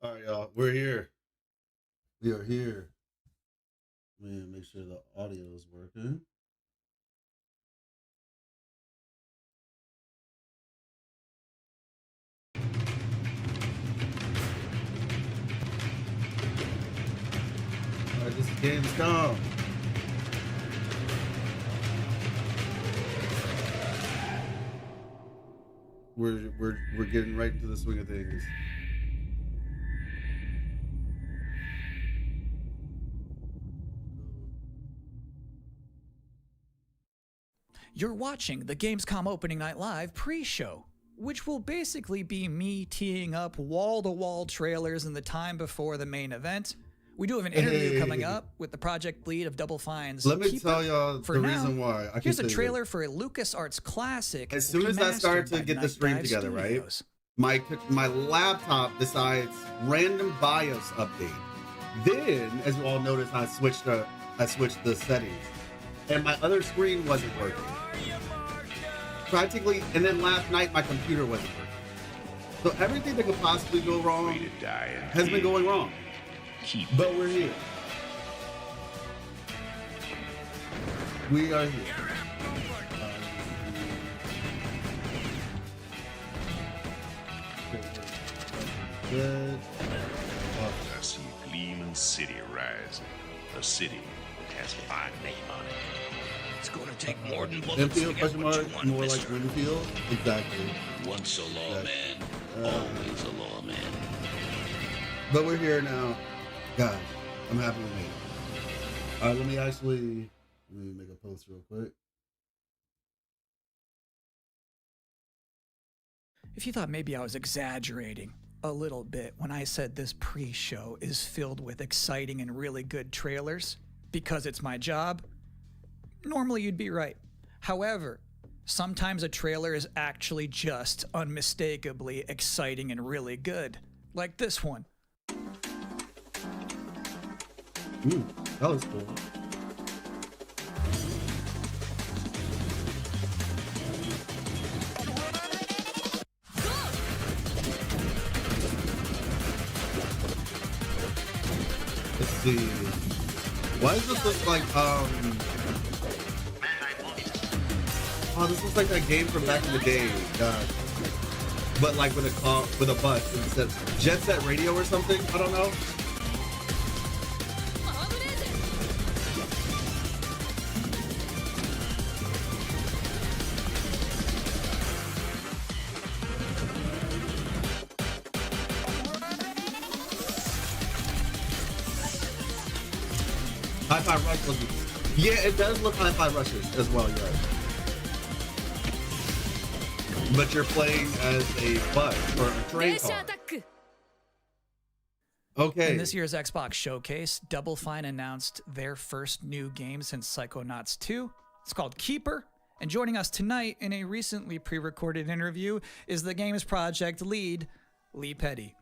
All right, y'all. We're here. We are here. Let me make sure the audio is working. All right, this is Gamescom. We're getting right into the swing of things. You're watching the Gamescom Opening Night Live pre-show, which will basically be me teeing up wall-to-wall trailers in the time before the main event. We do have an interview coming up with the project lead of Double Fine's Let me Keeper. tell y'all the reason why. Here's a trailer for a LucasArts classic. As soon as I started to get the stream together, right? My laptop decides random BIOS update. Then, as you all notice, I switched the settings, and my other screen wasn't working. Practically, and then last night my computer wasn't working. So everything that could possibly go wrong has been going wrong. But we're here. We are here. Good. I see a gleaming city rising. A city that has a fine name on it. It's gonna take more than bullets to get what you want, more mister. like Winfield. Exactly. Once a lawman, always a lawman. But we're here now. God, I'm happy with it. All right, let me make a post real quick. If you thought maybe I was exaggerating a little bit when I said this pre-show is filled with exciting and really good trailers because it's my job, normally you'd be right. However, sometimes a trailer is actually just unmistakably exciting and really good, like this one. Ooh, that was cool. Let's see. Why does this look like oh, this looks like that game from back in the day. God. But like with a bus instead of Jet Set Radio or something. I don't know. Hi-Fi Rush looks. Yeah, it does look Hi-Fi Rushes as well, yeah. But you're playing as a bus or a train car. Okay. In this year's Xbox Showcase, Double Fine announced their first new game since Psychonauts 2. It's called Keeper. And joining us tonight in a recently pre-recorded interview is the game's project lead, Lee Petty.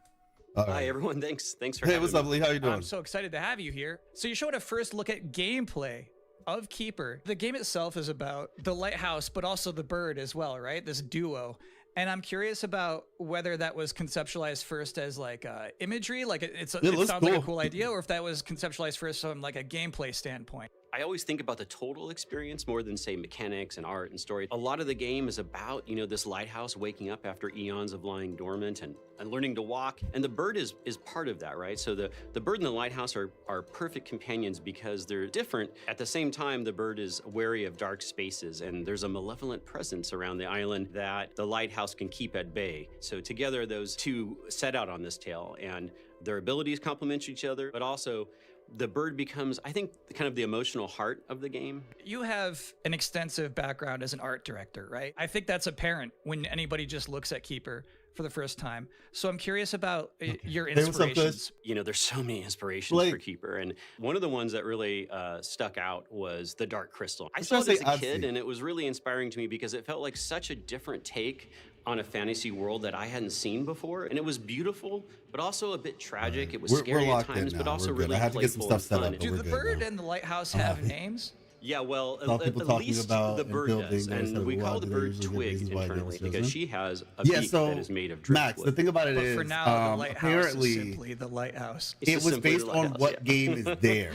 Hi everyone, thanks for having me. Hey, what's up, Lee? How you doing? I'm so excited to have you here. So you showed a first look at gameplay of Keeper. The game itself is about the lighthouse, but also the bird as well, right? This duo. And I'm curious about whether that was conceptualized first as like imagery, like it sounds like a cool idea, or if that was conceptualized first from like a gameplay standpoint. I always think about the total experience more than say mechanics and art and story. A lot of the game is about, this lighthouse waking up after eons of lying dormant and learning to walk. And the bird is part of that, right? So the bird and the lighthouse are perfect companions because they're different. At the same time, the bird is wary of dark spaces and there's a malevolent presence around the island that the lighthouse can keep at bay. So together, those two set out on this tale and their abilities complement each other, but also the bird becomes, I think, kind of the emotional heart of the game. You have an extensive background as an art director, right? I think that's apparent when anybody just looks at Keeper for the first time. So I'm curious about your inspirations. There's so many inspirations for Keeper. And one of the ones that really stuck out was the Dark Crystal. I saw it as a kid, and it was really inspiring to me because it felt like such a different take on a fantasy world that I hadn't seen before. And it was beautiful, but also a bit tragic. It was scary at times, but also really playful and fun. Do the bird and the lighthouse have names? Yeah, well, Saw people at talking least about the bird Enfield does, being and we Wuwa. call the Do they bird usually give Twig reasons why they internally don't because choose she has a Yeah, beak so that is made of Max, the driftwood. thing about it But is, for now, the lighthouse apparently, is simply the lighthouse. It's it just was simply the based on lighthouse, what yeah. game is there.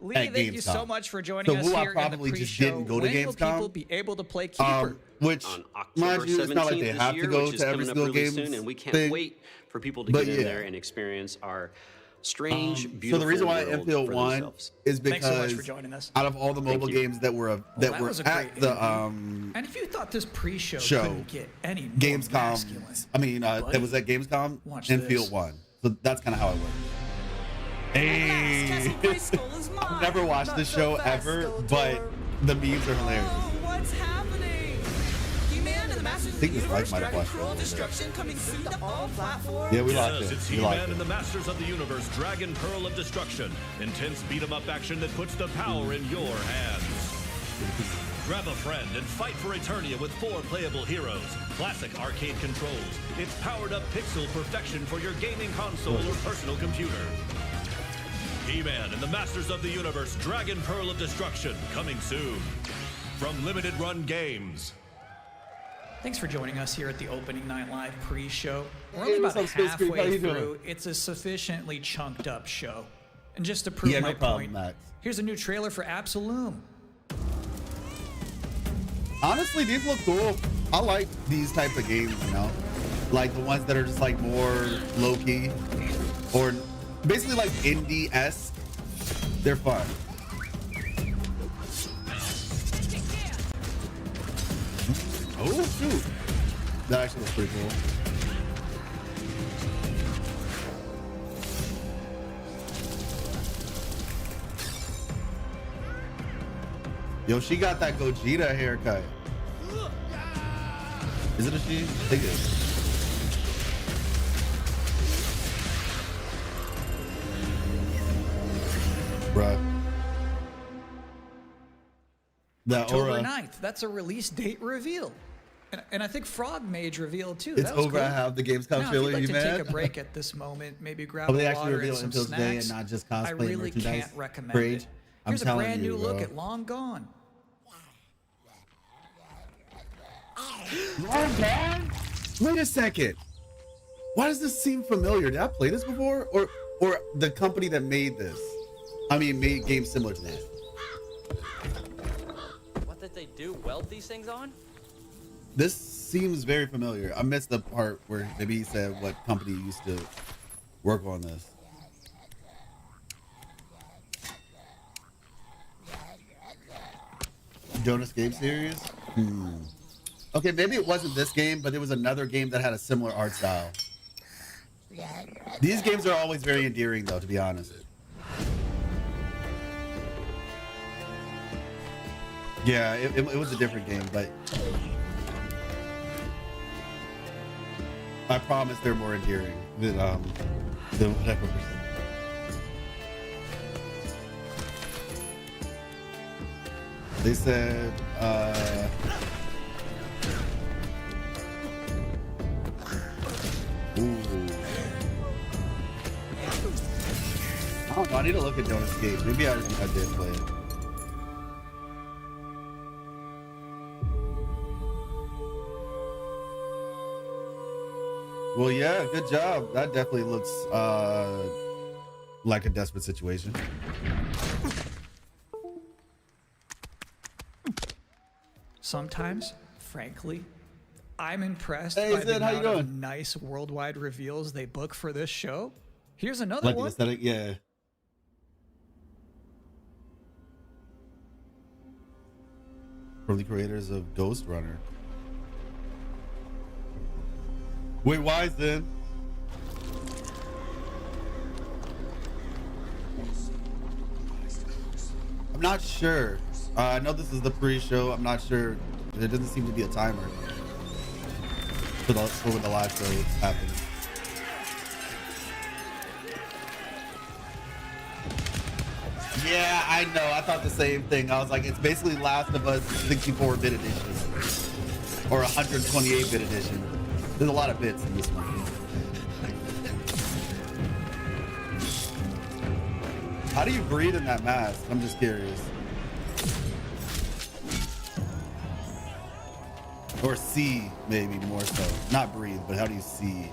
Lee, at thank you so Gamescom. much for joining So us Wuwa here in the probably just pre-show. didn't go to When will Gamescom. people be able to play Keeper? Which, On mind October you, it's not like 17th they this have year, to go which is to every coming up single really game soon, and we can't thing. wait for people to But get in yeah. there and experience our strange, So beautiful the reason why world Enfield for won themselves. is Thanks so much because for joining us. out of all the mobile you. games that were That were was a at great the interview. And if you thought this pre-show show, couldn't get any more Gamescom, masculine, that was at Gamescom, Watch Enfield this. won. So that's kind of how it works. Hey, I've never watched this show ever, but the memes are hilarious. What's happening? He-Man and the Masters of the think this Universe, might have Dragon watched Pearl it. Destruction coming soon to all platforms. Yeah, we like Yes, it. it's We like He-Man it. and the Masters of the Universe, Dragon Pearl of Destruction. Intense beat-em-up action that puts the power in your hands. Grab a friend and fight for Eternia with 4 playable heroes. Classic arcade controls. It's powered-up pixel perfection for your gaming console or personal computer. He-Man and the Masters of the Universe, Dragon Pearl of Destruction, coming soon. From Limited Run Games. Thanks for joining us here at the Opening Night Live pre-show. We're Hey, only what's about up, Space Creek? How halfway you doing? through. It's a sufficiently chunked up show. And just to prove Yeah, my no problem, point, Max. here's a new trailer for Absolum. Honestly, these look cool. I like these type of games, you know, like the ones that are just like more low key or basically like indie-esque. They're fun. Oh shoot, that actually looks pretty cool. Yo, she got that Gogeta haircut. Is it a she? I think it is. Bruh. The October aura. 9th. That's a release date reveal. And I think Frog Mage revealed too. It's That was over. cool. I have the Gamescom Now, if trailer. you'd like You to mad? take a break at this moment, maybe grab Oh, they a actually water reveal and some Enfield today snacks. and not just I cosplay really merchandise. can't recommend Great. it. I'm Here's a telling brand new you, look bro. at Long Gone. Wait a second. Why does this seem familiar? Did I play this before? Or the company that made this? I mean, made games similar to that. What did they do? Weld these things on? This seems very familiar. I missed the part where maybe he said what company used to work on this. Jonas Game Series? Okay, maybe it wasn't this game, but it was another game that had a similar art style. These games are always very endearing, though, to be honest. Yeah, it was a different game, but I promise they're more endearing than whatever. They said, ooh. I don't know, I need to look at Jonas Gate. Maybe I did play it. Well, yeah, good job. That definitely looks like a desperate situation. Sometimes, frankly, I'm impressed Hey, by Zed, the how you amount of doing? nice worldwide reveals they book for this show. Here's another Like the one. aesthetic, yeah. From the creators of Ghost Runner. Wait, why is then? I'm not sure. I know this is the pre-show. I'm not sure. There doesn't seem to be a timer for when the live show happens. Yeah, I know. I thought the same thing. I was like, it's basically Last of Us 64-bit edition or 128-bit edition. There's a lot of bits in this one. How do you breathe in that mask? I'm just curious. Or see, maybe more so. Not breathe, but how do you see?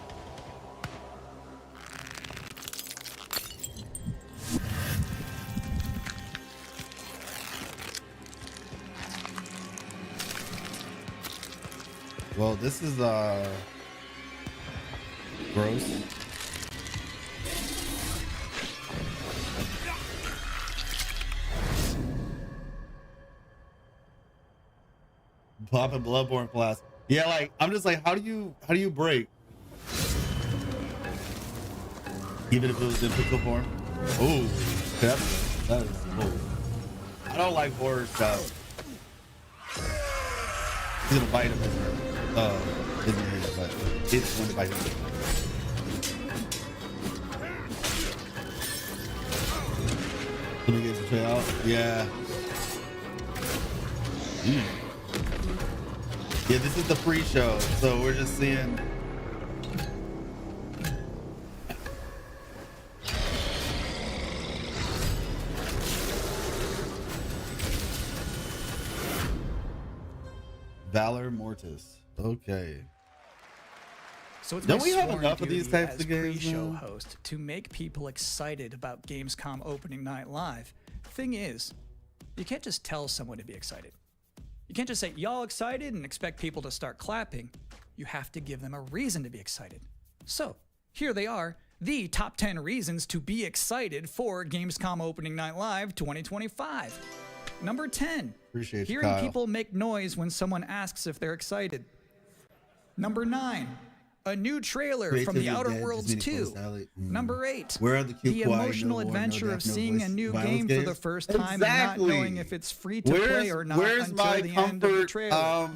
Well, this is gross. Popping Bloodborne flask. Yeah, like I'm just like, how do you break? Even if it was in physical form. Oh, that is cool. I don't like horror stuff. He's gonna bite him. Isn't he? But it's going to bite him. Let me get some play out. Yeah. Yeah, this is the pre-show, so we're just seeing. Valor Mortis. Okay. So it's Don't my we have sworn enough of these duty types as of games pre-show now? host to make people excited about Gamescom opening night live. Thing is, you can't just tell someone to be excited. You can't just say, y'all excited, and expect people to start clapping. You have to give them a reason to be excited. So, here they are, the top 10 reasons to be excited for Gamescom Opening Night Live 2025. Number 10, Appreciate you, hearing Kyle. people make noise when someone asks if they're excited. Number 9, a new trailer from Creativity The Outer dead, Worlds just meaning 2. close Number 8, Where are the cute, the quiet, emotional no war, no adventure death, of no seeing voice, a new violence game for the games? first time and not knowing if it's free to play or not Where's until my the end of the comfort, trailer.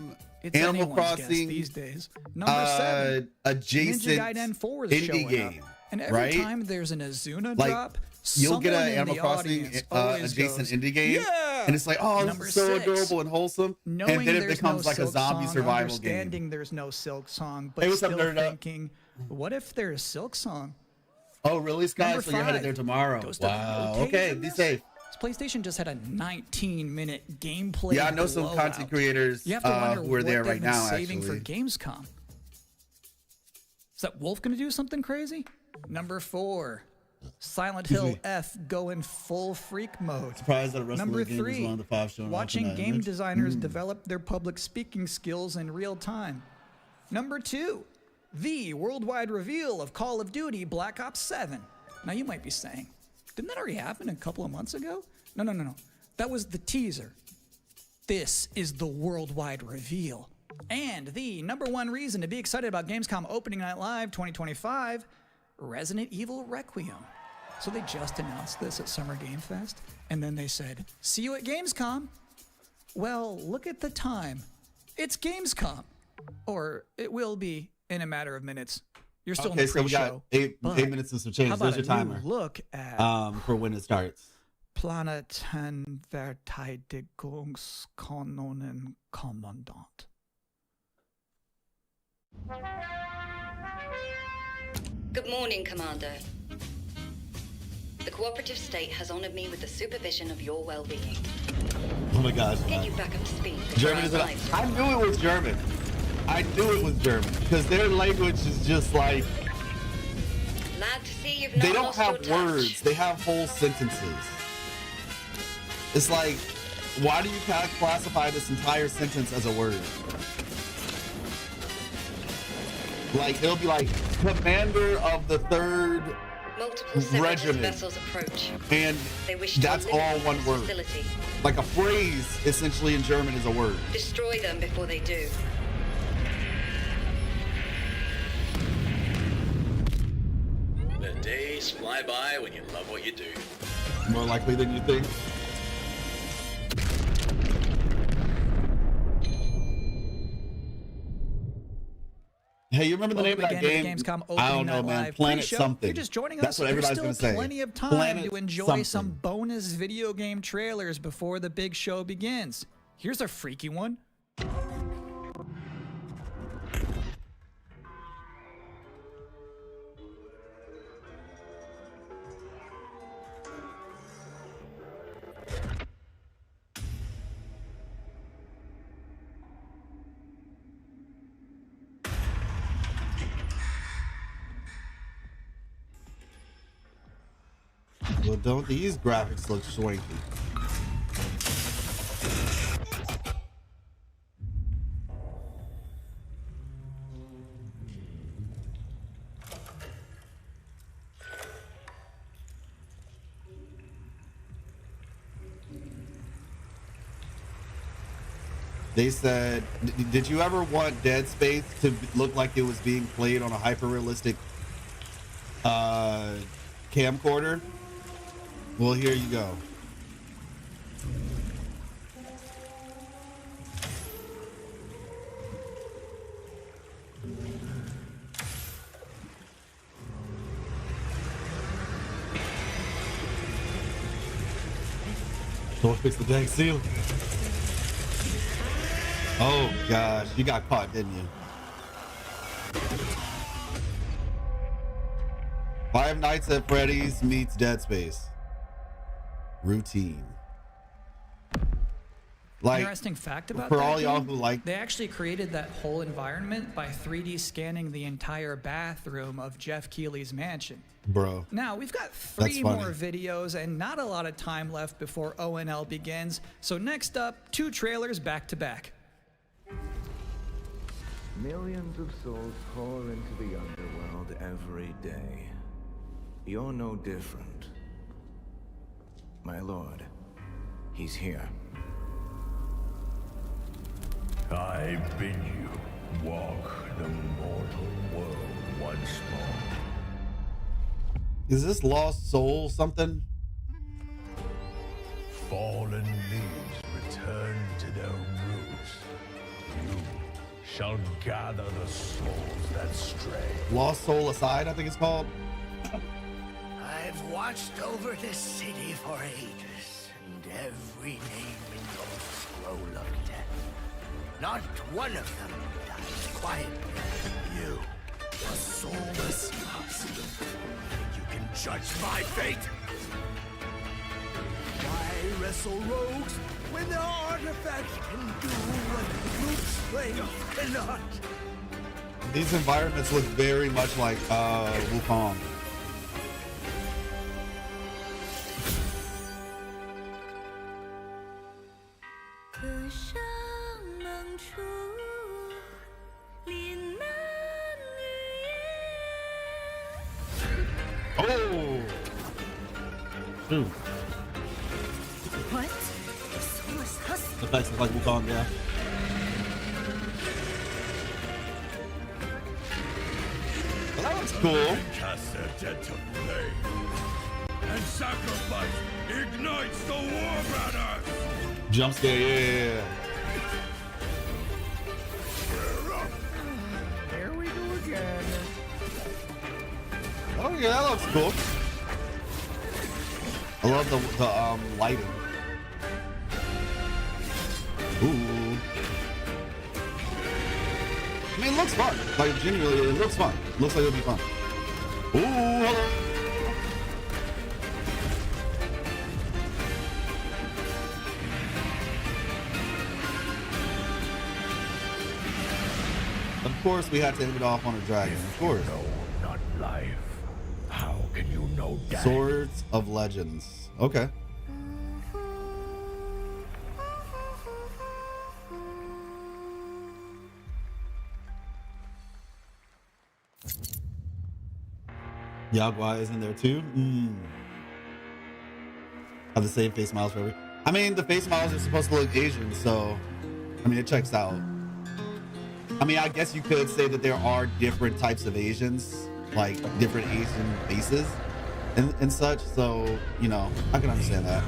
It's Animal anyone's guess Crossing, these days. Number 7, adjacent Ninja Gaiden 4 is indie showing game, up. And every right? time there's an Azuna Like, drop, you'll get someone an in Animal the Crossing audience always adjacent goes, indie game, yeah! and it's like, oh, this Number is so 6, adorable and wholesome. knowing And then it there's becomes no like a Silk zombie Song, survival game. understanding there's no Silk Song, but Hey, what's up, still Nerd Up? thinking, what if there's Silk Song? Oh, really, Sky? Number So you're headed 5, there tomorrow. goes to Wow. Yote Okay, in be this? safe. PlayStation just had a 19-minute gameplay. Yeah, I know some blowout. content creators You have to wonder who are what there they've right been now, saving actually. for Gamescom. Is that Wolf gonna do something crazy? Number 4, Silent Hill F going full freak mode. Surprised that a rest Number of the game is 3, one of the 5 shown off watching tonight. game designers develop their public speaking skills in real time. Number 2, the worldwide reveal of Call of Duty Black Ops 7. Now you might be saying, didn't that already happen a couple of months ago? No. That was the teaser. This is the worldwide reveal. And the number 1 reason to be excited about Gamescom Opening Night Live 2025, Resident Evil Requiem. So they just announced this at Summer Game Fest, and then they said, see you at Gamescom. Well, look at the time. It's Gamescom. Or it will be in a matter of minutes. You're still in the so we pre-show. got 8 but minutes and some change. how about There's your a new timer. look at For when it starts. Planetenverteidigungskanonen-Kommandant. Good morning, Commander. The cooperative state has honored me with the supervision of your well-being. Oh my gosh. Get you back up to speed. before German our is lives I knew it was German. I knew it was German because their language is just like Glad to see you've not they don't lost your have touch. words. They have whole sentences. It's like, why do you classify this entire sentence as a word? Like it'll be like commander of the 3rd Multiple separatist regiment. vessels approach. and They wish to that's all eliminate one this word. facility. Like a phrase essentially in German is a word. Destroy them before they do. The days fly by when you love what you do. More likely than you think. Hey, you remember the name of that Welcome again game? to Gamescom I Opening don't know, Night man. Live Planet pre-show. something. You're just joining That's us. what everybody's There's gonna still say. plenty of time Planet to enjoy something. some bonus video game trailers before the big show begins. Here's a freaky one. Well, don't these graphics look swanky? They said, did you ever want Dead Space to look like it was being played on a hyper-realistic camcorder? Well, here you go. Don't fix the dang seal. Oh gosh, you got caught, didn't you? Five Nights at Freddy's meets Dead Space. Routine. Like, interesting fact about for that all y'all game, who like, they actually created that whole environment by 3D scanning the entire bathroom of Jeff Keighley's mansion. bro. Now, we've got That's three funny. more videos and not a lot of time left before ONL begins. So next up, 2 trailers back to back. Millions of souls pour into the underworld every day. You're no different. My lord, he's here. I bid you walk the mortal world once more. Is this Lost Soul something? Fallen leaves return to their roots. You shall gather the souls that stray. Lost Soul Aside, I think it's called. I've watched over this city for ages, and every name in your scroll of death. Not one of them dies quietly. You, a soulless husk. You can judge my fate. Why wrestle rogues when their artifacts can do what brute strength cannot? These environments look very much like Wukong. Oh! Dude. What? A soulless husk? The face is like Wukong, yeah. Well, that looks cool. Cast their dead to flame, and sacrifice ignites the war banner. Jump scare, yeah. There we go again. Oh yeah, that looks cool. I love the lighting. Ooh. I mean, it looks fun. Like, genuinely, it looks fun. Looks like it'll be fun. Ooh, hello. Of course, we had to end it off on a dragon. Of course. No, not life. How can you know that? Swords of Legends. Okay. Yagua is in there too. Have the same face models for every. I mean, the face models are supposed to look Asian, so I mean, it checks out. I mean, I guess you could say that there are different types of Asians, like different Asian faces and such. So, you know, I can understand that.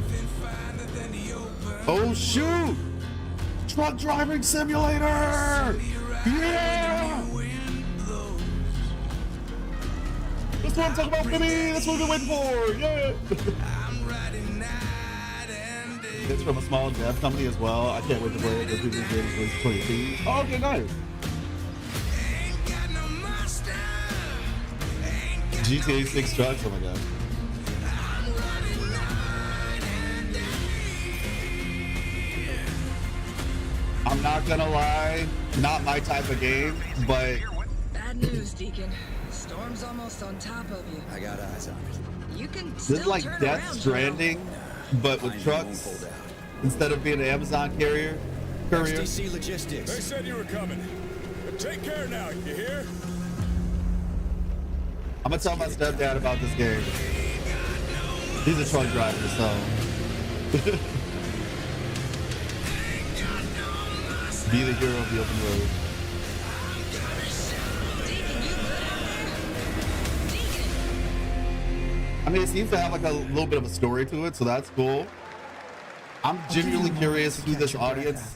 Oh shoot! Truck driving simulator! Yeah! That's what I'm talking about, baby! That's what we've been waiting for! Yeah! It's from a small dev company as well. I can't wait to play it. This week's game is 2018. Oh, okay, nice. GTA 6 trucks, oh my god. I'm not gonna lie, not my type of game, but Bad news, Deacon. Storm's almost on top of you. I got eyes on it. You can This still is like turn Death around, Stranding, but with trucks instead of being an Amazon courier. SDC Logistics. They said you were coming. But take care now, you hear? I'm gonna tell my stepdad about this game. He's a truck driver, so. Be the hero of the open road. I mean, it seems to have like a little bit of a story to it, so that's cool. I'm genuinely curious who this audience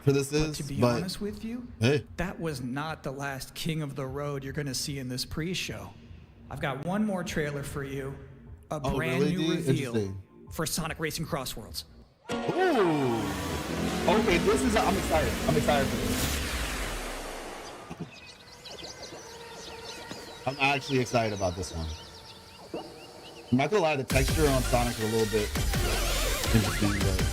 for this is, to be but honest with you, hey, that was not the last king of the road you're gonna see in this pre-show. I've got one more trailer for you, a brand really, new dude? reveal Interesting. for Sonic Racing Crossworlds. Ooh. Okay, this is. I'm excited. I'm excited for this. I'm actually excited about this one. I'm not gonna lie, the texture on Sonic is a little bit interesting, but.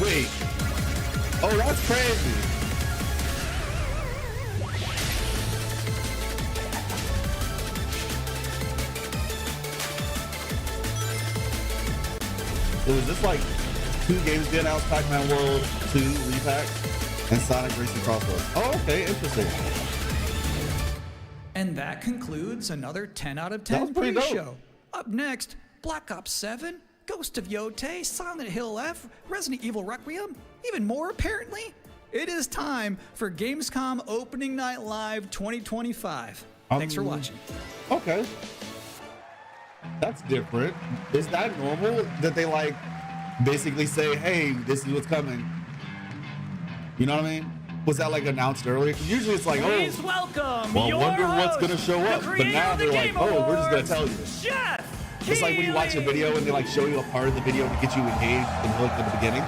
Wait. Oh, that's crazy. So was this like 2 games being announced, Pac-Man World 2 repack and Sonic Racing Crossworlds? Oh, okay, interesting. And that concludes another 10 out of That was 10 pretty dope. pre-show. Up next, Black Ops 7, Ghost of Yote, Silent Hill F, Resident Evil Requiem, even more apparently. It is time for Gamescom Opening Night Live 2025. Thanks for watching. Okay. That's different. Is that normal that they like basically say, hey, this is what's coming? You know what I mean? Was that like announced earlier? 'Cause usually it's like, Please oh, welcome well, I your wonder what's host, gonna show up. the But creator now of the they're like, Game oh, we're just gonna Awards, tell you. Chef It's like when you watch a video and they like show you a part of the video to get you engaged and hooked at the beginning.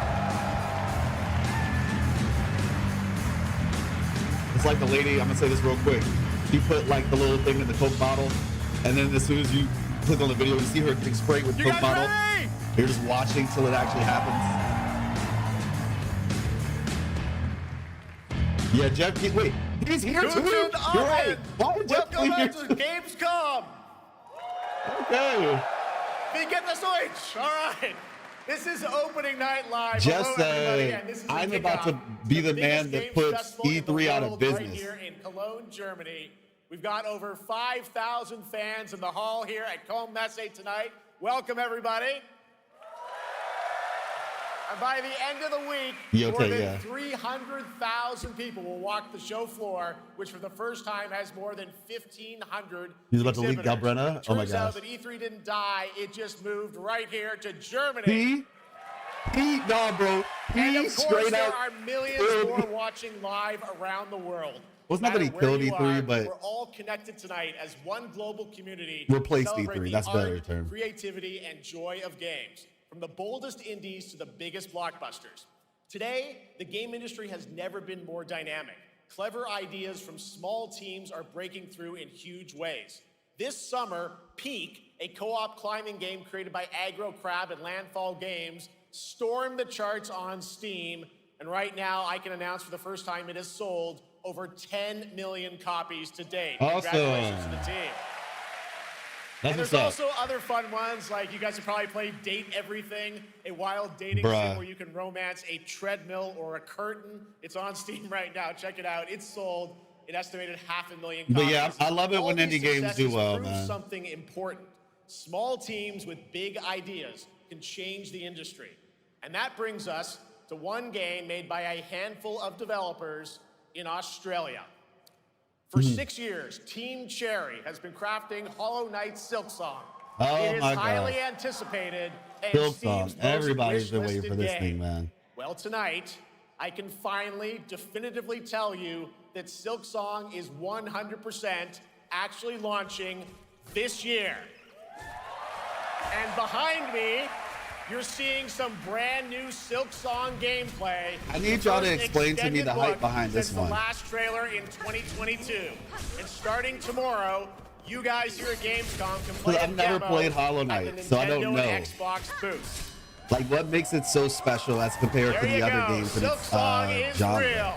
It's like the lady, I'm gonna say this real quick. She put like the little thing in the Coke bottle, and then as soon as you click on the video, you see her getting sprayed with Coke bottle. ready? You're just watching till it actually happens. Yeah, Jeff, wait, he's here too? You're right. Why is Jeff Welcome here back to too? Gamescom. Okay. Then get the switch. All right. This is opening night live. Just Hello, everybody, say, and this is the I'm about to kickoff be to the man biggest that games puts festival in the E3 out of world business. Right here in Cologne, Germany. We've got over 5,000 fans in the hall here at Cologne Messe tonight. Welcome, everybody. And by the end of the week, more than 300,000 people will walk the show floor, which for the first time has more than 1,500 He's about to leak exhibitors. Galbrena? Oh my Turns out gosh. that E3 didn't die, it just moved right here to Germany. Nah, bro. And He of course, straight there out are millions killed- more watching live around the world. Well, it's not that he No matter killed where you E3, are, but- we're all connected tonight as one global community. Replaced to celebrate E3, the that's a better art, term. creativity, and joy of games, from the boldest indies to the biggest blockbusters. Today, the game industry has never been more dynamic. Clever ideas from small teams are breaking through in huge ways. This summer, Peak, a co-op climbing game created by Aggro Crab and Landfall Games, stormed the charts on Steam, and right now I can announce for the first time it has sold over 10 million copies to date. Awesome. Congratulations to the team. That's And there's what's up. also other fun ones, like you guys have probably played Date Everything, a wild dating Bruh. sim where you can romance a treadmill or a curtain. It's on Steam right now. Check it out. It's sold an estimated 500,000 copies. But yeah, I love it All when these indie games do successes well, prove man. something important. Small teams with big ideas can change the industry. And that brings us to one game made by a handful of developers in Australia. For 6 years, Team Cherry has been crafting Hollow Knight Silksong. Oh It is my highly God. anticipated and Silksong. Steam's most Everybody's been waiting for wishlisted this game. thing, man. Well, tonight, I can finally definitively tell you that Silksong is 100% actually launching this year. And behind me you're seeing some brand new Silk Song gameplay. I need y'all to explain to me the hype behind this one. The last trailer in 2022. And starting tomorrow, you guys here at Gamescom can play I've never played Hollow Knight, so I don't know. Xbox booth. Like, what makes it so special as compared to the other games in its genre? Real.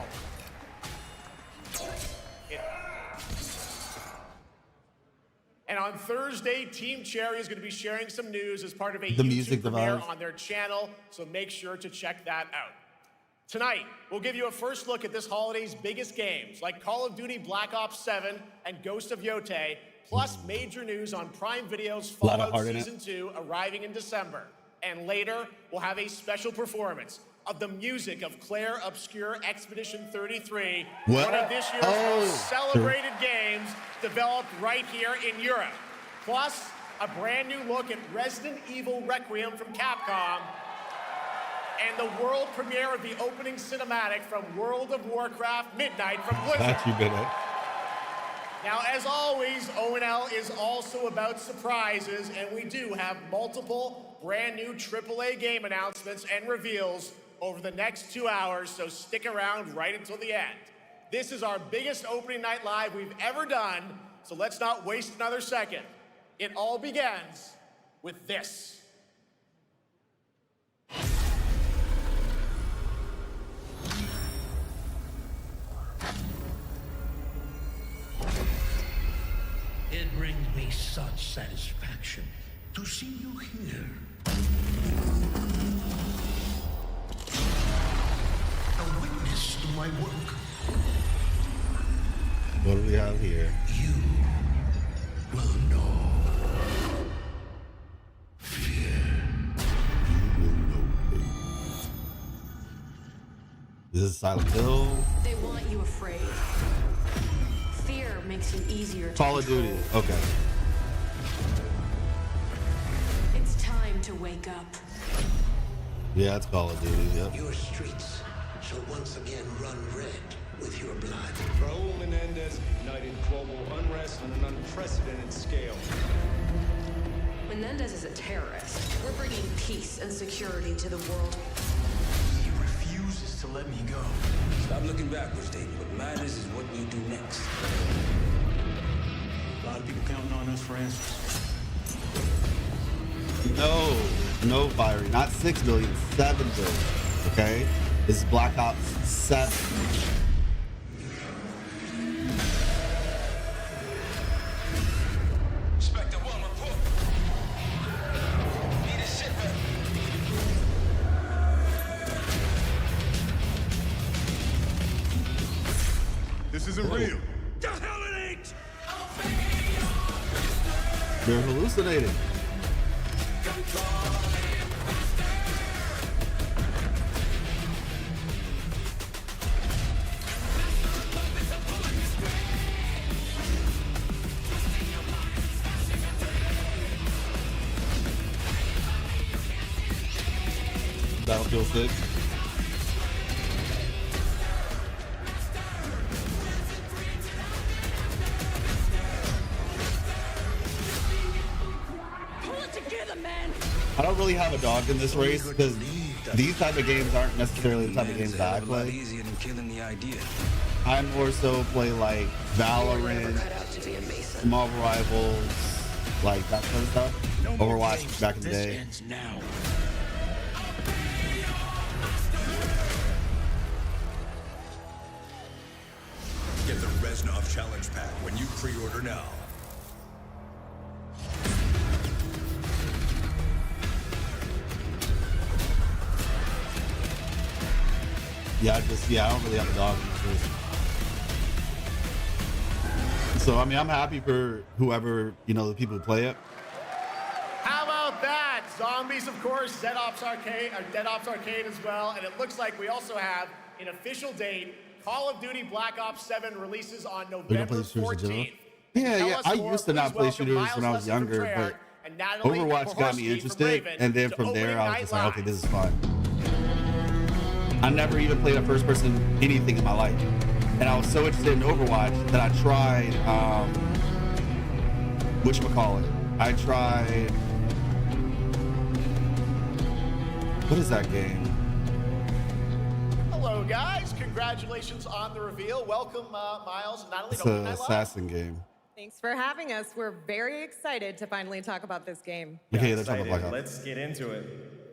And on Thursday, Team Cherry is going to be sharing some news as part of a YouTube premiere on their channel, so make sure to check that out. Tonight, we'll give you a first look at this holiday's biggest games, like Call of Duty Black Ops 7 and Ghost of Yote, plus major news on Prime Video's Fallout Season 2 arriving in December. And later, we'll have a special performance of the music of Claire Obscure Expedition 33, one of this year's most celebrated games developed right here in Europe. Plus, a brand new look at Resident Evil Requiem from Capcom, and the world premiere of the opening cinematic from World of Warcraft Midnight from Blizzard. Now, as always, ONL is also about surprises, and we do have multiple brand new AAA game announcements and reveals over the next 2 hours, so stick around right until the end. This is our biggest opening night live we've ever done, so let's not waste another second. It all begins with this. It brings me such satisfaction to see you here. A witness to my work. What do we have here? You will know fear. You will know pain. This is Silent Hill. They want you afraid. Fear makes you easier to Call of Duty. Okay. It's time to wake up. Yeah, it's Call of Duty. Yep. Your streets shall once again run red with your blood. Raul Menendez ignited global unrest on an unprecedented scale. Menendez is a terrorist. We're bringing peace and security to the world. He refuses to let me go. Stop looking backwards, Dave. What matters is what we do next. A lot of people counting on us for answers. No firing. Not 6 billion, 7 billion. Okay? This is Black Ops 7. Inspector 1, report. Need a shipment. This isn't real. The hell it ain't! They're hallucinating. Battlefield 6. Pull it together, man. I don't really have a dog in this race because these type of games aren't necessarily the type of games that I play. Easier than killing the idea. I more so play like Valorant, Marvel Rivals, like that kind of stuff. Overwatch back in the day. Now. Get the Reznov Challenge Pack when you pre-order now. I don't really have a dog in this race. So I mean, I'm happy for whoever, the people who play it. How about that? Zombies, of course, Dead Ops Arcade as well, and it looks like we also have an official date. Call of Duty Black Ops 7 releases on November 14th. Yeah. I used to not play shooters when I was younger, but Overwatch got me interested, and then from there I was just like, okay, this is fun. I never even played a first-person anything in my life, and I was so interested in Overwatch that I tried, whatchamacallit? I tried What is that game? Hello, guys. Congratulations on the reveal. Welcome, Miles and Natalie. It's an assassin game. Thanks for having us. We're very excited to finally talk about this game. Okay, let's talk about Black Ops. Let's get into it.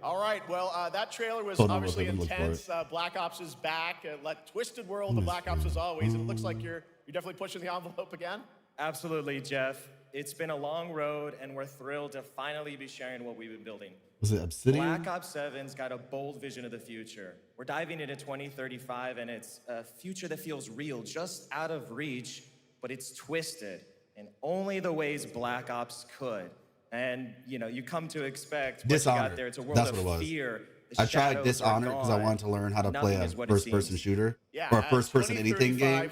All right. Well, that trailer was Don't know obviously what they look for intense. Black Ops is back. Twisted world of Black Ops as always. It looks like you're definitely pushing the envelope again. Absolutely, Jeff. It's been a long road, and we're thrilled to finally be sharing what we've been building. Was it Obsidian? Black Ops 7's got a bold vision of the future. We're diving into 2035, and it's a future that feels real, just out of reach, but it's twisted in only the ways Black Ops could. And, you know, you come to expect what Dishonored. you got there. It's a world That's of what it was. fear. I tried Dishonored because I wanted to learn how to play a first-person shooter or a first-person anything game.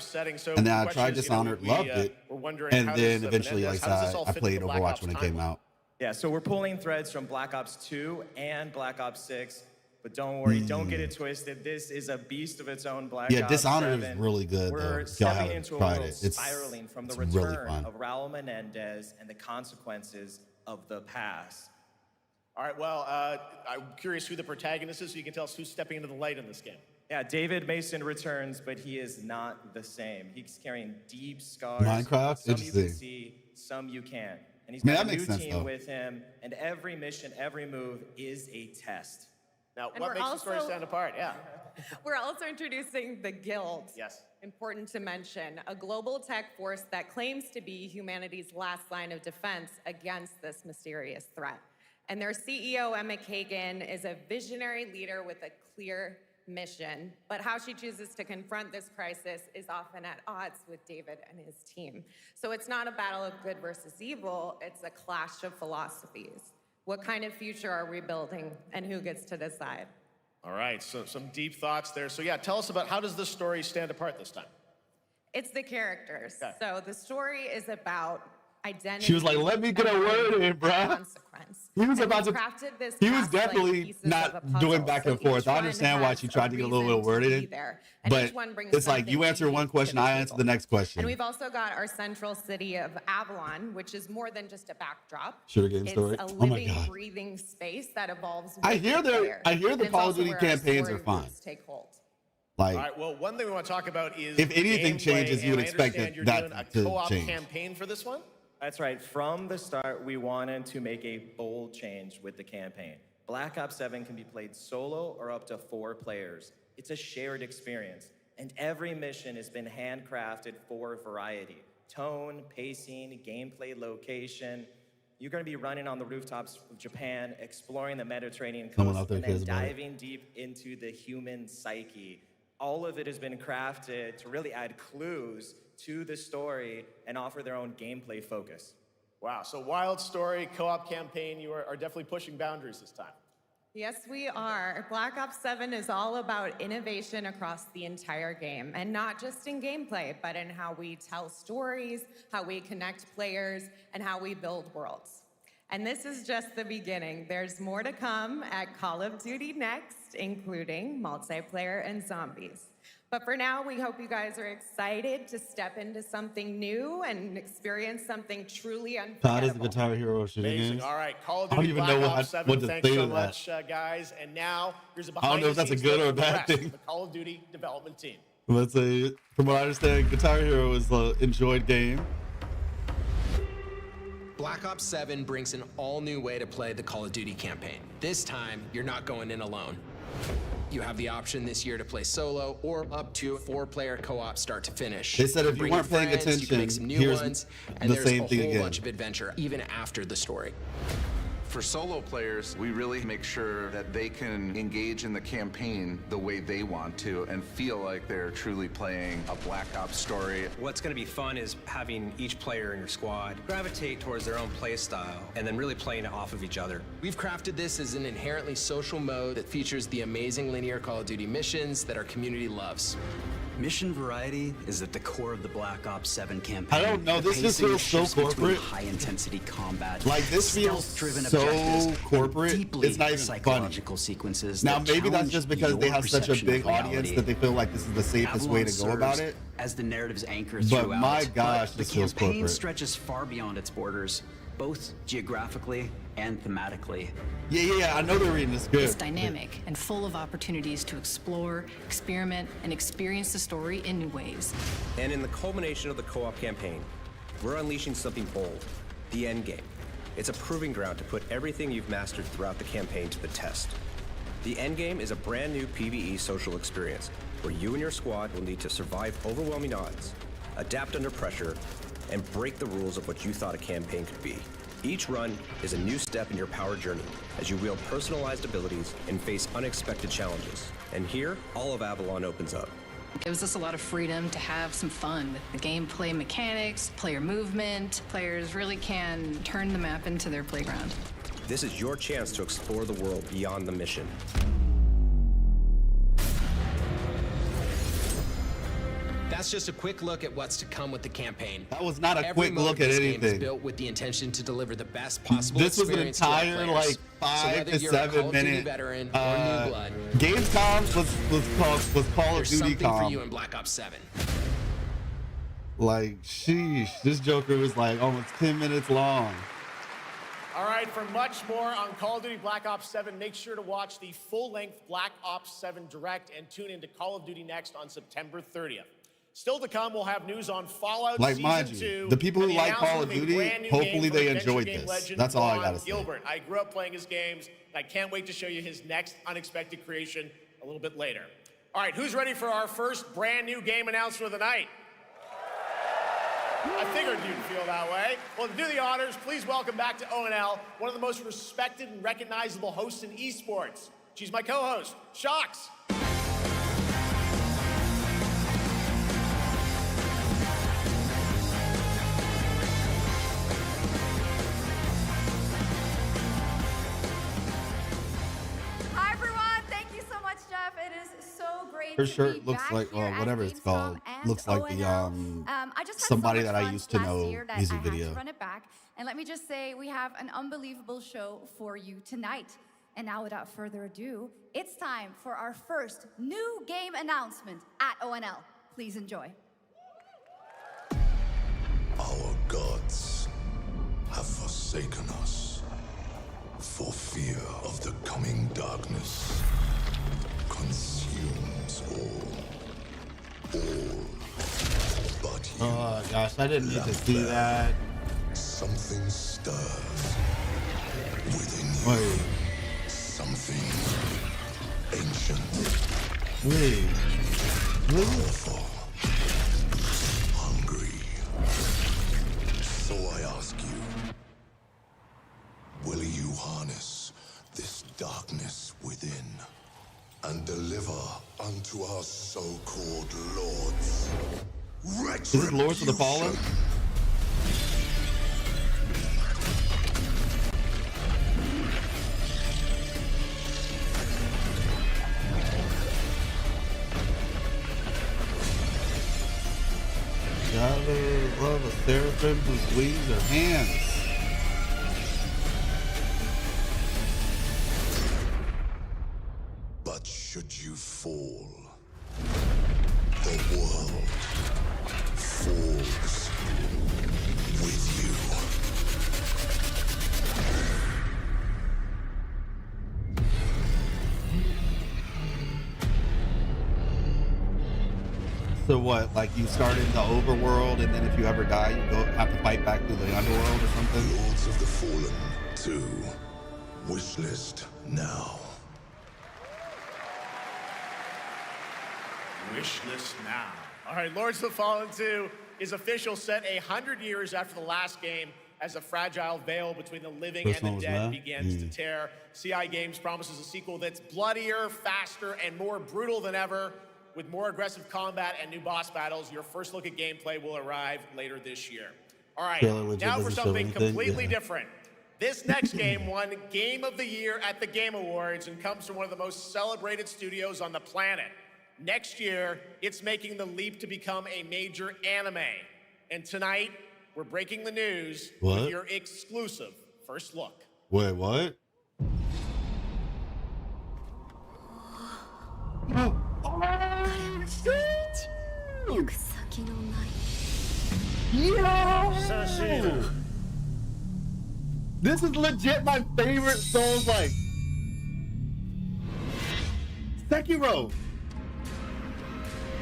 And then I tried Dishonored, loved it, and then eventually, like I said, I played Overwatch when it came out. Yeah, so we're pulling threads from Black Ops 2 and Black Ops 6, but don't worry, don't get it twisted. This is a beast of its own. Black Ops Dishonored 7. is really good. We're Y'all stepping haven't into a tried world it. It's spiraling from the really return fun. of Raul Menendez and the consequences of the past. All right. Well, I'm curious who the protagonist is, so you can tell us who's stepping into the light in this game. Yeah, David Mason returns, but he is not the same. He's carrying deep scars. Minecraft? Some you Interesting. can see, some you can't. And he's Man, got that a new makes sense, team though. with him, and every mission, every move is a test. Now, And what we're makes the story also- stand apart? Yeah. We're also introducing the Guild. Yes. Important to mention, a global tech force that claims to be humanity's last line of defense against this mysterious threat. And their CEO, Emma Kagan, is a visionary leader with a clear mission, but how she chooses to confront this crisis is often at odds with David and his team. So it's not a battle of good versus evil, it's a clash of philosophies. What kind of future are we building, and who gets to decide? All right. So some deep thoughts there. So yeah, tell us about how does this story stand apart this time? It's the characters. So the story is about identity. She was like, "Let me get a word in, bruh." Consequence. He was And about we to. crafted this He was cast like definitely pieces of a not puzzle. doing back and So forth. each I one understand why has she tried to get a little reason bit word to in be it, there. And but each one brings it's like you something answer one unique to question, the I answer the next question. And we've also got our central city of Avalon, which is more than just a backdrop. Sugar game It's story? a Oh my living, God. breathing space that evolves with I hear the player. the And it's Call of also Duty where our campaigns story are fine. roots take hold. Like, All right. Well, one thing we want to talk about is if anything gameplay, changes, you would and I expect understand you're that doing a to co-op change. campaign for this one. That's right. From the start, we wanted to make a bold change with the campaign. Black Ops 7 can be played solo or up to 4 players. It's a shared experience, and every mission has been handcrafted for variety. Tone, pacing, gameplay location. You're going to be running on the rooftops of Japan, exploring the Mediterranean Someone coast, out there and then cares about it. diving deep into the human psyche. All of it has been crafted to really add clues to the story and offer their own gameplay focus. Wow. So wild story, co-op campaign. You are definitely pushing boundaries this time. Yes, we are. Black Ops 7 is all about innovation across the entire game, and not just in gameplay, but in how we tell stories, how we connect players, and how we build worlds. And this is just the beginning. There's more to come at Call of Duty Next, including multiplayer and zombies. But for now, we hope you guys are excited to step into something new and experience something truly unforgettable. Todd is the Guitar Hero shooting Amazing. games. All right. Call of I don't Duty even Black know Ops 7. what to Thanks say so to that. much, guys. And now here's a I don't behind know if that's a the good scenes or a look at the bad rest of thing. The Call of Duty development team. Let's say, from what I understand, Guitar Hero is an enjoyed game. Black Ops 7 brings an all-new way to play the Call of Duty campaign. This time, you're not going in alone. You have the option this year to play solo or up to 4-player co-op start to finish. They said if you Bring weren't your paying friends, you can make attention, some new here's ones, and the there's same a thing whole again. bunch of adventure even after the story. For solo players, we really make sure that they can engage in the campaign the way they want to and feel like they're truly playing a Black Ops story. What's going to be fun is having each player in your squad gravitate towards their own play style and then really playing it off of each other. We've crafted this as an inherently social mode that features the amazing linear Call of Duty missions that our community loves. Mission variety is at the core of the Black Ops 7 campaign. I don't know, The this just pacing feels so shifts between corporate. high-intensity combat, Like, this feels stealth-driven so objectives, corporate, and deeply it's not even psychological sequences. Now, that maybe that's challenge just because they your have such a perception big of audience reality. that they feel like this is the safest way to go Avalon about serves it. as the narrative's anchor But throughout. my gosh, the this feels campaign corporate. stretches far beyond its borders. both geographically and thematically. Yeah, I know they're reading this good. It's dynamic and full of opportunities to explore, experiment, and experience the story in new ways. And in the culmination of the co-op campaign, we're unleashing something bold, the endgame. It's a proving ground to put everything you've mastered throughout the campaign to the test. The endgame is a brand new PvE social experience where you and your squad will need to survive overwhelming odds, adapt under pressure, and break the rules of what you thought a campaign could be. Each run is a new step in your power journey as you wield personalized abilities and face unexpected challenges. And here, all of Avalon opens up. It gives us a lot of freedom to have some fun with the gameplay mechanics, player movement. Players really can turn the map into their playground. This is your chance to explore the world beyond the mission. That's just a quick look at what's to come with the campaign. That was not a Every quick mode look of at this game is anything. built with the intention to deliver the best possible This was an experience to our entire players. like 5 whether to you're a 7 Call of Duty minute veteran or new blood, Gamescom was Call of there's Duty something for com. you in Black Ops 7. Like, sheesh, this Joker was like almost 10 minutes long. All right, for much more on Call of Duty Black Ops 7, make sure to watch the full-length Black Ops 7 Direct and tune into Call of Duty Next on September 30th. Still to come, we'll have news on Fallout Like, mind Season you, 2. the people who and like Call of announcement Duty, a brand new hopefully game they from adventure enjoyed game this. legend That's all I Ron gotta say. Gilbert. I grew up playing his games, and I can't wait to show you his next unexpected creation a little bit later. All right, who's ready for our first brand new game announcement of the night? I figured you'd feel that way. Well, to do the honors, please welcome back to ONL, one of the most respected and recognizable hosts in esports. She's my co-host, Shox. Hi everyone, thank you so much, Jeff. It is so great Her to shirt be looks back like, here at whatever it's Gamescom called, and looks like the ONL. I just had somebody so much that I fun used to last know year that music I had video. to run it back. And let me just say, we have an unbelievable show for you tonight. And now, without further ado, it's time for our first new game announcement at ONL. Please enjoy. Our gods have forsaken us for fear of the coming darkness consumes all but you. Oh gosh, I didn't need to see that. Something stirs within you. Wait. Something ancient. Wait. Powerful. Hungry. So I ask you, will you harness this darkness within and deliver unto our so-called lords Is it Lords of the Fallen? Gotta love a seraphim whose wings are hands. But should you fall, the world falls with you. So what, like you start in the overworld and then if you ever die, you have to fight back through the underworld or something? Lords of the Fallen 2. Wishlist now. Wishlist now. All right, Lords of the Fallen 2 is official, set 100 years after the last game as a fragile veil between the living First one and the was dead that? begins to tear. CI Games promises a sequel that's bloodier, faster, and more brutal than ever. With more aggressive combat and new boss battles, your first look at gameplay will arrive later this year. All right, Trailer legit now for doesn't show something anything? completely Yeah. different. This next game won Game of the Year at the Game Awards and comes from one of the most celebrated studios on the planet. Next year, it's making the leap to become a major anime. And tonight, we're breaking the news What? with your exclusive first look. Wait, what? This is legit my favorite Souls-like. Sekiro.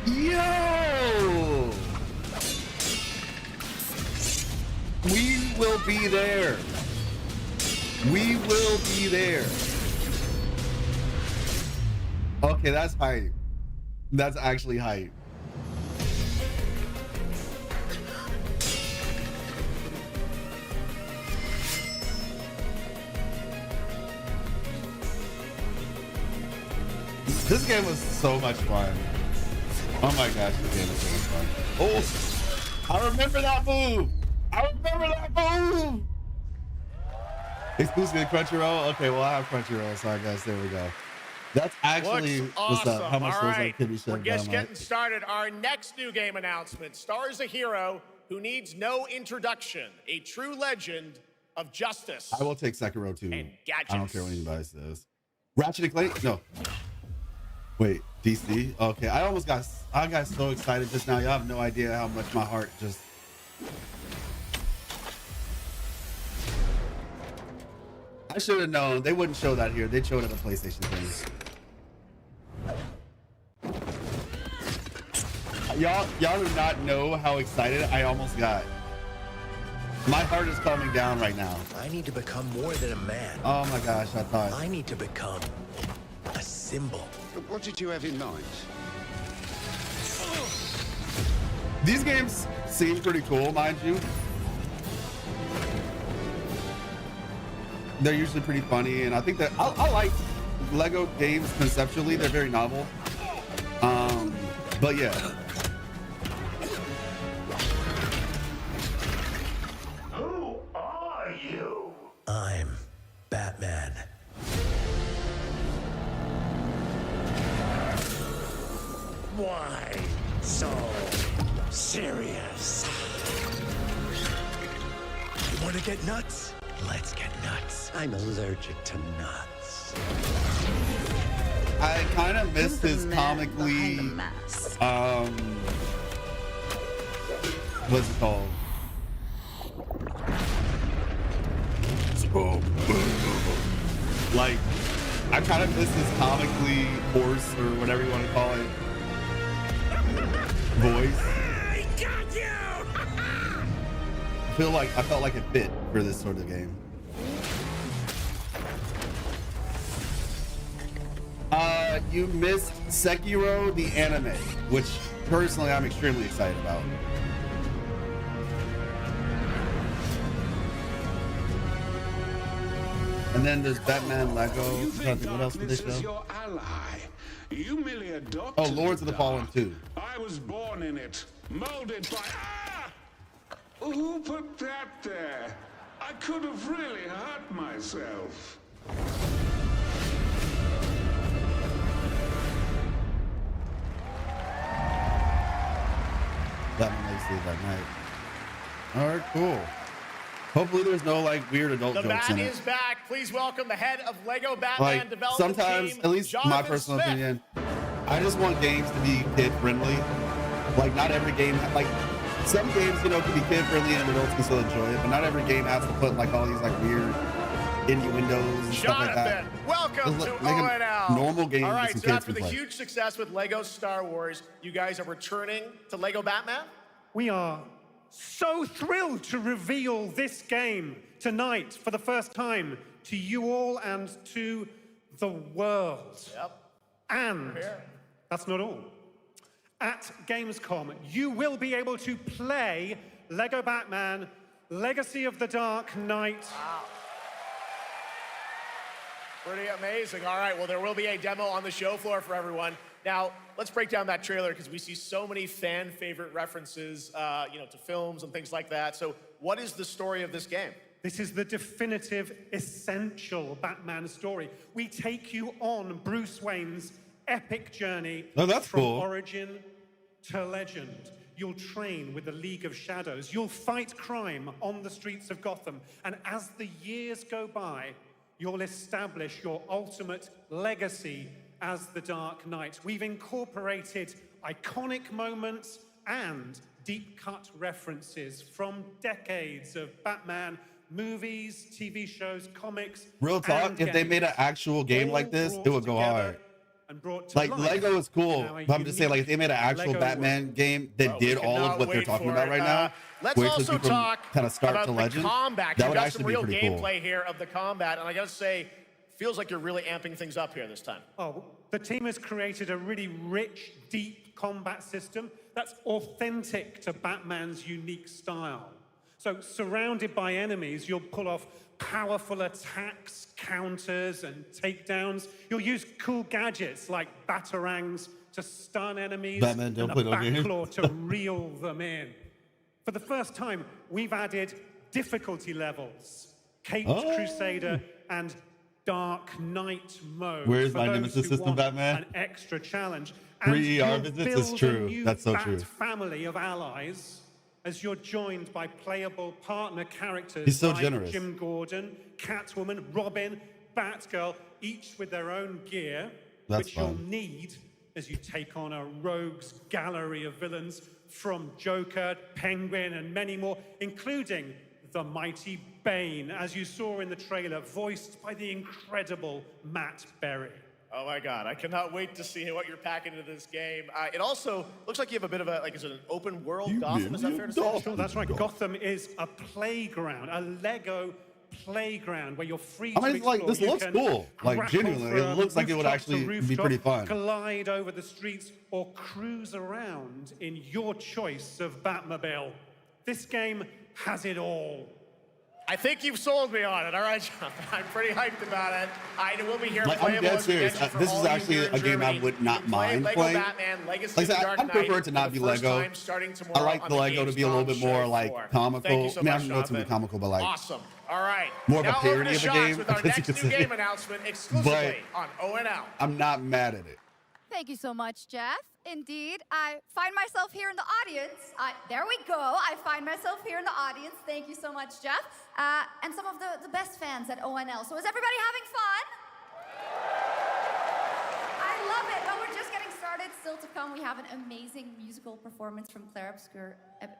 Yo! We will be there. We will be there. Okay, that's hype. That's actually hype. This game was so much fun. Oh my gosh, this game was so much fun. Oh, I remember that move. I remember that move. Exclusive to Crunchyroll. Okay, well I have Crunchyroll, so I guess there we go. That's actually what's awesome. up. How much All those right. could be We're shut just down, getting started. Our next new game announcement stars a hero who needs no introduction, a true legend of justice. I will take Sekiro too. And gadgets. I don't care what anybody says. Ratchet and Clank? No. Wait, DC? Okay, I got so excited just now. Y'all have no idea how much my heart just. I should have known. They wouldn't show that here. They'd show it at the PlayStation thing. Y'all do not know how excited I almost got. My heart is calming down right now. I need to become more than a man. Oh my gosh, I thought. I need to become a symbol. What did you have in mind? These games seem pretty cool, mind you. They're usually pretty funny, and I think that I like Lego games conceptually. They're very novel. But yeah. Who are you? I'm Batman. Why so serious? You want to get nuts? Let's get nuts. I'm allergic to nuts. I kind of missed his comically, what's it called? Like, I kind of missed his comically hoarse or whatever you want to call it voice. I got you! I felt like it fit for this sort of game. You missed Sekiro the anime, which personally I'm extremely excited about. And then there's Batman Lego. What else did they show? Your ally. You merely adopted. Oh, Lords of the Fallen 2. I was born in it, molded by. Who put that there? I could have really hurt myself. Batman Legacy that night. All right, cool. Hopefully there's no like weird adult The jokes in Bat it. is back. Please welcome the head of Lego Batman Like development sometimes, team, at least my Jonathan personal Smith. opinion, I just want games to be kid friendly. Like not every game, like some games, you know, can be kid friendly and adults can still enjoy it, but not every game has to put like all these like weird innuendos and stuff like that. Jonathan, welcome Just to make a ONL. normal game All that right, some so kids after can the play. huge success with Lego Star Wars, you guys are returning to Lego Batman? We are so thrilled to reveal this game tonight for the first time to you all and to the world. Yep. And that's not all. At Gamescom, you will be able to play Lego Batman Legacy of the Dark Knight. Wow. Pretty amazing. All right, well, there will be a demo on the show floor for everyone. Now, let's break down that trailer because we see so many fan favorite references, to films and things like that. So what is the story of this game? This is the definitive, essential Batman story. We take you on Bruce Wayne's epic journey from cool. origin to legend. You'll train with the League of Shadows. You'll fight crime on the streets of Gotham. And as the years go by, you'll establish your ultimate legacy as the Dark Knight. We've incorporated iconic moments and deep-cut references from decades of Batman movies, TV shows, comics. Real talk, if they made an actual game like this, it would go hard. Like Lego is cool, but I'm just saying, like if they made an actual Batman game that did all of what they're talking about right now, let's also talk kind of start about to legend, the combat. that You would got actually some be real pretty cool. gameplay here of the combat, and I gotta say, feels like you're really amping things up here this time. Oh, the team has created a really rich, deep combat system that's authentic to Batman's unique style. So surrounded by enemies, you'll pull off powerful attacks, counters, and takedowns. You'll use cool gadgets like batarangs to stun enemies Batman, don't and play a no game. backclaw to reel them in. For the first time, we've added difficulty levels, Caped Crusader and Dark Knight mode. Where's for my those nemesis who system, want Batman? An extra challenge. 3 ER you'll visits is build true. a new That's so Bat true. family of allies as you're joined by playable partner characters He's so like generous. Jim Gordon, Catwoman, Robin, Batgirl, each with their own gear, That's which fun. you'll need as you take on a rogues gallery of villains from Joker, Penguin, and many more, including the mighty Bane, as you saw in the trailer, voiced by the incredible Matt Berry. Oh my God, I cannot wait to see what you're packing into this game. It also looks like you have a bit of a, like, is it an open world Gotham? Is that fair to say? Sure, that's right. Gotham is a playground, a Lego playground where you're free I to mean, explore. like, this You looks can cool. Like, grapple genuinely, it from looks like it would rooftop actually to be rooftop, pretty fun. Glide over the streets or cruise around in your choice of Batmobile. This game has it all. I think you've sold me on it. All right, John. I'm pretty hyped about it. I will be here Like, I'm playable dead as we serious. mentioned, for This is all you actually here in a game I Germany. would not You can play mind Lego playing. Batman, Legacy Like I of the said, Dark I prefer Knight it to not for be the first Lego. time starting I tomorrow like on the Lego to be a little bit Gamescom more show like floor. comical. Thank you so I mean, I much, know it's gonna be Jonathan. comical, but like Awesome. All right. more of a now parody over to of a shots game, with I our guess you next could new say. game announcement exclusively on ONL. I'm not mad at it. Thank you so much, Jeff. Indeed, I find myself here in the audience. There we go. I find myself here in the audience. Thank you so much, Jeff. And some of the best fans at ONL. So is everybody having fun? I love it. Well, we're just getting started. Still to come, we have an amazing musical performance from Claire Obscure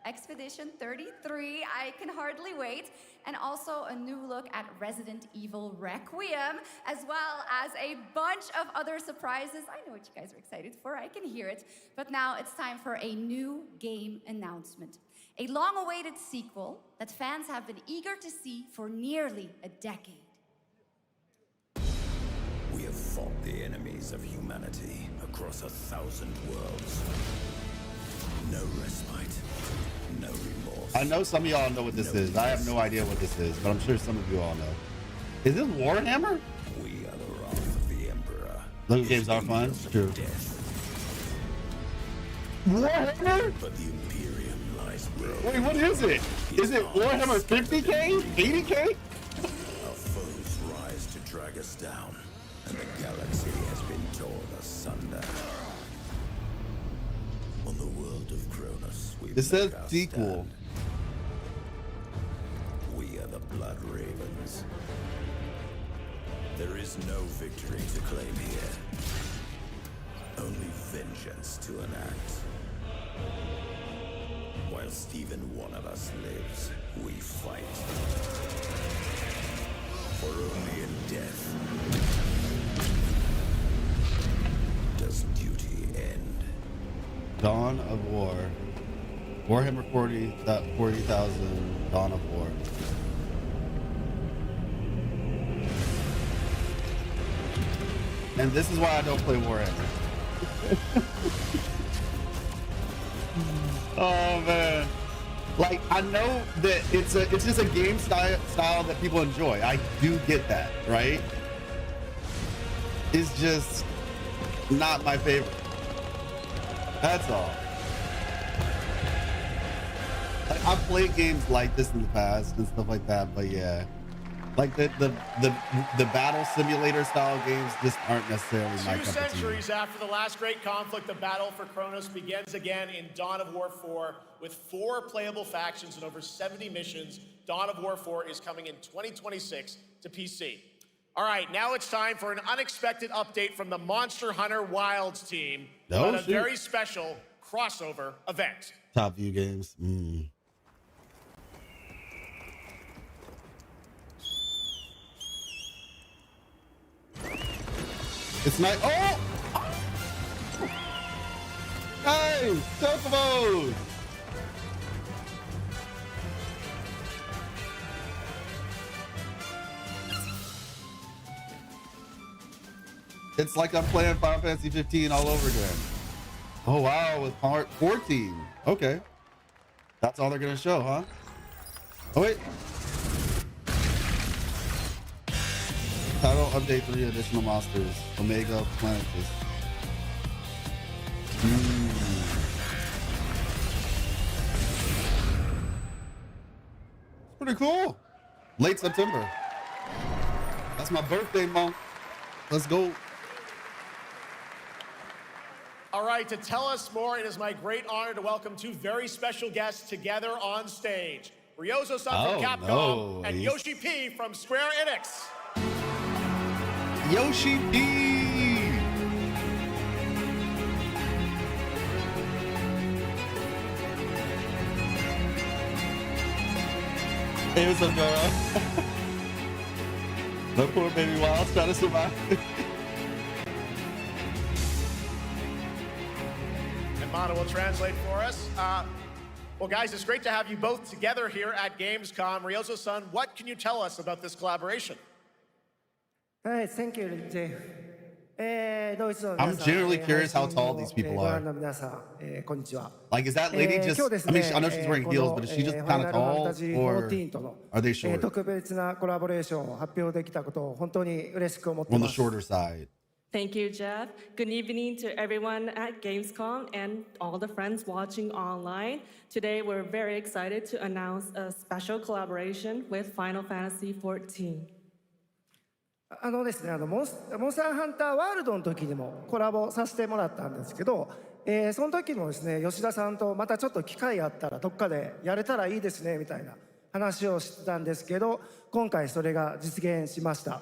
Expedition 33. I can hardly wait. And also a new look at Resident Evil Requiem, as well as a bunch of other surprises. I know what you guys are excited for. I can hear it. But now it's time for a new game announcement. A long-awaited sequel that fans have been eager to see for nearly a decade. We have fought the enemies of humanity across 1,000 worlds. No respite, no remorse. I know some of y'all know what this is. I have no idea what this is, but I'm sure some of you all know. Is this Warhammer? We are the wrath of the Emperor. Those games are fun. True. Warhammer? But the Imperium lies broken. Wait, what is it? Is it Warhammer 50K? 80K? Our foes rise to drag us down, and the galaxy has been torn asunder. On the world of Cronus, we It says make our sequel. stand. We are the Blood Ravens. There is no victory to claim here. Only vengeance to enact. Whilst even one of us lives, we fight. For only in death does duty end. Dawn of War. Warhammer 40,000 Dawn of War. And this is why I don't play Warhammer. Oh man. Like, I know that it's just a game style that people enjoy. I do get that, right? It's just not my favorite. That's all. Like, I've played games like this in the past and stuff like that, but yeah. Like the battle simulator style games just aren't necessarily my cup 2 of tea. centuries after the last great conflict, the battle for Kronos begins again in Dawn of War 4 with 4 playable factions and over 70 missions. Dawn of War 4 is coming in 2026 to PC. All right, now it's time for an unexpected update from the Monster Hunter Wilds team about a very special crossover event. Top View games. It's nice. Oh! Hey, Chocobos! It's like I'm playing Final Fantasy 15 all over again. Oh wow, with part 14. Okay. That's all they're gonna show, huh? Oh wait. Title update 3 additional monsters. Omega Planet. Pretty cool. Late September. That's my birthday month. Let's go. All right, to tell us more, it is my great honor to welcome two very special guests together on stage. Ryozo-san from Capcom and Yoshi P from Square Enix. Yoshi P! Hey, what's up, girl? The poor baby Wild's trying to survive. And Mana will translate for us. Well, guys, it's great to have you both together here at Gamescom. Ryozo-san, what can you tell us about this collaboration? Hey, thank you, Jay. I'm generally curious how tall these people are. Like, is that lady just, I mean, I know she's wearing heels, but is she just kind of tall, or are they short? On the shorter side. Thank you, Jeff. Good evening to everyone at Gamescom and all the friends watching online. Today, we're very excited to announce a special collaboration with Final Fantasy XIV. ですね、モンスターハンターワールドの時にもコラボさせてもらったんですけど、その時もですね、吉田さんとまたちょっと機会あったらどっかでやれたらいいですねみたいな話をしてたんですけど、今回それが実現しました。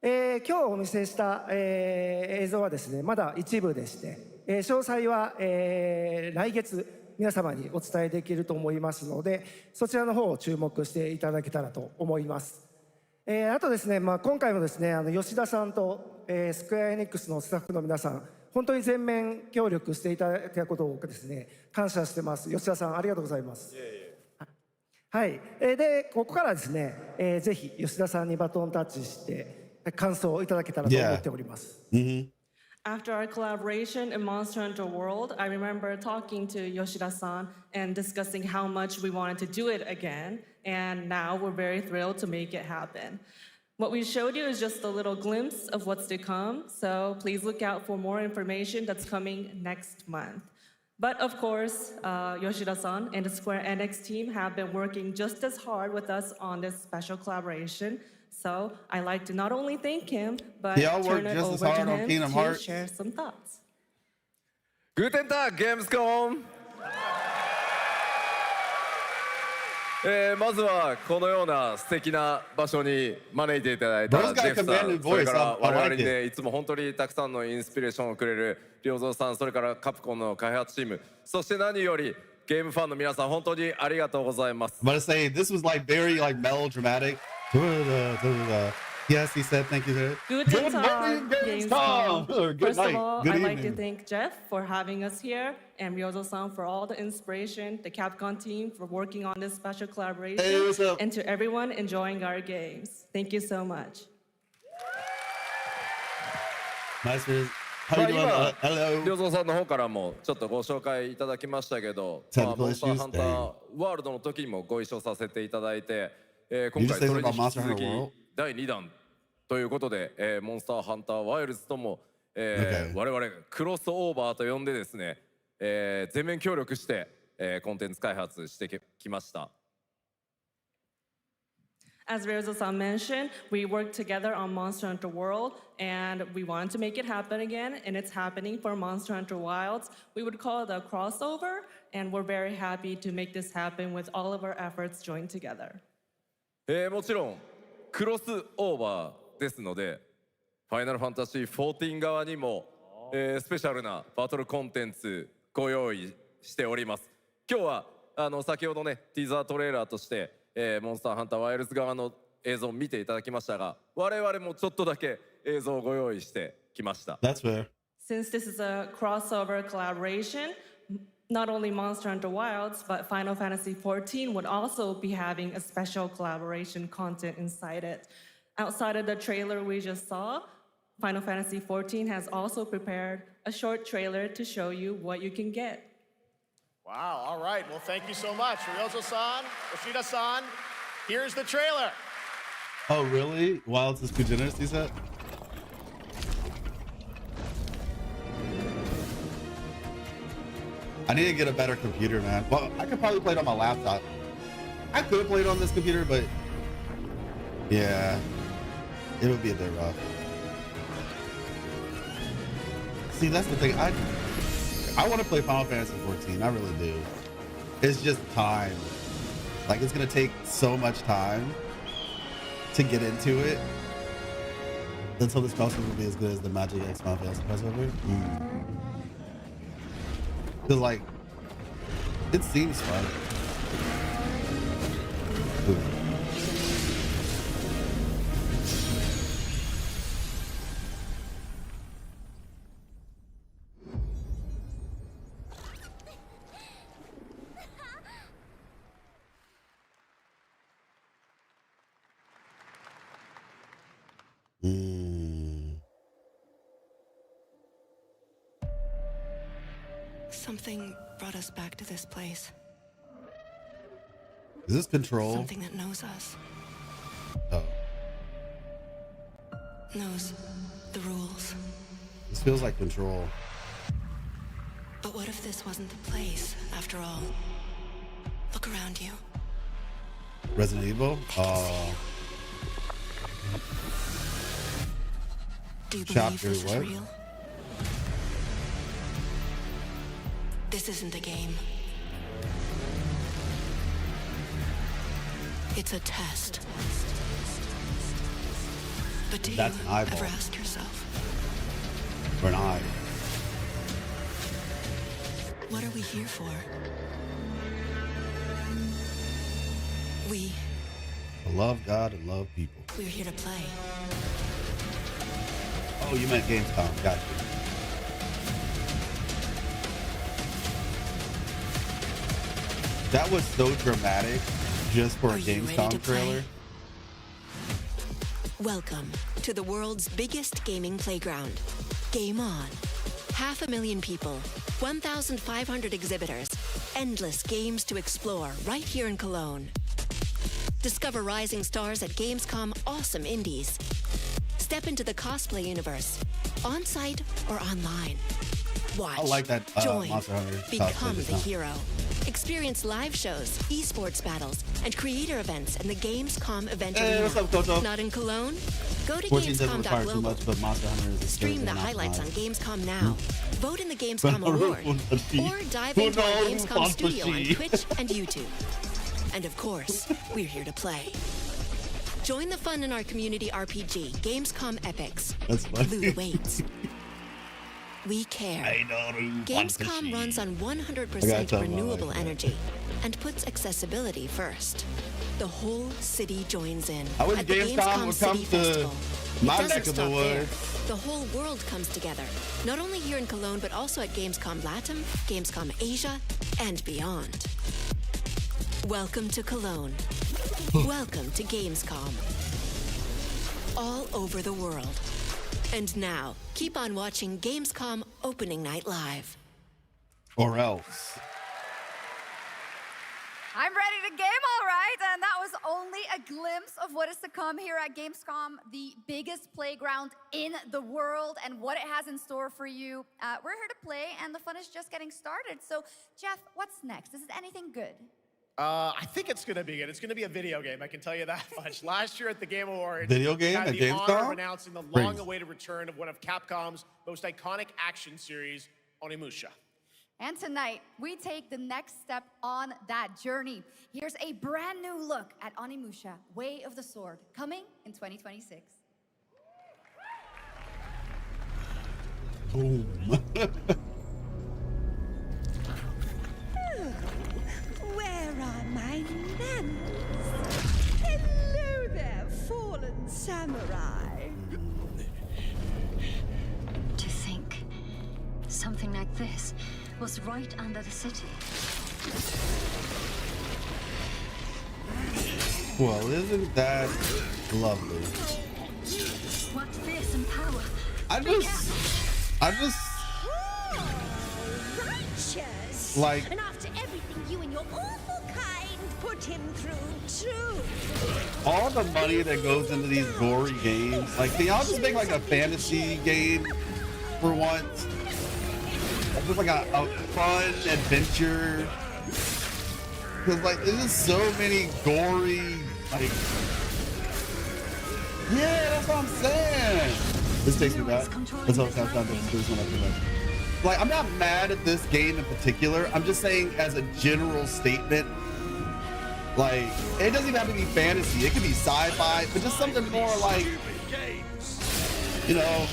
今日お見せした、映像はですね、まだ一部でして、詳細は、来月皆様にお伝えできると思いますので、そちらの方を注目していただけたらと思います。あとですね、今回もですね、吉田さんと、スクエアエニックスのスタッフの皆さん、本当に全面協力していただいたことをですね、感謝してます。吉田さん、ありがとうございます。はい。で、ここからですね、ぜひ吉田さんにバトンタッチして、感想をいただけたらと思っております。After our collaboration in Monster Hunter World, I remember talking to Yoshida-san and discussing how much we wanted to do it again, and now we're very thrilled to make it happen. What we showed you is just a little glimpse of what's to come, so please look out for more information that's coming next month. But of course, Yoshida-san and the Square Enix team have been working just as hard with us on this special collaboration. So I'd like to not only thank him, but turn it over to him to share some thoughts. Guten Tag, Gamescom! まずはこのような素敵な場所に招いていただいたジェフさん、それから我々にね、いつも本当にたくさんのインスピレーションをくれる良三さん、それからカプコンの開発チーム、そして何よりゲームファンの皆さん、本当にありがとうございます。I'm gonna say this was like very like melodramatic. Yes, he said thank you. Good morning, Gamescom. First of all, I'd like to thank Jeff for having us here, and Ryozo-san for all the inspiration, the Capcom team for working on this special collaboration, and to everyone enjoying our games. Thank you so much. Nice. 今、良三さんの方からもちょっとご紹介いただきましたけど、モンスターハンターワールドの時にもご一緒させていただいて、今回それに引き続き第2弾ということで、モンスターハンターワイルズとも、我々クロスオーバーと呼んでですね、全面協力して、コンテンツ開発してきました。As Ryozo-san mentioned, we worked together on Monster Hunter World, and we wanted to make it happen again, and it's happening for Monster Hunter Wilds. We would call it a crossover, and we're very happy to make this happen with all of our efforts joined together. もちろんクロスオーバーですので、ファイナルファンタジー14側にも、スペシャルなバトルコンテンツご用意しております。今日は先ほどねティザートレーラーとして、モンスターハンターワイルズ側の映像を見ていただきましたが、我々もちょっとだけ映像をご用意して、きました。 That's fair. Since this is a crossover collaboration, not only Monster Hunter Wilds, but Final Fantasy XIV would also be having a special collaboration content inside it. Outside of the trailer we just saw, Final Fantasy XIV has also prepared a short trailer to show you what you can get. Wow, all right. Well, thank you so much. Ryozo-san, Yoshida-san, here's the trailer. Oh, really? Wilds is Kujinis, he said? I need to get a better computer, man. Well, I could probably play it on my laptop. I could play it on this computer, but yeah, it would be a bit rough. See, that's the thing. I want to play Final Fantasy XIV. I really do. It's just time. Like, it's gonna take so much time to get into it until this crossover will be as good as the Magic X Final Fantasy crossover. Cause like, it seems fun. Ooh. Something brought us back to this place. Is this Control? Something that knows us. Oh. Knows the rules. This feels like Control. But what if this wasn't the place, after all? Look around you. Resident Evil? Do you believe Chapter this is what? real? This isn't a game. It's a test. But do That's you an eyeball. ever ask yourself, Or an eye. what are we here for? Love God and love people. We're here to play. Oh, you meant Gamescom. Got you. That was so dramatic just for a Gamescom trailer. Welcome to the world's biggest gaming playground. Game on. 500,000 people, 1,500 exhibitors, endless games to explore right here in Cologne. Discover rising stars at Gamescom awesome indies. Step into the cosplay universe, on-site or online. Watch, I like that join, Monster Hunter become cosplay the design. hero. Experience live shows, esports battles, and creator events in the Gamescom event Hey, arena. what's up, Koto? Not in Cologne? Go to 14 doesn't require too Gamescom.global. much, but Monster Hunter is Stream the highlights on Gamescom now. Vote in the Gamescom award. Or dive into our Gamescom studio on Twitch and YouTube. And of course, we're here to play. Join the fun in our community RPG, Gamescom Epics. That's funny. Loot waits. We care. Gamescom runs on 100% renewable energy and accessibility accessibility first. The whole city joins in. I wish at the Gamescom would come City to Festival. my It doesn't neck of the stop there. woods. The whole world comes together, not only here in Cologne, but also at Gamescom Latam, Gamescom Asia, and beyond. Welcome to Cologne. Welcome to Gamescom. All over the world. And now, keep on watching Gamescom Opening Night Live. Or else. I'm ready to game, all right. And that was only a glimpse of what is to come here at Gamescom, the biggest playground in the world, and what it has in store for you. We're here to play, and the fun is just getting started. So, Jeff, what's next? Is it anything good? I think it's going to be good. It's going to be a video game, I can tell you that much. Last year at the Game Awards, Video game we had at the honor of Gamescom? announcing the Crazy. long-awaited return of one of Capcom's most iconic action series, Onimusha. And tonight, we take the next step on that journey. Here's a brand new look at Onimusha, Way of the Sword, coming in 2026. Boom. Where are my manners? Hello there, fallen samurai. This was right under the city. Well, isn't that lovely? What fearsome power. I just Righteous. like, And after everything you and your awful kind put him through too. all the money that goes into these gory games, like, can y'all just make like a fantasy game for once? Just like a fun adventure. Cause like there's just so many gory, like, yeah, that's what I'm saying. This takes me back. That's all I'm trying to do. Like, I'm not mad at this game in particular. I'm just saying as a general statement, like, it doesn't even have to be fantasy. It could be sci-fi, but just something more like, you know,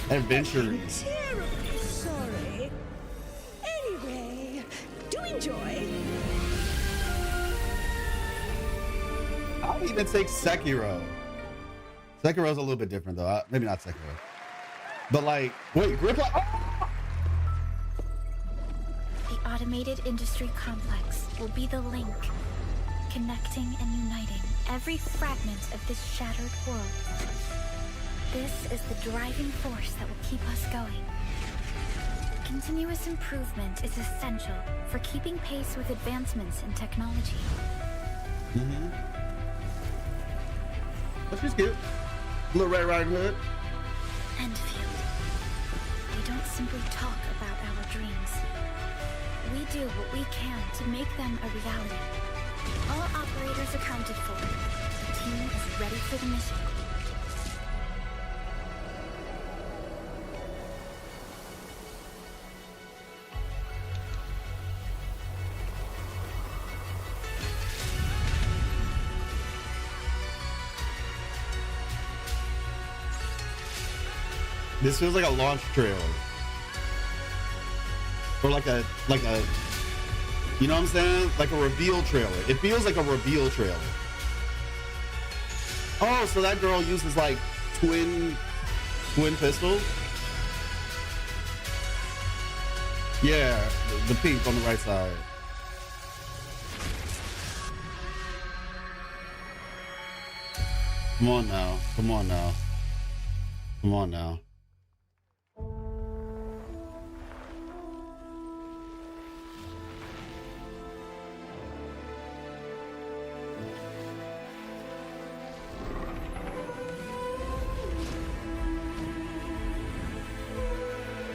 adventure. Terribly sorry. Anyway, do enjoy. I would even take Sekiro. Sekiro's a little bit different though. Maybe not Sekiro. But like, wait, grip like, oh! The automated industry complex will be the link, connecting and uniting every fragment of this shattered world. This is the driving force that will keep us going. Continuous improvement is essential for keeping pace with advancements in technology. Mm-hmm. That's just cute. Little Red Riding Hood. Endfield. We don't simply talk about our dreams. We do what we can to make them a reality. All operators accounted for. The team is ready for the mission. This feels like a launch trailer. Or like a, you know what I'm saying? Like a reveal trailer. It feels like a reveal trailer. Oh, so that girl uses like twin pistols? Yeah, the pink on the right side. Come on now. Come on now. Come on now.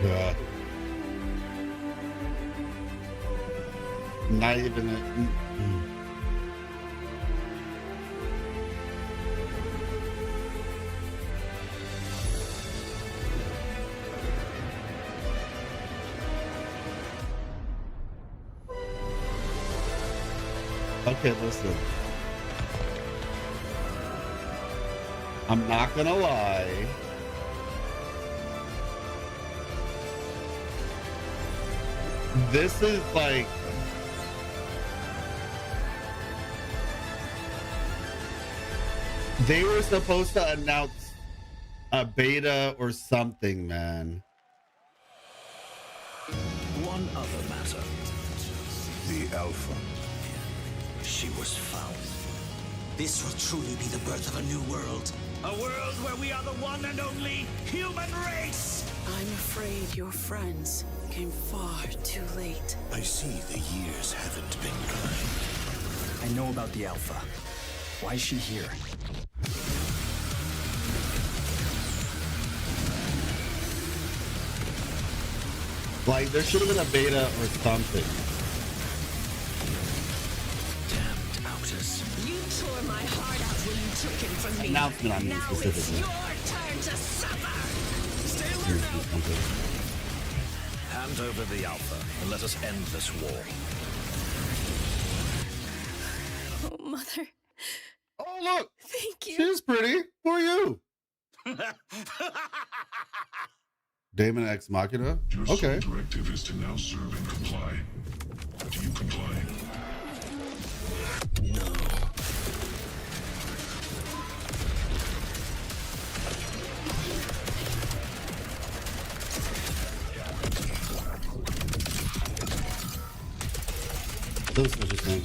Yeah. Not even a, Okay, listen. I'm not gonna lie. This is like, they were supposed to announce a beta or something, man. One other matter. The Alpha. She was found. This will truly be the birth of a new world. A world where we are the one and only human race! I'm afraid your friends came far too late. I see the years haven't been kind. I know about the Alpha. Why is she here? Like, there should have been a beta or something. Damned outers. You tore my heart out when you took him from me. Announcement, I mean, now specifically. it's your turn to suffer. Stay away Here's from something. Hand over the Alpha and let us end this war. Oh, Mother. Oh, look! Thank you. She's pretty. Who are you? Damon Ex Machina? Your Okay. sole directive is to now serve and comply. Do you comply? No. looks interesting.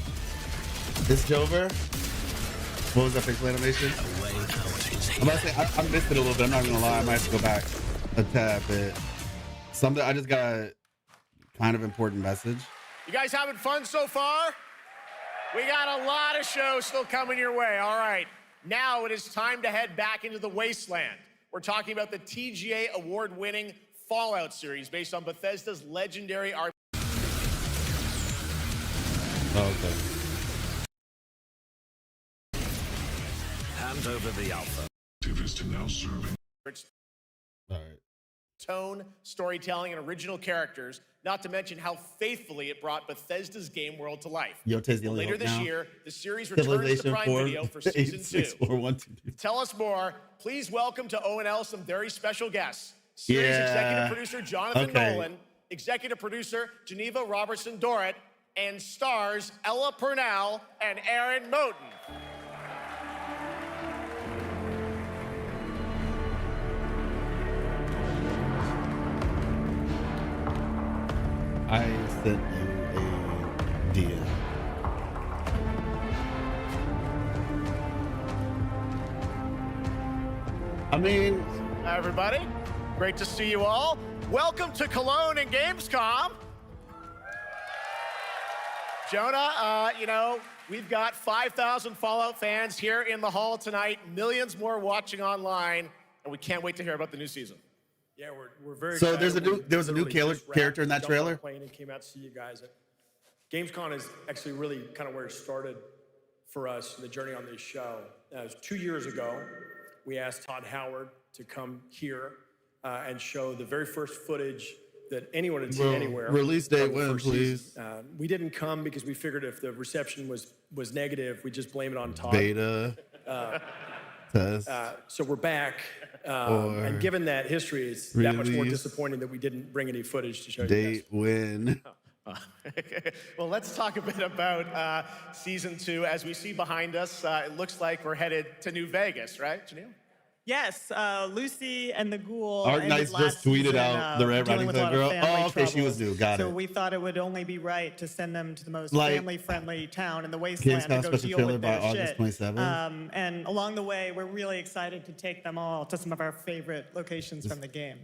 This Jover. What was that facial animation? I'm about to say I missed it a little bit. I'm not gonna lie. I might have to go back a tad bit. Something I just got a kind of important message. You guys having fun so far? We got a lot of shows still coming your way. All right, now it is time to head back into the wasteland. We're talking about the TGA award-winning Fallout series based on Bethesda's legendary art. Okay. Hand over the alpha. Activist now serving. All right. Tone, storytelling, and original characters, not to mention how faithfully it brought Bethesda's game world to life. Yote's the only Later hope this now. year, the series returns to Prime Video for Season 2. 86412. Tell us more. Please welcome to O&L some very special guests. Series executive producer Jonathan Nolan, executive producer Geneva Robertson-Dorrit, and stars Ella Purnell and Aaron Moten. I sent you a DM. I mean, Hi, everybody. Great to see you all. Welcome to Cologne and Gamescom. Jonah, you know, we've got 5,000 Fallout fans here in the hall tonight, millions more watching online, and we can't wait to hear about the new season. Yeah, we're very so excited. there was a new character in that trailer. Plane and came out to see you guys. Gamescom is actually really kind of where it started for us, the journey on this show. It was 2 years ago. We asked Todd Howard to come here and show the very first footage that anyone had seen anywhere. Release date when, please? We didn't come because we figured if the reception was negative, we'd just blame it on Todd. Beta. Test. So we're back. And given that history, it's that much more disappointing that we didn't bring any footage to show you guys. Date when? Well, let's talk a bit about Season 2. As we see behind us, it looks like we're headed to New Vegas, right, Janelle? Yes, Lucy and the Ghoul. Art Knights just tweeted out the Red Riding Hood girl. Oh, okay, she was new. Got it. So we thought it would only be right to send them to the most Like, family-friendly town in the wasteland to Gamescom go special deal trailer with by their August shit. 27th. And along the way, we're really excited to take them all to some of our favorite locations from the game.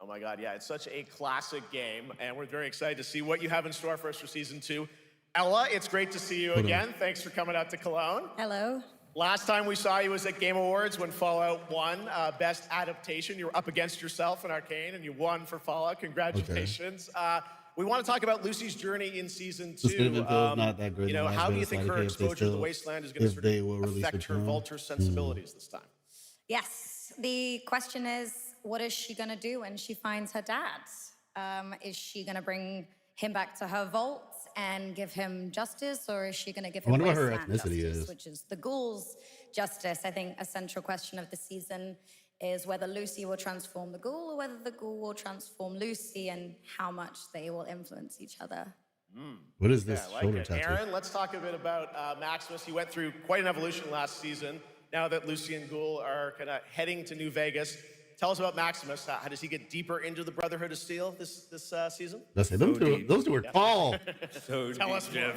Oh my God, yeah, it's such a classic game, and we're very excited to see what you have in store for us for Season 2. Ella, it's great to see you again. Thanks for coming out to Cologne. Hello. Last time we saw you was at Game Awards when Fallout won Best Adaptation. You were up against yourself in Arcane, and you won for Fallout. Congratulations. We want to talk about Lucy's journey in Season 2. Not that great. You know, how do you think her exposure to the Wasteland is going to sort of affect her vulture sensibilities this time? Yes, the question is, what is she going to do when she finds her dad? Is she going to bring him back to her vault and give him justice, or is she going to give him wasteland justice, which is the Ghoul's justice? I think a central question of the season is whether Lucy will transform the Ghoul or whether the Ghoul will transform Lucy, and how much they will influence each other. What is this shoulder tattoo? Aaron, let's talk a bit about Maximus. He went through quite an evolution last season. Now that Lucy and Ghoul are kind of heading to New Vegas, tell us about Maximus. How does he get deeper into the Brotherhood of Steel this season? Let's say those two are tall. Tell us more.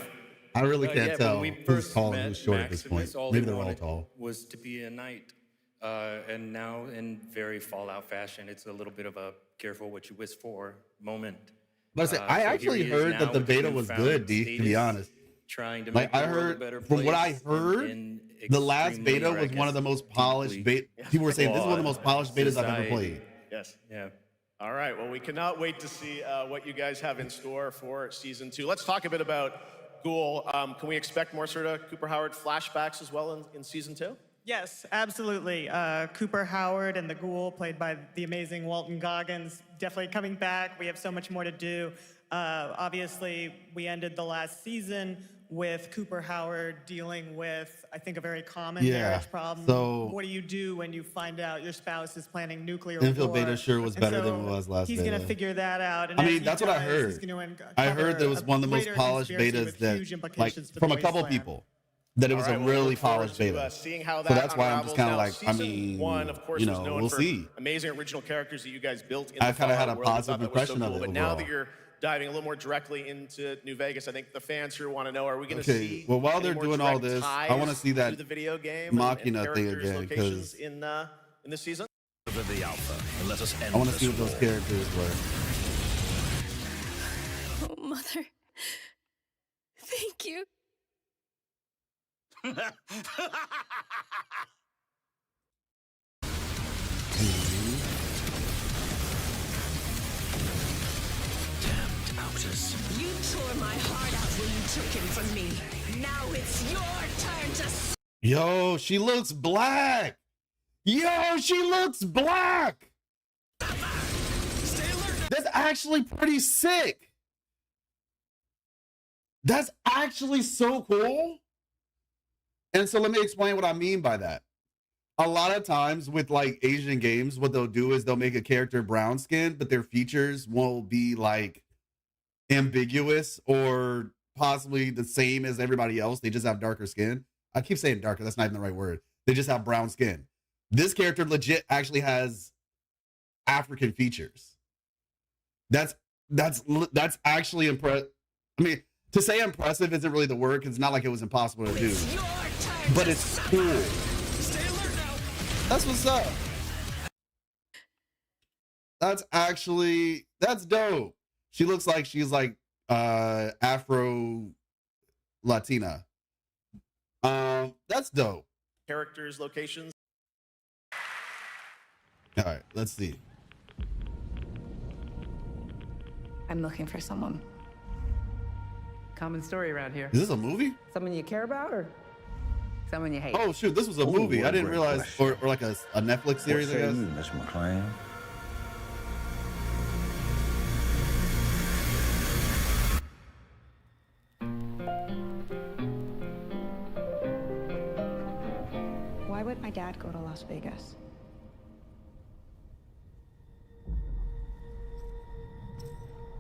I really can't tell when we who's first tall and met who's short at this Maximus, point. all Maybe he they're all wanted tall. was to be a knight. And now, in very Fallout fashion, it's a little bit of a careful what you wish for moment. But I actually heard that the beta was good, D, to be honest. Trying to like, make I the world a heard, better from what I place heard, the last beta was one of the most polished beta. People were saying this is one of the most polished betas I've ever played. Yes. Yeah. All right. Well, we cannot wait to see what you guys have in store for Season 2. Let's talk a bit about Ghoul. Can we expect more sort of Cooper Howard flashbacks as well in Season 2? Yes, absolutely. Cooper Howard and the Ghoul, played by the amazing Walton Goggins, definitely coming back. We have so much more to do. Obviously, we ended the last season with Cooper Howard dealing with, I think, a very common marriage problem. So what do you do when you find out your spouse is planning nuclear war? Infield beta sure was better than it was last He's beta. going to figure that out. And I mean, that's what I heard. I heard that it was one of the most polished betas that, like, from a couple people, that it was a really polished beta. Seeing how So that that's why I'm just kind of like, I Season mean, 1, of course, you was know, known we'll for see. amazing original characters that you guys built in the I kind of had a Fallout world. positive We thought that was impression so of cool. it But now overall. that you're diving a little more directly into New Vegas. I think the fans here want to know: are we going to see? Well, while any they're more doing all direct this, I ties want to see that to the video game Machina and thing characters, again locations because in this season. Over the Alpha, and let us end I want to this see what those war. characters were. Oh, Mother. Thank you. Damned outers. You tore my heart out when you took him from me. Now it's your turn to. Yo, she looks black. Yo, she looks black. That's actually pretty sick. That's actually so cool. And so let me explain what I mean by that. A lot of times with like Asian games, what they'll do is they'll make a character brown skinned, but their features won't be like ambiguous or possibly the same as everybody else. They just have darker skin. I keep saying darker. That's not even the right word. They just have brown skin. This character legit actually has African features. That's actually impressive. I mean, to say impressive isn't really the word because it's not like it was impossible to do. But it's cool. That's what's up. That's dope. She looks like she's like Afro Latina. That's dope. Characters, locations. All right, let's see. I'm looking for someone. Common story around here. Is this a movie? Someone you care about or someone you hate? Oh shoot, this was a movie. I didn't realize, or like a Netflix series, I guess. Miss McLean? Why would my dad go to Las Vegas?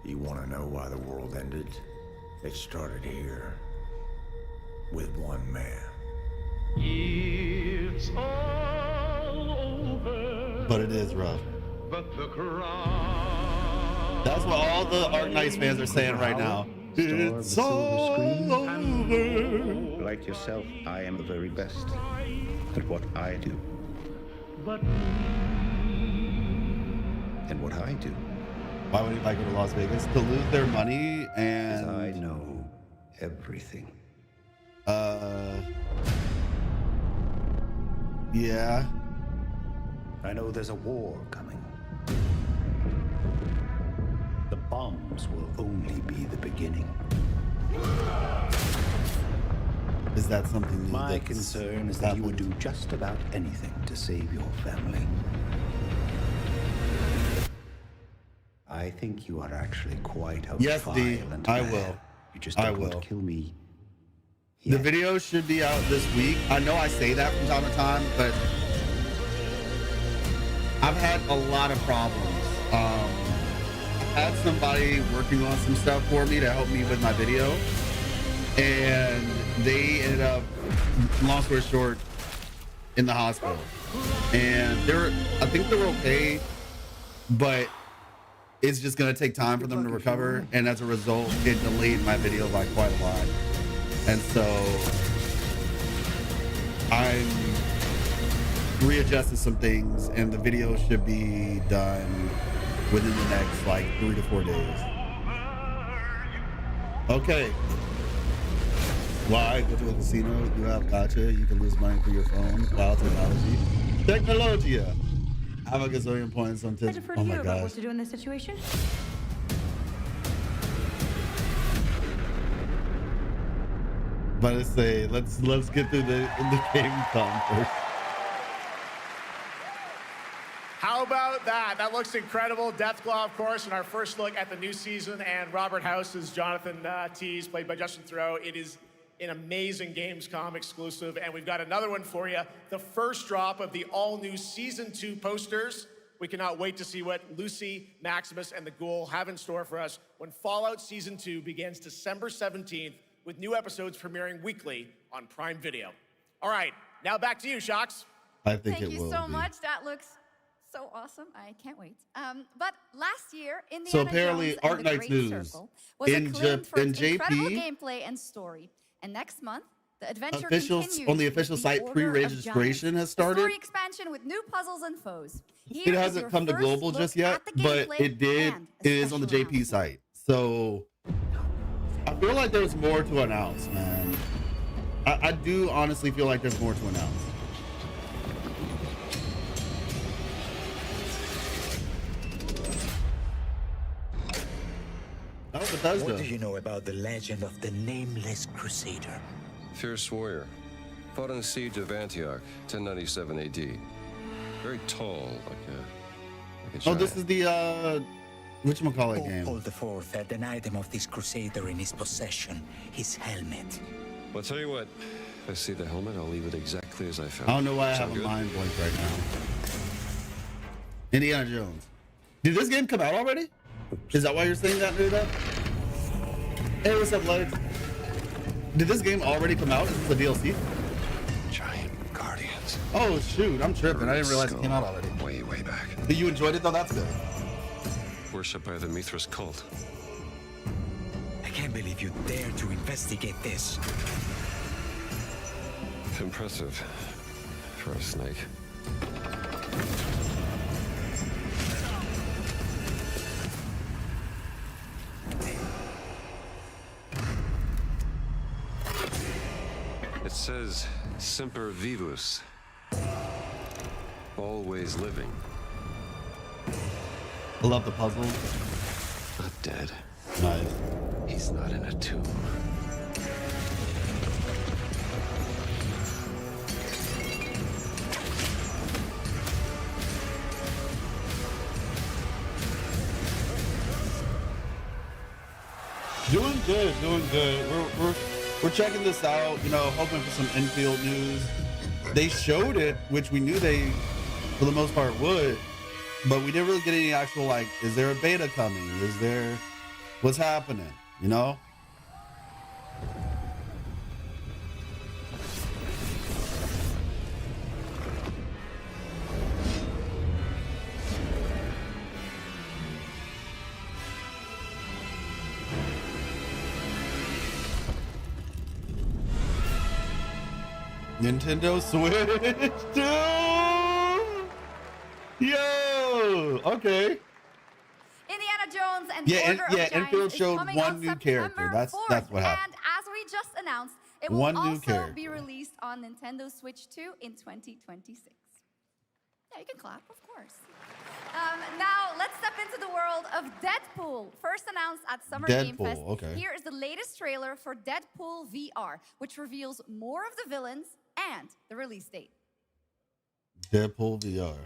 You want to know why the world ended? It started here with one man. It's all over. But it is rough. But the crowd. That's what all the Ark Knights fans are saying right now. It's all over. Like yourself, I am the very best at what I do. And what I do. Why would anybody go to Las Vegas? To lose their money and... I know everything. Yeah. I know there's a war coming. The bombs will only be the beginning. Is that something My concern is that you would do just about anything to save your family. I think you are actually quite a Yes, D, violent I man. will. You just I don't want will. to kill me. The video should be out this week. I know I say that from time to time, but I've had a lot of problems. I had somebody working on some stuff for me to help me with my video, and they ended up, long story short, in the hospital. And I think they were okay, but it's just gonna take time for them to recover, and as a result, it delayed my video by quite a lot. And so I'm readjusting some things, and the video should be done within the next like 3 to 4 days. Okay. Why go to a casino? You have gotcha. You can lose money through your phone. Wow, technology. Technology. I have a gazillion points on I defer to oh you my about gosh. what to do in this situation. But I say, let's get through the Gamescom first. How about that? That looks incredible. Deathclaw, of course, in our first look at the new season, and Robert House is Jonathan Tease, played by Justin Theroux. It is an amazing Gamescom exclusive, and we've got another one for you. The first drop of the all-new Season 2 posters. We cannot wait to see what Lucy, Maximus, and the Ghoul have in store for us when Fallout Season 2 begins December 17th, with new episodes premiering weekly on Prime Video. All right, now back to you, Shocks. I think Thank you so much. That looks So awesome. I can't wait. But last year, Indiana So apparently, Jones and Art the Knight's Great News Circle was acclaimed for its JP incredible gameplay and story. And next month, the adventure official continues on the with official the site Order of pre-registration has Giants, a started. story expansion with new puzzles and foes. It Here is hasn't your come to first global look just yet, at the but gameplay it did. and It is on the special JP site. So I feel like there's more to announce, man. I do honestly feel like there's more to announce. Oh, Bethesda. What do you know about the legend of the Nameless Crusader? Fierce warrior. Fought in the siege of Antioch, 1097 AD. Very tall, like a Oh, giant. this is the whatchamacallit game. Paul IV had an item of this crusader in his possession, his helmet. Well, I'll tell you what. If I see the helmet, I'll leave it exactly as I found I don't know why I Sound have a good? mind blank right now. Indiana Jones. Did this game come out already? Is that why you're saying that, dude? Hey, what's up, Legs? Did this game already come out? Is this a DLC? Giant guardians. Oh, shoot. I'm tripping. I didn't realize it came out already. Way back. But you enjoyed it, though? That's good. Worshipped by the Mithras cult. I can't believe you dare to investigate this. It's impressive for a snake. It says Semper Vivus. Always living. I love the puzzle. Not dead. Nice. He's not in a tomb. Doing good, doing good. We're checking this out, you know, hoping for some infield news. They showed it, which we knew they, for the most part, would, but we didn't really get any actual, like, is there a beta coming? Is there, what's happening, you know? Nintendo Switch, dude! Yo! Okay. Indiana Jones and the Order of Giants Enfield is showed coming one on new September character. That's 4th. what happened. And as we just announced, it will One new also character. be released on Nintendo Switch 2 in 2026. Yeah, you can clap, of course. Now, let's step into the world of Deadpool. First announced at Summer Game Deadpool, Fest. okay. Here is the latest trailer for Deadpool VR, which reveals more of the villains and the release date. Deadpool VR.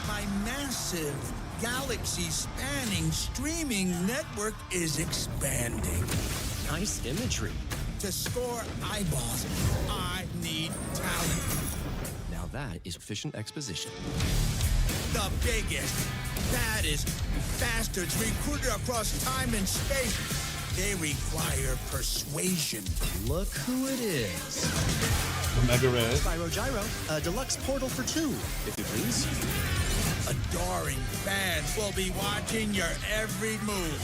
My massive, galaxy-spanning streaming network is expanding. Nice imagery. To score eyeballs, I need talent. Now that is efficient exposition. The biggest, baddest bastards recruited across time and space. They require persuasion. Look who it is. Mega Red. Spyro Gyro, a deluxe portal for 2, if you please. Adoring fans will be watching your every move.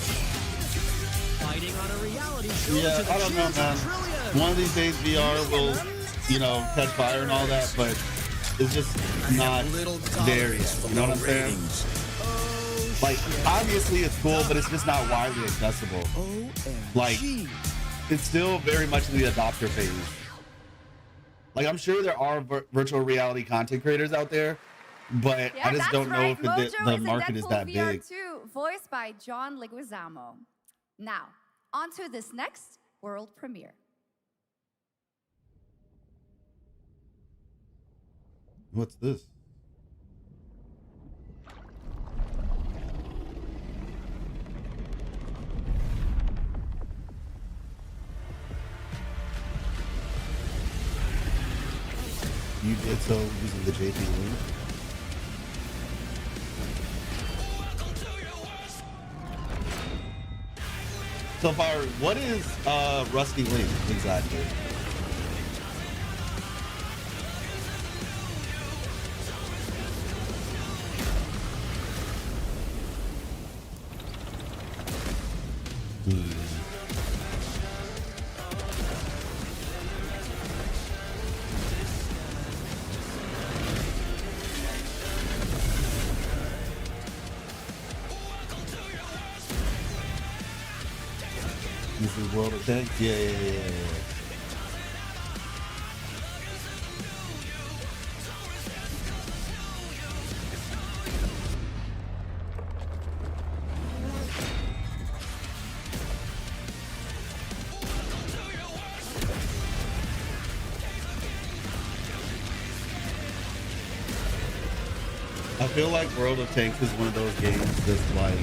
Fighting on a reality show Yeah, to the I don't know, cheers man. of trillions. One of these days VR will, you know, catch fire and all that, but it's just not there yet. You know what I'm saying? Like, obviously it's cool, but it's just not widely accessible. Like, it's still very much in the adopter phase. Like, I'm sure there are virtual reality content creators out there, but Yeah, I just that's don't know right. if Mojo the is in market is Deadpool that VR big. 2, voiced by John Leguizamo. Now, on to this next world premiere. What's this? You did so using the JP link. So far, what is Rusty Link exactly? World of Tanks? Yeah. I feel like World of Tanks is one of those games that's like,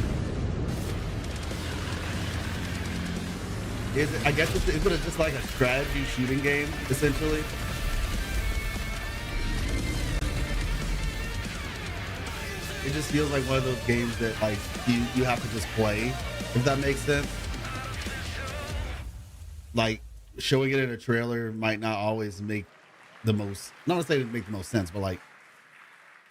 I guess it's just like a strategy shooting game, essentially. It just feels like one of those games that like you have to just play, if that makes sense. Like showing it in a trailer might not always make the most, not to say it make the most sense, but like,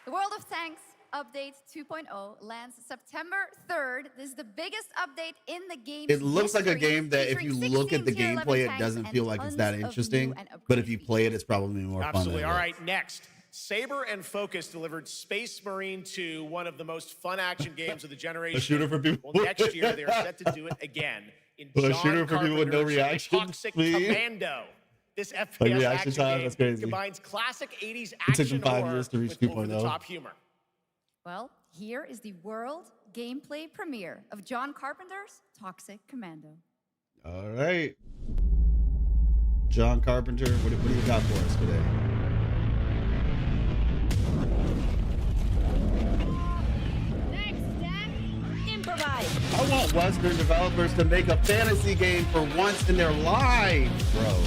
The World of Tanks Update 2.0 lands September 3rd. This is the biggest update in the game's it looks like a history, game that if you featuring look at the 16 tier 11 gameplay, it tanks doesn't and feel like it's that tons of interesting. new and But if you play it, it's probably more fun. Absolutely. All right, next. Saber and Focus delivered Space Marine 2, one of the most fun action games of the generation. A shooter for people. Well, next year they are set to do it again in A John shooter for people with no Carpenter's reaction, Toxic please. Commando. This Like FPS reaction action time, game that's crazy. combines classic 80s It took action them 5 horror years to reach with 2.0. over-the-top humor. Well, here is the world gameplay premiere of John Carpenter's Toxic Commando. All right. John Carpenter, what do you got for us today? Improvise. I want Western developers to make a fantasy game for once in their lives, bro.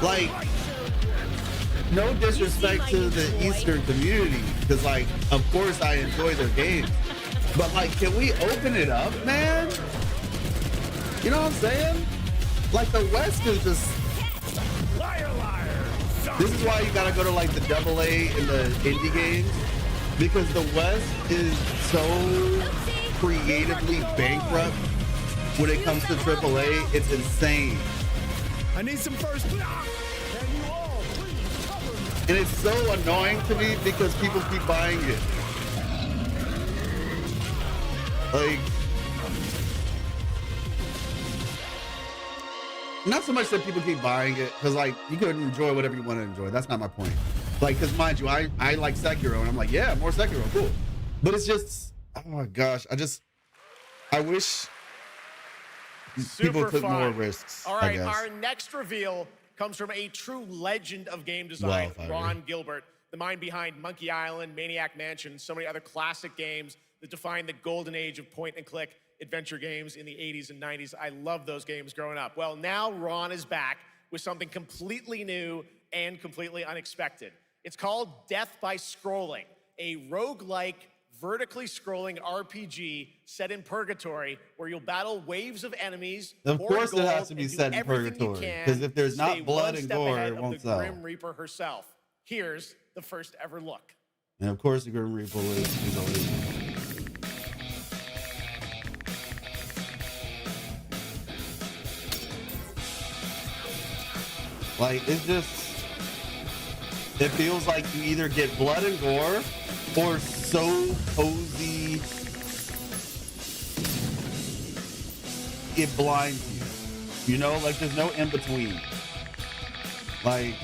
Like, no disrespect to the Eastern community, because, like, of course I enjoy their games. But, like, can we open it up, man? You know what I'm saying? Like, the West is just... This is why you gotta go to, like, the AA and the indie games, because the West is so creatively bankrupt when it comes to AAA. It's insane. I need some first block. And it's so annoying to me because people keep buying it. Like, not so much that people keep buying it, because like you can enjoy whatever you want to enjoy. That's not my point. Like, because mind you, I like Sekiro, and I'm like, yeah, more Sekiro, cool. But it's just, oh my gosh, I wish people took more risks. All I right, guess. our next reveal comes from a true legend of game design, Wildfire. Ron Gilbert, the mind behind Monkey Island, Maniac Mansion, so many other classic games that defined the golden age of point-and-click adventure games in the 80s and 90s. I love those games growing up. Well, now Ron is back with something completely new and completely unexpected. It's called Death by Scrolling, a roguelike, vertically scrolling RPG set in purgatory where you'll battle waves of enemies. Of course it has to be and do set in everything you purgatory, can because if there's to stay not blood one and step gore, ahead it of won't the sell. Grim Reaper herself. Here's the first ever look. And of course, the Grim Reaper is always. Like, it's just, it feels like you either get blood and gore or so cozy it blinds you. You know, like there's no in between. Like,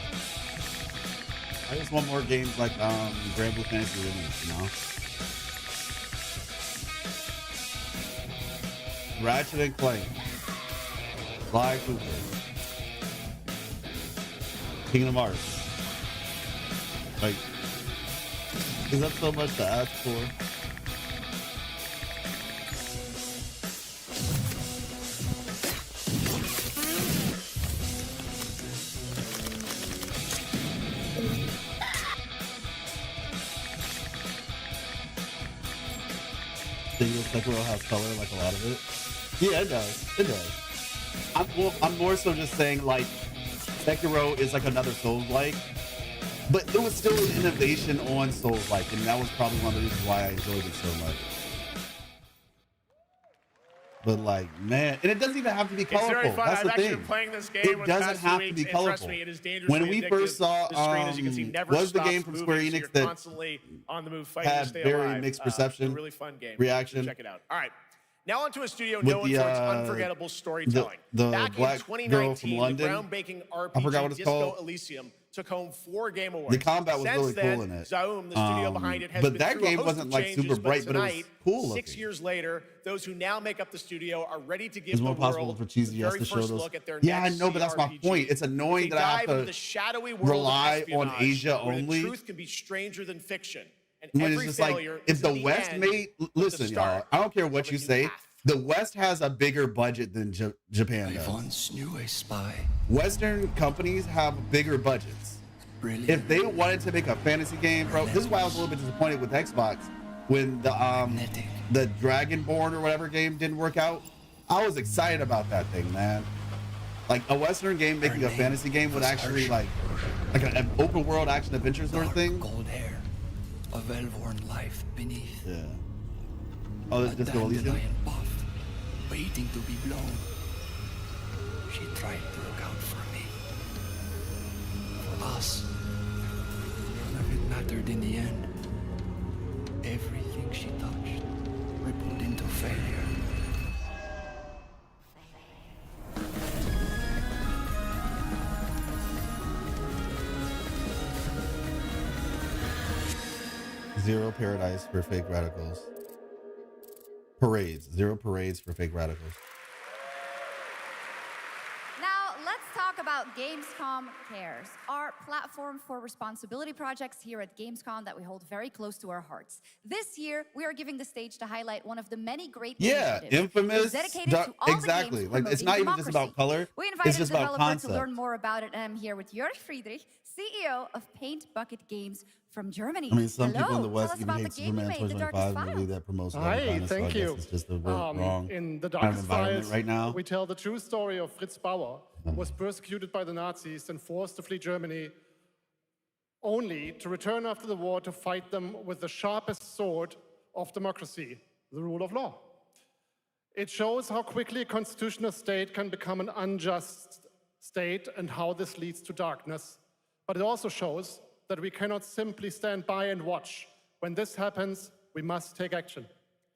I just want more games like Grand Blue Fantasy Remix, you know? Ratchet and Clank, Sly Cooper, Kingdom Hearts. Like, is that so much to ask for? Single Sekiro has color like a lot of it. Yeah, it does. It does. I'm more so just saying, like, Sekiro is like another Souls-like, but it was still an innovation on Souls-like, and that was probably one of the reasons why I enjoyed it so much. But like, man, and it doesn't even have to be colorful. It's very fun. That's I've the actually thing. been playing this game It over the doesn't past few have to weeks, be and colorful. trust me, it is dangerously When we addictive. first saw the screen, as you can see, never was the stops game from moving, Square so Enix you're that constantly on the move, fighting had to stay very alive. mixed It's perception, a really fun game. reaction. Check it out. All right. Now onto a studio With known the, for its unforgettable storytelling. the Back black in 2019, girl from the London. groundbreaking I forgot what RPG it's Disco called. Elysium took home 4 Game Awards. The combat was Since really then, cool in it. Zaum, the studio behind it, has but been that through game a host wasn't of like changes, super bright, but it was tonight, cool 6 looking. years later, those who now make up the studio are ready to give It's the more possible world for the cheesy very to show first those. look at their Yeah, I next know, but that's my CRPG. point. It's annoying They that I dive into have the to shadowy world rely of on Asia where only. The truth can be stranger than fiction. And When every it's just failure like, if is the in the West end made, listen, y'all, I don't care what you say. path. The West has a bigger budget than Japan I does. once knew a spy. Western companies have bigger budgets. Brilliant. If they wanted to make a fantasy game, bro, this is why I was a little bit disappointed with Xbox when the Dragonborn or whatever game didn't work out. I was excited about that thing, man. Like a Western game making a fantasy game would actually like an open world action adventure sort of thing. Gold hair, a well-worn life beneath. Yeah. Oh, this is Disco Elysium. Buff, waiting to be blown. She tried to look out for me. For us. None of it mattered in the end. Everything she touched rippled into failure. Zero paradise for fake radicals. Parades. Zero parades for fake radicals. Now, let's talk about Gamescom Cares, our platform for responsibility projects here at Gamescom that we hold very close to our hearts. This year, we are giving the stage to highlight one of the many great initiatives Infamous. dedicated to all Exactly. the games Like it's promoting not even just democracy. about color. We invited It's just a about developer concept. to learn more about it, and I'm here with Jörg Friedrich, CEO of Paint Bucket Games from Germany. I mean, some Hello. people in the Tell West us even about hate the game you Superman made, The Darkest 2025 movie Files. that promotes love Hi, and violence. thank So I you. guess it's just the wrong In The kind of Darkest environment Files, right now. we tell the true story of Fritz Bauer, who was persecuted by the Nazis and forced to flee Germany, only to return after the war to fight them with the sharpest sword of democracy, the rule of law. It shows how quickly a constitutional state can become an unjust state and how this leads to darkness. But it also shows that we cannot simply stand by and watch. When this happens, we must take action.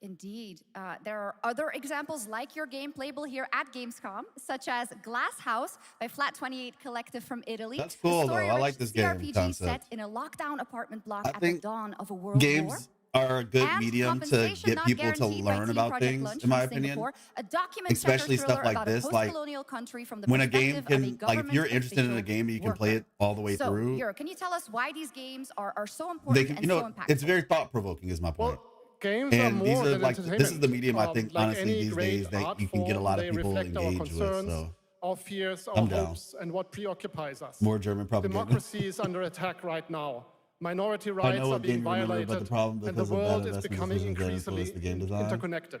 Indeed. There are other examples like your game playable here at Gamescom, such as Glass House by Flat 28 Collective from Italy. That's cool, though. I like this game CRPG concept. set in a lockdown apartment block I at the think dawn of a world war. Games are a good And medium to compensation get not people to guaranteed by learn Team about Project things, Lunch in my from opinion. Singapore, a document Especially checker stuff thriller like about a this, like post-colonial country from the when a game perspective of a can, like, if you're government interested in a official game, you can worker. play it all the way So, through. Jörg, can you tell us why these games are so important They can, and you know, so impactful? it's very thought provoking, is my point. Games are And more these are than like this is the medium I entertainment. think Like honestly any these great days that art you can get a lot form, of they people reflect our engaged with. concerns, So our fears, our I'm down. hopes, and what preoccupies us. More German propaganda. Democracy is under attack right now. Minority I rights know are what being game you remember, violated, but the problem and the because of bad world is investment becoming decisions that increasingly influence the game design. interconnected.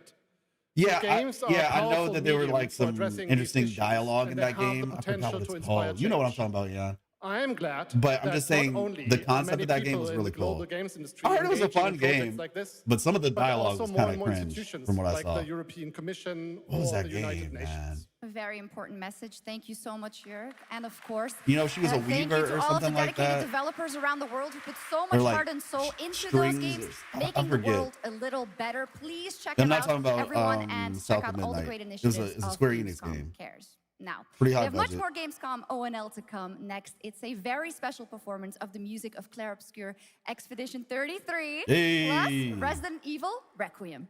Yeah, Games are a I know powerful that there were medium like for some addressing these interesting issues, dialogue in and that they have the game. I potential forgot what to it's inspire called. You know what I'm change. talking about, yeah. I am glad But I'm that just saying not only the are concept many of that game people was in really the global cool. games industry I heard it was a engaging fun in projects game, like this, but some of the but dialogue also was more kind and of more cringe institutions from what I like saw. the European Commission What was or that the United game, Nations. man? A very important message. Thank you so much, Jörg. And of course, You know, she was a thank you weaver to or all of the something like dedicated that. developers around the world who put so Or much like heart and soul into strings those games, or- I making the forget. world a little better. Please check I'm it not out, talking about everyone, and South check of out all the Midnight. great It's a initiatives of Square Enix Gamescom game. Cares. Now, Pretty we high have much budget. more Gamescom ONL to come next. It's a very special performance of the music of Claire Obscure Expedition 33, Hey. plus Resident Evil Requiem.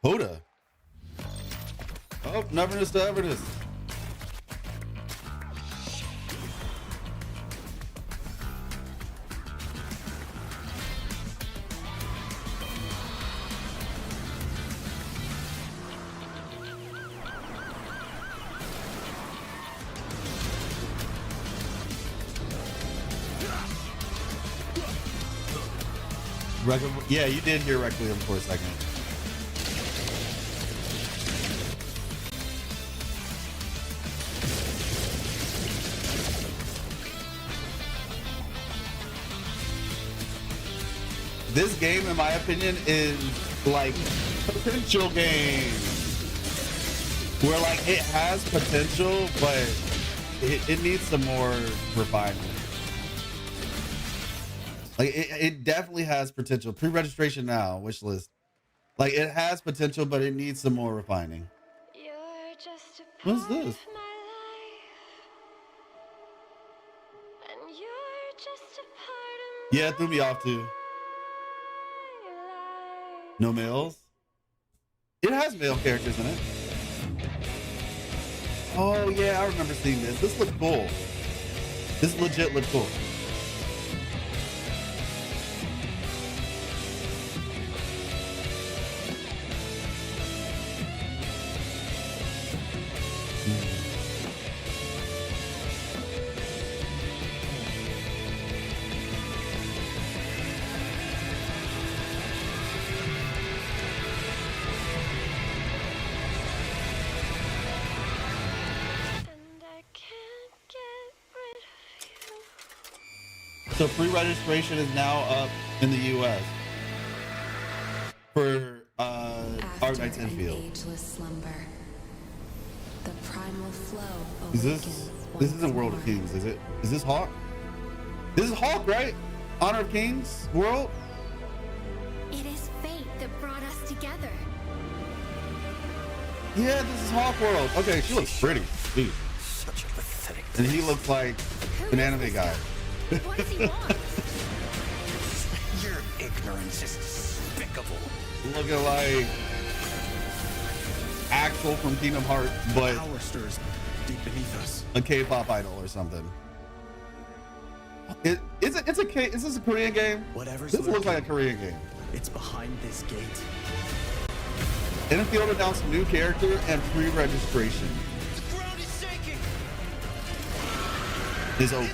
Hoda. Oh, neverness to everness. Yeah, you did hear Requiem for a second. This game, in my opinion, is like potential game. Where like it has potential, but it needs some more refinement. Like it definitely has potential. Pre-registration now, wish list. Like, it has potential, but it needs some more refining. What's this? Yeah, it threw me off too. No males? It has male characters in it. Oh yeah, I remember seeing this. This looked cool. This legit looked cool. So pre-registration is now up in the U.S. for Arknight's Endfield. Ageless slumber. The primal flow Is this isn't World of Kings, is it? Is this Hawk? This is Hawk, right? Honor of Kings world? It is fate that brought us together. Yeah, this is Hawk world. Okay, she looks pretty. Jeez. Such a pathetic. And he looks like an anime guy. What does he want? Your ignorance is despicable. Looking like Axel from Kingdom Hearts, but Power stirs deep beneath us. a K-pop idol or something. Is this a Korean game? Whatever's This looks lurking, like a Korean game. It's behind this gate. Enfield announced a new character and pre-registration The ground is shaking. is open.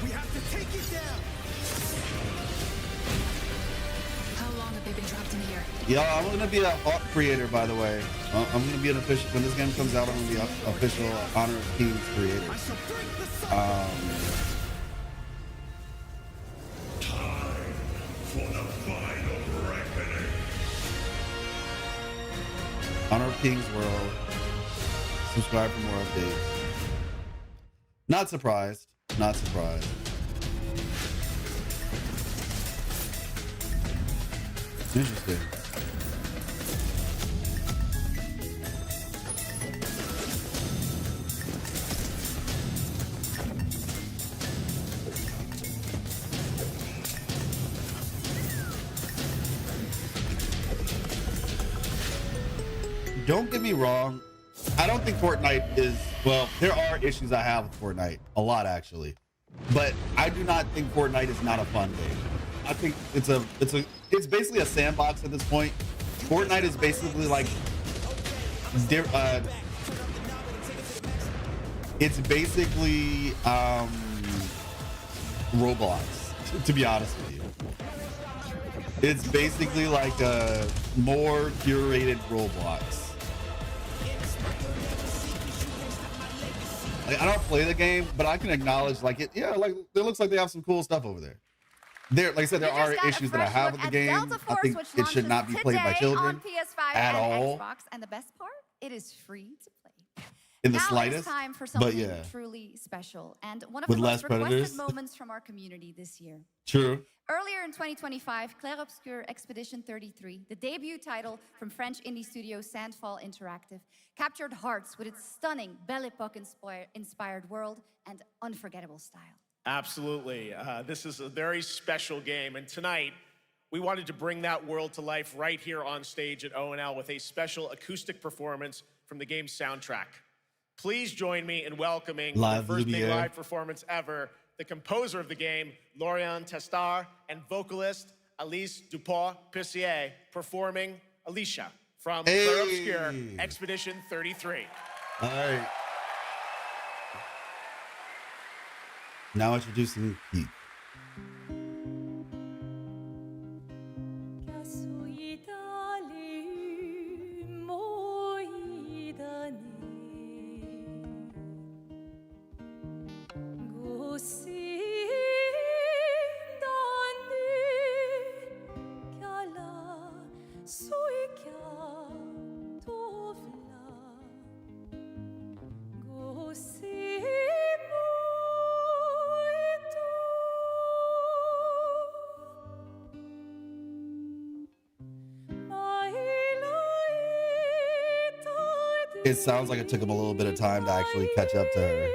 We have to take it down. How long have they been trapped in here? Yeah, I'm gonna be a Hawk creator, by the way. I'm gonna be an official when this game comes out. I'm gonna be an official Honor of Kings creator. Time for the final reckoning. Honor of Kings World. Subscribe for more updates. Not surprised. Not surprised. Interesting. Don't get me wrong. I don't think Fortnite is, well, there are issues I have with Fortnite. A lot, actually. But I do not think Fortnite is not a fun game. I think it's basically a sandbox at this point. Fortnite is basically like, it's basically Roblox, to be honest with you. It's basically like a more curated Roblox. Like, I don't play the game, but I can acknowledge like it. Yeah, like it looks like they have some cool stuff over there. Like I said, there are issues that I have with the game. I think it should not be played by children on PS5 at and all. Xbox, and the best part, it is free to play. In the now slightest, it's time for but something yeah, truly special and one of with the less most requested predators. moments from our community this year. True. Earlier in 2025, Clair Obscur Expedition 33, the debut title from French indie studio Sandfall Interactive, captured hearts with its stunning Belle Epoque-inspired world and unforgettable style. Absolutely. This is a very special game, and tonight we wanted to bring that world to life right here on stage at ONL with a special acoustic performance from the game's soundtrack. Please join me in welcoming the first big live performance ever, the composer of the game, Laurent Testard, and vocalist Alice Dupont-Pussier, performing Alicia from Clair Obscur Expedition 33. All right. Now introducing Keith. See It sounds like it took him a little bit of time to actually catch up to her.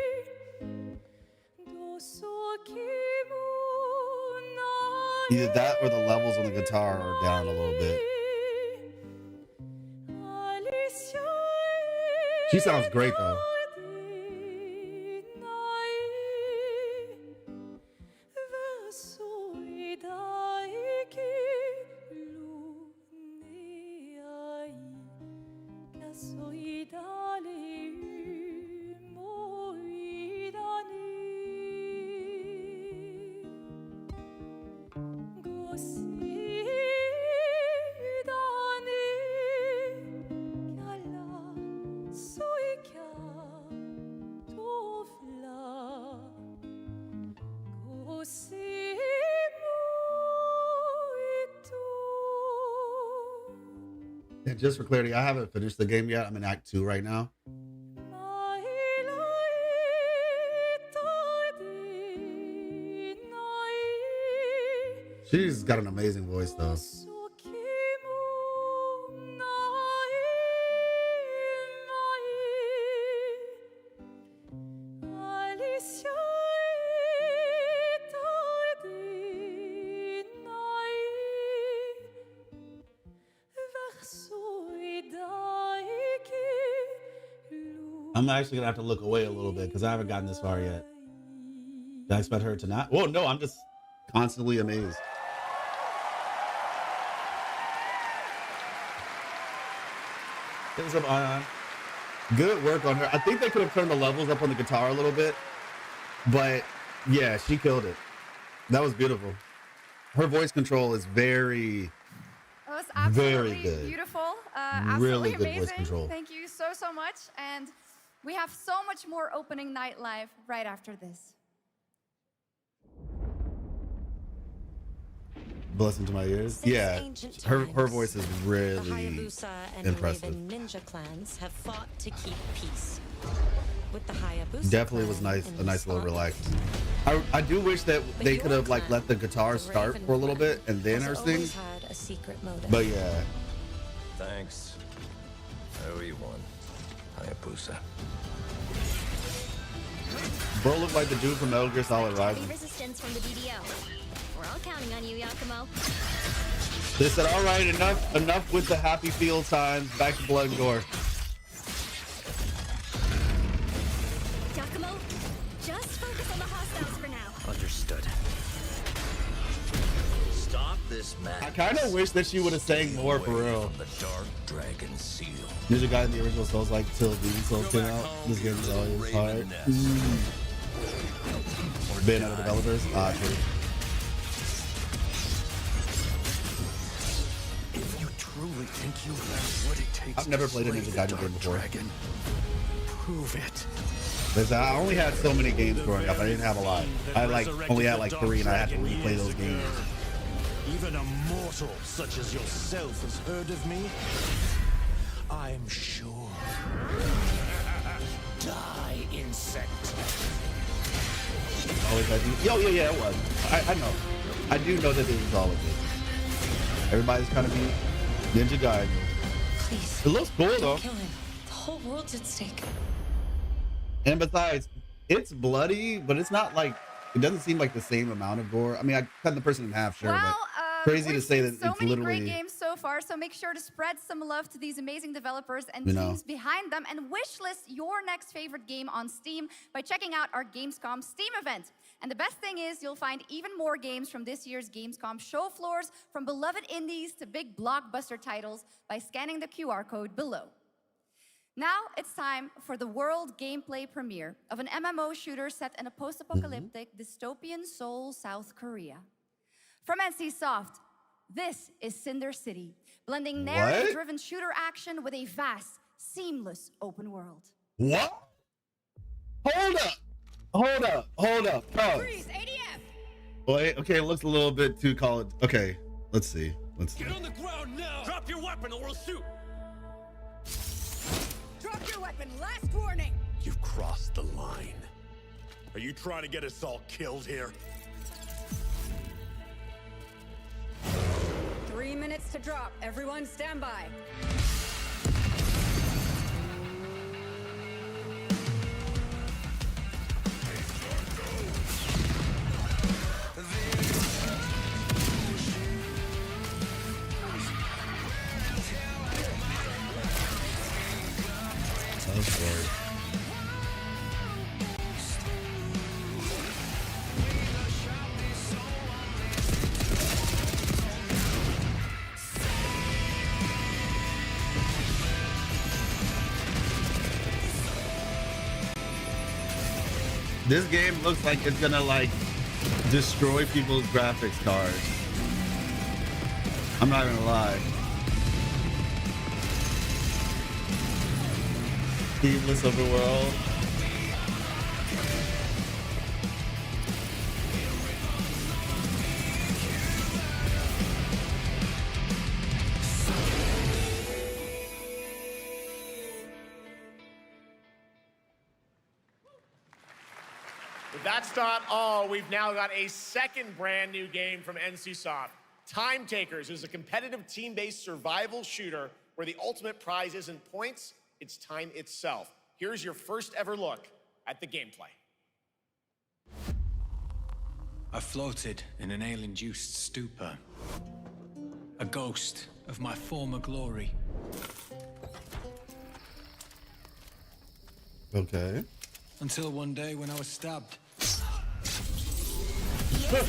Either that or the levels on the guitar are down a little bit. She sounds great though. And just for clarity, I haven't finished the game yet. I'm in Act 2 right now. She's got an amazing voice though. I'm actually gonna have to look away a little bit because I haven't gotten this far yet. Did I expect her to not? Well, no, I'm just constantly amazed. What's up, Ion? Good work on her. I think they could have turned the levels up on the guitar a little bit, but yeah, she killed it. That was beautiful. Her voice control is very, That was absolutely very good. beautiful. Really Absolutely good voice amazing. control. Thank you so, so much. And we have so much more opening night live right after this. Blessing to my ears. Since Yeah, ancient her times, voice is the really Hayabusa and impressive. Raven ninja clans have fought to keep peace. With the Hayabusa Definitely was clan nice, in a nice little response, relax. I do wish that But they your could have like clan, let the guitar the start Raven for a little clan, bit and then has her sing. always had a secret motive. But yeah, Thanks. I owe you one, Hayabusa. bro looked like the dude from Metal Gear Solid Rising. Resistance from the DDO. We're all counting on you, Yakumo. They said, all right, enough with the happy feel times, back to blood and gore. Yakumo, just focus on the hostiles for now. Understood. Stop this match. I kind of wish that she would have sang more for real. The Dark Dragon Seal. Ninja Guy in the original Souls like till Demon Souls came out. This game is always hard. Been other developers? Ah, true. If you truly think you have what it takes, I've never played a Ninja Gaiden game before. Dragon, prove it. Because I only had so many games growing up. I didn't have a lot. I only had like 3 and I had to replay those games. Even a mortal such as yourself has heard of me? I'm sure. Die, insect. Always had to. Yo, yeah, it was. I know. I do know that it was all of it. Everybody's kind of beat Ninja Gaiden. Please. It looks cool though. Don't kill him. The whole world's at stake. And besides, it's bloody, but it's not like, it doesn't seem like the same amount of gore. I mean, I cut the person in half, sure, but crazy to say that so it's many literally. great games so far, so make sure to spread some love to these amazing developers and You know. teams behind them, and wishlist your next favorite game on Steam by checking out our Gamescom Steam event. And the best thing is you'll find even more games from this year's Gamescom show floors, from beloved indies to big blockbuster titles, by scanning the QR code below. Now it's time for the world gameplay premiere of an MMO shooter set in a post-apocalyptic dystopian Seoul, South Korea. From NCSoft, this is Cinder City, blending narrative-driven shooter action with a vast, seamless open world. What? Hold up. Pause. Freeze, ADF! Wait, okay, it looks a little bit too college. Okay, let's see. Get on the ground now! Drop your weapon or we'll shoot! Drop your weapon, last warning! You've crossed the line. Are you trying to get us all killed here? 3 minutes to drop. Everyone stand by. This game looks like it's gonna like destroy people's graphics cards. I'm not gonna lie. Seamless overworld. But that's not all. We've now got a second brand new game from NCSoft. Time Takers is a competitive team-based survival shooter where the ultimate prize isn't points, it's time itself. Here's your first ever look at the gameplay. I floated in an ale-induced stupor, a ghost of my former glory. Okay. Until one day when I was stabbed. I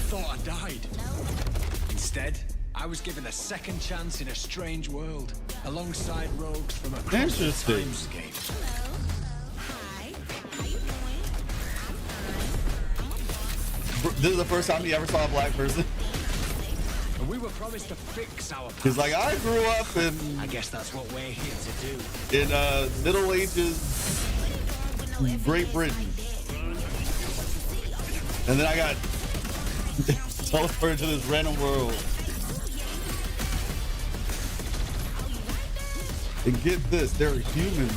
thought I died. Instead, I was given a second chance in a strange world, alongside rogues from across the timescape. This is the first time you ever saw a black person. And we were promised to fix our past. He's like, I grew up in... I guess that's what we're here to do. In Middle Ages, Great Britain. And then I got teleported to this random world. And get this, they're humans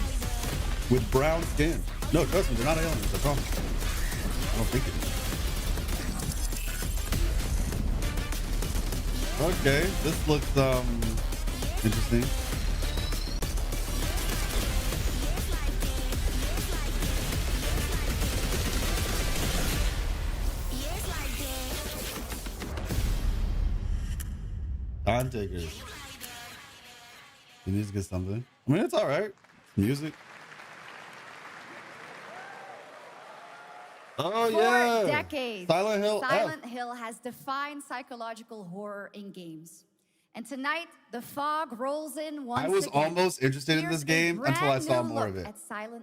with brown skin. No, trust me, they're not aliens, I promise. I don't think it is. Okay, this looks interesting. Time Takers. You need to get something. I mean, it's all right. Music. Oh, yeah. For decades, Silent Hill. Silent Hill has defined psychological horror in games. And tonight, the fog rolls in once I was again. almost interested in this game until I saw more of it.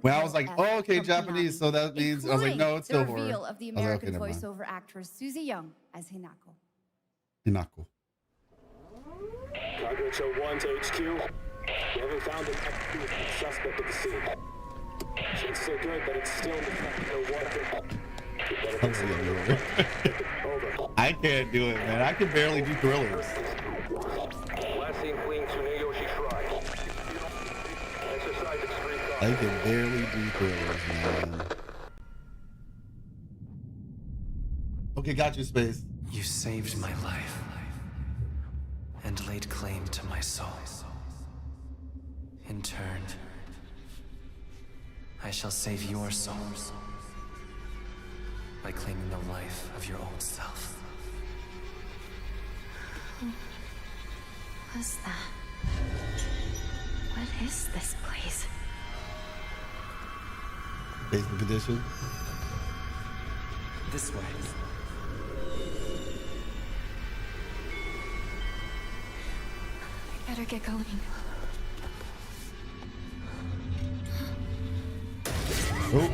When I was like, oh, okay, Japanese, so that means, I was like, no, it's still horror. The reveal of the I was like, American okay, never mind. voiceover actress Susie Young as Hinako. Hinako. Target show 1 to HQ. We haven't found an active suspect at the scene. Shit's so good, but it's still in the I can't do it, man. I can barely do thrillers. Last seen fleeing to Yoshi Shrine. Exercise extreme caution. I can barely do thrillers, man. Okay, got you, Space. You saved my life and laid claim to my soul. In turn, I shall save your souls by claiming the life of your own self. Who was that? What is this place? Basic edition. This way. I better get going. Oh.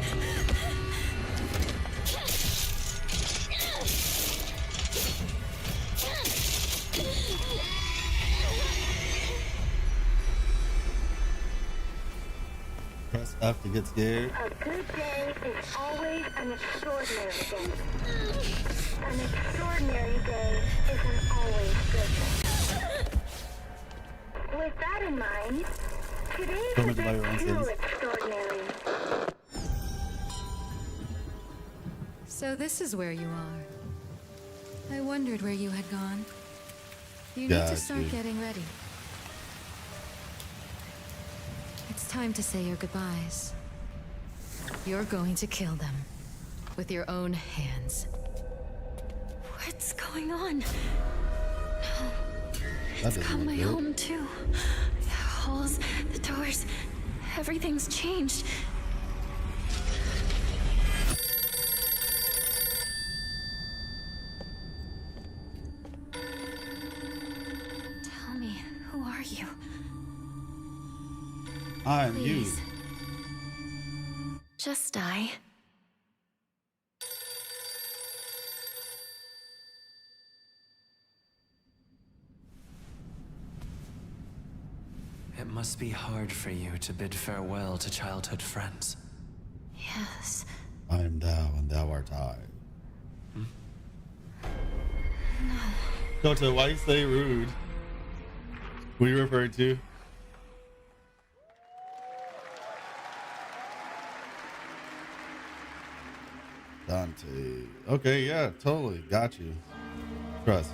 Press F to get scared. A good day is always an extraordinary day. An extraordinary day isn't always good. With that in mind, today's a bit too extraordinary. So this is where you are. I wondered where you had gone. You need to start getting ready. It's time to say your goodbyes. You're going to kill them with your own hands. What's going on? No. That It's become my home too. The halls, the doors, everything's changed. Tell me, who are you? I'm you. Just die. It must be hard for you to bid farewell to childhood friends. Yes. I am thou, and thou art I. Yote, why you say rude? Who are you referring to? Dante. Okay, yeah, totally. Got you. Trust.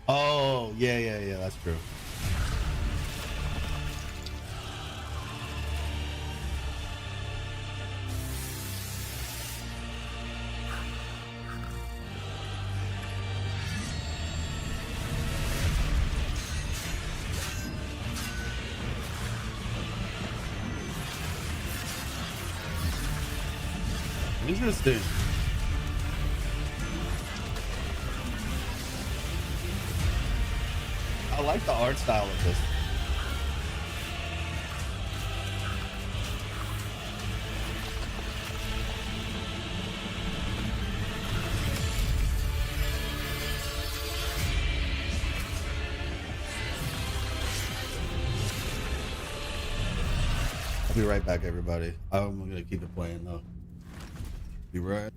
Oh, yeah, that's true. Interesting. I like the art style of this. I'll be right back, everybody. I'm gonna keep it playing though. Be right.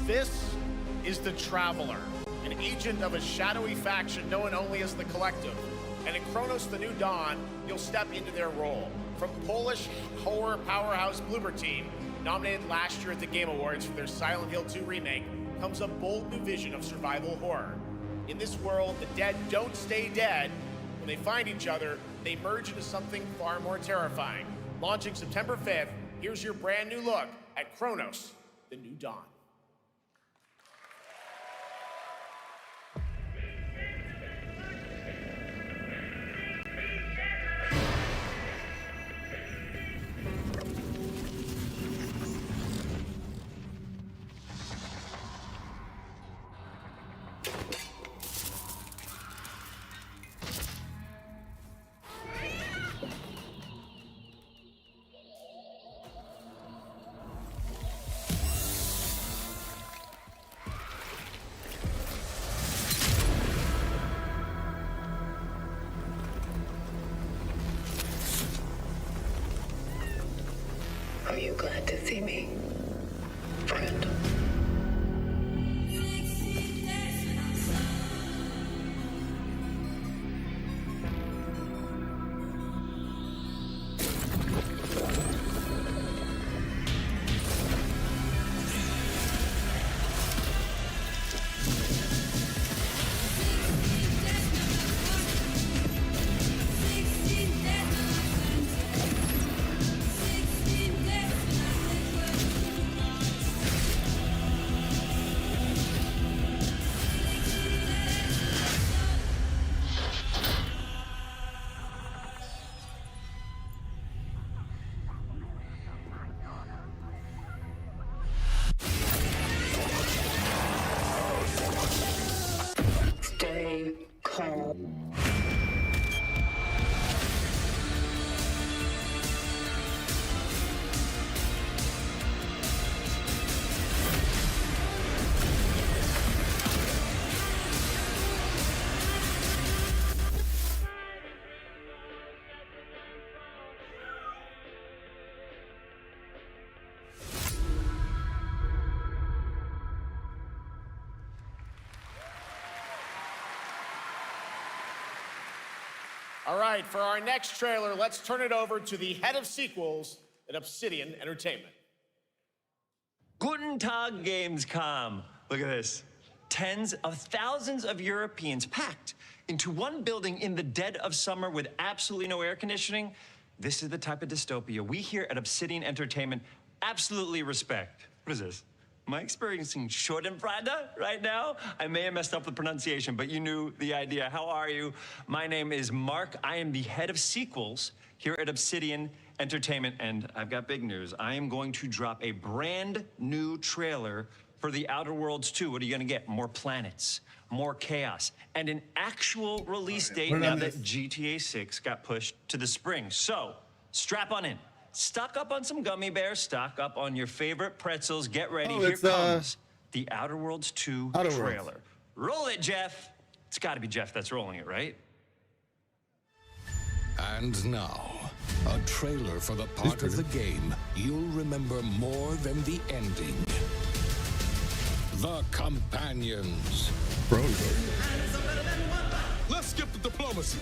This is the Traveler, an agent of a shadowy faction known only as the Collective. And in Kronos the New Dawn, you'll step into their role. From Polish horror powerhouse Bloober Team, nominated last year at the Game Awards for their Silent Hill 2 remake, comes a bold new vision of survival horror. In this world, the dead don't stay dead. When they find each other, they merge into something far more terrifying. Launching September 5th, here's your brand new look at Kronos the New Dawn. Are you glad to see me, friend? Stay calm. All right, for our next trailer, let's turn it over to the head of sequels, at Obsidian Entertainment. Guten Tag, Gamescom. Look at this. Tens of thousands of Europeans packed into one building in the dead of summer with absolutely no air conditioning. This is the type of dystopia we here at Obsidian Entertainment absolutely respect. What is this? Am I experiencing Schadenfreude right now? I may have messed up the pronunciation, but you knew the idea. How are you? My name is Mark. I am the head of sequels here at Obsidian Entertainment, and I've got big news. I am going to drop a brand new trailer for The Outer Worlds 2. What are you gonna get? More planets, more chaos, and an actual release date now that GTA 6 got pushed to the spring. So, strap on in. Stock up on some gummy bears, stock up on your favorite pretzels, get ready. Here comes The Outer Worlds 2 trailer. Roll it, Jeff. It's gotta be Jeff that's rolling it, right? And now, a trailer for the part of the game you'll remember more than the ending. The Companions. Let's skip the diplomacy.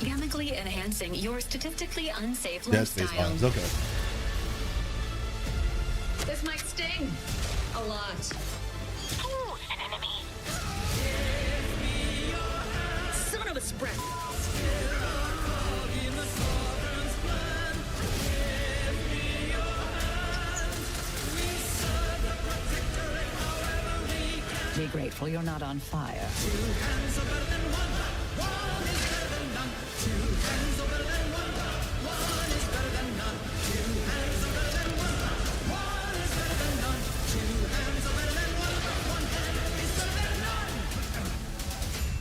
Chemically enhancing your statistically unsafe Dead Space lifestyle. vibes, okay. This might sting a lot. Ooh, an enemy. Son of a spread. Be grateful you're not on fire.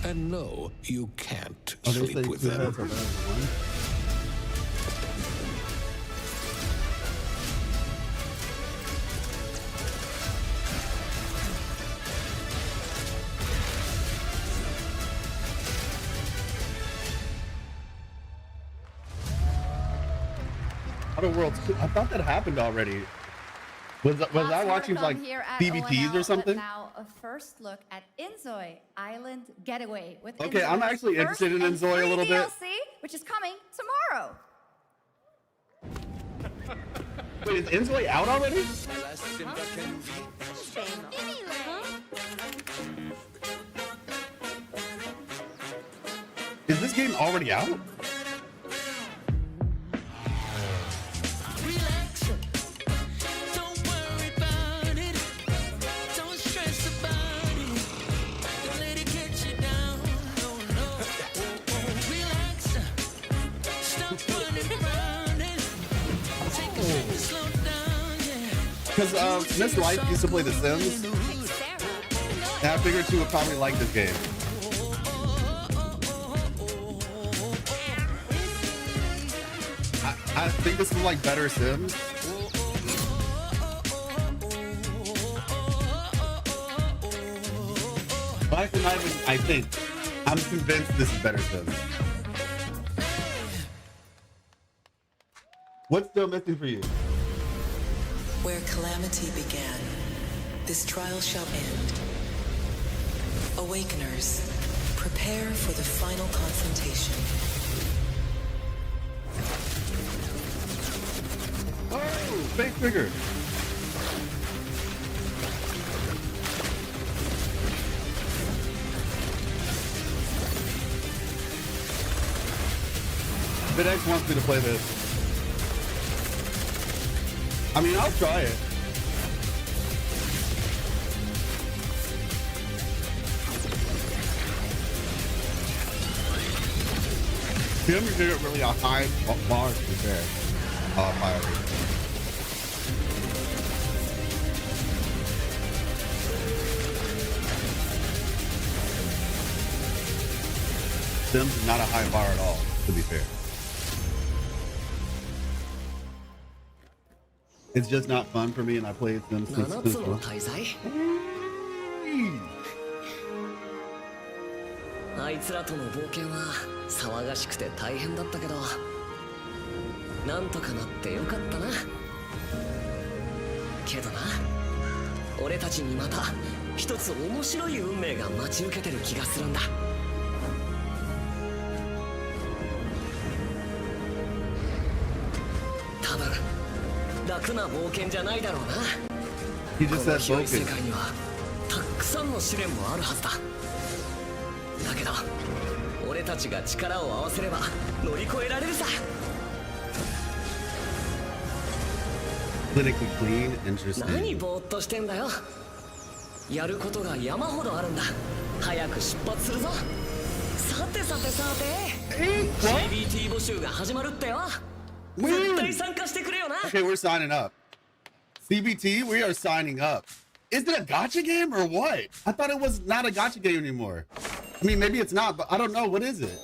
And no, you can't sleep with them. Outer Worlds 2. I thought that happened already. Was I watching like PBTs or something? Now a first look at Inzoi Island Getaway with Okay, I'm actually interested in Inzoi a little bit. DLC, which is coming tomorrow. Wait, is Inzoi out already? Is this game already out? Because Miss Life used to play The Sims, and I figured she would probably like this game. I think this is like better Sims. But actually not even, I think. I'm convinced this is better Sims. What's still missing for you? Where calamity began, this trial shall end. Awakeners, prepare for the final confrontation. Oh, fake trigger. VidX wants me to play this. I mean, I'll try it. You haven't hit it really a high bar to be fair. Fire rate. Sims is not a high bar at all, to be fair. It's just not fun for me, and I played Sims since school. あいつらとの冒険は騒がしくて大変だったけど、なんとかなってよかったな。けどな、俺たちにまた一つ面白い運命が待ち受けてる気がするんだ。多分楽な冒険じゃないだろうな。 He just said この広い世 focus. 界にはたくさんの試練もあるはずだ。だけど俺たちが力を合わせれば乗り越えられるさ。 Clinically clean, interesting. 何ぼーっとしてんだよ。やることが山ほどあるんだ。早く出発するぞ。さてさてさて、CBT 募集が始まるってよ。絶対参加してくれよな。 Okay, we're signing up. CBT, we are signing up. Is it a gacha game or what? I thought it was not a gacha game anymore. I mean, maybe it's not, but I don't know. What is it?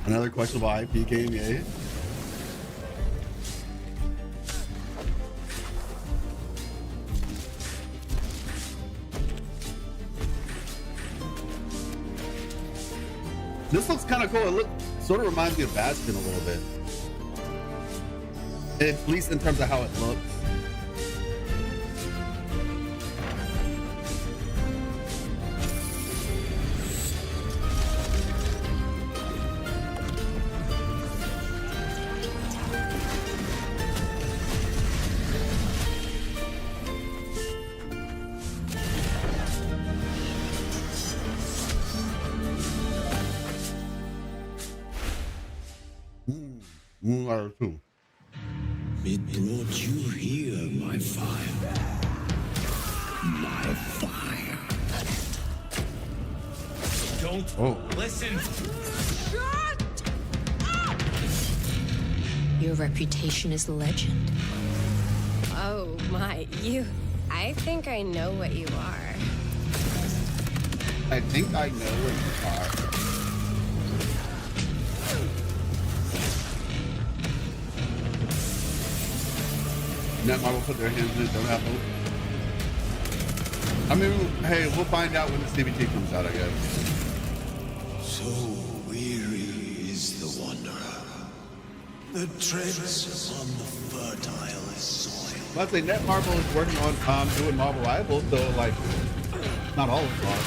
Another questionable IP game, yeah. This looks kind of cool. It sort of reminds me of Bastion a little bit. At least in terms of how it looks. Moonlighter 2. It brought you here, my fire. My fire. Don't listen. Your reputation is legend. Oh my, I think I know what you are. I think I know what you are. Netmarble put their hands in it, don't have hope. I mean, hey, we'll find out when the CBT comes out, I guess. So weary is the wanderer. The treads on the fertile soil. Let's say Netmarble is working on doing Marvel Rivals, so like, not all of them are.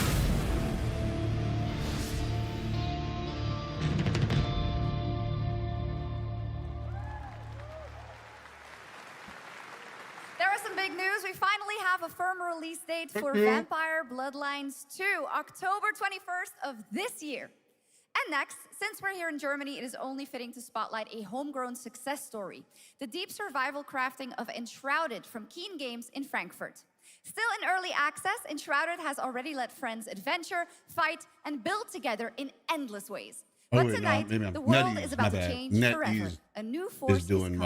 A firm release date for Vampire Bloodlines 2, October 21st of this year. And next, since we're here in Germany, it is only fitting to spotlight a homegrown success story, the deep survival crafting of Enshrouded from Keen Games in Frankfurt. Still in early access, Enshrouded has already let friends adventure, fight, and build together in endless ways. But tonight, the world is about to change forever. A new force is coming,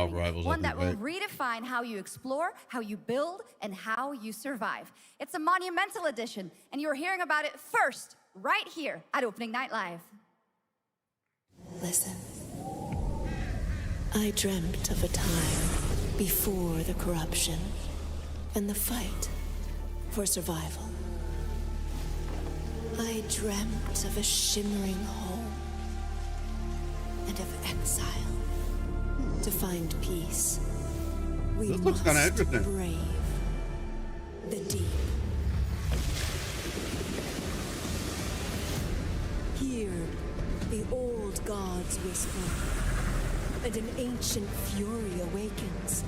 one that will redefine how you explore, how you build, and how you survive. It's a monumental edition, and you're hearing about it first, right here at Opening Night Live. Listen. I dreamt of a time before the corruption and the fight for survival. I dreamt of a shimmering home and of exile. To find peace, we must brave the deep. Hear the old gods whisper, and an ancient fury awakens.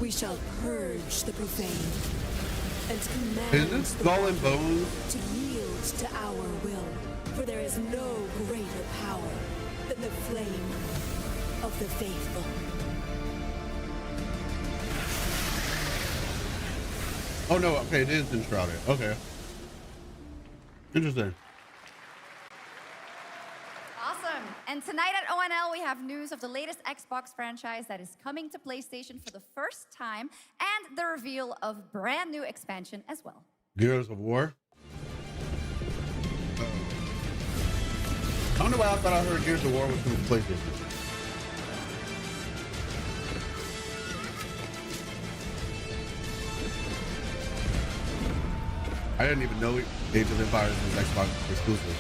We shall purge the profane and command Skull and Bones to yield to our will. For there is no greater power than the flame of the faithful. Oh no, okay, it is Enshrouded. Okay. Interesting. Awesome. And tonight at ONL, we have news of the latest Xbox franchise that is coming to PlayStation for the first time, and the reveal of brand new expansion as well. Gears of War. I don't know why I thought I heard Gears of War was from PlayStation. I didn't even know Age of Empires was Xbox exclusive.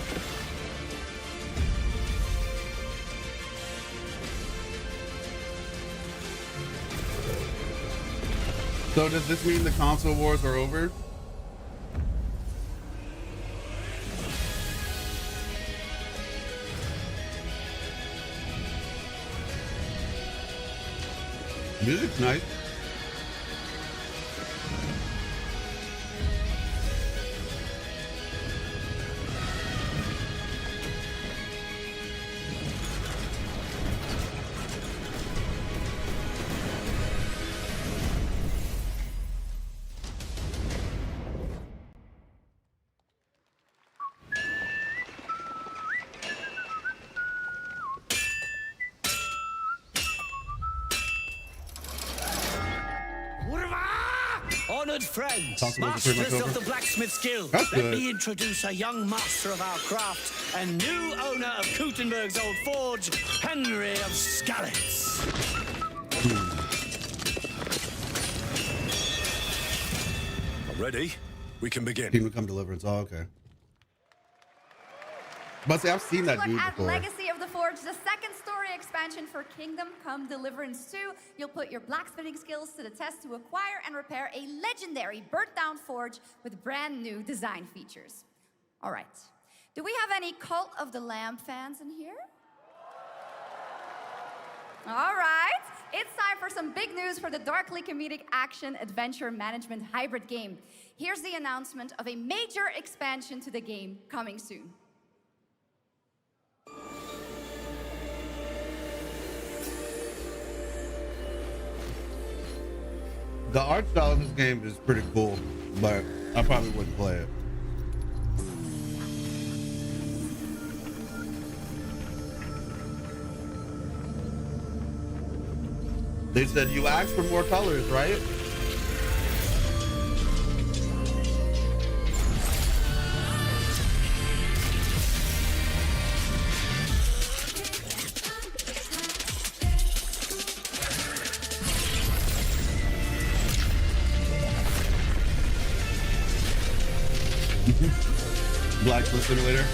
So does this mean the console wars are over? Music's nice. Honored friends, Talk about the masters pretty much of over. the blacksmith's guild, That's let good. me introduce a young master of our craft and new owner of Kutenberg's old forge, Henry of Skalitz. Ready? We can begin. Kingdom Come Deliverance. Oh, okay. But see, I've seen that Look dude at before. Legacy of the Forge, the second story expansion for Kingdom Come Deliverance 2. You'll put your blacksmithing skills to the test to acquire and repair a legendary burnt-down forge with brand new design features. All right. Do we have any Cult of the Lamb fans in here? All right. It's time for some big news for the darkly comedic action adventure management hybrid game. Here's the announcement of a major expansion to the game coming soon. The art style of this game is pretty cool, but I probably wouldn't play it. They said you asked for more colors, right? Blacksmith Simulator.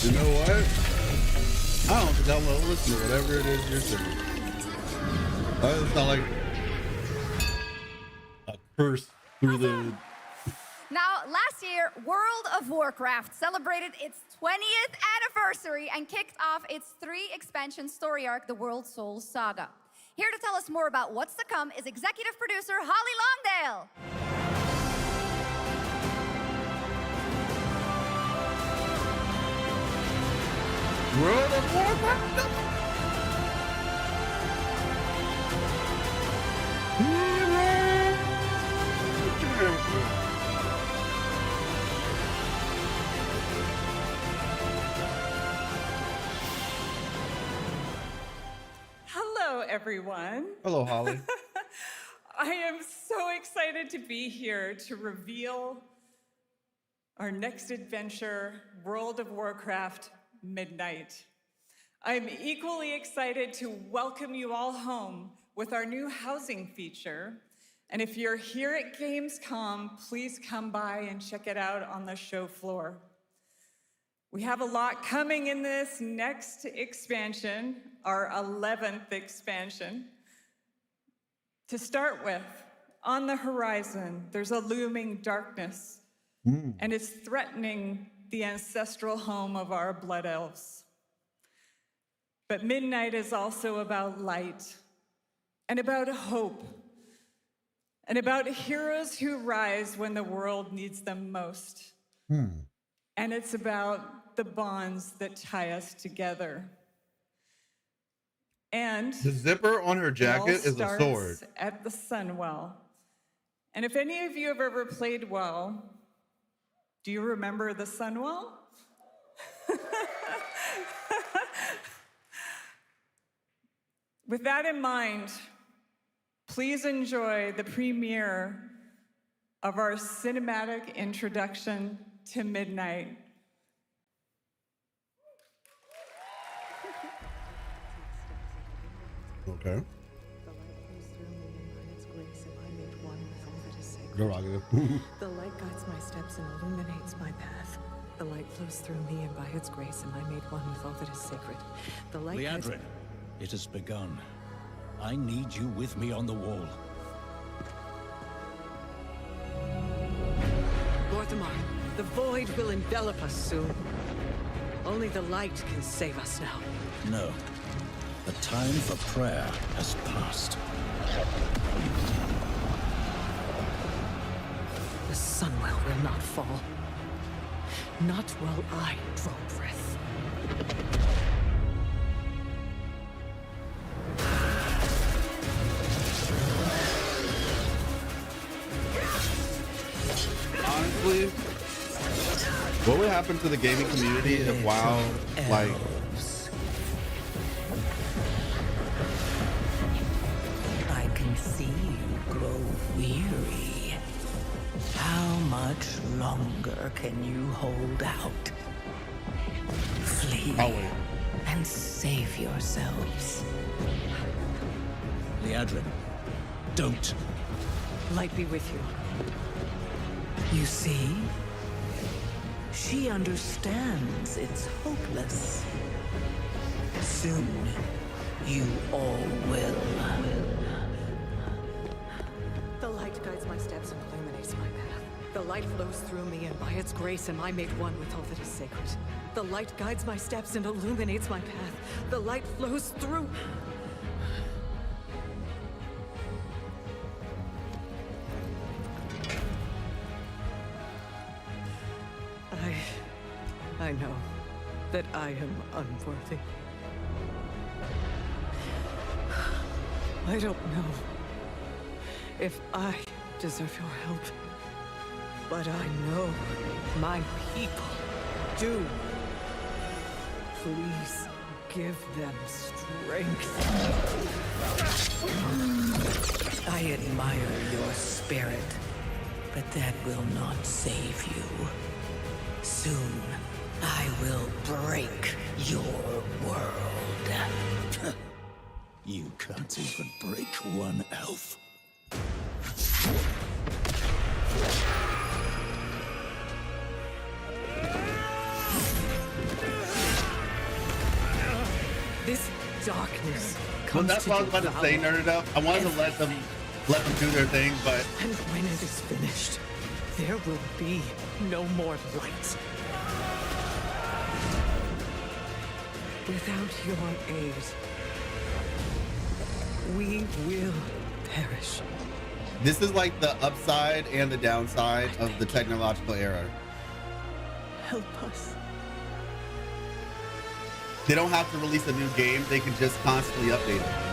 You know what? I don't think I'm gonna listen to whatever it is you're saying. It's not like a curse through the. Now, last year, World of Warcraft celebrated its 20th anniversary and kicked off its 3-expansion story arc, the World Soul Saga. Here to tell us more about what's to come is executive producer Holly Longdale. World of Warcraft. Hello, everyone. Hello, Holly. I am so excited to be here to reveal our next adventure, World of Warcraft Midnight. I'm equally excited to welcome you all home with our new housing feature. And if you're here at Gamescom, please come by and check it out on the show floor. We have a lot coming in this next expansion, our 11th expansion. To start with, on the horizon, there's a looming darkness, and it's threatening the ancestral home of our blood elves. But Midnight is also about light, and about hope, and about heroes who rise when the world needs them most. And it's about the bonds that tie us together. And The zipper on her jacket is a starts sword. at the Sunwell. And if any of you have ever played WoW, do you remember the Sunwell? With that in mind, please enjoy the premiere of our cinematic introduction to Midnight. Okay. The light guides my steps and illuminates my path. The light flows through me, and by its grace am I made one with all that is sacred. The light guides... Liadrin, It has begun. I need you with me on the wall. Mortimer, the void will envelop us soon. Only the light can save us now. No. The time for prayer has passed. The Sunwell will not fall. Not while I draw breath. Honestly, what would happen to the gaming community if WoW, like, I can see you grow weary. How much longer can you hold out? Flee and save yourselves. Liadrin, don't. Light be with you. You see? She understands it's hopeless. Soon, you all will. The light guides my steps and illuminates my path. The light flows through me, and by its grace am I made one with all that is sacred. The light guides my steps and illuminates my path. The light flows through... I know that I am unworthy. I don't know if I deserve your help, but I know my people do. Please give them strength. I admire your spirit, but that will not save you. Soon, I will break your world. You can't even break one elf. This darkness well, comes that's what I was about to say, Nerded Up. I wanted to let them do their thing, but and when it is finished, there will be no more light. Without your aid, we will perish. this is like the upside and the downside of the technological era. Help us. They don't have to release a new game, they can just constantly update it.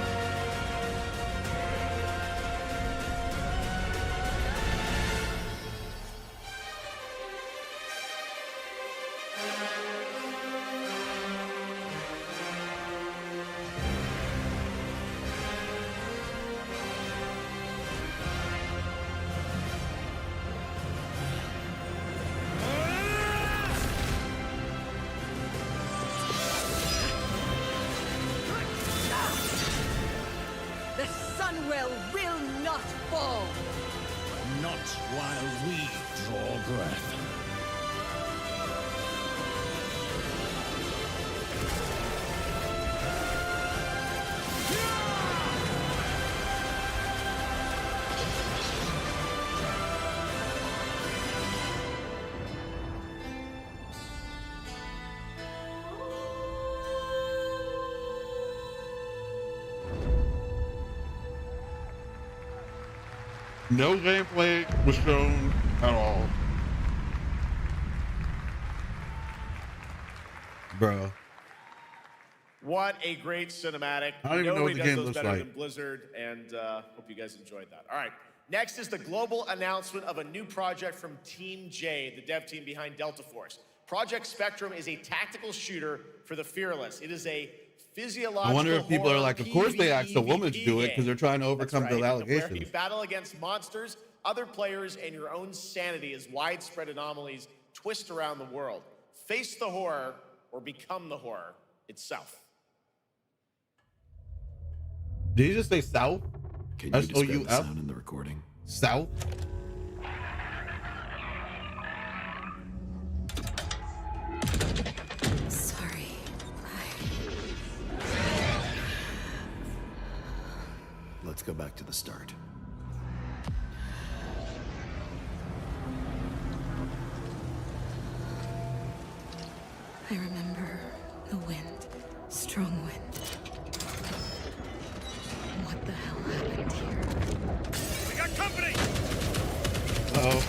No gameplay was shown at all. Bro. What a great cinematic. I don't even know what the game does looks better like. than Blizzard, and hope you guys enjoyed that. All right. Next is the global announcement of a new project from Team J, the dev team behind Delta Force. Project Spectrum is a tactical shooter for the fearless. It is a physiological I wonder if people are like, of course they asked a woman to do it PvE because they're trying to overcome the Where allegations. you battle against monsters, other players, and your own sanity as widespread anomalies twist around the world. Face the horror or become the horror itself. Did you just say South? Can you describe the S-O-U-F? sound in the recording? South? Sorry. go back to the start. I remember the wind, strong wind. What the hell happened here? We got company! Uh-oh.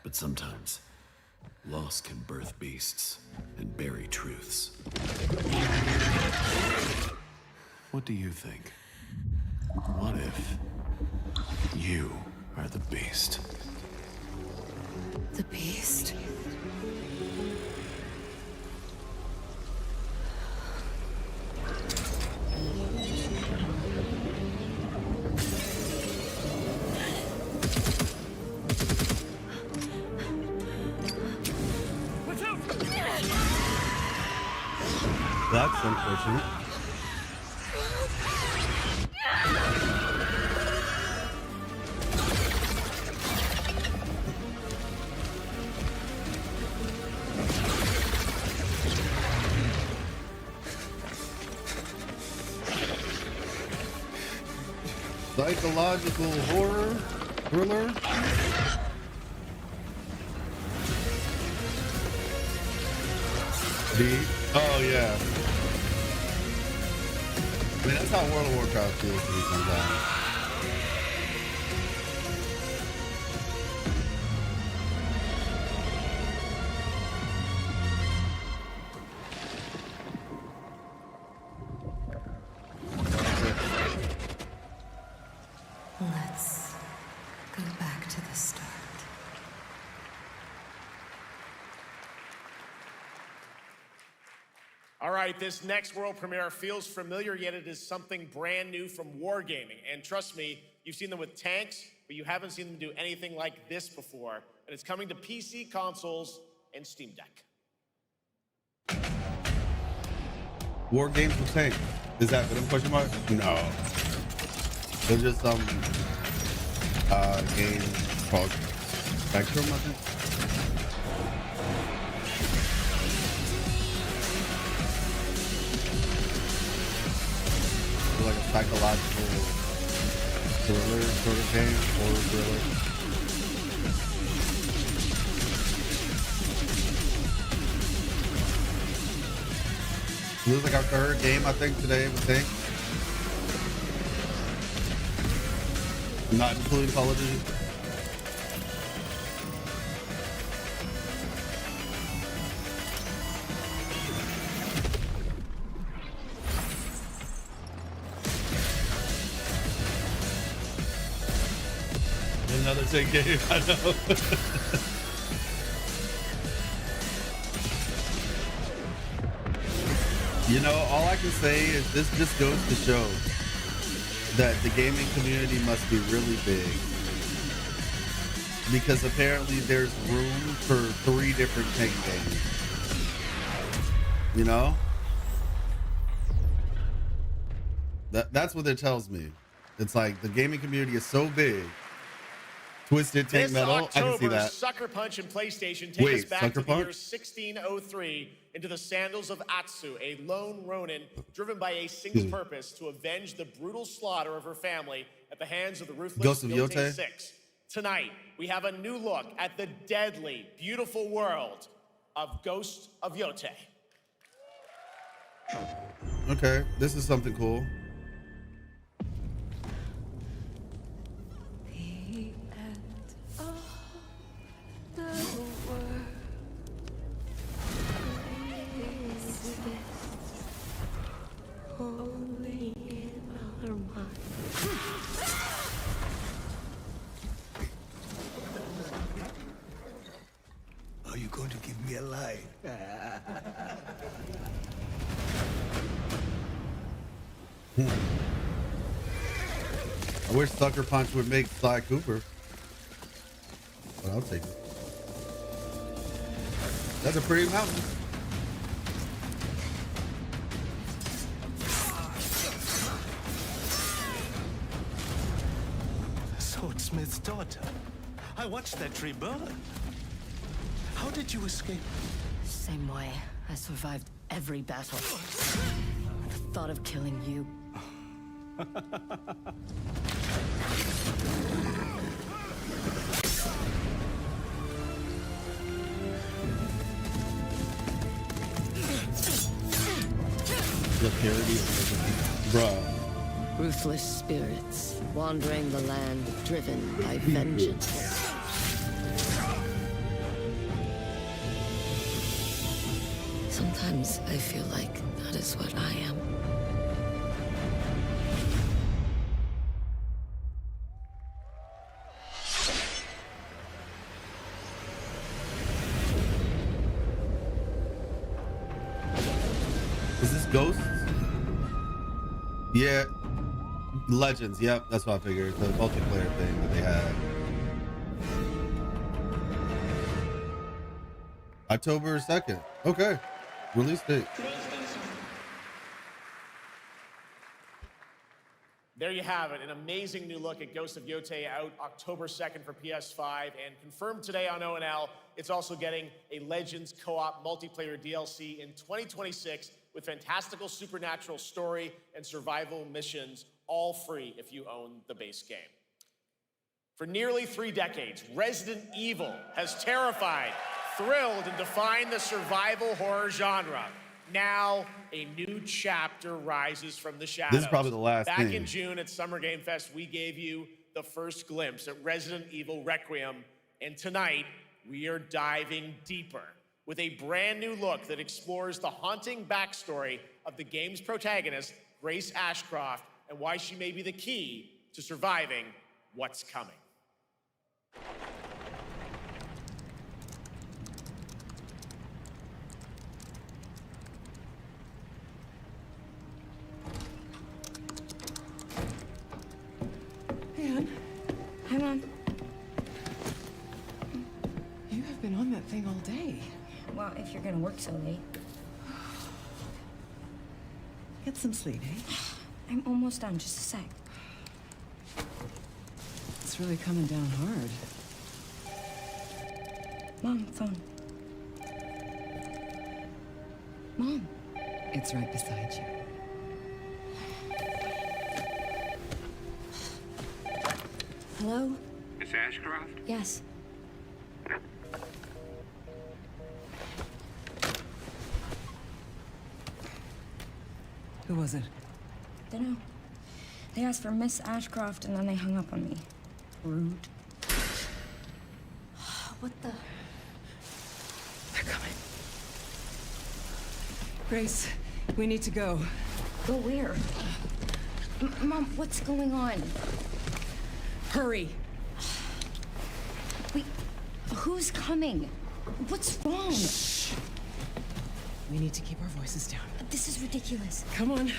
But sometimes, loss can birth beasts and bury truths. What do you think? What if you are the beast? The beast? That's unfortunate. Psychological horror thriller. Oh yeah. I mean, that's how World of Warcraft feels to me sometimes. Let's go back to the start. All right, this next world premiere feels familiar, yet it is something brand new from Wargaming. And trust me, you've seen them with tanks, but you haven't seen them do anything like this before. And it's coming to PC, consoles, and Steam Deck. War games with tank. Is that the question mark? No. There's just some game called Spectrum, I think. Like a psychological thriller sort of game, horror thriller. This is like our third game, I think, today with Tank. Not including Call of Duty. Another Tank game, I know. You know, all I can say is this just goes to show that the gaming community must be really big. Because apparently there's room for 3 different tank games. You know? That's what it tells me. It's like the gaming community is so big. Twisted Tank Metal, I can see that. Sucker Punch and PlayStation take us back to the year 1603 into the sandals of Atsu, a lone Ronin driven by a single purpose to avenge the brutal slaughter of her family at the hands of the ruthless Ghost of Yote Yote. 6. Tonight, we have a new look at the deadly, beautiful world of Ghost of Yote. Okay, this is something cool. you going to give me a line? I wish Sucker Punch would make Sly Cooper. But I'll take it. That's a pretty mountain. Swordsmith's daughter. I watched that tree burn. How did you escape? Same way. I survived every battle. The thought of killing you. The parody of bruh. Ruthless spirits, wandering the land, driven by vengeance. Sometimes I feel like that is what I am. Is this Ghosts? Yeah. Legends, yep, that's what I figured. The multiplayer thing that they had. October 2nd. Okay. Release date. There you have it, an amazing new look at Ghost of Yote out October 2nd for PS5, and confirmed today on ONL, it's also getting a Legends co-op multiplayer DLC in 2026 with fantastical supernatural story and survival missions, all free if you own the base game. For nearly 3 decades, Resident Evil has terrified, thrilled, and defined the survival horror genre. Now, a new chapter rises from the shadows. This is probably the last Back thing. in June at Summer Game Fest, we gave you the first glimpse at Resident Evil Requiem, and tonight, we are diving deeper with a brand new look that explores the haunting backstory of the game's protagonist, Grace Ashcroft, and why she may be the key to surviving what's coming. Anne, Hi, Mom. you have been on that thing all day. Well, if you're gonna work so late. Get some sleep, eh? I'm almost done, just a sec. It's really coming down hard. Mom, phone. Mom. It's right beside you. Hello? Miss Ashcroft? Yes. Who was it? Dunno. They asked for Miss Ashcroft and then they hung up on me. Rude. What the? They're coming. Grace, we need to go. Go where? Mom, what's going on? Hurry. Wait, who's coming? What's wrong? Shh. We need to keep our voices down. This is ridiculous. Come on.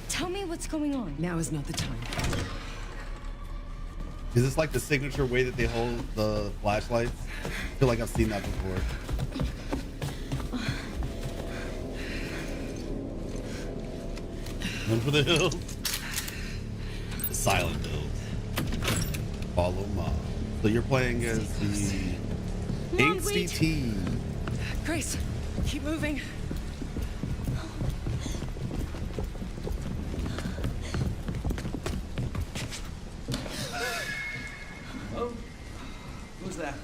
Tell me what's going on. Now is not the time. Is this like the signature way that they hold the flashlights? I feel like I've seen that before. Run for the hills. The silent hills. Follow Mom. So you're playing as the Mom, angsty wait. teen. Grace, keep moving. Oh, who's that?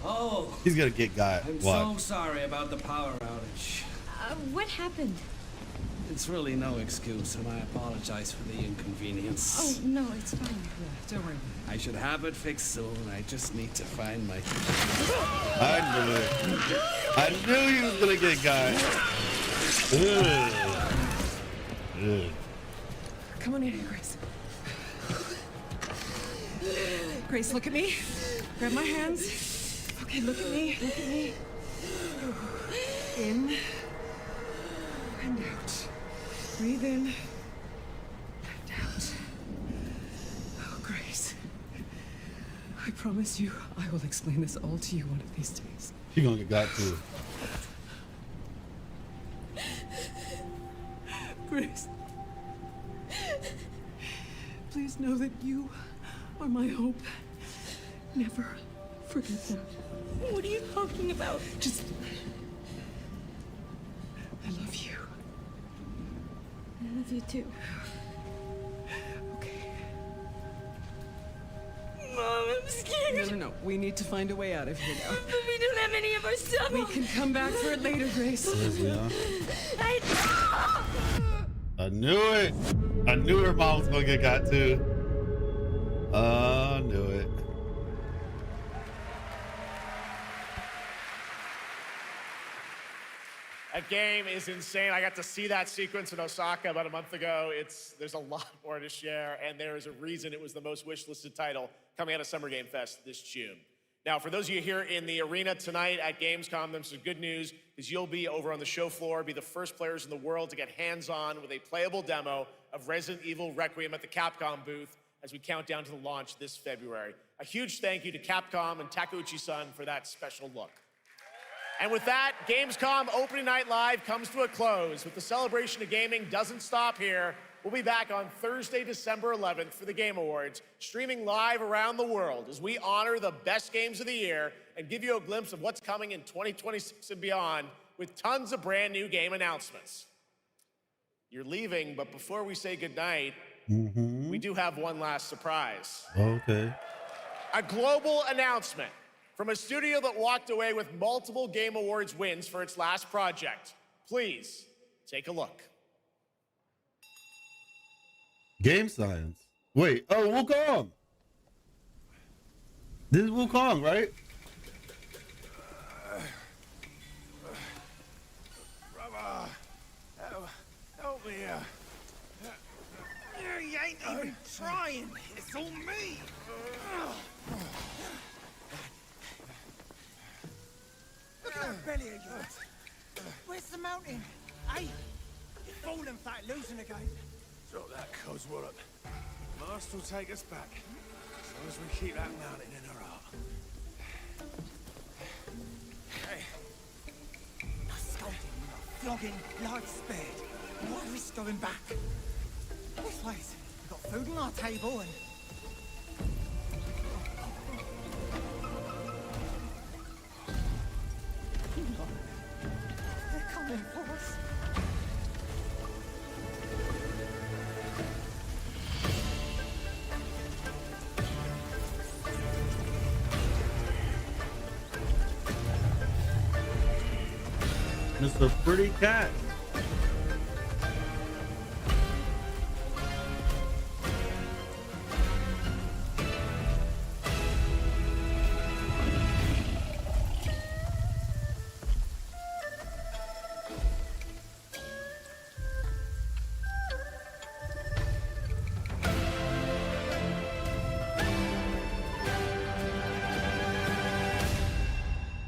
Oh, He's gonna get got. I'm What? so sorry about the power outage. What happened? It's really no excuse, and I apologize for the inconvenience. Oh, no, it's fine. Don't worry. I should have it fixed soon. I just need to find my... I knew it. I knew he was gonna get got. Ugh. Ugh. Come on in here, Grace. Grace, look at me. Grab my hands. Okay, look at me. Look at me. In and out. Breathe in and out. Oh, Grace. I promise you, I will explain this all to you one of these days. She gonna get got to. Grace. Please know that you are my hope. Never forget that. What are you talking about? Just... I love you. I love you too. Okay. Mom, I'm scared. No. We need to find a way out of here now. But we don't have any of our stuff. We can come back for it later, Grace. I knew it. I knew her mom was gonna get got too. I knew it. That game is insane. I got to see that sequence in Osaka about a month ago. There's a lot more to share, and there is a reason it was the most wishlisted title coming out of Summer Game Fest this June. Now, for those of you here in the arena tonight at Gamescom, there's some good news, because you'll be over on the show floor, be the first players in the world to get hands-on with a playable demo of Resident Evil Requiem at the Capcom booth as we count down to the launch this February. A huge thank you to Capcom and Takeuchi-san for that special look. And with that, Gamescom Opening Night Live comes to a close. With the celebration of gaming doesn't stop here. We'll be back on Thursday, December 11th for the Game Awards, streaming live around the world as we honor the best games of the year and give you a glimpse of what's coming in 2026 and beyond with tons of brand new game announcements. You're leaving, but before we say goodnight, we do have one last surprise. Okay. A global announcement from a studio that walked away with multiple Game Awards wins for its last project. Please take a look. Game Science. Wait, oh, Wukong. This is Wukong, right? Brother, help me here. You ain't even trying. It's all me. Look at that belly of yours. Where's the mountain? Hey, you're falling fat, losing again. Drop that coswallop. Master will take us back, as long as we keep that mountain in our heart. Hey. No scolding, no flogging, life spared. Why risk going back? This place, we've got food on our table and... They're coming for us. Mr. Pretty Cat.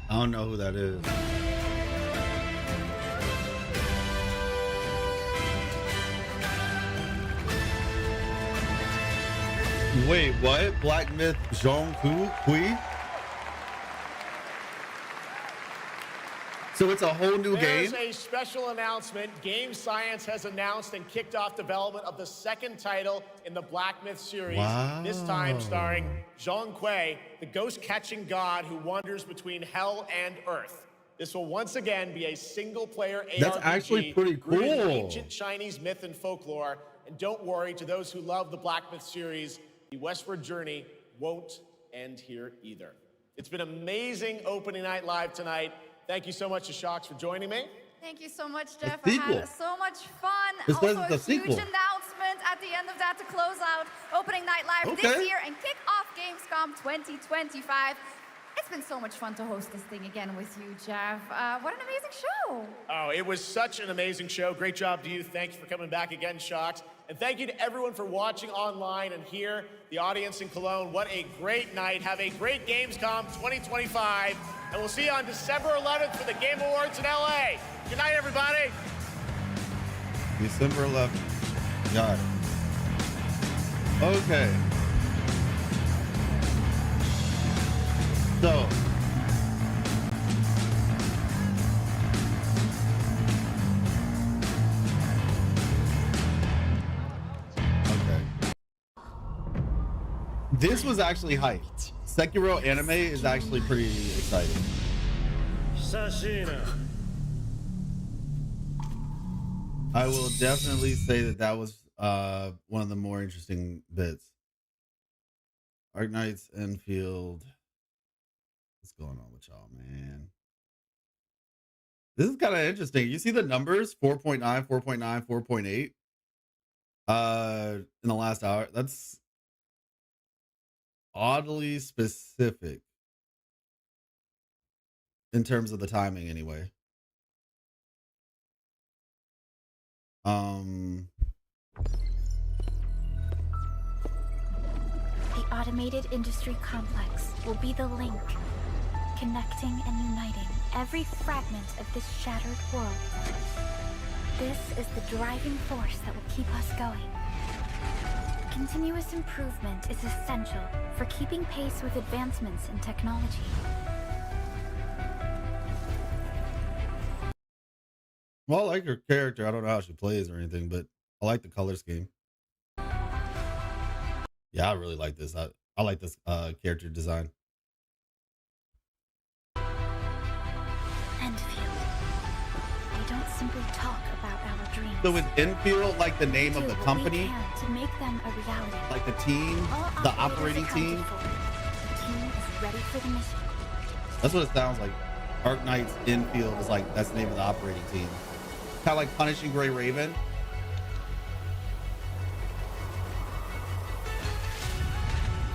I don't know who that is. Wait, what? Black Myth Zhong Kui? So it's a whole new game? There's a special announcement. Game Science has announced and kicked off development of the second title in the Black Myth series. Wow. This time starring Zhong Kui, the ghost-catching god who wanders between hell and earth. This will once again be a single-player ARPG. That's actually pretty rooted in cool. ancient Chinese myth and folklore. And don't worry, to those who love the Black Myth series, the westward journey won't end here either. It's been amazing opening night live tonight. Thank you so much to Shocks for joining me. Thank you so much, Jeff. A I sequel. had so much fun. This also, wasn't the a huge sequel. announcement at the end of that to close out opening night live Okay. this year and kick off Gamescom 2025. It's been so much fun to host this thing again with you, Jeff. What an amazing show. Oh, it was such an amazing show. Great job to you. Thanks for coming back again, Shocks. And thank you to everyone for watching online and here, the audience in Cologne. What a great night. Have a great Gamescom 2025. And we'll see you on December 11th for the Game Awards in LA. Good night, everybody. December 11th. Got it. Okay. So. Okay. This was actually hype. Sekiro anime is actually pretty exciting. Sashina. I will definitely say that that was one of the more interesting bits. Arknights, Enfield. What's going on with y'all, man? This is kind of interesting. You see the numbers 4.9, 4.9, 4.8 in the last hour. That's oddly specific in terms of the timing anyway. The automated industry complex will be the link, connecting and uniting every fragment of this shattered world. This is the driving force that will keep us going. Continuous improvement is essential for keeping pace with advancements in technology. Well, I like her character. I don't know how she plays or anything, but I like the color scheme. Yeah, I really like this. I like this character design. Endfield. We don't simply talk about our dreams. So is Enfield like the name of the company? To make them a reality. Like the team? The operating team? The team is ready for the mission. That's what it sounds like. Arknights Enfield is like, that's the name of the operating team. Kind of like Punishing Gray Raven.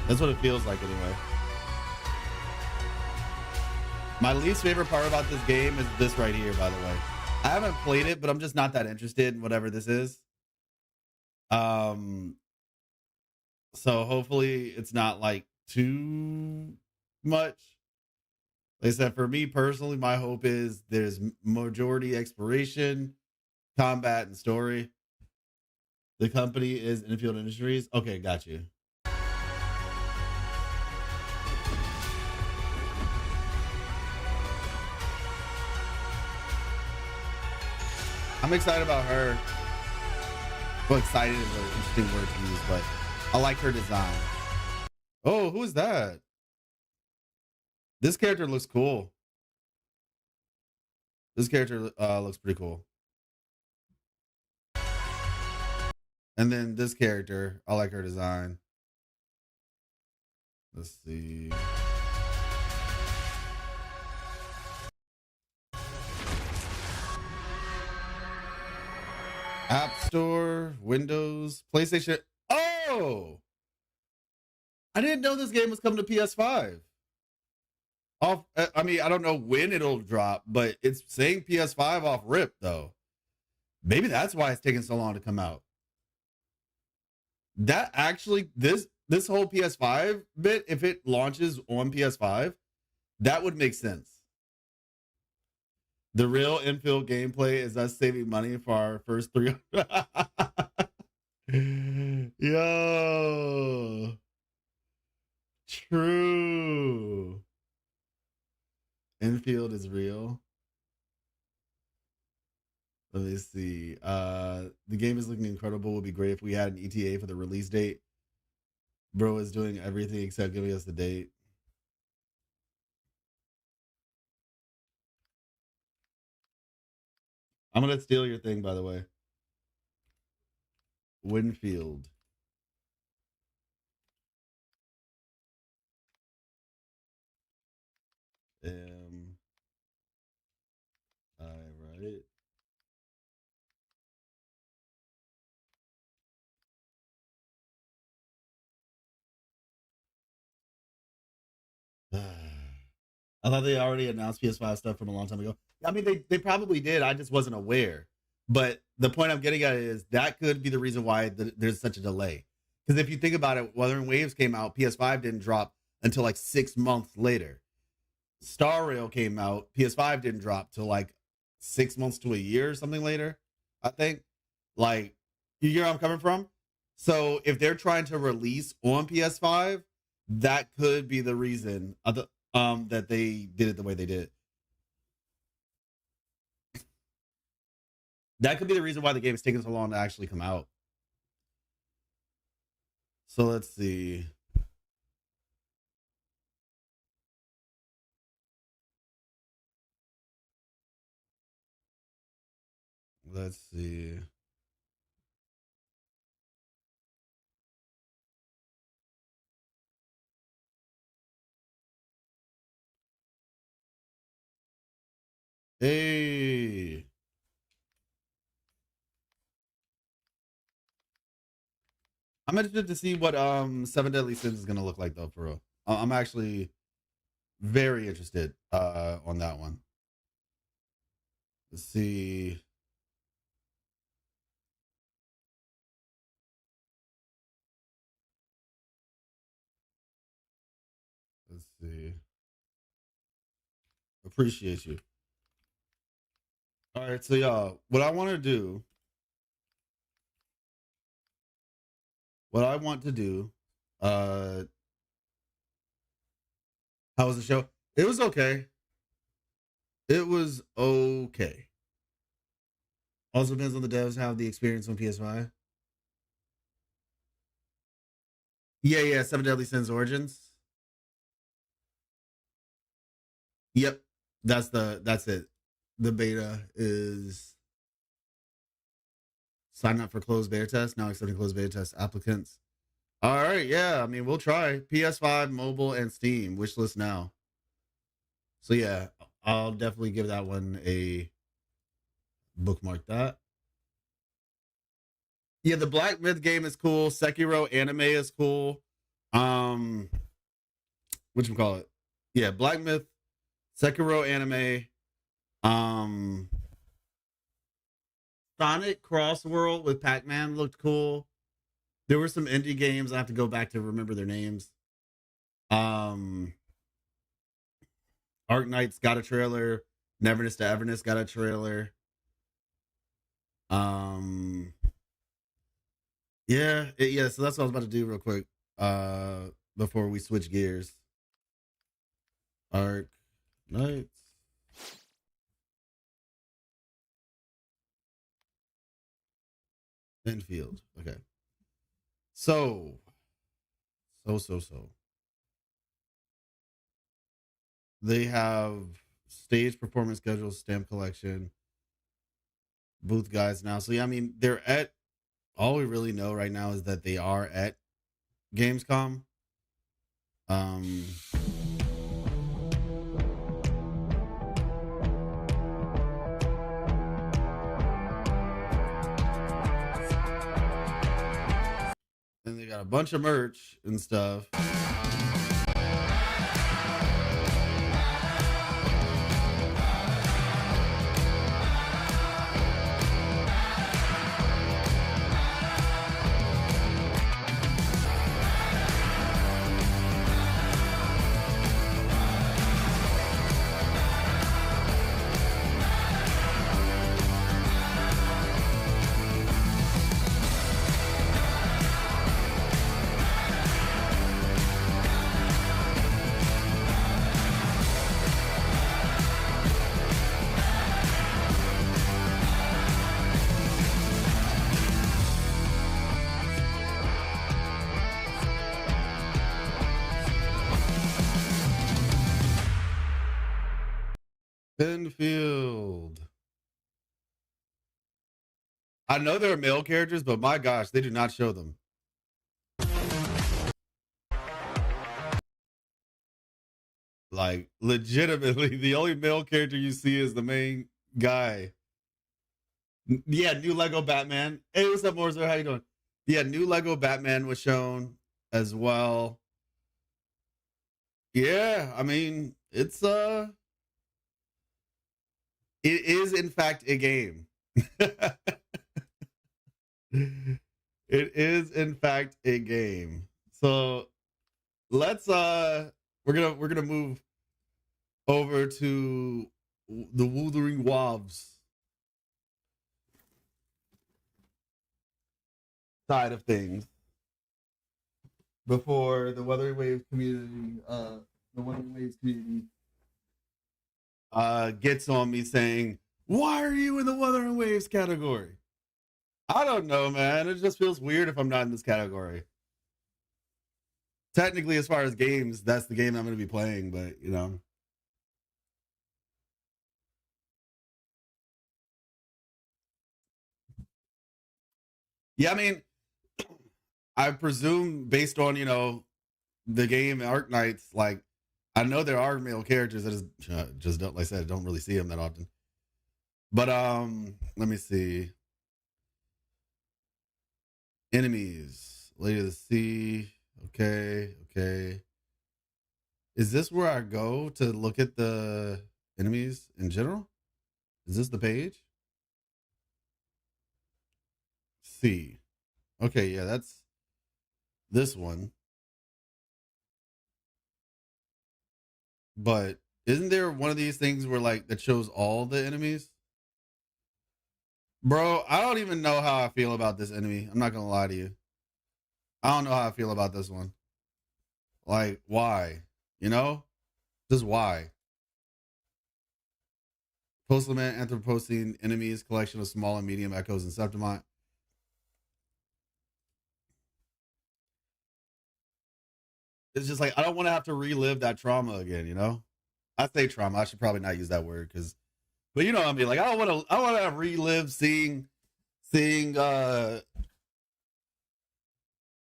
That's what it feels like anyway. My least favorite part about this game is this right here, by the way. I haven't played it, but I'm just not that interested in whatever this is. So hopefully it's not like too much. Like I said, for me personally, my hope is there's majority exploration, combat, and story. The company is Enfield Industries. Okay, got you. I'm excited about her. Well, excited is an interesting word to use, but I like her design. Oh, who is that? This character looks cool. This character looks pretty cool. And then this character, I like her design. Let's see. App Store, Windows, PlayStation. Oh! I didn't know this game was coming to PS5. I mean, I don't know when it'll drop, but it's saying PS5 off rip, though. Maybe that's why it's taking so long to come out. That actually, this whole PS5 bit, if it launches on PS5, that would make sense. The real Enfield gameplay is us saving money for our first 3. Yo. True. Enfield is real. Let me see. The game is looking incredible. It would be great if we had an ETA for the release date. Bro is doing everything except giving us the date. I'm gonna steal your thing, by the way. Winfield. Right. I thought they already announced PS5 stuff from a long time ago. I mean, they probably did. I just wasn't aware. But the point I'm getting at is that could be the reason why there's such a delay. Because if you think about it, Wuthering Waves came out, PS5 didn't drop until like 6 months later. Star Rail came out, PS5 didn't drop till like 6 months to a year or something later, I think. Like, you hear where I'm coming from? So if they're trying to release on PS5, that could be the reason that they did it the way they did. That could be the reason why the game is taking so long to actually come out. So let's see. Let's see. Hey. I'm interested to see what Seven Deadly Sins is gonna look like though, for real. I'm actually very interested on that one. Let's see. Let's see. Appreciate you. All right, so y'all, what I want to do, how was the show? It was okay. It was okay. Also depends on the devs how the experience on PS5. Yeah, Seven Deadly Sins Origins. Yep, that's it. The beta is sign up for closed beta test. Now accepting closed beta test applicants. All right, yeah. I mean, we'll try PS5, mobile, and Steam. Wishlist now. So yeah, I'll definitely give that one a bookmark. That. Yeah, the Black Myth game is cool. Sekiro anime is cool. Whatchamacallit? Yeah, Black Myth, Sekiro anime. Sonic Crossworld with Pac-Man looked cool. There were some indie games. I have to go back to remember their names. Ark Knight's got a trailer. Neverness to Everness got a trailer. Yeah, so that's what I was about to do real quick. Before we switch gears. Ark Knights. Endfield. Okay. So. They have stage performance schedules, stamp collection, booth guides now. So yeah, I mean, they're at, all we really know right now is that they are at Gamescom. And they got a bunch of merch and stuff. Enfield. I know there are male characters, but my gosh, they do not show them. Like, legitimately, the only male character you see is the main guy. Yeah, new Lego Batman. Hey, what's up, Morzo? How you doing? Yeah, new Lego Batman was shown as well. Yeah, I mean, It's it is in fact a game. It is in fact a game. So let's we're gonna move over to the Wuthering Waves side of things before the Wuthering Waves community gets on me saying, why are you in the Wuthering Waves category? I don't know, man. It just feels weird if I'm not in this category. Technically, as far as games, that's the game I'm going to be playing, but, you know. Yeah, I mean, I presume based on, you know, the game Arc Knights, like, I know there are male characters that just don't, like I said, don't really see them that often. But, let me see. Enemies. Lady of the Sea. Okay. Is this where I go to look at the enemies in general? Is this the page? C. Okay, yeah, that's this one. But isn't there one of these things where like that shows all the enemies? Bro, I don't even know how I feel about this enemy. I'm not gonna lie to you. I don't know how I feel about this one. Like, why? You know? Just why? Post-lament Anthropocene enemies, collection of small and medium echoes and septimont. It's just like, I don't want to have to relive that trauma again, you know? I say trauma. I should probably not use that word but you know what I mean? Like, I want to relive seeing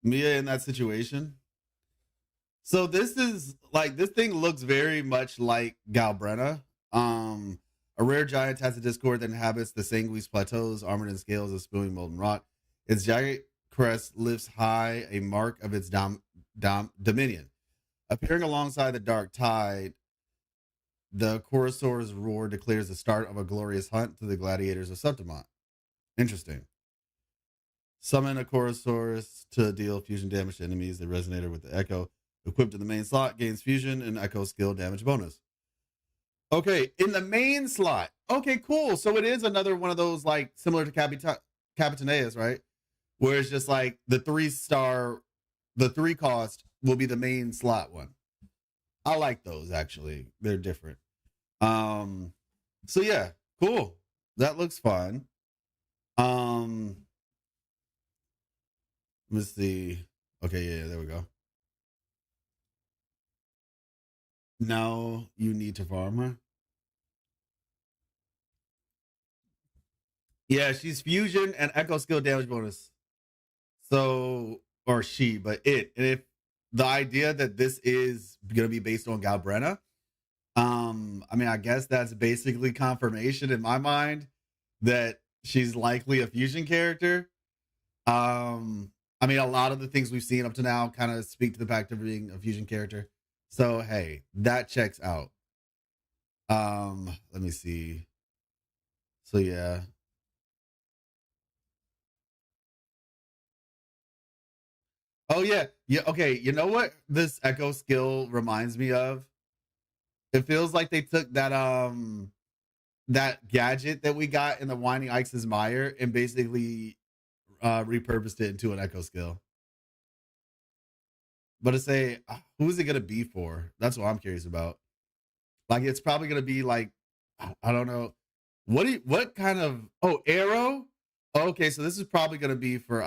Mia in that situation. So this is like, this thing looks very much like Galbrena. A rare giant has a discord that inhabits the Sanguis plateaus, armored in scales of spewing molten rock. Its giant crest lifts high, a mark of its dominion. Appearing alongside the dark tide, the Chorosaur's roar declares the start of a glorious hunt to the gladiators of Septimont. Interesting. Summon a Chorosaurus to deal fusion damage to enemies. The resonator with the echo, equipped in the main slot, gains fusion and echo skill damage bonus. Okay, in the main slot. Okay, cool. So it is another one of those, like, similar to Capitaneas, right? Where it's just like the 3-star, the 3 cost will be the main slot one. I like those, actually. They're different. So yeah, cool. That looks fun. Let's see. Okay, yeah, there we go. Now you need to farm her. Yeah, she's fusion and echo skill damage bonus. So, or she, but it. And if the idea that this is going to be based on Galbrena, I mean, I guess that's basically confirmation in my mind that she's likely a fusion character. I mean, a lot of the things we've seen up to now kind of speak to the fact of being a fusion character. So, hey, that checks out. Let me see. So, yeah. Oh, yeah. Yeah, okay. You know what this echo skill reminds me of? It feels like they took that that gadget that we got in the Winding Ike's Mire and basically repurposed it into an echo skill. But to say, who's it gonna be for? That's what I'm curious about. Like, it's probably gonna be like, I don't know. What kind of arrow? Okay, so this is probably gonna be for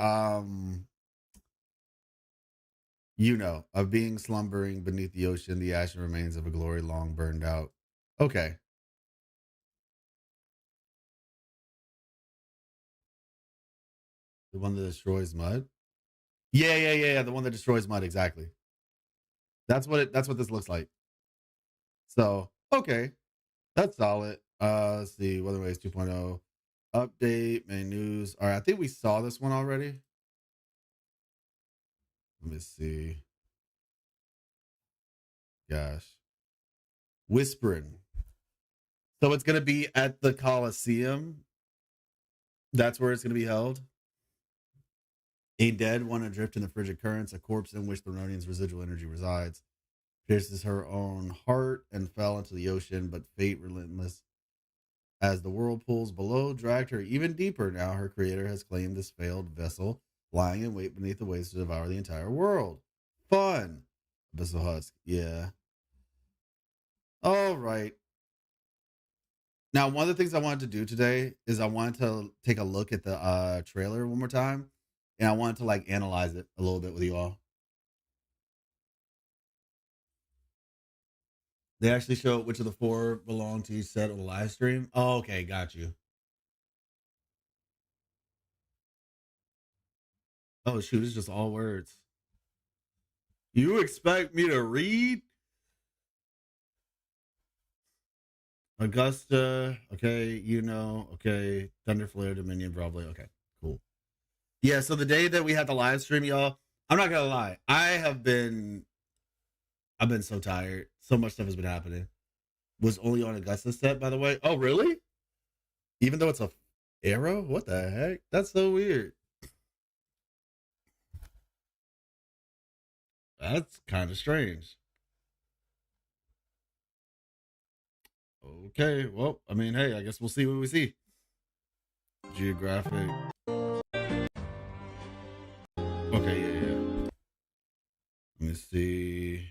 iuno, of being slumbering beneath the ocean, the ashen remains of a glory long burned out. Okay. The one that destroys mud? Yeah. The one that destroys mud, exactly. That's what this looks like. So, okay. That's solid. Let's see. Weatherways 2.0. Update, main news. All right, I think we saw this one already. Let me see. Gosh. Whispering. So it's going to be at the Coliseum. That's where it's going to be held. A dead one adrift in the frigid currents, a corpse in which the Rhodian's residual energy resides, pierces her own heart and fell into the ocean, but fate relentless. As the whirlpools below dragged her even deeper, now her creator has claimed this failed vessel, lying in wait beneath the waves to devour the entire world. Fun. Abyssal Husk. Yeah. All right. Now, one of the things I wanted to do today is I wanted to take a look at the trailer one more time, and I wanted to like analyze it a little bit with you all. They actually show which of the four belong to each set on the live stream. Oh, okay, got you. Oh shoot, it's just all words. You expect me to read? Augusta, okay, iuno, okay, Thunderflare, Dominion, probably, okay, cool. Yeah, so the day that we had the live stream, y'all, I'm not gonna lie, I've been so tired. So much stuff has been happening. Was only on Augusta set, by the way. Oh, really? Even though it's a arrow? What the heck? That's so weird. That's kind of strange. Okay, well, I mean, hey, I guess we'll see what we see. Geographic. Okay, yeah. Let me see.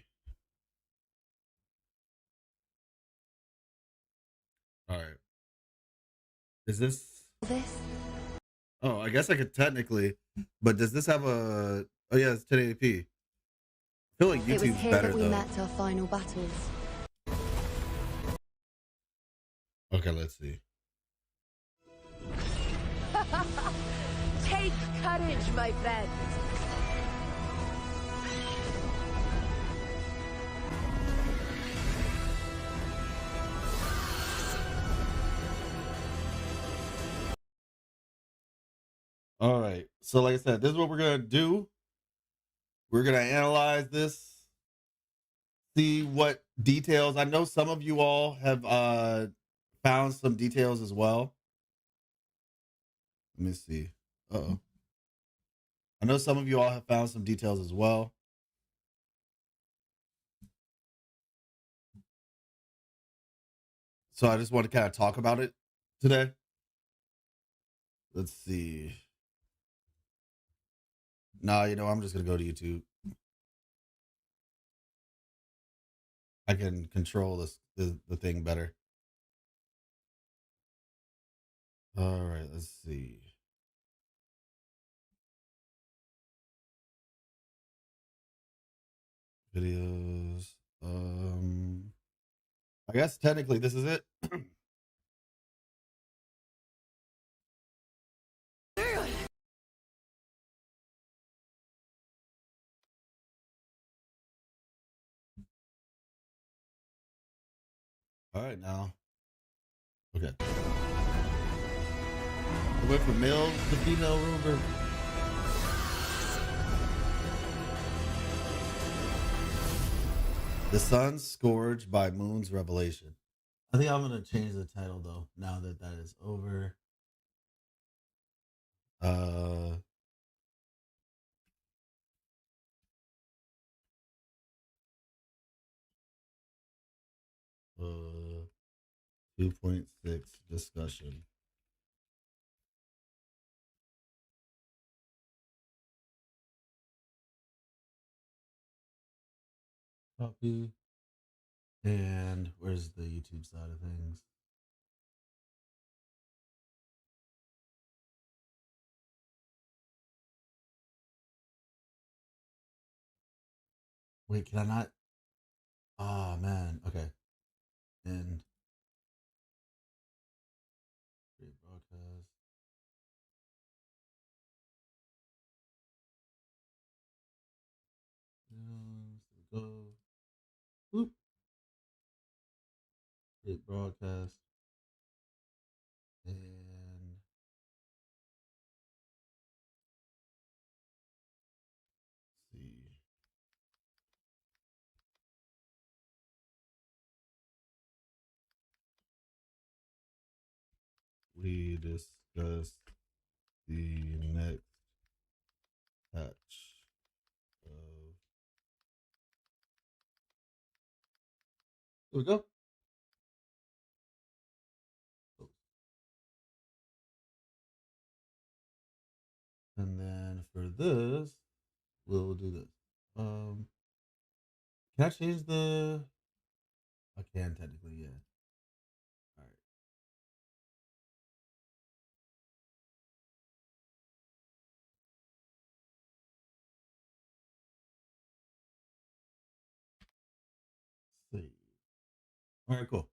All right. Is this? Oh, I guess I could technically, but does this have a? Oh yeah, it's 1080p. I feel like YouTube's it was here better that we though. met our final battles. Okay, let's see. Take courage, my friend. All right. So like I said, this is what we're going to do. We're going to analyze this, see what details. I know some of you all have found some details as well. Let me see. Uh-oh. I know some of you all have found some details as well. So I just want to kind of talk about it today. Let's see. Nah, I'm just going to go to YouTube. I can control the thing better. All right, let's see. Videos. I guess technically this is it. All right, now. Okay. I went from male to female rumor. The Sun Scourged by Moon's Revelation. I think I'm going to change the title, though, now that that is over. Uh... 2.6 discussion. Copy. And where's the YouTube side of things? Wait, can I not? Ah, man. Okay. And broadcast. Go. Boop. Hit broadcast. And see. we discuss the next patch of... Here we go. And then for this, we'll do this. Can I change the... I can technically, yeah. All right. Save. All right, cool.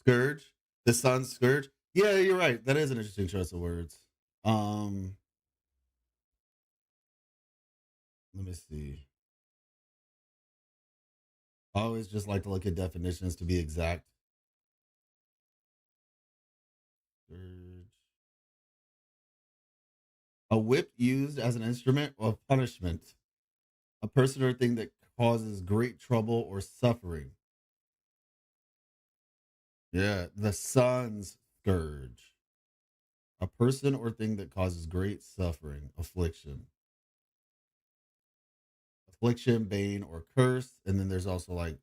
Scourge, the Sun Scourge. Yeah, you're right. That is an interesting choice of words. Let me see. I always just like to look at definitions to be exact. Scourge. A whip used as an instrument of punishment. A person or thing that causes great trouble or suffering. Yeah, the Sun's Scourge. A person or thing that causes great suffering, affliction. Affliction, bane, or curse. And then there's also like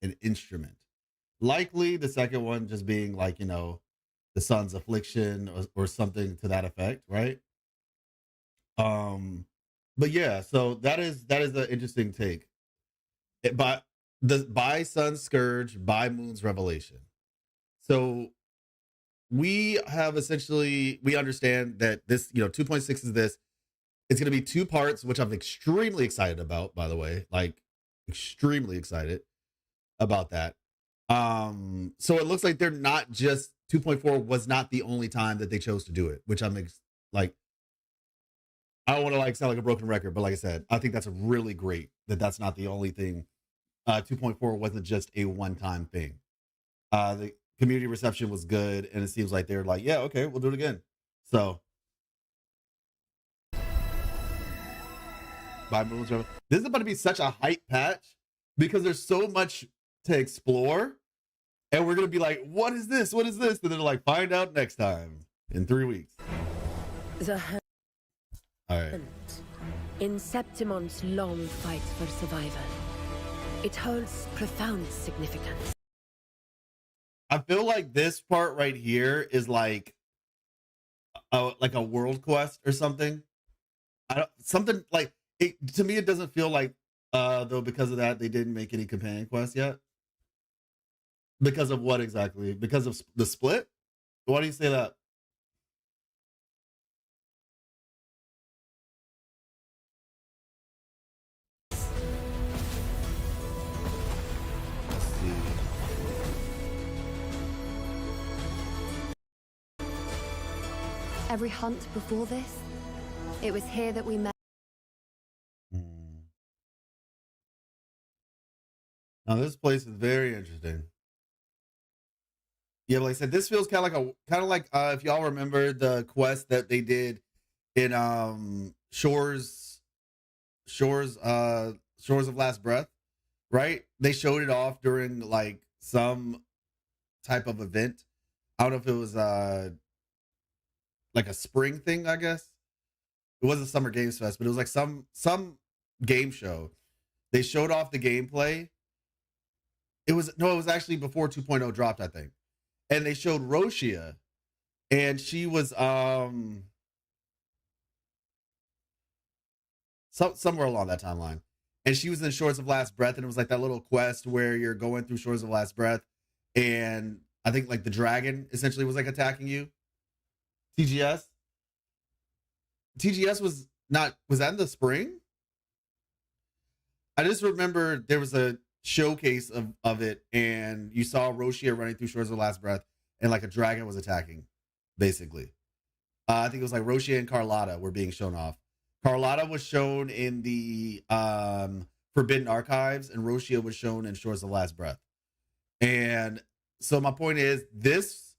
an instrument. Likely the second one just being like, you know, the sun's affliction or something to that effect, right? But yeah, so that is an interesting take. By Sun's Scourge, by Moon's Revelation. So we have essentially, we understand that this, you know, 2.6 is this. It's going to be 2 parts, which I'm extremely excited about, by the way, like extremely excited about that. So it looks like they're not just 2.4 was not the only time that they chose to do it, which I'm like, I don't want to like sound like a broken record, but like I said, I think that's really great that that's not the only thing. 2.4 wasn't just a one-time thing. The community reception was good, and it seems like they're like, yeah, okay, we'll do it again. So this is about to be such a hype patch because there's so much to explore, and we're gonna be like, what is this? What is this? And then like, find out next time in 3 weeks. All right. In Septimont's long fight for survival, it holds profound significance. I feel like this part right here is like a world quest or something. Something like it to me. It doesn't feel like though because of that they didn't make any companion quests yet. Because of what exactly? Because of the split? Why do you say that? Every hunt before this, it was here that we met. Now this place is very interesting. Yeah, like I said, this feels kind of like if y'all remember the quest that they did in Shores of Last Breath, right? They showed it off during like some type of event. I don't know if it was like a spring thing, I guess. It wasn't Summer Games Fest, but it was like some game show. They showed off the gameplay. It was actually before 2.0 dropped, I think. And they showed Roshia, and she was somewhere along that timeline. And she was in Shores of Last Breath, and it was like that little quest where you're going through Shores of Last Breath, and I think like the dragon essentially was like attacking you. TGS was that in the spring? I just remember there was a showcase of it, and you saw Roshia running through Shores of Last Breath, and like a dragon was attacking, basically. I think it was like Roshia and Carlotta were being shown off. Carlotta was shown in the Forbidden Archives, and Roshia was shown in Shores of Last Breath. And so my point is, this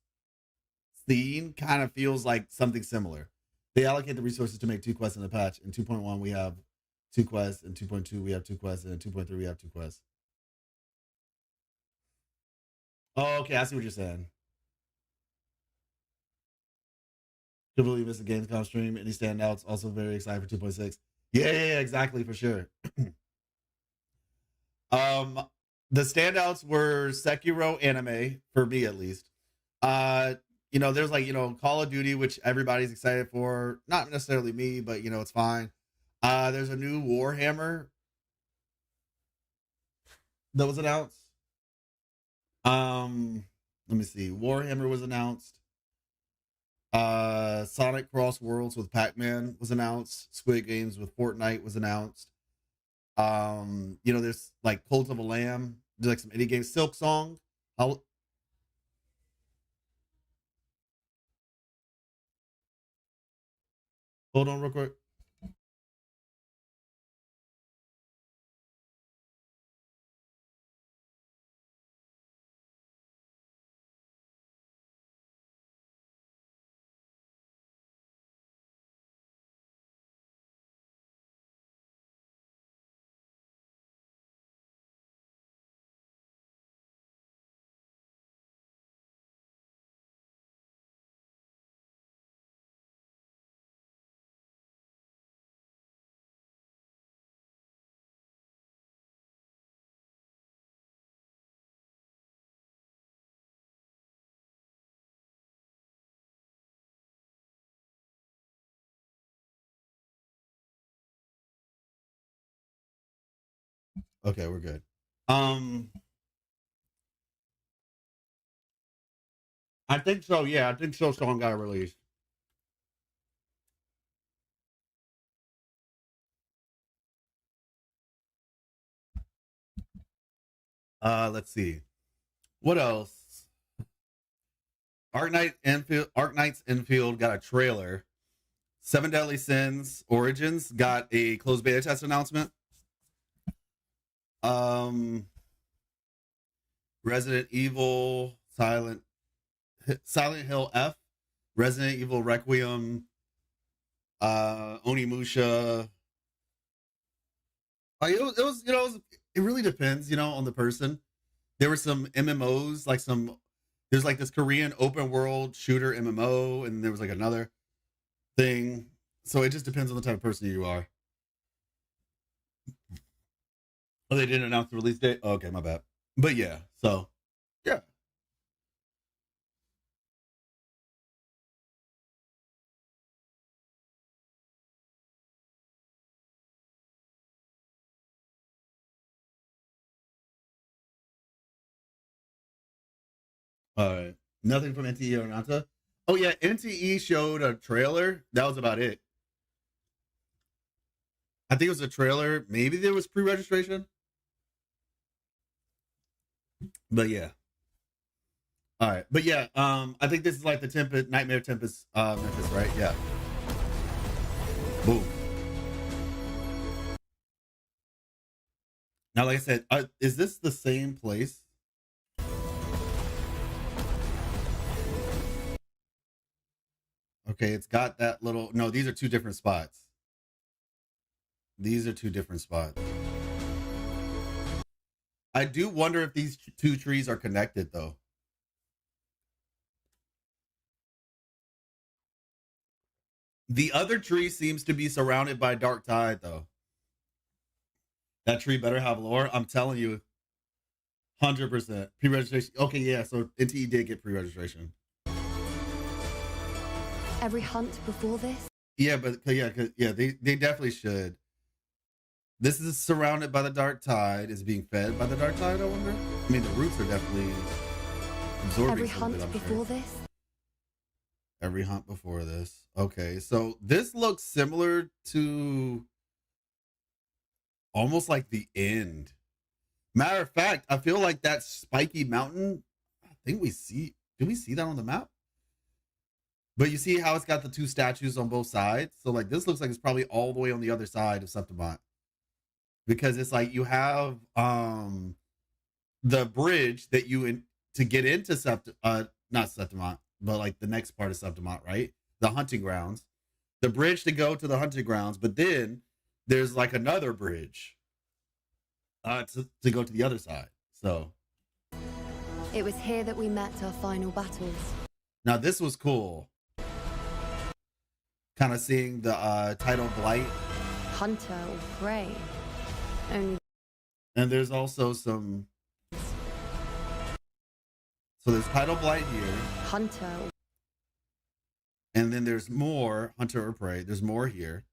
scene kind of feels like something similar. They allocate the resources to make 2 quests in the patch. In 2.1, we have 2 quests. In 2.2, we have 2 quests. And in 2.3, we have 2 quests. Oh, okay, I see what you're saying. Completely missed the Gamescom stream. Any standouts? Also very excited for 2.6. Yeah, exactly, for sure. The standouts were Sekiro anime, for me at least. There's like, Call of Duty, which everybody's excited for. Not necessarily me, but it's fine. There's a new Warhammer that was announced. Let me see. Warhammer was announced. Sonic Cross Worlds with Pac-Man was announced. Squid Games with Fortnite was announced. There's like Cult of a Lamb. There's like some indie games. Silk Song. Hold on real quick. Okay, we're good. I think so. Yeah, I think so. Song got released. Let's see. What else? Arknight's Enfield got a trailer. Seven Deadly Sins Origins got a closed beta test announcement. Resident Evil, Silent Hill F, Resident Evil Requiem, Onimusha. It really depends, on the person. There were some MMOs, there's like this Korean open world shooter MMO, and there was like another thing. So it just depends on the type of person you are. Oh, they didn't announce the release date? Oh, okay, my bad. But yeah, so yeah. All right. Nothing from NTE or Nanta. Oh yeah, NTE showed a trailer. That was about it. I think it was a trailer. Maybe there was pre-registration. But yeah. All right. But yeah, I think this is like the Nightmare Tempest Memphis, right? Yeah. Boom. Now, like I said, is this the same place? Okay, it's got that little... No, these are two different spots. These are two different spots. I do wonder if these two trees are connected, though. The other tree seems to be surrounded by dark tide, though. That tree better have lore. I'm telling you, 100% pre-registration. Okay, yeah. So NTE did get pre-registration. Every hunt before this? Yeah, but they definitely should. This is surrounded by the dark tide. Is being fed by the dark tide, I wonder? I mean, the roots are definitely absorbing. Every hunt before this? Every hunt before this. Okay, so this looks similar to almost like the end. Matter of fact, I feel like that spiky mountain, I think we see, do we see that on the map? But you see how it's got the two statues on both sides? So like this looks like it's probably all the way on the other side of Septimont. Because it's like you have the bridge that to get into not Septimont, but like the next part of Septimont, right? The hunting grounds. The bridge to go to the hunting grounds, but then there's like another bridge to go to the other side. So It was here that we met our final battles. Now this was cool. Kind of seeing the title Blight. Hunter or prey. Only. And there's also some. So there's title Blight here. Hunter. And then there's more Hunter or prey. There's more here.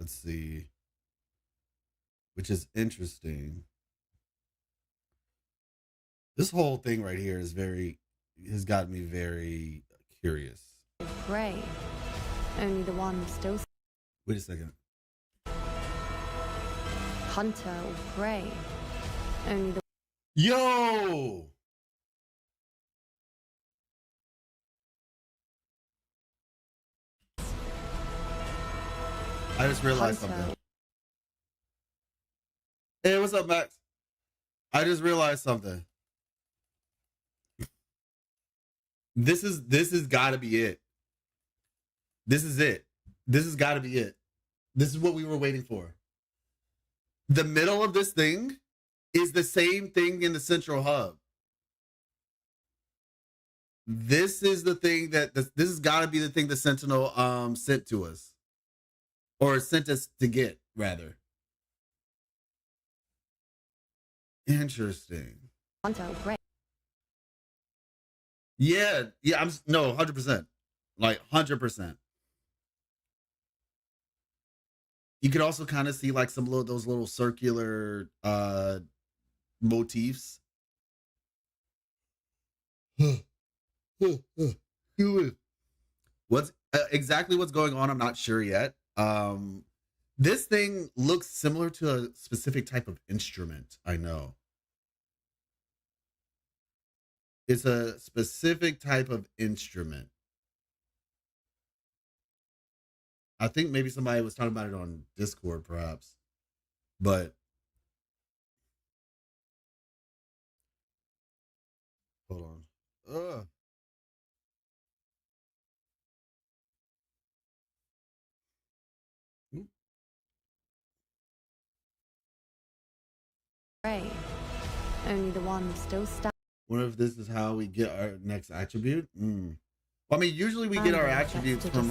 Let's see. Which is interesting. This whole thing right here is has got me very curious. Prey. Only the one still. Wait a second. Hunter or prey. Only the. Yo! I just realized something. Hey, what's up, Max? I just realized something. This is gotta be it. This is it. This has gotta be it. This is what we were waiting for. The middle of this thing is the same thing in the central hub. This is the thing that this has gotta be the thing the Sentinel sent to us. Or sent us to get, rather. Interesting. Yeah, I'm no 100%, like 100%. You could also kind of see like some those little circular motifs. What's exactly what's going on? I'm not sure yet. This thing looks similar to a specific type of instrument. I know. It's a specific type of instrument. I think maybe somebody was talking about it on Discord, perhaps. But hold on. Prey. Only the one still standing. Wonder if this is how we get our next attribute. Well, I mean, usually we get our attributes from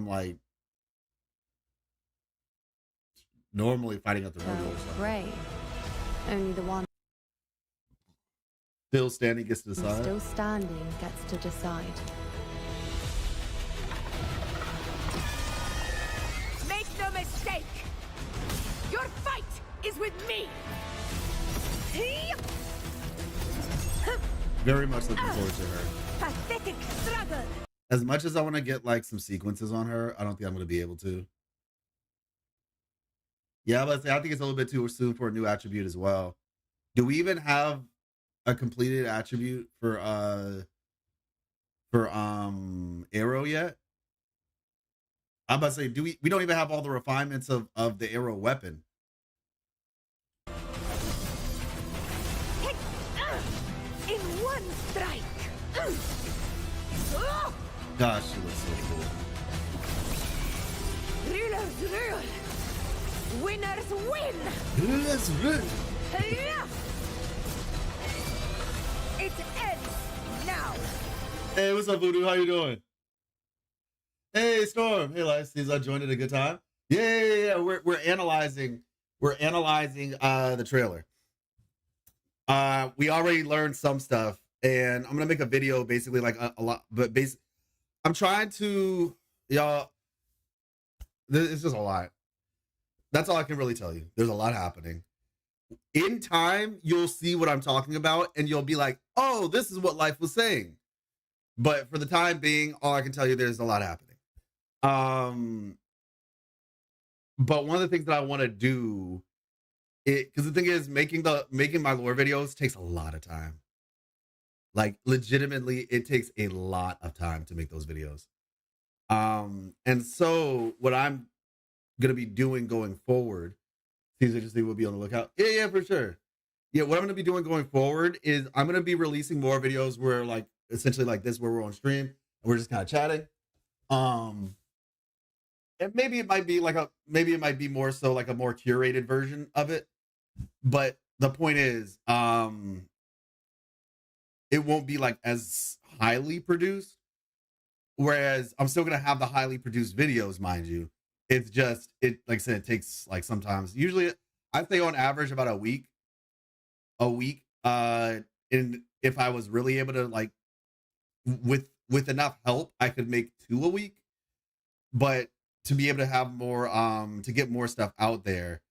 like normally fighting at the rodeo or something. Prey. Only the one still standing gets to decide. Still standing gets to decide. Make no mistake! Your fight is with me! Very much looking forward to her. Pathetic struggle! As much as I want to get like some sequences on her, I don't think I'm going to be able to. Yeah, but I think it's a little bit too soon for a new attribute as well. Do we even have a completed attribute for arrow yet? I'm about to say, we don't even have all the refinements of the arrow weapon. In one strike! Gosh, she looks so cool. Rulers rule! Winners win! Rulers win! It ends now! Hey, what's up, Voodoo? How you doing? Hey, Storm. Hey, Lice. Seems I joined at a good time. Yeah. We're analyzing the trailer. We already learned some stuff, and I'm gonna make a video basically like a lot, but I'm trying to, y'all. It's just a lot. That's all I can really tell you. There's a lot happening. In time, you'll see what I'm talking about, and you'll be like, "Oh, this is what Life was saying." But for the time being, all I can tell you, there's a lot happening. But one of the things that I want to do, because the thing is, making my lore videos takes a lot of time. Like, legitimately, it takes a lot of time to make those videos. And so what I'm gonna be doing going forward, seems interesting, we'll be on the lookout. Yeah, for sure. Yeah, what I'm gonna be doing going forward is I'm gonna be releasing more videos where, like, essentially like this, where we're on stream and we're just kind of chatting. And maybe it might be more so like a more curated version of it. But the point is, it won't be like as highly produced. Whereas I'm still gonna have the highly produced videos, mind you. It's just like I said, it takes like sometimes. Usually, I say on average about a week. And if I was really able to like with enough help, I could make 2 a week. But to be able to have more, to get more stuff out there,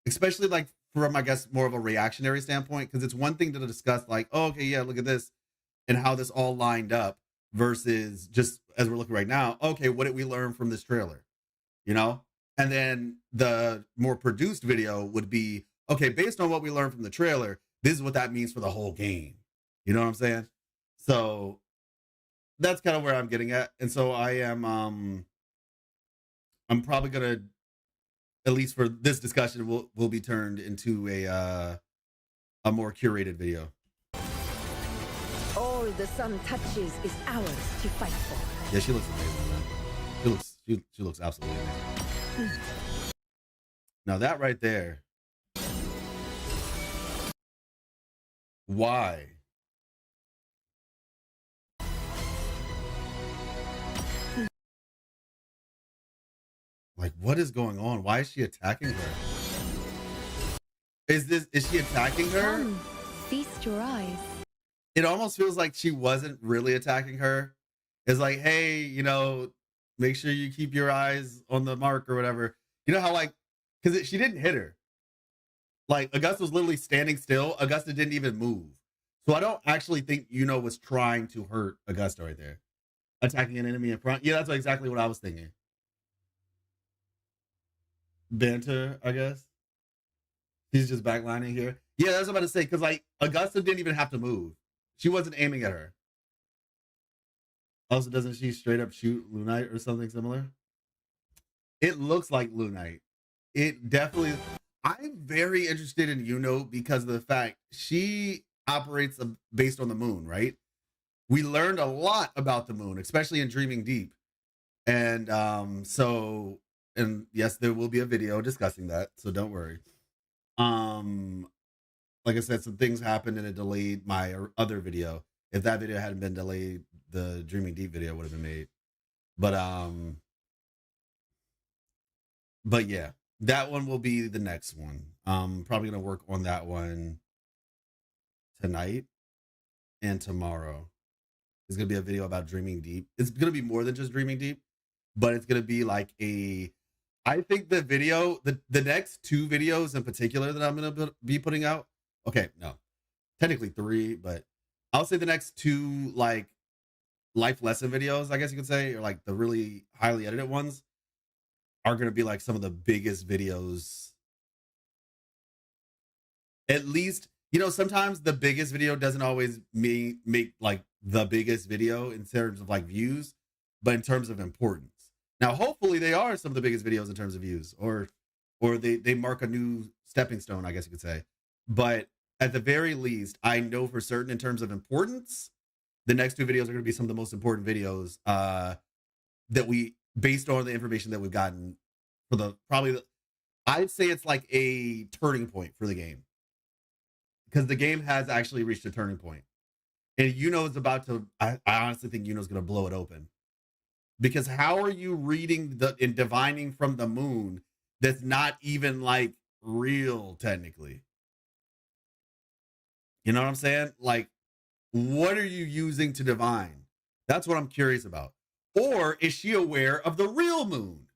especially like from, I guess, more of a reactionary standpoint, because it's one thing to discuss like, oh, okay, yeah, look at this and how this all lined up versus just as we're looking right now, okay, what did we learn from this trailer? You know? And then the more produced video would be, okay, based on what we learned from the trailer, this is what that means for the whole game. You know what I'm saying? So that's kind of where I'm getting at. And so I am, I'm probably going to, at least for this discussion, will be turned into a more curated video. All the sun touches is ours to fight for. Yeah, she looks amazing. She looks absolutely amazing. Now that right there. Why? Like, what is going on? Why is she attacking her? Is she attacking her? Come, feast your eyes. It almost feels like she wasn't really attacking her. It's like, hey, you know, make sure you keep your eyes on the mark or whatever. You know how like, because she didn't hit her. Like, Augusta was literally standing still. Augusta didn't even move. So I don't actually think Iuno was trying to hurt Augusta right there. Attacking an enemy in front. Yeah, that's exactly what I was thinking. Banter, I guess. He's just backlining here. Yeah, that's what I was about to say, because like Augusta didn't even have to move. She wasn't aiming at her. Also, doesn't she straight up shoot Lunite or something similar? It looks like Lunite. It definitely. I'm very interested in Iuno because of the fact she operates based on the moon, right? We learned a lot about the moon, especially in Dreaming Deep. And and yes, there will be a video discussing that, so don't worry. Like I said, some things happened and it delayed my other video. If that video hadn't been delayed, the Dreaming Deep video would have been made. But yeah, that one will be the next one. Probably gonna work on that one tonight and tomorrow. There's gonna be a video about Dreaming Deep. It's gonna be more than just Dreaming Deep, but it's gonna be like I think the video, the next 2 videos in particular that I'm gonna be putting out. Okay, no, technically 3, but I'll say the next 2 like life lesson videos, I guess you could say, or like the really highly edited ones, are gonna be like some of the biggest videos. At least, you know, sometimes the biggest video doesn't always make like the biggest video in terms of like views, but in terms of importance. Now, hopefully they are some of the biggest videos in terms of views, or they mark a new stepping stone, I guess you could say. But at the very least, I know for certain in terms of importance, the next 2 videos are going to be some of the most important videos that we, based on the information that we've gotten for I'd say it's like a turning point for the game. Because the game has actually reached a turning point. And Iuno is about to, I honestly think Iuno is going to blow it open. Because how are you reading and divining from the moon that's not even like real technically? You know what I'm saying? Like, what are you using to divine? That's what I'm curious about. Or is she aware of the real moon?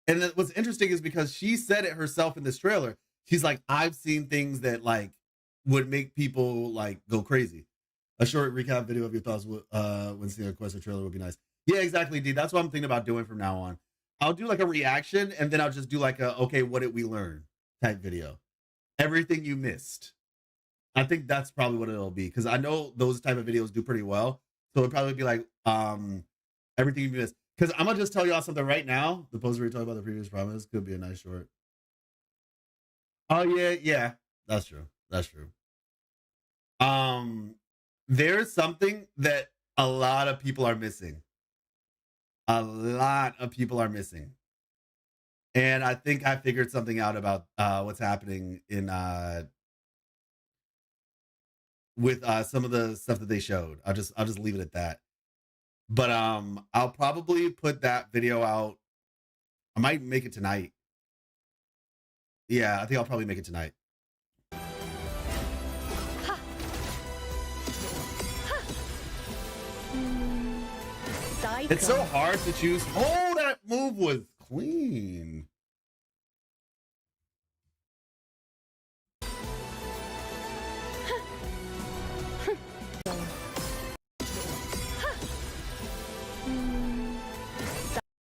And then what's interesting is because she said it herself in this trailer. She's like, I've seen things that like would make people like go crazy. A short recap video of your thoughts when seeing a Quest trailer would be nice. Yeah, exactly, D. That's what I'm thinking about doing from now on. I'll do like a reaction and then I'll just do like a, okay, what did we learn type video. Everything you missed. I think that's probably what it'll be. Because I know those type of videos do pretty well. So it'll probably be like everything you missed. Because I'm going to just tell y'all something right now. The post where we talk about the previous promise could be a nice short. Oh, yeah. That's true. There's something that a lot of people are missing. And I think I figured something out about what's happening in with some of the stuff that they showed. I'll just leave it at that. But I'll probably put that video out. I might make it tonight. Yeah, I think I'll probably make it tonight. It's so hard to choose. Oh, that move was clean.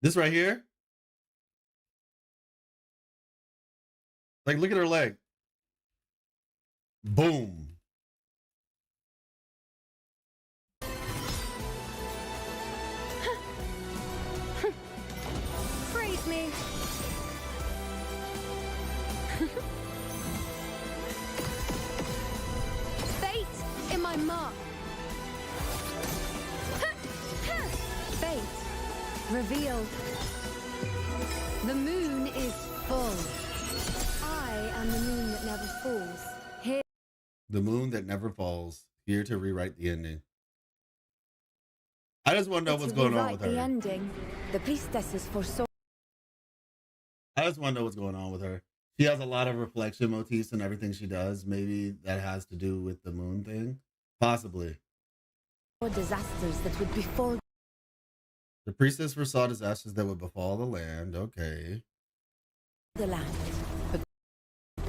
This right here. Like, look at her leg. Boom. Praise me. Fate in my mark. Fate revealed. The moon is full. I am the moon that never falls. Here. The moon that never falls. Here to rewrite the ending. I just want to know what's going on with her. The ending. The priestesses foresaw. I just want to know what's going on with her. She has a lot of reflection motifs in everything she does. Maybe that has to do with the moon thing. Possibly. Disasters that would befall. The priestess foresaw disasters that would befall the land. Okay. The land. But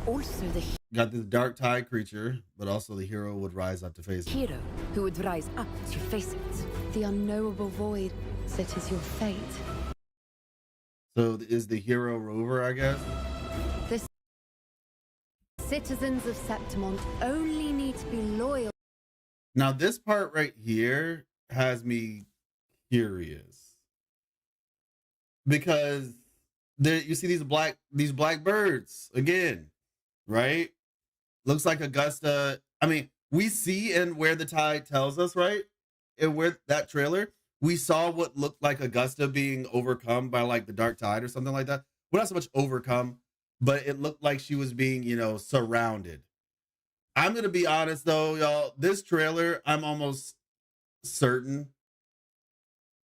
also the got this dark tide creature, but also the hero would rise up to face it. Hero who would rise up to face it. The unknowable void that is your fate. So is the hero rover, I guess? The citizens of Septimont only need to be loyal. Now this part right here has me curious. Because you see these black birds again, right? Looks like Augusta. I mean, we see in Where the Tide Tells Us, right? And where that trailer, we saw what looked like Augusta being overcome by like the dark tide or something like that. Well, not so much overcome, but it looked like she was being, surrounded. I'm going to be honest though, y'all. This trailer, I'm almost certain.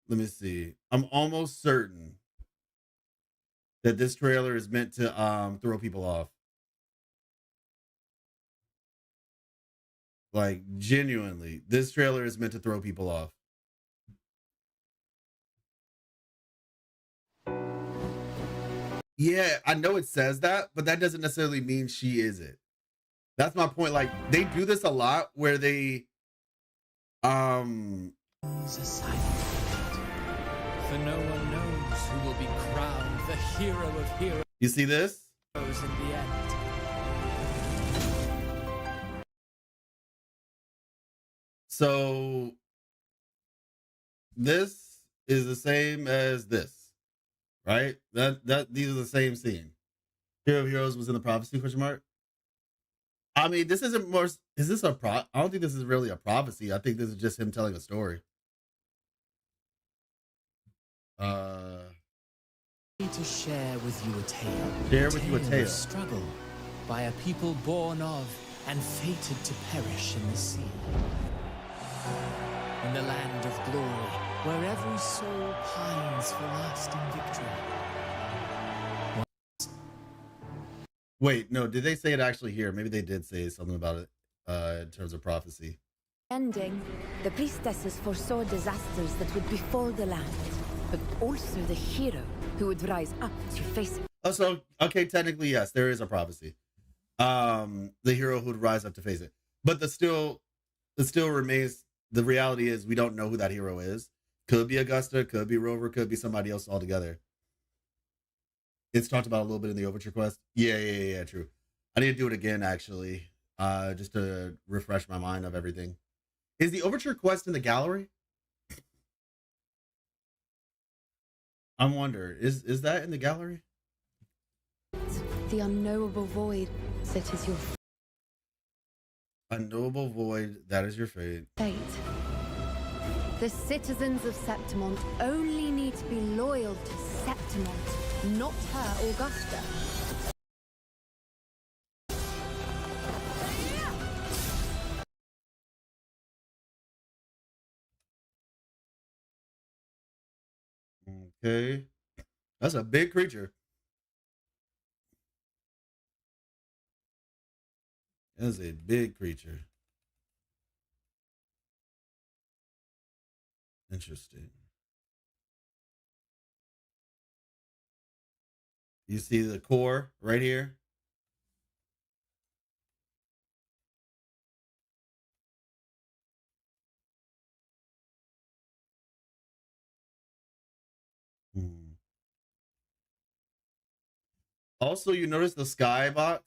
Let me see. I'm almost certain that this trailer is meant to throw people off. Like, genuinely, this trailer is meant to throw people off. Yeah, I know it says that, but that doesn't necessarily mean she is it. That's my point. Like, they do this a lot where they For no one knows who will be crowned the hero of heroes. You see this? In the end. So this is the same as this, right? These are the same scene. Hero of Heroes was in the prophecy, question mark. I mean, this isn't more. Is this a I don't think this is really a prophecy. I think this is just him telling a story. To share with you a tale. Share with you a tale. Of struggle by a people born of and fated to perish in the sea. In the land of glory, where every soul pines for lasting victory. Wait, no, did they say it actually here? Maybe they did say something about it in terms of prophecy. Ending, the priestesses foresaw disasters that would befall the land, but also the hero who would rise up to face it. Oh, so, okay, technically, yes, there is a prophecy. The hero who would rise up to face it. But it still remains, the reality is we don't know who that hero is. Could be Augusta, could be Rover, could be somebody else altogether. It's talked about a little bit in the Overture Quest. Yeah, true. I need to do it again, actually, just to refresh my mind of everything. Is the Overture Quest in the gallery? I wonder, is that in the gallery? The unknowable void that is your unknowable void, that is your fate. Fate. The citizens of Septimont only need to be loyal to septimont, not her augusta. Okay. That's a big creature. That's a big creature. Interesting. You see the core right here? Also, you notice the skybox?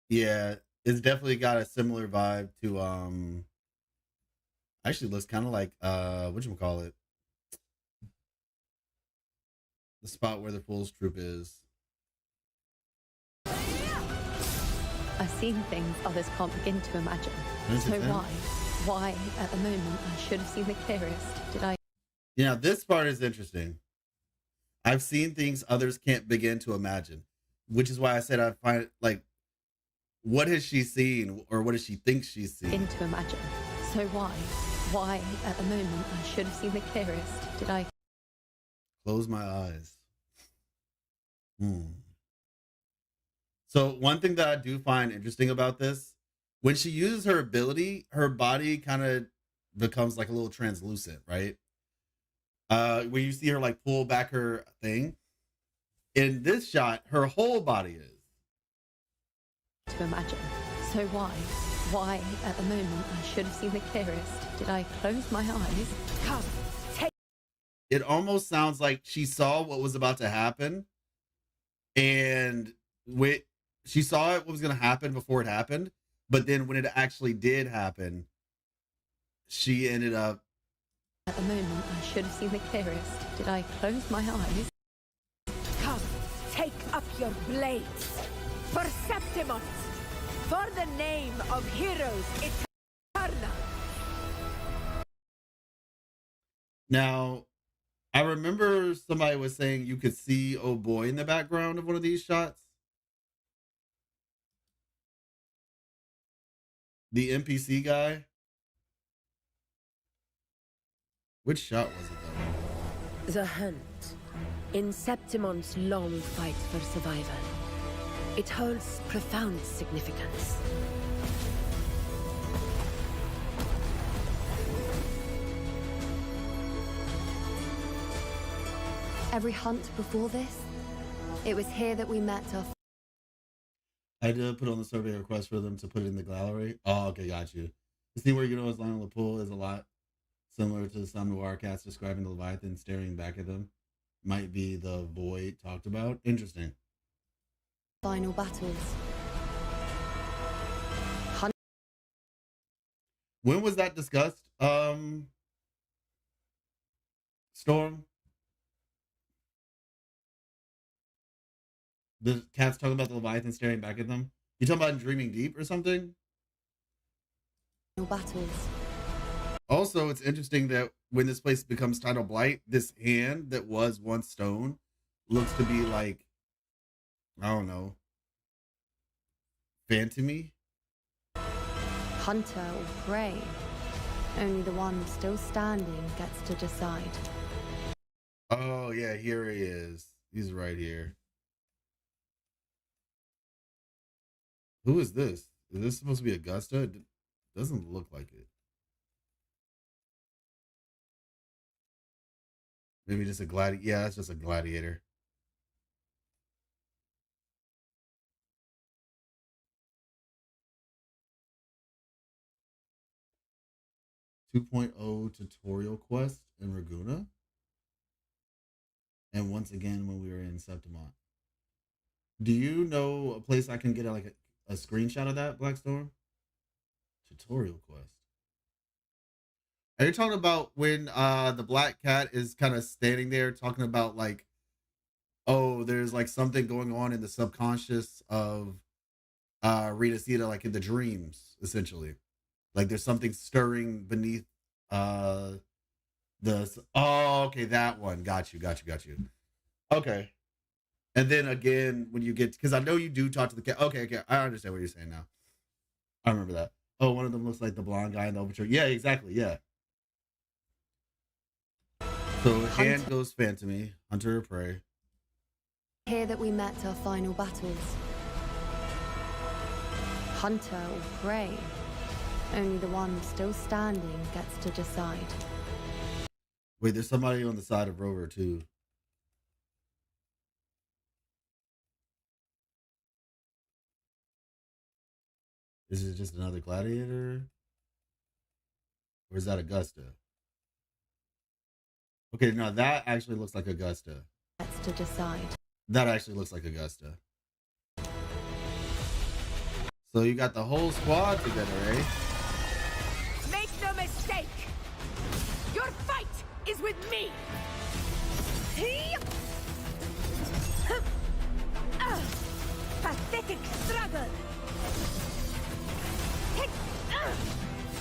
Yeah, it's definitely got a similar vibe to actually looks kind of like whatchamacallit? The spot where the Fool's Troop is. I've seen things others can't begin to imagine. So why, at the moment, I should have seen the clearest, did I? Yeah, this part is interesting. I've seen things others can't begin to imagine, which is why I said I find it like, what has she seen or what does she think she's seen? Begin to imagine. So why, at the moment, I should have seen the clearest, did I? Close my eyes. So one thing that I do find interesting about this, when she uses her ability, her body kind of becomes like a little translucent, right? When you see her like pull back her thing, in this shot, her whole body is. To imagine. So why, at the moment, I should have seen the clearest, did I close my eyes? Come, take. It almost sounds like she saw what was about to happen, and she saw what was going to happen before it happened, but then when it actually did happen, she ended up. At the moment, I should have seen the clearest. Did I close my eyes? Come, take up your blades. For septimont. For the name of heroes eternal. Now, I remember somebody was saying you could see Oh Boy in the background of one of these shots. The NPC guy. Which shot was it though? The hunt. In Septimont's long fight for survival. It holds profound significance. Every hunt before this, it was here that we met our... I did put on the survey request for them to put it in the gallery. Oh, okay, got you. The scene where Yuno is lying on the pool is a lot similar to some noir cats describing the Leviathan staring back at them. Might be the void talked about. Interesting. Final battles. When was that discussed? Storm? The cats talking about the Leviathan staring back at them? You talking about Dreaming Deep or something? Battles. Also, it's interesting that when this place becomes Tidal Blight, this hand that was once stone looks to be like, I don't know, phantomy? Hunter or prey. Only the one still standing gets to decide. Oh, yeah, here he is. He's right here. Who is this? Is this supposed to be Augusta? It doesn't look like it. Maybe just a gladiator. Yeah, that's just a gladiator. Tutorial quest in Raguna. And once again, when we were in Septimont. Do you know a place I can get like a screenshot of that, Blackstorm? Tutorial quest. Are you talking about when the black cat is kind of standing there talking about like, oh, there's like something going on in the subconscious of Rita Sita, like in the dreams, essentially. Like there's something stirring beneath the Oh, okay, that one. Got you. Okay. And then again, when you get, because I know you do talk to the cat. Okay, I understand what you're saying now. I remember that. Oh, one of them looks like the blonde guy in the overture. Yeah, exactly. Yeah. So hand goes Phantomy, Hunter or Prey. Here that we met our final battles. Hunter or prey. Only the one still standing gets to decide. Wait, there's somebody on the side of Rover too. Is it just another gladiator? Or is that Augusta? Okay, no, that actually looks like Augusta. Gets to decide. That actually looks like Augusta. So you got the whole squad together, eh? Make no mistake! Your fight is with me! Pathetic struggle!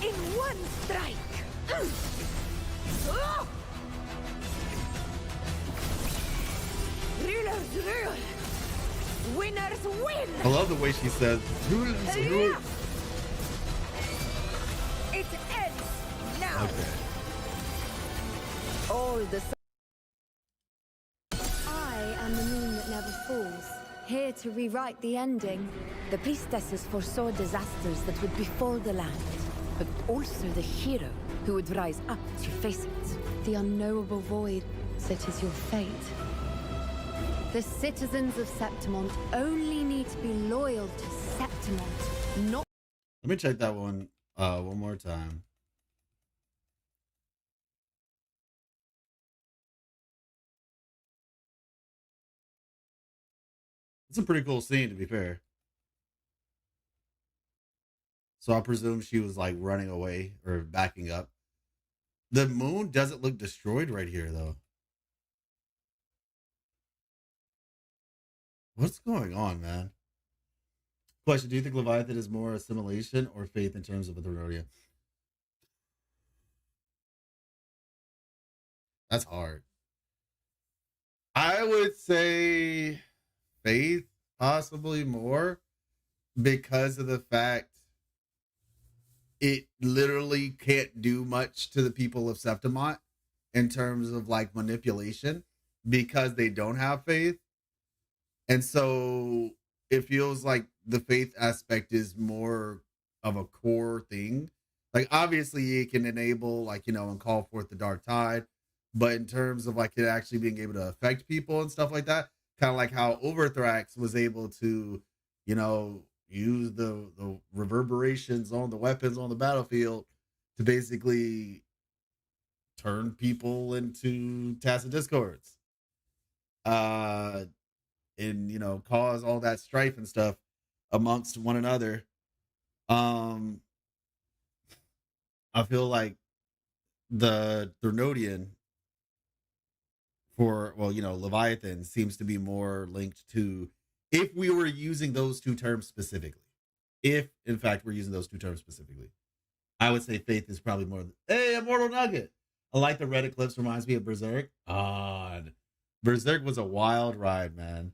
In one strike! Rulers rule! Winners win! I love the way she says, rulers rule. It ends now! Okay. All the I am the moon that never falls, here to rewrite the ending. The priestesses foresaw disasters that would befall the land, but also the hero who would rise up to face it. The unknowable void, that is your fate. The citizens of Septimont only need to be loyal to Septimont, not... Let me check that one more time. It's a pretty cool scene, to be fair. So I presume she was like running away or backing up. The moon doesn't look destroyed right here, though. What's going on, man? Question: do you think Leviathan is more assimilation or faith in terms of authority? That's hard. I would say faith, possibly more, because of the fact it literally can't do much to the people of Septimont in terms of like manipulation because they don't have faith. And so it feels like the faith aspect is more of a core thing. Like, obviously it can enable, like, you know, and call forth the dark tide, but in terms of like it actually being able to affect people and stuff like that, kind of like how Overthrax was able to, you know, use the reverberations on the weapons on the battlefield to basically turn people into tacit discords. And, you know, cause all that strife and stuff amongst one another. I feel like the Thernodian for, well, you know, Leviathan seems to be more linked to, if we were using those two terms specifically, if in fact we're using those two terms specifically, I would say faith is probably more, hey, Immortal Nugget. I like the Red Eclipse, reminds me of Berserk. Berserk was a wild ride, man.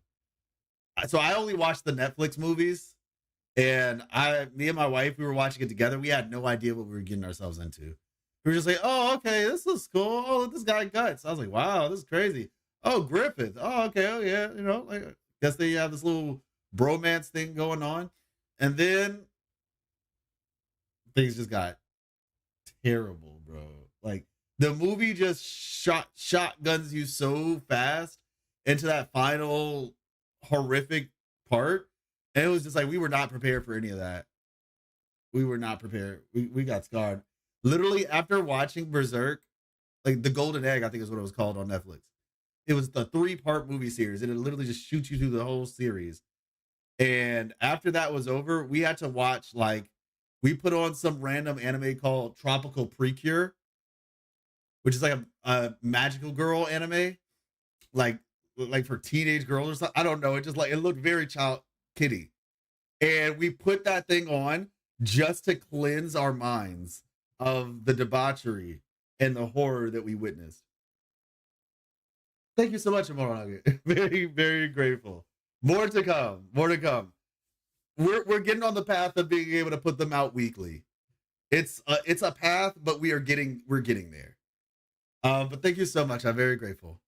So I only watched the Netflix movies, and me and my wife, we were watching it together. We had no idea what we were getting ourselves into. We were just like, oh, okay, this looks cool. Oh, this guy Guts. I was like, wow, this is crazy. Oh, Griffith. Oh, okay. Oh, yeah. You know, like, I guess they have this little bromance thing going on. And then things just got terrible, bro. Like, the movie just shotguns you so fast into that final horrific part, and it was just like we were not prepared for any of that. We were not prepared. We got scarred. Literally, after watching Berserk, like the Golden Egg, I think is what it was called on Netflix. It was the 3-part movie series, and it literally just shoots you through the whole series. And after that was over, we had to watch, like, we put on some random anime called Tropical Precure, which is like a magical girl anime, like for teenage girls or something. I don't know. It just like, it looked very child kiddie. And we put that thing on just to cleanse our minds of the debauchery. and the horror that we witnessed. Thank you so much, Morag. Very, very grateful. More to come. More to come. We're getting on the path of being able to put them out weekly. It's a path, but we're getting there. But thank you so much. I'm very grateful.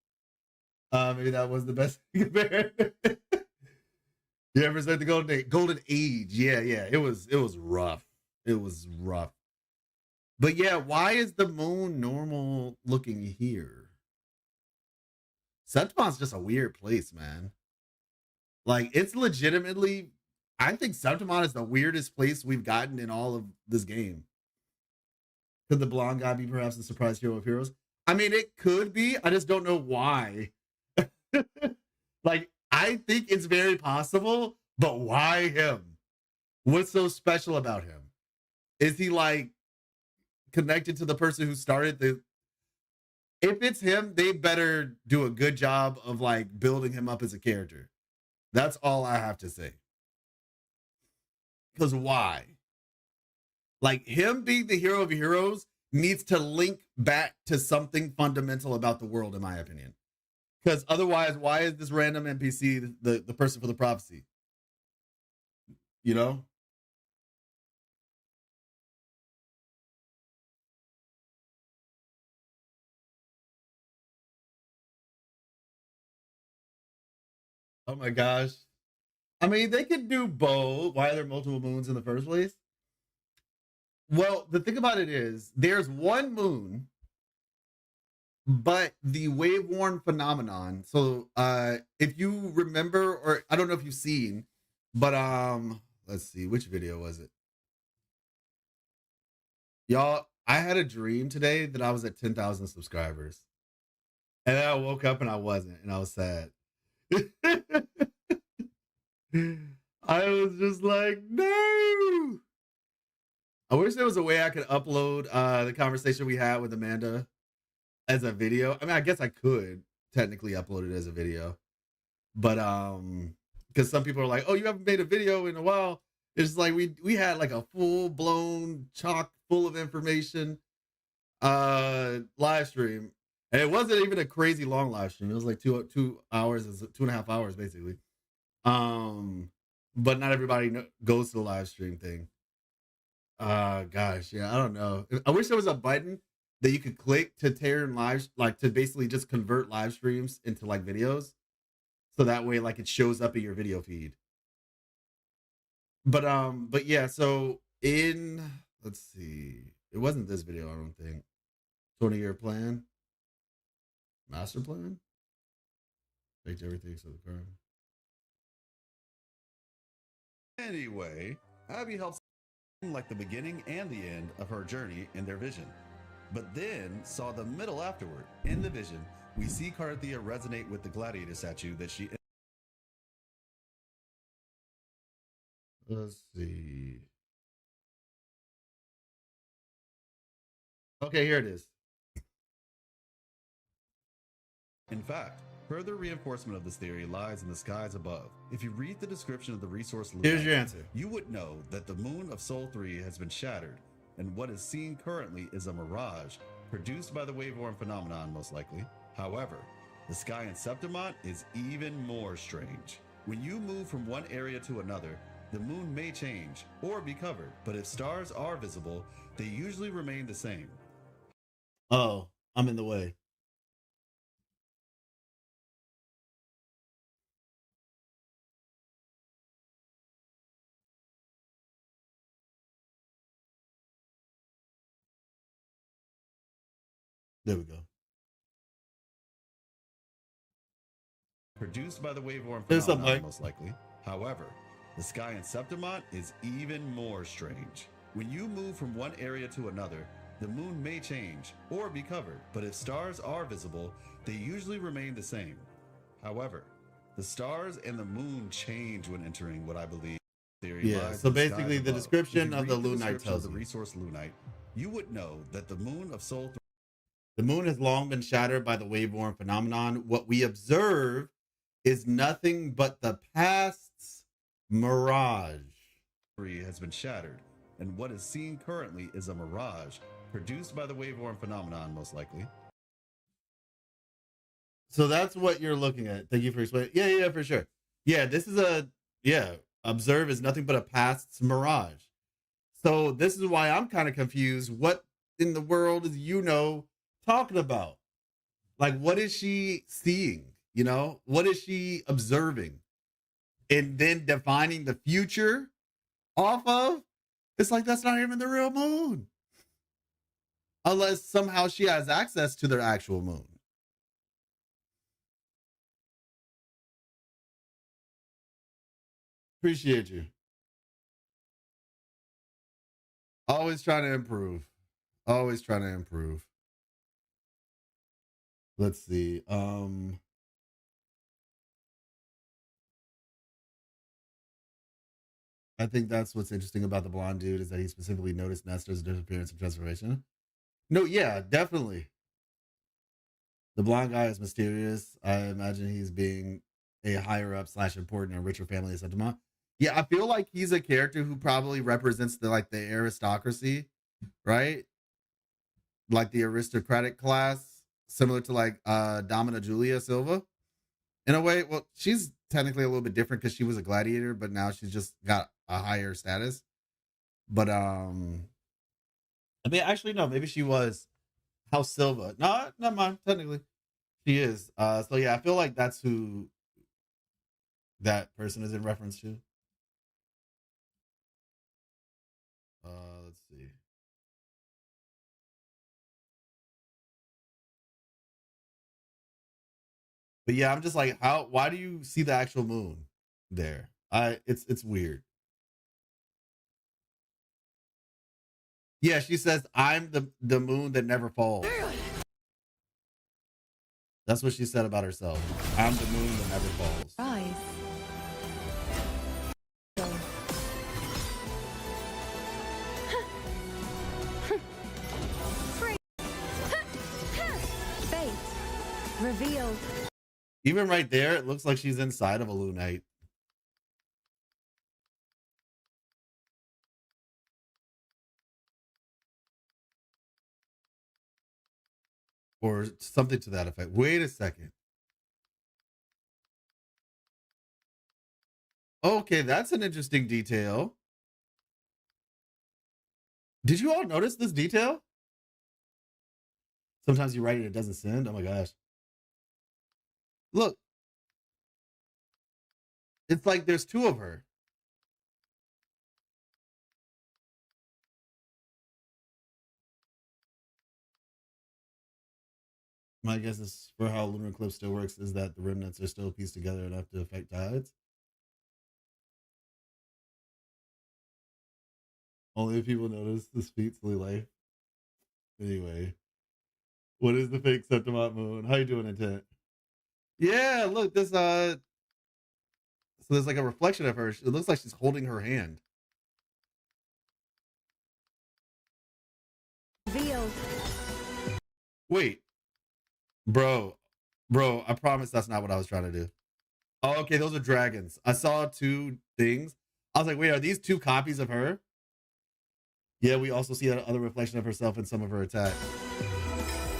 Maybe that was the best thing. You ever said the golden age? Yeah. It was rough. It was rough. But yeah, why is the moon normal looking here? Septimont's just a weird place, man. Like, it's legitimately, I think Septimont is the weirdest place we've gotten in all of this game. Could the blonde guy be perhaps the surprise hero of heroes? I mean, it could be. I just don't know why. Like, I think it's very possible, but why him? What's so special about him? Is he like connected to the person who started the... If it's him, they better do a good job of like building him up as a character. That's all I have to say. Because why? Like, him being the hero of heroes needs to link back to something fundamental about the world, in my opinion. Because otherwise, why is this random NPC the person for the prophecy? You know? Oh my gosh. I mean, they could do both. Why are there multiple moons in the first place? Well, the thing about it is, there's one moon, but the wave-worn phenomenon. So, if you remember, or I don't know if you've seen, but let's see, which video was it? Y'all, I had a dream today that I was at 10,000 subscribers, and then I woke up and I wasn't, and I was sad. I was just like, no. I wish there was a way I could upload the conversation we had with Amanda as a video. I mean, I guess I could technically upload it as a video, but because some people are like, oh, you haven't made a video in a while. It's like we had like a full-blown chock full of information live stream, and it wasn't even a crazy long live stream. It was like 2 hours, 2.5 hours basically. But not everybody goes to the live stream thing. Gosh, yeah, I don't know. I wish there was a button that you could click to turn live, like to basically just convert live streams into like videos, so that way like it shows up in your video feed. But yeah, so let's see, it wasn't this video, I don't think. 20-year plan, master plan, faked everything so the current. Anyway, Abby helps like the beginning and the end of her journey in their vision, but then saw the middle afterward. In the vision, we see Carthia resonate with the gladiator statue that she... Let's see. Okay, here it is. In fact, further reinforcement of this theory lies in the skies above. If you read the description of the resource Luna, here's your answer. You would know that the moon of Sol 3 has been shattered, and what is seen currently is a mirage, produced by the wave-worn phenomenon most likely. However, the sky in Septimont is even more strange. When you move from one area to another, the moon may change or be covered, but if stars are visible, they usually remain the same. Oh, I'm in the way. There we go. Produced by the wave-worn phenomenon most likely. However, the sky in Septimont is even more strange. When you move from one area to another, the moon may change or be covered, but if stars are visible, they usually remain the same. However, the stars and the moon change when entering what I believe theory. Yeah, so basically the description of the Lunite tells the you. resource Lunite, you would know that the moon of Sol 3... The moon has long been shattered by the wave-worn phenomenon. What we observe is nothing but the past's mirage. Has been shattered, and what is seen currently is a mirage produced by the waveform phenomenon, most likely. So that's what you're looking at. Thank you for explaining. Yeah, for sure. Yeah, this is observe is nothing but a past mirage. So this is why I'm kind of confused. What in the world is Yuno talking about? Like, what is she seeing? You know, what is she observing? And then defining the future off of? It's like, that's not even the real moon. Unless somehow she has access to their actual moon. Appreciate you. Always trying to improve. Always trying to improve. Let's see. I think that's what's interesting about the blonde dude is that he specifically noticed Nestor's disappearance and transformation. No, yeah, definitely. The blonde guy is mysterious. I imagine he's being a higher up / important and richer family of Septima. Yeah, I feel like he's a character who probably represents the aristocracy, right? Like the aristocratic class, similar to like Domina Julia Silva. In a way, well, she's technically a little bit different because she was a gladiator, but now she's just got a higher status. But I mean, actually, no, maybe she was House Silva. No, never mind. Technically, she is. So yeah, I feel like that's who that person is in reference to. Let's see. But yeah, I'm just like, why do you see the actual moon there? It's weird. Yeah, she says, I'm the moon that never falls. That's what she said about herself. I'm the moon that never falls. Rise. Fate revealed. Even right there, it looks like she's inside of a lunite. Or something to that effect. Wait a second. Okay, that's an interesting detail. Did you all notice this detail? Sometimes you write it, it doesn't send. Oh my gosh. Look. It's like there's two of her. My guess is for how lunar eclipse still works is that the remnants are still pieced together enough to affect tides. Only if people notice the speed silly life. Anyway. What is the fake septimont moon? How you doing, Intent? Yeah, look, this so there's like a reflection of her. It looks like she's holding her hand. Revealed. Wait. Bro, I promise that's not what I was trying to do. Oh, okay, those are dragons. I saw two things. I was like, wait, are these two copies of her? Yeah, we also see that other reflection of herself in some of her attacks.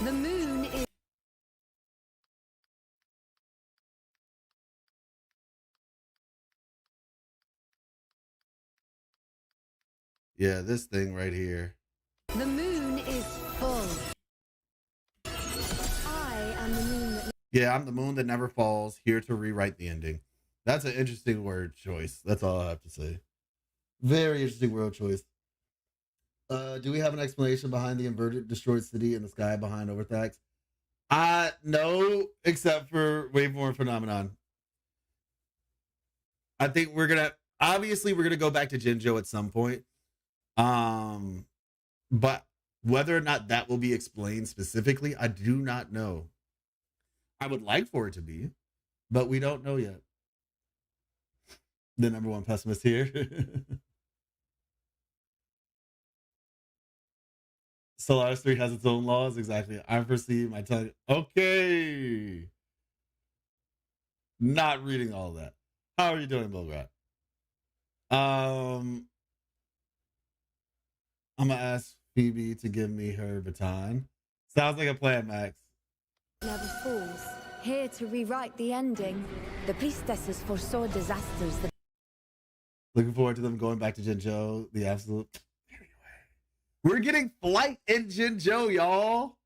The moon is... Yeah, this thing right here. The moon is full. I am the moon that... Yeah, I'm the moon that never falls, here to rewrite the ending. That's an interesting word choice. That's all I have to say. Very interesting word choice. Do we have an explanation behind the inverted destroyed city in the sky behind Overthax? No, except for waveform phenomenon. I think we're gonna go back to Jinjo at some point. But whether or not that will be explained specifically, I do not know. I would like for it to be, but we don't know yet. The number one pessimist here. Solaris 3 has its own laws. Exactly. I foresee my tongue. Okay. Not reading all that. How are you doing, Bilgrat? I'm gonna ask Phoebe to give me her baton. Sounds like a plan, Max. Never falls. Here to rewrite the ending. The priestesses foresaw disasters that... Looking forward to them going back to Jinzhou. The absolute... We're getting flight in Jinzhou, y'all.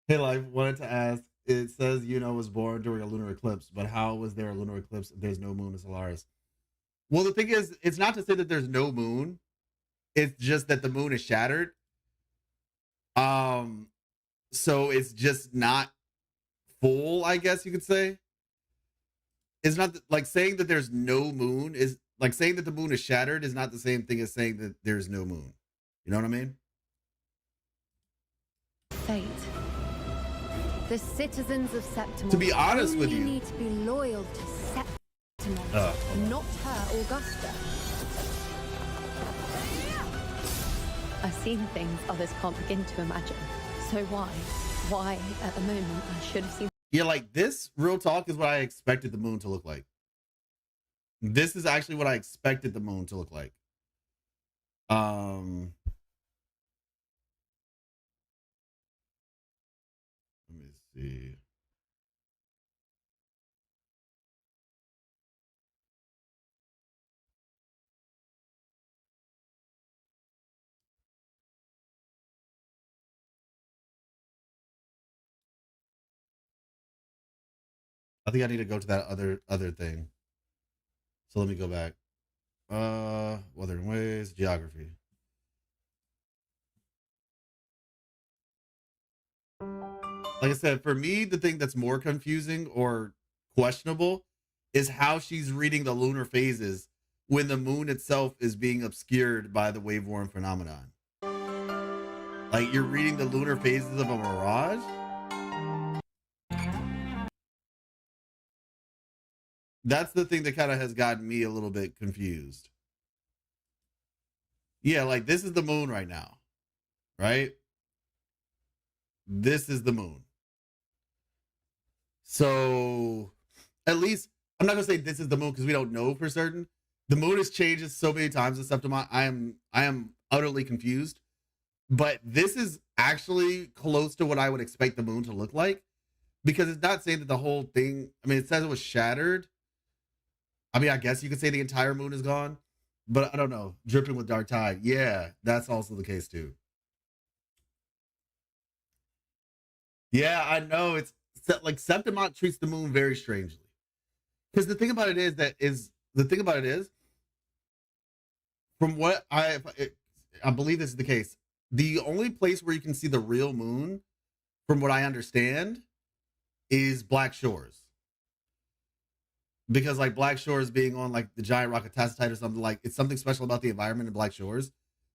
Hey, Life, wanted to ask, it says Yuno was born during a lunar eclipse, but how was there a lunar eclipse if there's no moon in Solaris? Well, the thing is, it's not to say that there's no moon. It's just that the moon is shattered. So it's just not full, I guess you could say. It's not like saying that there's no moon is like saying that the moon is shattered is not the same thing as saying that there's no moon. You know what I mean? Fate. The citizens of Septimont, to be honest with you, need to be loyal to Septimont, not her Augusta. I've seen things others can't begin to imagine. So why at the moment I should have seen... Yeah, like this, real talk, is what I expected the moon to look like. This is actually what I expected the moon to look like. Let me see. I think I need to go to that other thing. So let me go back. Wuthering Ways, geography. Like I said, for me, the thing that's more confusing or questionable is how she's reading the lunar phases when the moon itself is being obscured by the wave-worn phenomenon. Like, you're reading the lunar phases of a mirage? That's the thing that kind of has gotten me a little bit confused. Yeah, like this is the moon right now, right? This is the moon. So at least, I'm not going to say this is the moon because we don't know for certain. The moon has changed so many times in Septimont. I am utterly confused. But this is actually close to what I would expect the moon to look like. Because it's not saying that the whole thing, I mean, it says it was shattered. I mean, I guess you could say the entire moon is gone, but I don't know. Dripping with dark tide. Yeah, that's also the case too. Yeah, I know. It's like Septimont treats the moon very strangely. Because the thing about it is from what I believe this is the case, the only place where you can see the real moon, from what I understand, is Black Shores. Because like Black Shores being on like the giant rock of Tacitite or something, like it's something special about the environment in Black Shores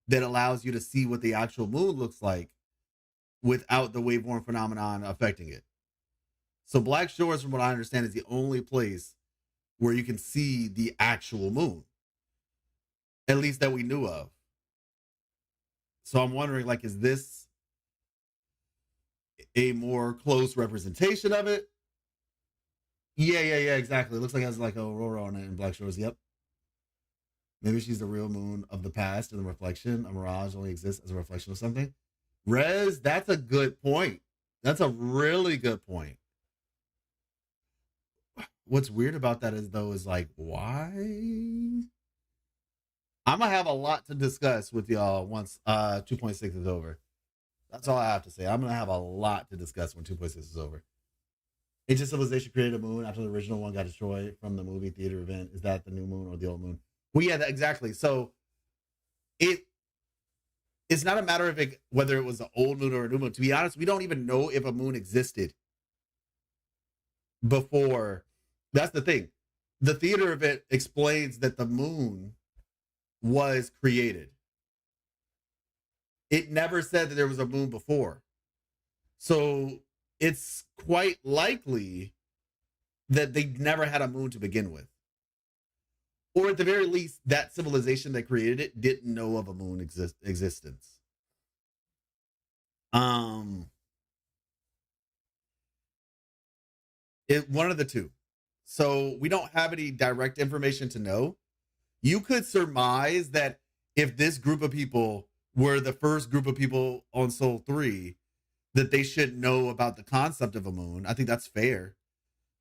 that allows you to see what the actual moon looks like without the wave-worn phenomenon affecting it. So Black Shores, from what I understand, is the only place where you can see the actual moon, at least that we knew of. So I'm wondering, like, is this a more close representation of it? Yeah, exactly. It looks like it has like a aurora on it in Black Shores. Yep. Maybe she's the real moon of the past and the reflection. A mirage only exists as a reflection of something. Rez, that's a good point. That's a really good point. What's weird about that is like, why? I'm going to have a lot to discuss with y'all once 2.6 is over. That's all I have to say. I'm going to have a lot to discuss when 2.6 is over. Ancient Civilization created a moon after the original one got destroyed from the movie theater event. Is that the new moon or the old moon? Well, yeah, exactly. So it's not a matter of whether it was an old moon or a new moon. To be honest, we don't even know if a moon existed before. That's the thing. The theater event explains that the moon was created. It never said that there was a moon before. So it's quite likely that they never had a moon to begin with. Or at the very least, that civilization that created it didn't know of a moon existence. One of the two. So we don't have any direct information to know. You could surmise that if this group of people were the first group of people on Soul 3, that they should know about the concept of a moon. I think that's fair.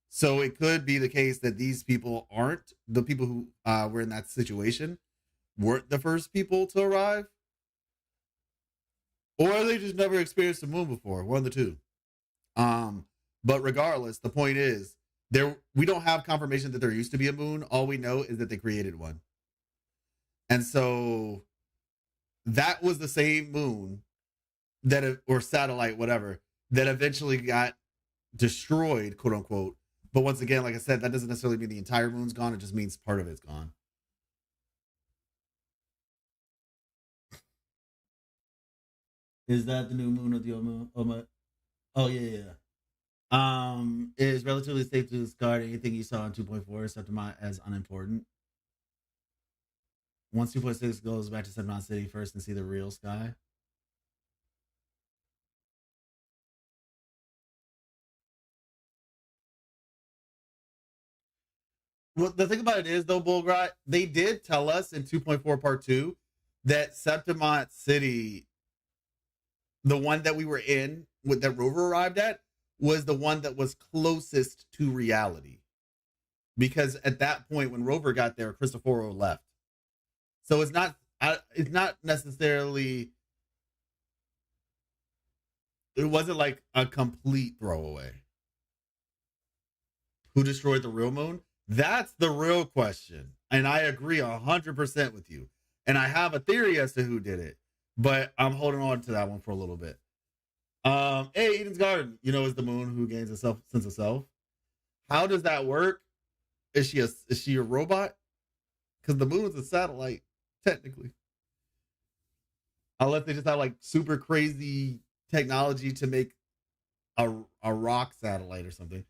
So it could be the case that these people aren't the people who were in that situation, weren't the first people to arrive, or they just never experienced a moon before. One of the two. But regardless, the point is we don't have confirmation that there used to be a moon. All we know is that they created one. And so that was the same moon that, or satellite, whatever, that eventually got destroyed, quote unquote. But once again, like I said, that doesn't necessarily mean the entire moon's gone. It just means part of it's gone. Is that the new moon of the Oma? Oh, yeah. It is relatively safe to discard anything you saw in 2.4 Septimont as unimportant. Once 2.6 goes back to Septimont City first and see the real sky. Well, the thing about it is, though, Bullgrat, they did tell us in 2.4 Part 2 that Septimont City, the one that we were in, that Rover arrived at, was the one that was closest to reality. Because at that point, when Rover got there, Cristoforo left. So it's not necessarily, it wasn't like a complete throwaway. Who destroyed the real moon? That's the real question. And I agree 100% with you. And I have a theory as to who did it, but I'm holding on to that one for a little bit. Hey, Eden's Garden, is the moon who gains a sense of self. How does that work? Is she a robot? Because the moon's a satellite, technically. Unless they just have like super crazy technology to make a rock satellite or something.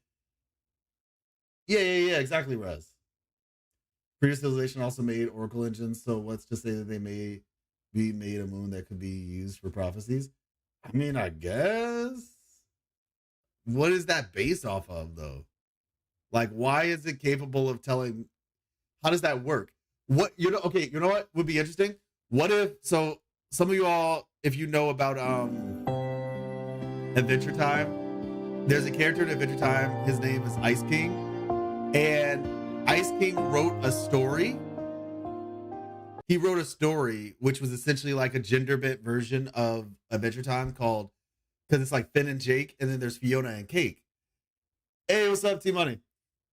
Yeah, exactly, Rez. Previous civilization also made oracle engines, so let's just say that they may be made a moon that could be used for prophecies. I mean, I guess. What is that based off of, though? Like, why is it capable of telling? How does that work? Okay, you know what would be interesting? What if, so some of you all, if you know about Adventure Time, there's a character in Adventure Time, his name is Ice King. And Ice King wrote a story. He wrote a story which was essentially like a gender bent version of Adventure Time called, because it's like Finn and Jake, and then there's Fiona and Cake. Hey, what's up, T-Money?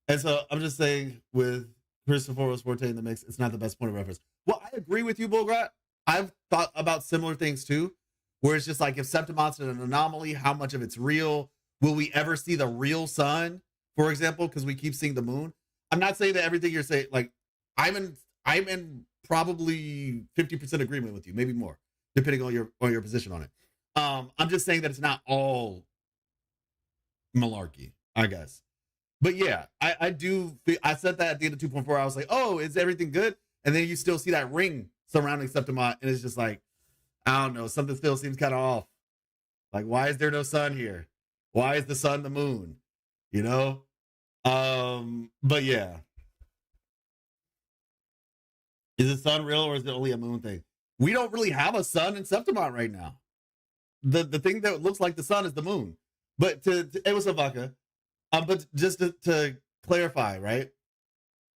And so I'm just saying, with Cristoforo Forte in the mix, it's not the best point of reference. Well, I agree with you, Bullgrat. I've thought about similar things too, where it's just like, if Septimont's an anomaly, how much of it's real? Will we ever see the real sun, for example, because we keep seeing the moon? I'm not saying that everything you're saying, like, I'm in probably 50% agreement with you, maybe more, depending on your position on it. I'm just saying that it's not all malarkey, I guess. But yeah, I said that at the end of 2.4, I was like, oh, is everything good? And then you still see that ring surrounding Septimont, and it's just like, I don't know, something still seems kind of off. Like, why is there no sun here? Why is the sun the moon? But yeah. Is the sun real, or is it only a moon thing? We don't really have a sun in Septimont right now. The thing that looks like the sun is the moon. But it was a vodka. But just to clarify, right?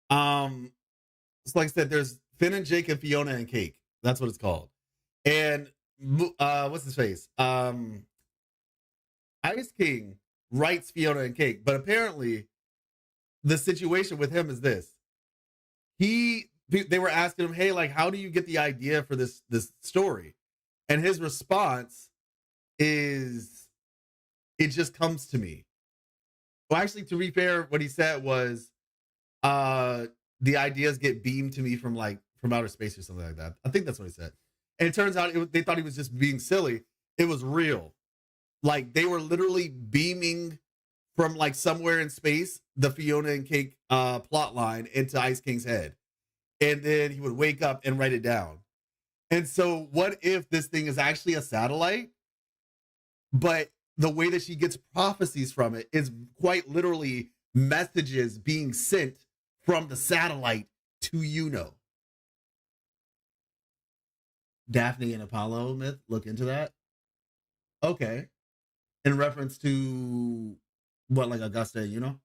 It's like I said, there's Finn and Jake and Fiona and Cake. That's what it's called. And what's his face? Ice King writes Fiona and Cake, but apparently the situation with him is this. They were asking him, hey, like, how do you get the idea for this story? And his response is, it just comes to me. Well, actually, to be fair, what he said was, the ideas get beamed to me from outer space or something like that. I think that's what he said. And it turns out they thought he was just being silly. It was real. Like, they were literally beaming from like somewhere in space the Fiona and Cake plot line into Ice King's head. And then he would wake up and write it down. And so what if this thing is actually a satellite, but the way that she gets prophecies from it is quite literally messages being sent from the satellite to iuno? Daphne and Apollo myth. Look into that. Okay. In reference to what, like Augusta, you know?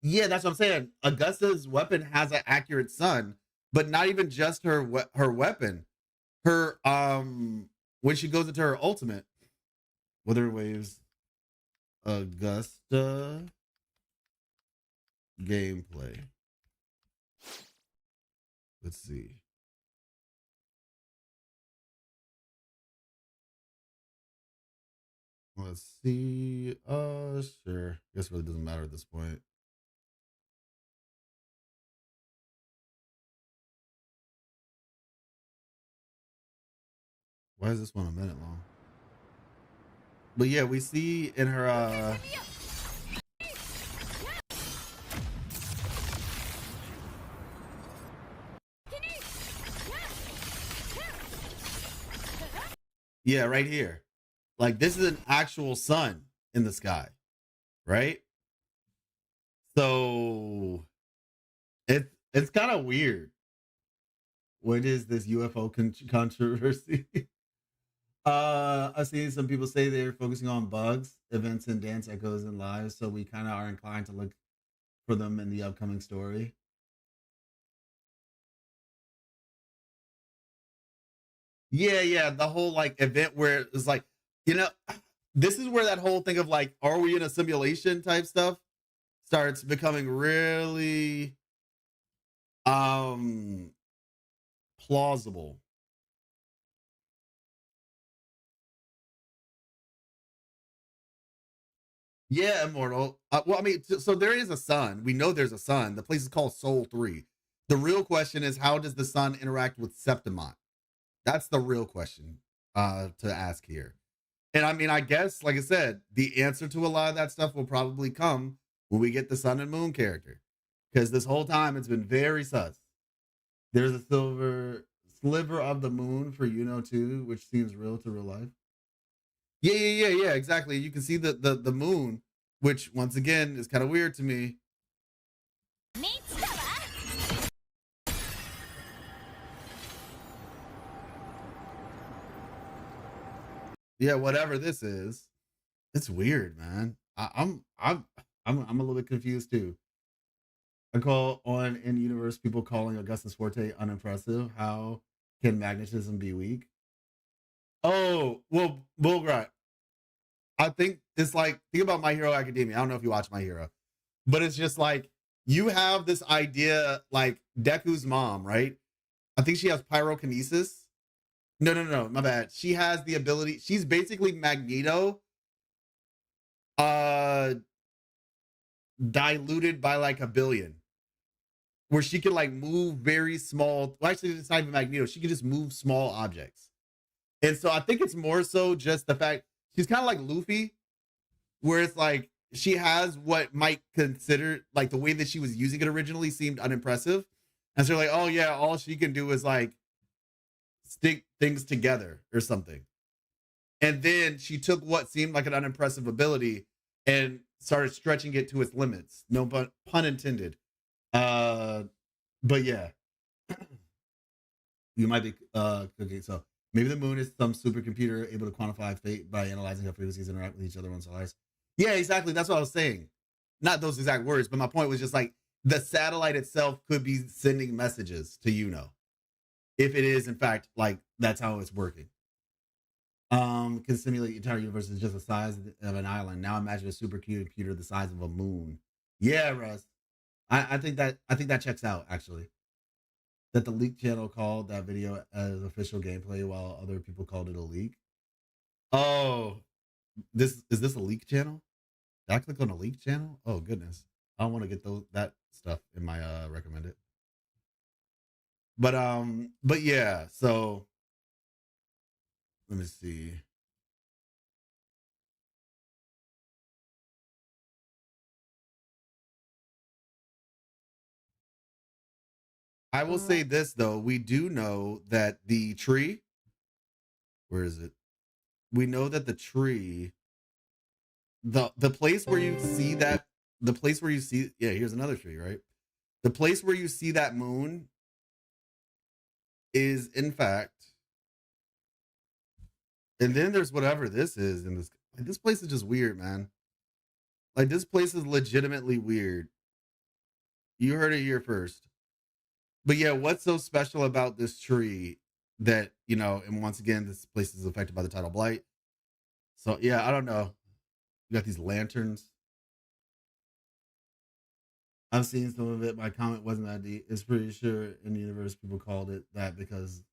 Yeah, that's what I'm saying. Augusta's weapon has an accurate sun, but not even just her weapon. Her when she goes into her ultimate, Wither Waves Augusta gameplay. Let's see. Let's see. Sure. Guess it really doesn't matter at this point. Why is this one a minute long? But yeah, we see in her yeah, right here. Like this is an actual sun in the sky, right? So it's kind of weird. What is this UFO controversy? I've seen some people say they're focusing on bugs, events, and dance echoes in lives, so we kind of are inclined to look for them in the upcoming story. Yeah, the whole like event where it's like, you know, this is where that whole thing of like, are we in a simulation type stuff starts becoming really plausible. Yeah, Immortal. Well, I mean, so there is a sun. We know there's a sun. The place is called Sol 3. The real question is, how does the sun interact with Septimont? That's the real question to ask here. And I mean, I guess, like I said, the answer to a lot of that stuff will probably come when we get the sun and moon character. Because this whole time it's been very sus. There's a sliver of the moon for Yuno too, which seems real to real life. Yeah, exactly. You can see the moon, which once again is kind of weird to me. Yeah, whatever this is, it's weird, man. I'm a little bit confused too. I call on in universe people calling Augustus Forte unimpressive. How can magnetism be weak? Oh, well, Bullgrat. I think it's like, think about My Hero Academia. I don't know if you watch My Hero, but it's just like, you have this idea, like Deku's mom, right? I think she has pyrokinesis. No, my bad. She has the ability. She's basically Magneto, diluted by like a billion, where she can like move very small. Well, actually, it's not even Magneto. She can just move small objects. And so I think it's more so just the fact she's kind of like Luffy, where it's like she has what might consider like the way that she was using it originally seemed unimpressive. And so like, oh yeah, all she can do is like stick things together or something. And then she took what seemed like an unimpressive ability and started stretching it to its limits. No pun intended. But yeah. You might be cooking. So maybe the moon is some supercomputer able to quantify fate by analyzing how frequencies interact with each other on stars. Yeah, exactly. That's what I was saying. Not those exact words, but my point was just like the satellite itself could be sending messages to Yuno. If it is, in fact, like that's how it's working. Can simulate the entire universe is just the size of an island. Now imagine a supercomputer the size of a moon. Yeah, Russ. I think that checks out actually. That the leak channel called that video as official gameplay while other people called it a leak. Oh, is this a leak channel? Did I click on a leak channel? Oh goodness. I don't want to get that stuff in my recommended. But yeah, so let me see. I will say this though, we do know that the tree, where is it? We know that the tree, the place where you see that, the place where you see, yeah, here's another tree, right? The place where you see that moon is in fact, and then there's whatever this is in this. Like, this place is just weird, man. Like, this place is legitimately weird. You heard it here first. But yeah, what's so special about this tree that, you know, and once again, this place is affected by the tidal blight. So yeah, I don't know. You got these lanterns. I've seen some of it. My comment wasn't that deep. It's pretty sure in the universe people called it that because,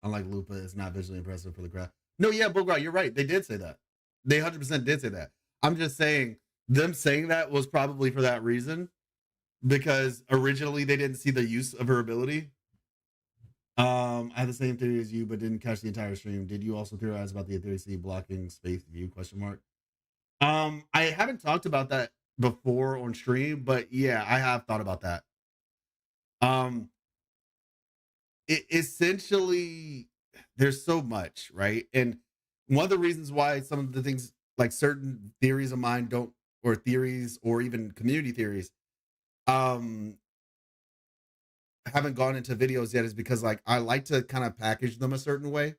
unlike Lupa, it's not visually impressive for the crowd. No, yeah, Bogart, you're right. They did say that. They 100% did say that. I'm just saying, them saying that was probably for that reason, because originally they didn't see the use of her ability. I had the same theory as you, but didn't catch the entire stream. Did you also theorize about the Aetheric blocking space view? Question mark. I haven't talked about that before on stream, but yeah, I have thought about that. It essentially, there's so much, right? And one of the reasons why some of the things, like certain theories of mine don't, or theories, or even community theories, haven't gone into videos yet, is because like I like to kind of package them a certain way,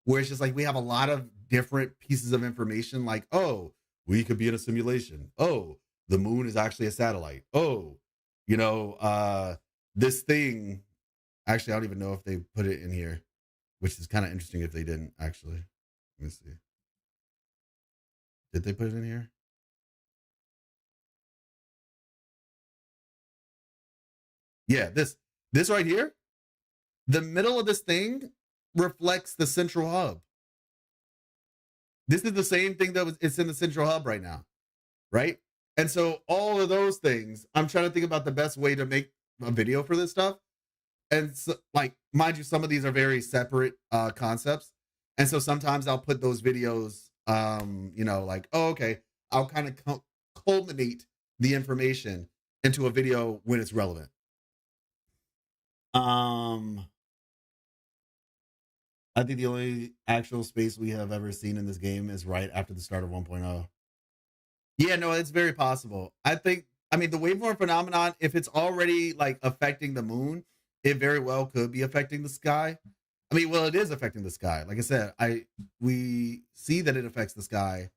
where it's just like we have a lot of different pieces of information, like, oh, we could be in a simulation. Oh, the moon is actually a satellite. Oh, you know, this thing. Actually, I don't even know if they put it in here, which is kind of interesting if they didn't, actually. Let me see. Did they put it in here? Yeah, this right here, the middle of this thing reflects the central hub. This is the same thing that it's in the central hub right now, right? And so all of those things, I'm trying to think about the best way to make a video for this stuff. And so, like, mind you, some of these are very separate concepts. And so sometimes I'll put those videos, you know, like, oh, okay, I'll kind of culminate the information into a video when it's relevant. I think the only actual space we have ever seen in this game is right after the start of 1.0. Yeah, no, it's very possible. I mean, the waveform phenomenon, if it's already like affecting the moon, it very well could be affecting the sky. I mean, well, it is affecting the sky. Like I said, we see that it affects the sky.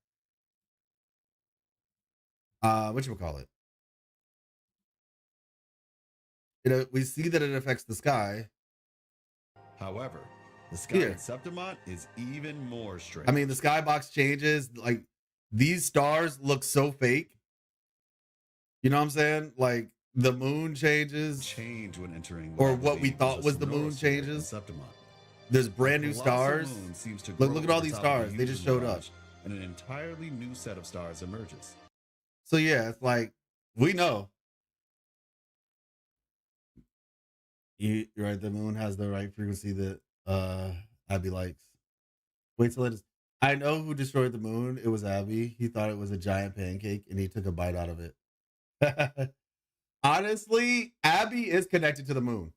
Whatchamacallit? You know, we see that it affects the sky. However, the sky in Septimont is even more strange. I mean, the skybox changes. Like, these stars look so fake. You know what I'm saying? Like, the moon changes. Change when entering. Or what we thought was the moon changes. There's brand new stars. Look at all these stars. They just showed up. And an entirely new set of stars emerges. So yeah, it's like, we know. You're right, the moon has the right frequency that Abby likes. Wait till it is. I know who destroyed the moon. It was Abby. He thought it was a giant pancake and he took a bite out of it. Honestly, Abby is connected to the moon.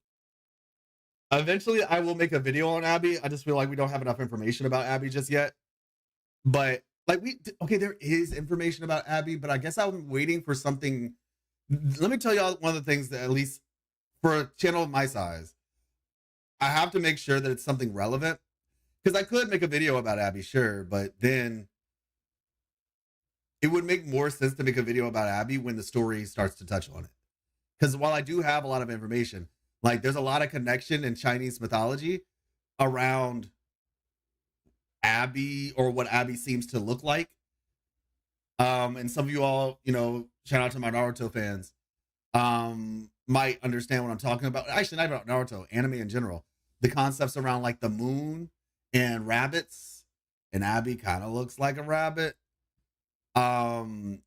Eventually, I will make a video on Abby. I just feel like we don't have enough information about Abby just yet. But, like, okay, there is information about Abby, but I guess I'm waiting for something. Let me tell y'all one of the things that, at least for a channel of my size, I have to make sure that it's something relevant. Because I could make a video about Abby, sure, but then it would make more sense to make a video about Abby when the story starts to touch on it. Because while I do have a lot of information, like, there's a lot of connection in Chinese mythology around Abby, or what Abby seems to look like. And some of you all, you know, shout out to my Naruto fans, might understand what I'm talking about. Actually, not about Naruto, anime in general. The concepts around, like, the moon and rabbits, and Abby kind of looks like a rabbit. I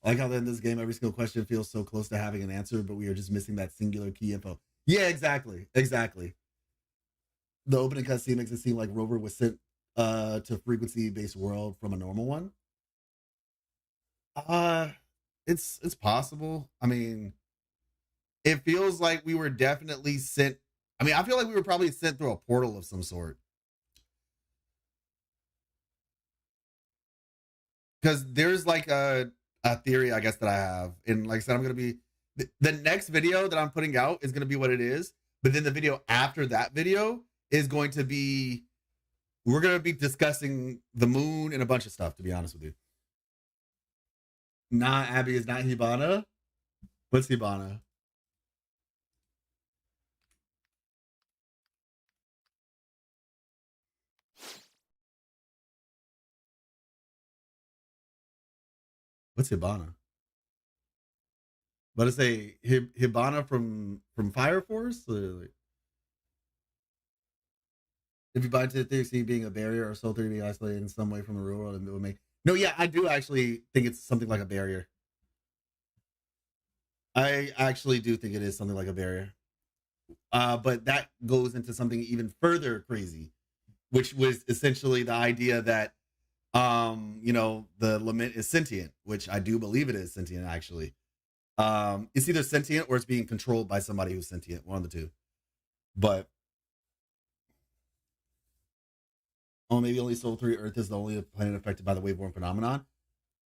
like how in this game every single question feels so close to having an answer, but we are just missing that singular key info. Yeah, exactly. The opening cutscene makes it seem like Rover was sent to frequency-based world from a normal one. It's possible. I mean, it feels like we were definitely sent. I mean, I feel like we were probably sent through a portal of some sort. Because there's like a theory, I guess, that I have. And like I said, I'm going to be, the next video that I'm putting out is going to be what it is. But then the video after that video is going to be, we're going to be discussing the moon and a bunch of stuff, to be honest with you. Nah, Abby is not Hibana. What's Hibana? What's Hibana? But it's a Hibana from Fire Force? Like, if you buy into the theory being a barrier or soul theory being isolated in some way from the real world, and it would make... No, yeah, I do actually think it's something like a barrier. I actually do think it is something like a barrier. But that goes into something even further crazy, which was essentially the idea that, you know, the lament is sentient, which I do believe it is sentient, actually. It's either sentient or it's being controlled by somebody who's sentient, one of the two. But maybe only Soul 3 Earth is the only planet affected by the waveform phenomenon.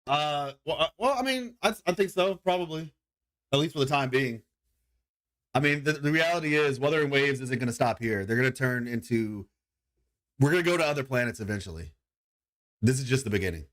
Well, I mean, I think so, probably, at least for the time being. I mean, the reality is, Wuthering Waves isn't going to stop here. They're going to turn into, we're going to go to other planets eventually. This is just the beginning.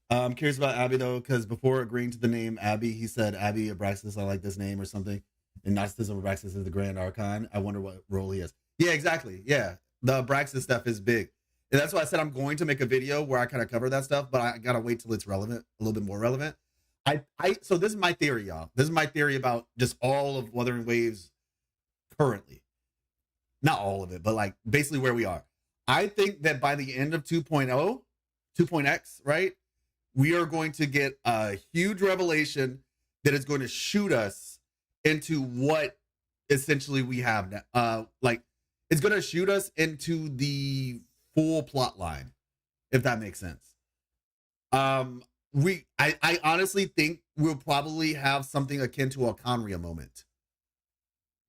I'm curious about Abby, though, because before agreeing to the name Abby, he said, Abby Abraxas, I like this name or something. And Gnosticism Abraxas is the Grand Archon. I wonder what role he has. Yeah, exactly. Yeah, the Abraxas stuff is big. And that's why I said I'm going to make a video where I kind of cover that stuff, but I got to wait till it's relevant, a little bit more relevant. So this is my theory, y'all. This is my theory about just all of Wuthering Waves currently. Not all of it, but like basically where we are. I think that by the end of 2.0, 2.x, right? We are going to get a huge revelation that is going to shoot us into what essentially we have now. Like, it's going to shoot us into the full plot line, if that makes sense. I honestly think we'll probably have something akin to a Conria moment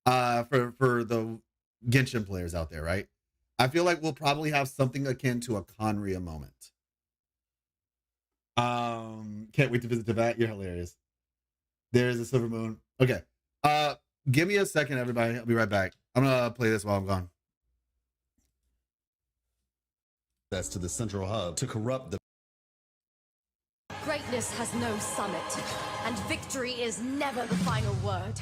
for the Genshin players out there, right? I feel like we'll probably have something akin to a Conria moment. Can't wait to visit Tibet. You're hilarious. There's a silver moon. Okay. Give me a second, everybody. I'll be right back. I'm gonna play this while I'm gone. That's to the central hub to corrupt the... Greatness has no summit, and victory is never the final word.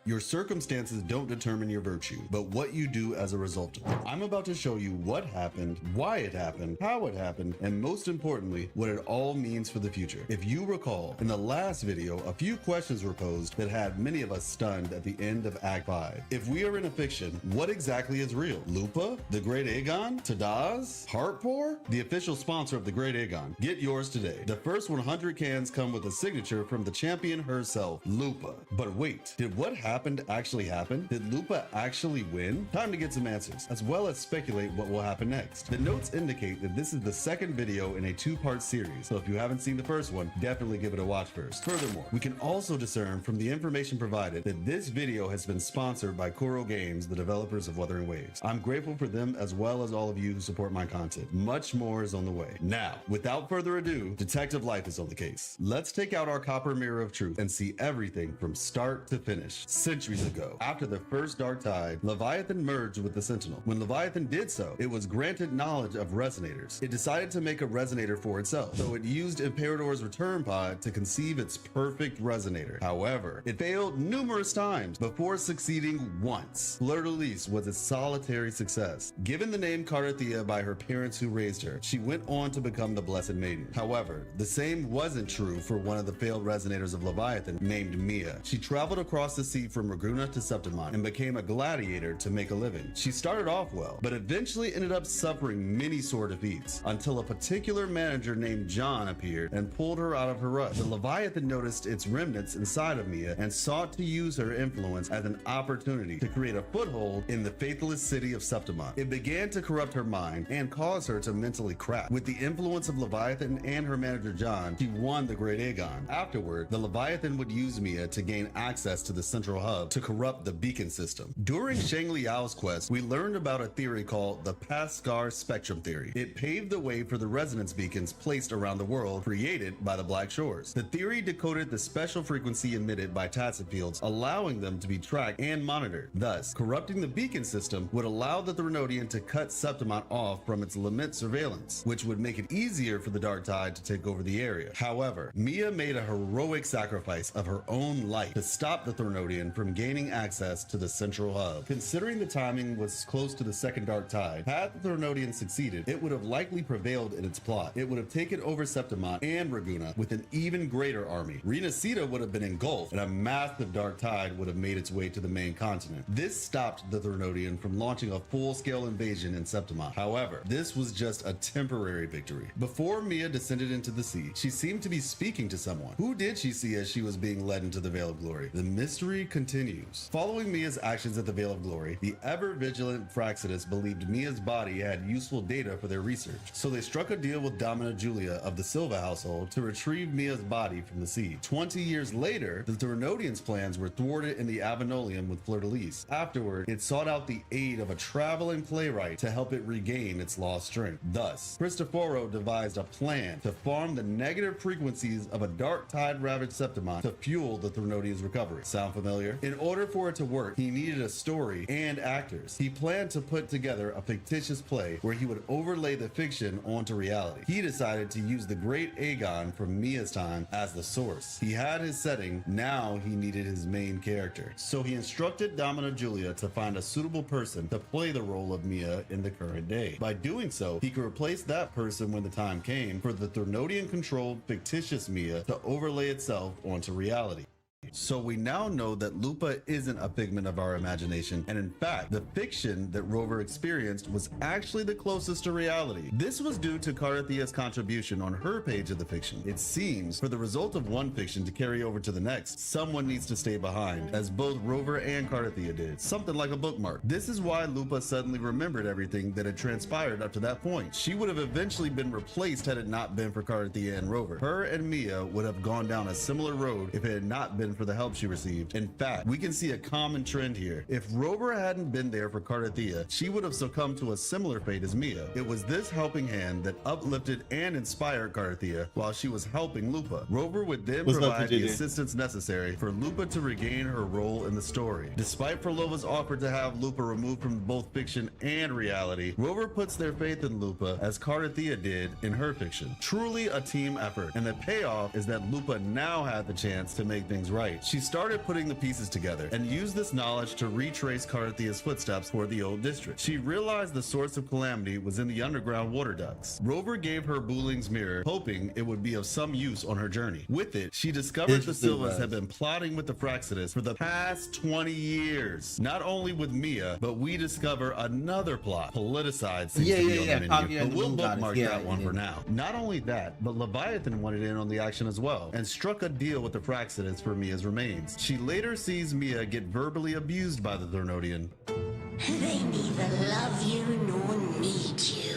Your circumstances don't determine your virtue, but what you do as a result of it. I'm about to show you what happened, why it happened, how it happened, and most importantly, what it all means for the future. If you recall, in the last video, a few questions were posed that had many of us stunned at the end of Act 5. If we are in a fiction, what exactly is real? Lupa? The Great Aegon? Tadaz? Heartpour? The official sponsor of the Great Aegon. Get yours today. The first 100 cans come with a signature from the champion herself, Lupa. But wait, did what happened actually happen? Did Lupa actually win? Time to get some answers, as well as speculate what will happen next. The notes indicate that this is the second video in a two-part series, so if you haven't seen the first one, definitely give it a watch first. Furthermore, we can also discern from the information provided that this video has been sponsored by Kuro Games, the developers of Wuthering Waves. I'm grateful for them as well as all of you who support my content. Much more is on the way. Now, without further ado, Detective Life is on the case. Let's take out our copper mirror of truth and see everything from start to finish. Centuries ago, after the first Dark Tide, Leviathan merged with the Sentinel. When Leviathan did so, it was granted knowledge of resonators. It decided to make a resonator for itself, so it used Imperator's return pod to conceive its perfect resonator. However, it failed numerous times before succeeding once. Fleur-de-Lis was a solitary success. Given the name Carathea by her parents who raised her, she went on to become the Blessed Maiden. However, the same wasn't true for one of the failed resonators of Leviathan named Mia. She traveled across the sea leave from Raguna to Septimont and became a gladiator to make a living. She started off well, but eventually ended up suffering many sore defeats until a particular manager named John appeared and pulled her out of her rut. The Leviathan noticed its remnants inside of Mia and sought to use her influence as an opportunity to create a foothold in the faithless city of Septimont. It began to corrupt her mind and cause her to mentally crack. With the influence of Leviathan and her manager John, she won the Great Aegon. Afterward, the Leviathan would use Mia to gain access to the central hub to corrupt the beacon system. During Shang Liao's quest, we learned about a theory called the Pascar Spectrum Theory. It paved the way for the resonance beacons placed around the world created by the Black Shores. The theory decoded the special frequency emitted by tacit fields, allowing them to be tracked and monitored. Thus, corrupting the beacon system would allow the Threnodian to cut Septimont off from its Lament surveillance, which would make it easier for the Dark Tide to take over the area. However, Mia made a heroic sacrifice of her own life to stop the Threnodian from gaining access to the central hub. Considering the timing was close to the Second Dark Tide, had the Threnodian succeeded, it would have likely prevailed in its plot. It would have taken over Septimont and Raguna with an even greater army. Renacida would have been engulfed, and a massive Dark Tide would have made its way to the main continent. This stopped the Threnodian from launching a full-scale invasion in Septimont. However, this was just a temporary victory. Before Mia descended into the sea, she seemed to be speaking to someone. Who did she see as she was being led into the Veil of Glory? The mystery continues. Following Mia's actions at the Veil of Glory, the ever-vigilant Fraxidus believed Mia's body had useful data for their research, so they struck a deal with Domina Julia of the Silva household to retrieve Mia's body from the sea. 20 years later, the Threnodians' plans were thwarted in the Avenolium with Fleur-de-Lis. Afterward, it sought out the aid of a traveling playwright to help it regain its lost strength. Thus, Cristoforo devised a plan to farm the negative frequencies of a Dark Tide ravaged Septimont to fuel the Threnodians' recovery. Sound familiar? In order for it to work, he needed a story and actors. He planned to put together a fictitious play where he would overlay the fiction onto reality. He decided to use the Great Aegon from Mia's time as the source. He had his setting, now he needed his main character. So he instructed Domina Julia to find a suitable person to play the role of Mia in the current day. By doing so, he could replace that person when the time came for the Threnodian-controlled fictitious Mia to overlay itself onto reality. So we now know that Lupa isn't a figment of our imagination, and in fact, the fiction that Rover experienced was actually the closest to reality. This was due to Carathia's contribution on her page of the fiction. It seems, for the result of one fiction to carry over to the next, someone needs to stay behind, as both Rover and Carathia did, something like a bookmark. This is why Lupa suddenly remembered everything that had transpired up to that point. She would have eventually been replaced had it not been for Carathia and Rover. Her and Mia would have gone down a similar road if it had not been for the help she received. In fact, we can see a common trend here. If Rover hadn't been there for Carathia, she would have succumbed to a similar fate as Mia. It was this helping hand that uplifted and inspired Carathia while she was helping Lupa. Rover would then provide the assistance necessary for Lupa to regain her role in the story. Despite Frolova's offer to have Lupa removed from both fiction and reality, Rover puts their faith in Lupa as Carathia did in her fiction. Truly a team effort, and the payoff is that Lupa now had the chance to make things right. She started putting the pieces together and used this knowledge to retrace Carathia's footsteps for the old district. She realized the source of calamity was in the underground water ducts. Rover gave her Booling's mirror, hoping it would be of some use on her journey. With it, she discovered the Silvas had been plotting with the Fraxidus for the past 20 years. Not only with Mia, but we discover another plot. Politicide seems to be on the menu, but we'll bookmark that one for now. Not only that, but Leviathan wanted in on the action as well, and struck a deal with the Fraxidus for Mia's remains. She later sees Mia get verbally abused by the Threnodian. They neither love you nor need you.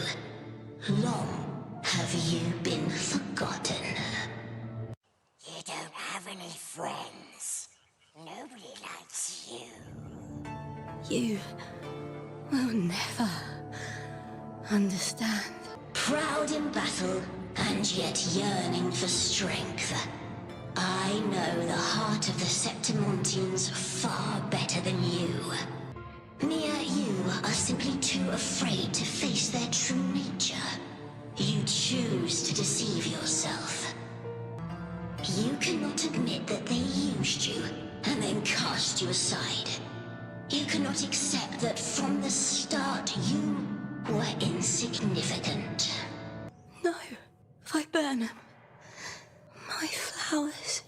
Long have you been forgotten. You don't have any friends. Nobody likes you. You will never understand. Proud in battle, and yet yearning for strength. I know the heart of the Septimontians far better than you. Mia, you are simply too afraid to face their true nature. You choose to deceive yourself. You cannot admit that they used you and then cast you aside. You cannot accept that from the start you were insignificant. No, Viburnum. My flowers.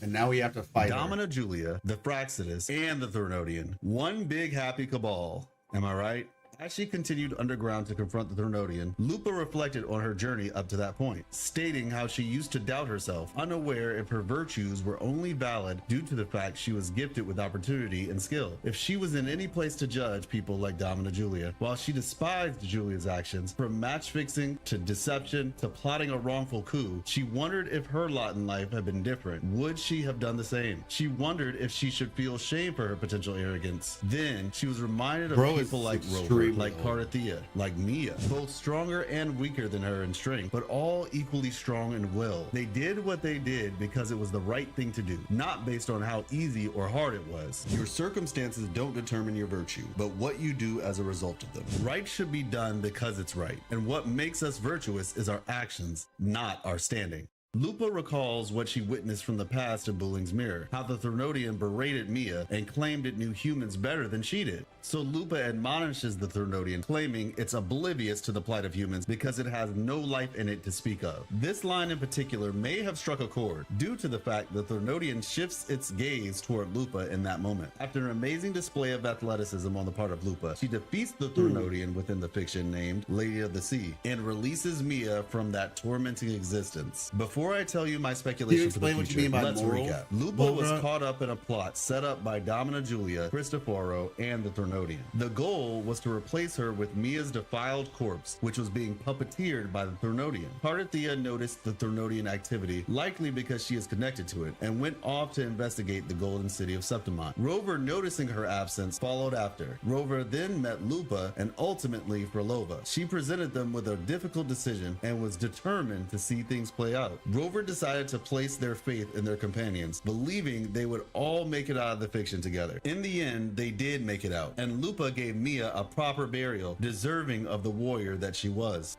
And And now we have to fight Domina Julia, the Fraxidus, and the Threnodian. One big happy cabal. Am I right? As she continued underground to confront the Threnodian, Lupa reflected on her journey up to that point, stating how she used to doubt herself, unaware if her virtues were only valid due to the fact she was gifted with opportunity and skill. If she was in any place to judge people like Domina Julia, while she despised Julia's actions, from match fixing to deception to plotting a wrongful coup, she wondered if her lot in life had been different. Would she have done the same? She wondered if she should feel shame for her potential arrogance. Then she was reminded of people like Rover, like Carthea, like Mia, both stronger and weaker than her in strength, but all equally strong in will. They did what they did because it was the right thing to do, not based on how easy or hard it was. Your circumstances don't determine your virtue, but what you do as a result of them. Right should be done because it's right, and what makes us virtuous is our actions, not our standing. Lupa recalls what she witnessed from the past in Bulling's Mirror, how the Threnodian berated Mia and claimed it knew humans better than she did. So Lupa admonishes the Threnodian, claiming it's oblivious to the plight of humans because it has no life in it to speak of. This line in particular may have struck a chord, due to the fact the Threnodian shifts its gaze toward Lupa in that moment. After an amazing display of athleticism on the part of Lupa, she defeats the Threnodian within the fiction named Lady of the Sea, and releases Mia from that tormenting existence. Before I tell you my speculation for the future, let's recap. Lupa was caught up in a plot set up by Domina Julia, Cristoforo, and the Threnodian. The goal was to replace her with Mia's defiled corpse, which was being puppeteered by the Threnodian. Carthea noticed the Threnodian activity, likely because she is connected to it, and went off to investigate the golden city of Septimont. Rover, noticing her absence, followed after. Rover then met Lupa and ultimately Frolova. She presented them with a difficult decision and was determined to see things play out. Rover decided to place their faith in their companions, believing they would all make it out of the fiction together. In the end, they did make it out, and Lupa gave Mia a proper burial, deserving of the warrior that she was.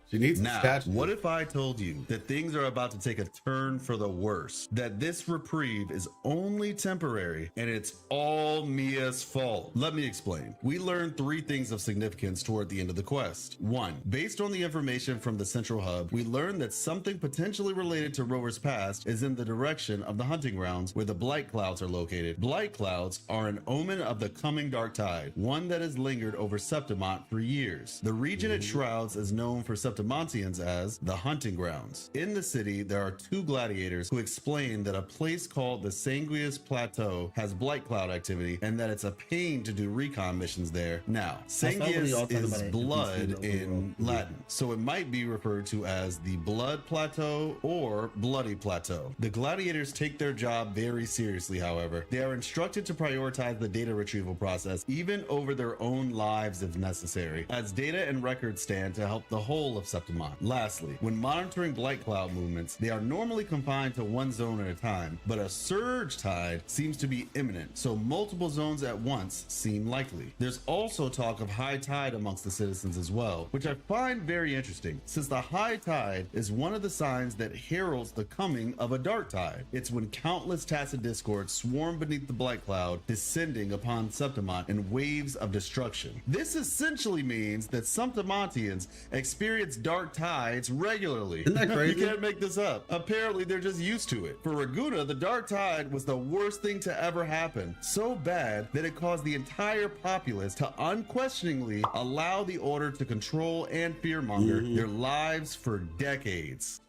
She needs now, a statue. What if I told you that things are about to take a turn for the worse? That this reprieve is only temporary and it's all Mia's fault? Let me explain. We learned 3 things of significance toward the end of the quest. 1. Based on the information from the central hub, we learned that something potentially related to Rover's past is in the direction of the hunting grounds where the Blight Clouds are located. Blight Clouds are an omen of the coming dark tide, one that has lingered over Septimont for years. The region it shrouds is known for Septimontians as the hunting grounds. In the city, there are 2 gladiators who explain that a place called the Sanguius Plateau has Blight Cloud activity and that it's a pain to do recon missions there. Now, Sanguius is blood in Latin, so it might be referred to as the Blood Plateau or Bloody Plateau. The gladiators take their job very seriously, however. They are instructed to prioritize the data retrieval process even over their own lives if necessary, as data and records stand to help the whole of Septimont. Lastly, when monitoring Blight Cloud movements, they are normally confined to one zone at a time, but a surge tide seems to be imminent, so multiple zones at once seem likely. There's also talk of high tide amongst the citizens as well, which I find very interesting, since the high tide is one of the signs that heralds the coming of a dark tide. It's when countless tacit discords swarm beneath the Blight Cloud, descending upon Septimont in waves of destruction. This essentially means that Septimontians experience dark tides regularly. Isn't that crazy? You can't make this up. Apparently they're just used to it. For Raguna, the dark tide was the worst thing to ever happen. So bad that it caused the entire populace to unquestioningly allow the order to control and fearmonger their lives for decades.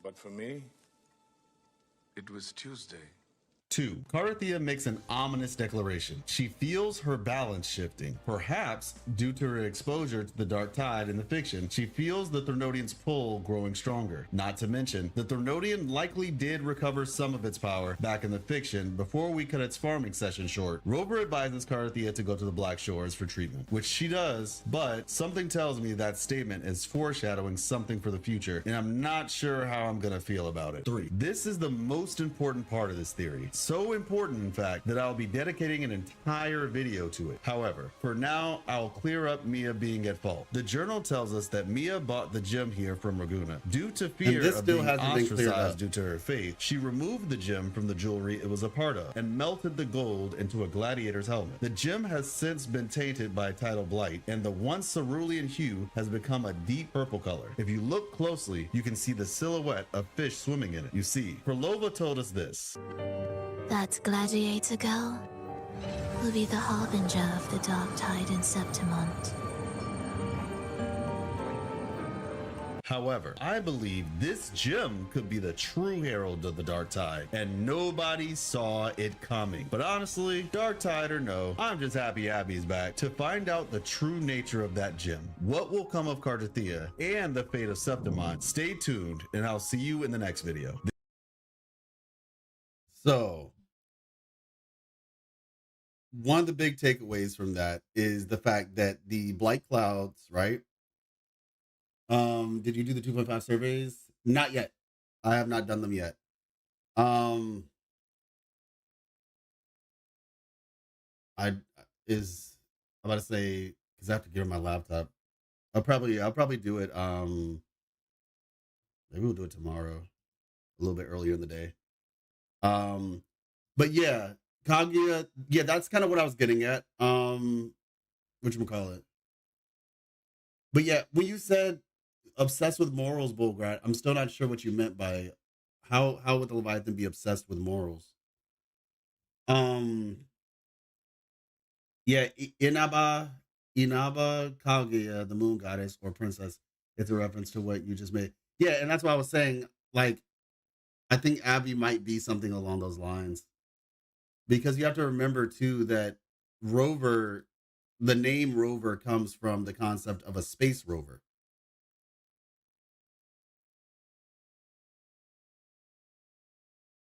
But for me, it was Tuesday. 2. Carthea makes an ominous declaration. She feels her balance shifting. Perhaps due to her exposure to the dark tide in the fiction, she feels the Threnodian's pull growing stronger. Not to mention, the Threnodian likely did recover some of its power back in the fiction before we cut its farming session short. Rover advises Carthea to go to the Black Shores for treatment, which she does, but something tells me that statement is foreshadowing something for the future, and I'm not sure how I'm gonna feel about it. 3. This is the most important part of this theory. So important, in fact, that I'll be dedicating an entire video to it. However, for now, I'll clear up Mia being at fault. The journal tells us that Mia bought the gem here from Raguna. Due to fear of being ostracized due to her faith, she removed the gem from the jewelry it was a part of and melted the gold into a gladiator's helmet. The gem has since been tainted by tidal blight, and the once cerulean hue has become a deep purple color. If you look closely, you can see the silhouette of fish swimming in it. You see, Perlova told us this. That gladiator girl will be the harbinger of the dark tide in Septimont. However, I believe this gem could be the true herald of the dark tide, and nobody saw it coming. But honestly, dark tide or no, I'm just happy Abby's back to find out the true nature of that gem. What will come of Cartathea and the fate of Septimont? Stay tuned, and I'll see you in the next video. So, one of the big takeaways from that is the fact that the blight clouds, right? Did you do the 2.5 surveys? Not yet. I have not done them yet. I'm about to say, because I have to get on my laptop. I'll probably do it. Maybe we'll do it tomorrow, a little bit earlier in the day. But yeah, Kaguya, yeah, that's kind of what I was getting at. Whatchamacallit. But yeah, when you said obsessed with morals, Bullgrat, I'm still not sure what you meant by how would the Leviathan be obsessed with morals? Yeah, Inaba Kaguya, the moon goddess or princess, it's a reference to what you just made. Yeah, and that's why I was saying, like, I think Abby might be something along those lines. Because you have to remember too that rover, the name rover comes from the concept of a space rover.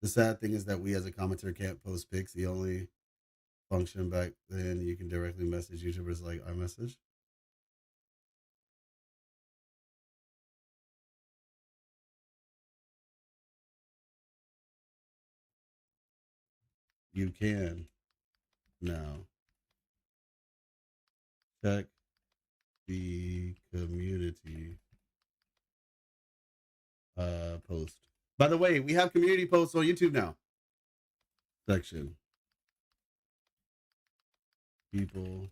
The sad thing is that we as a commenter can't post pics. The only function back then you can directly message YouTubers like iMessage. You can now check the community post. By the way, we have community posts on YouTube now. Section. People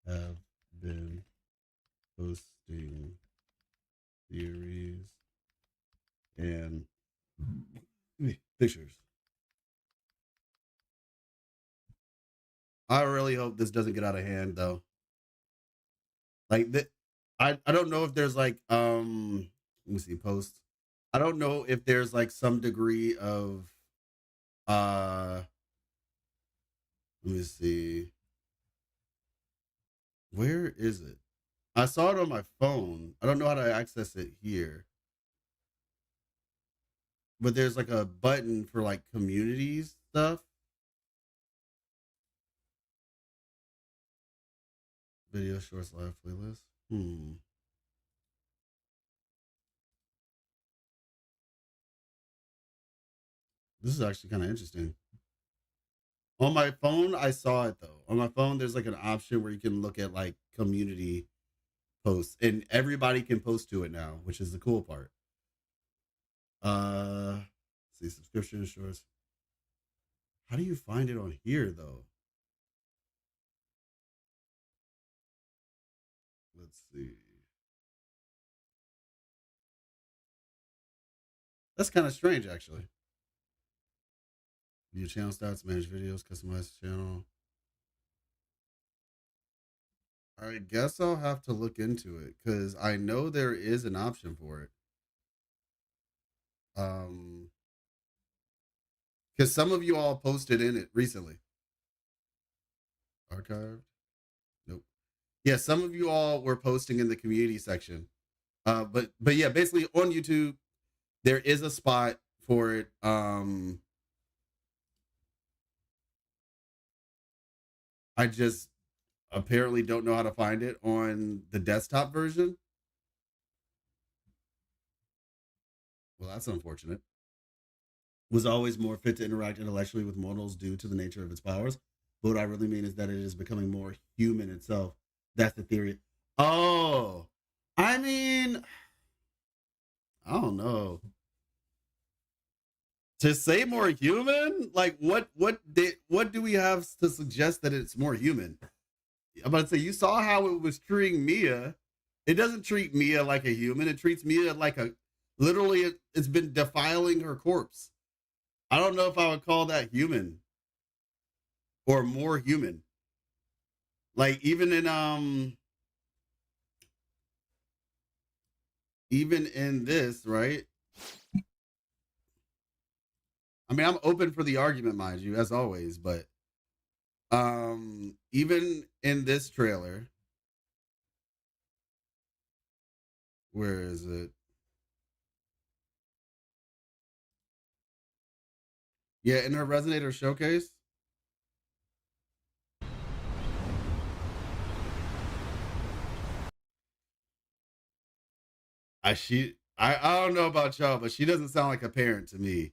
have been posting theories and pictures. I really hope this doesn't get out of hand though. Like that, I don't know if there's like let me see posts. I don't know if there's like some degree of let me see. Where is it? I saw it on my phone. I don't know how to access it here. But there's like a button for like communities stuff. Video shorts live playlist. This is actually kind of interesting. On my phone, I saw it though. On my phone, there's like an option where you can look at like community posts and everybody can post to it now, which is the cool part. Let's see, subscription shorts. How do you find it on here though? Let's see. That's kind of strange, actually. View channel stats, manage videos, customize channel. I guess I'll have to look into it because I know there is an option for it. Because some of you all posted in it recently. Archived? Nope. Yeah, some of you all were posting in the community section. But yeah, basically on YouTube, there is a spot for it. I just apparently don't know how to find it on the desktop version. Well, that's unfortunate. was always more fit to interact intellectually with mortals due to the nature of its powers. But what I really mean is that it is becoming more human itself. That's the theory. Oh, I mean, I don't know. To say more human, like what do we have to suggest that it's more human? I'm about to say, you saw how it was treating Mia. It doesn't treat Mia like a human. It treats Mia like a, literally, it's been defiling her corpse. I don't know if I would call that human or more human. Like even in this, right? I mean, I'm open for the argument, mind you, as always, but even in this trailer, where is it? Yeah, in her Resonator showcase. I don't know about y'all, but she doesn't sound like a parent to me.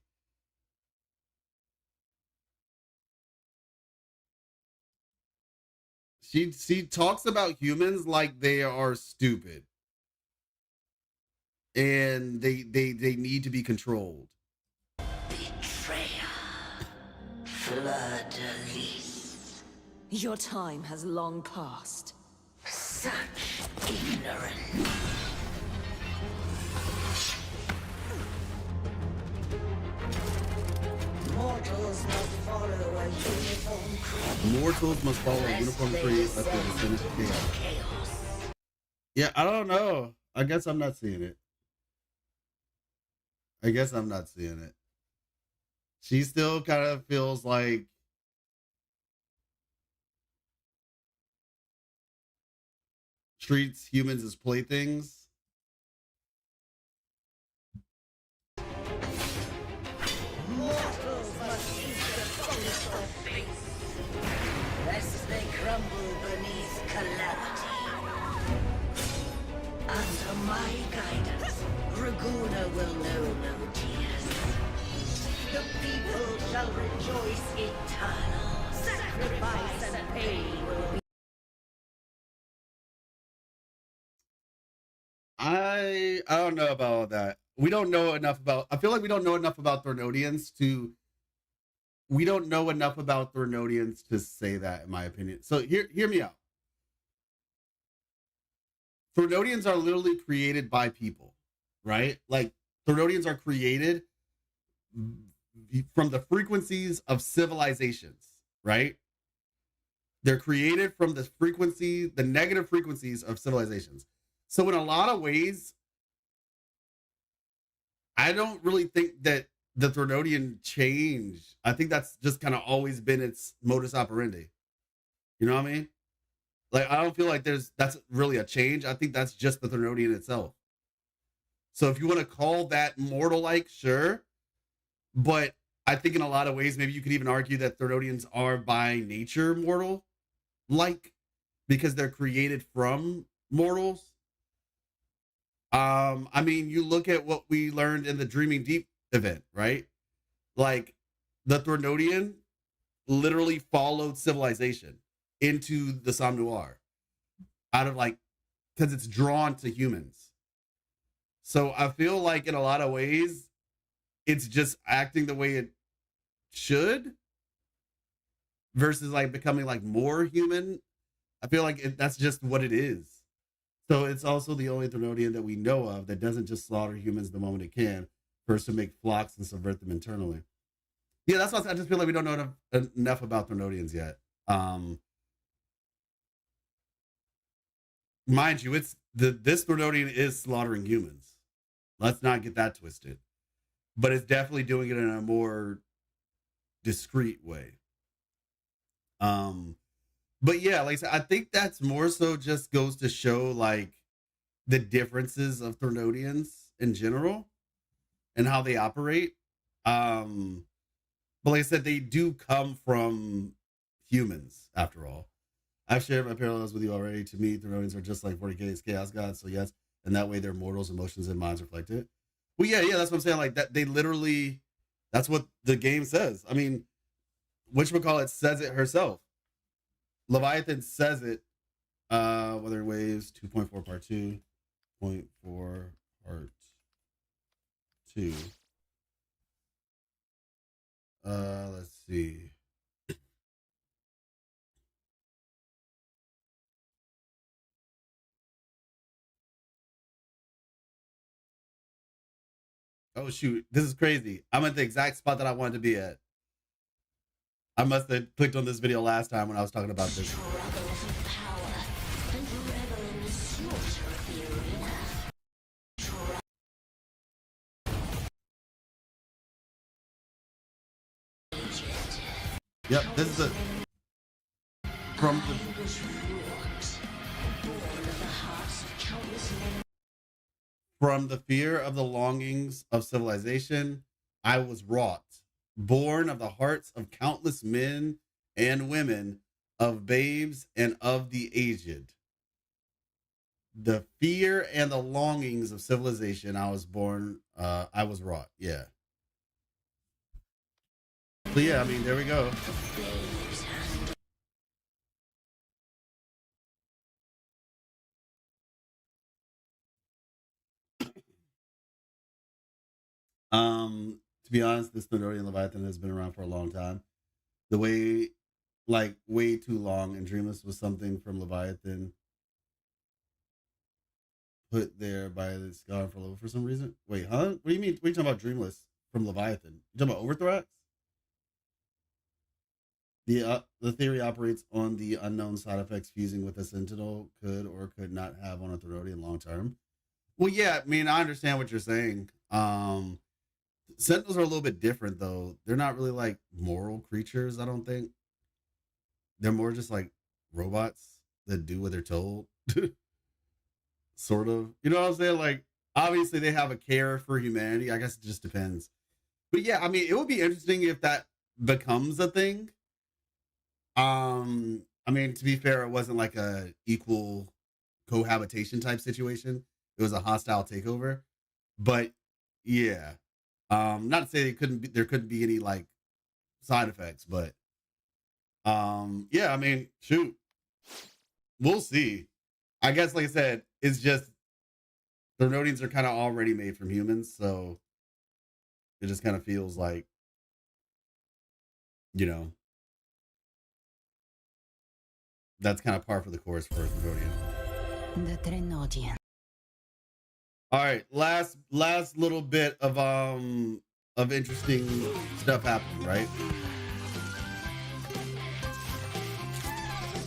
She talks about humans like they are stupid. And they need to be controlled. Betrayer. Fleur-de-lis. Your time has long passed. Such ignorance. Mortals must follow a uniform creed. Mortals must follow a uniform creed lest they descend into chaos. Yeah, I don't know. I guess I'm not seeing it. She still kind of feels like treats humans as playthings. Mortals must eat the boastful face, lest they crumble beneath calamity. Under my guidance, Raguna will know no tears. The people shall rejoice eternal. Sacrifice and pain will be. I don't know about all that. We don't know enough about. I feel like we don't know enough about Thornodians to. We don't know enough about Thornodians to say that, in my opinion. So hear me out. Thornodians are literally created by people, right? Like Thornodians are created from the frequencies of civilizations, right? They're created from the frequency, the negative frequencies of civilizations. So in a lot of ways, I don't really think that the Thornodian changed. I think that's just kind of always been its modus operandi. You know what I mean? Like, I don't feel like that's really a change. I think that's just the Thornodian itself. So if you want to call that mortal-like, sure. But I think in a lot of ways, maybe you could even argue that Thornodians are by nature mortal-like because they're created from mortals. I mean, you look at what we learned in the Dreaming Deep event, right? Like, the Thornodian literally followed civilization into the Somme Noir out of because it's drawn to humans. So I feel like in a lot of ways, it's just acting the way it should versus becoming more human. I feel like that's just what it is. So it's also the only Thornodian that we know of that doesn't just slaughter humans the moment it can, first to make flocks and subvert them internally. Yeah, that's why I just feel like we don't know enough about Thornodians yet. Mind you, this Thornodian is slaughtering humans. Let's not get that twisted. But it's definitely doing it in a more discreet way. But yeah, like I said, I think that's more so just goes to show the differences of Thornodians in general and how they operate. But like I said, they do come from humans after all. I've shared my parallels with you already. To me, Thornodians are just like 40K's chaos gods. So yes, and that way their mortals, emotions, and minds reflect it. Well, yeah, that's what I'm saying. Like that, they literally, That's what the game says. I mean, whatchamacallit says it herself. Leviathan says it. Weathering Waves 2.4 part 2. 0.4 part 2. Let's see. Oh shoot, this is crazy. I'm at the exact spot that I wanted to be at. I must have clicked on this video last time when I was talking about this. Yep, this is from the fear of the longings of civilization, I was wrought, born of the hearts of countless men and women, of babes and of the aged. The fear and the longings of civilization, I was born, I was wrought. Yeah. So yeah, I mean, there we go. To be honest, this Nodorian Leviathan has been around for a long time. The way, like, way too long, and Dreamless was something from Leviathan put there by the Scholar for Level for some reason. Wait, huh? What do you mean? What are you talking about Dreamless from Leviathan? You talking about Overthrax? The theory operates on the unknown side effects fusing with a Sentinel could or could not have on a Therodian long term. Well, yeah, I mean, I understand what you're saying. Sentinels are a little bit different, though. They're not really like moral creatures, I don't think. They're more just like robots that do what they're told. Sort of. You know what I'm saying? Like, obviously, they have a care for humanity. I guess it just depends. But yeah, I mean, it would be interesting if that becomes a thing. I mean, to be fair, it wasn't like a equal cohabitation type situation. It was a hostile takeover. But yeah. Not to say there couldn't be any like side effects, but yeah, I mean, shoot. We'll see. I guess, like I said, it's just the Therodians are kind of already made from humans, so it just kind of feels like, you know, that's kind of par for the course for a Therodian. The Trinodian. All right, last little bit of interesting stuff happening, right?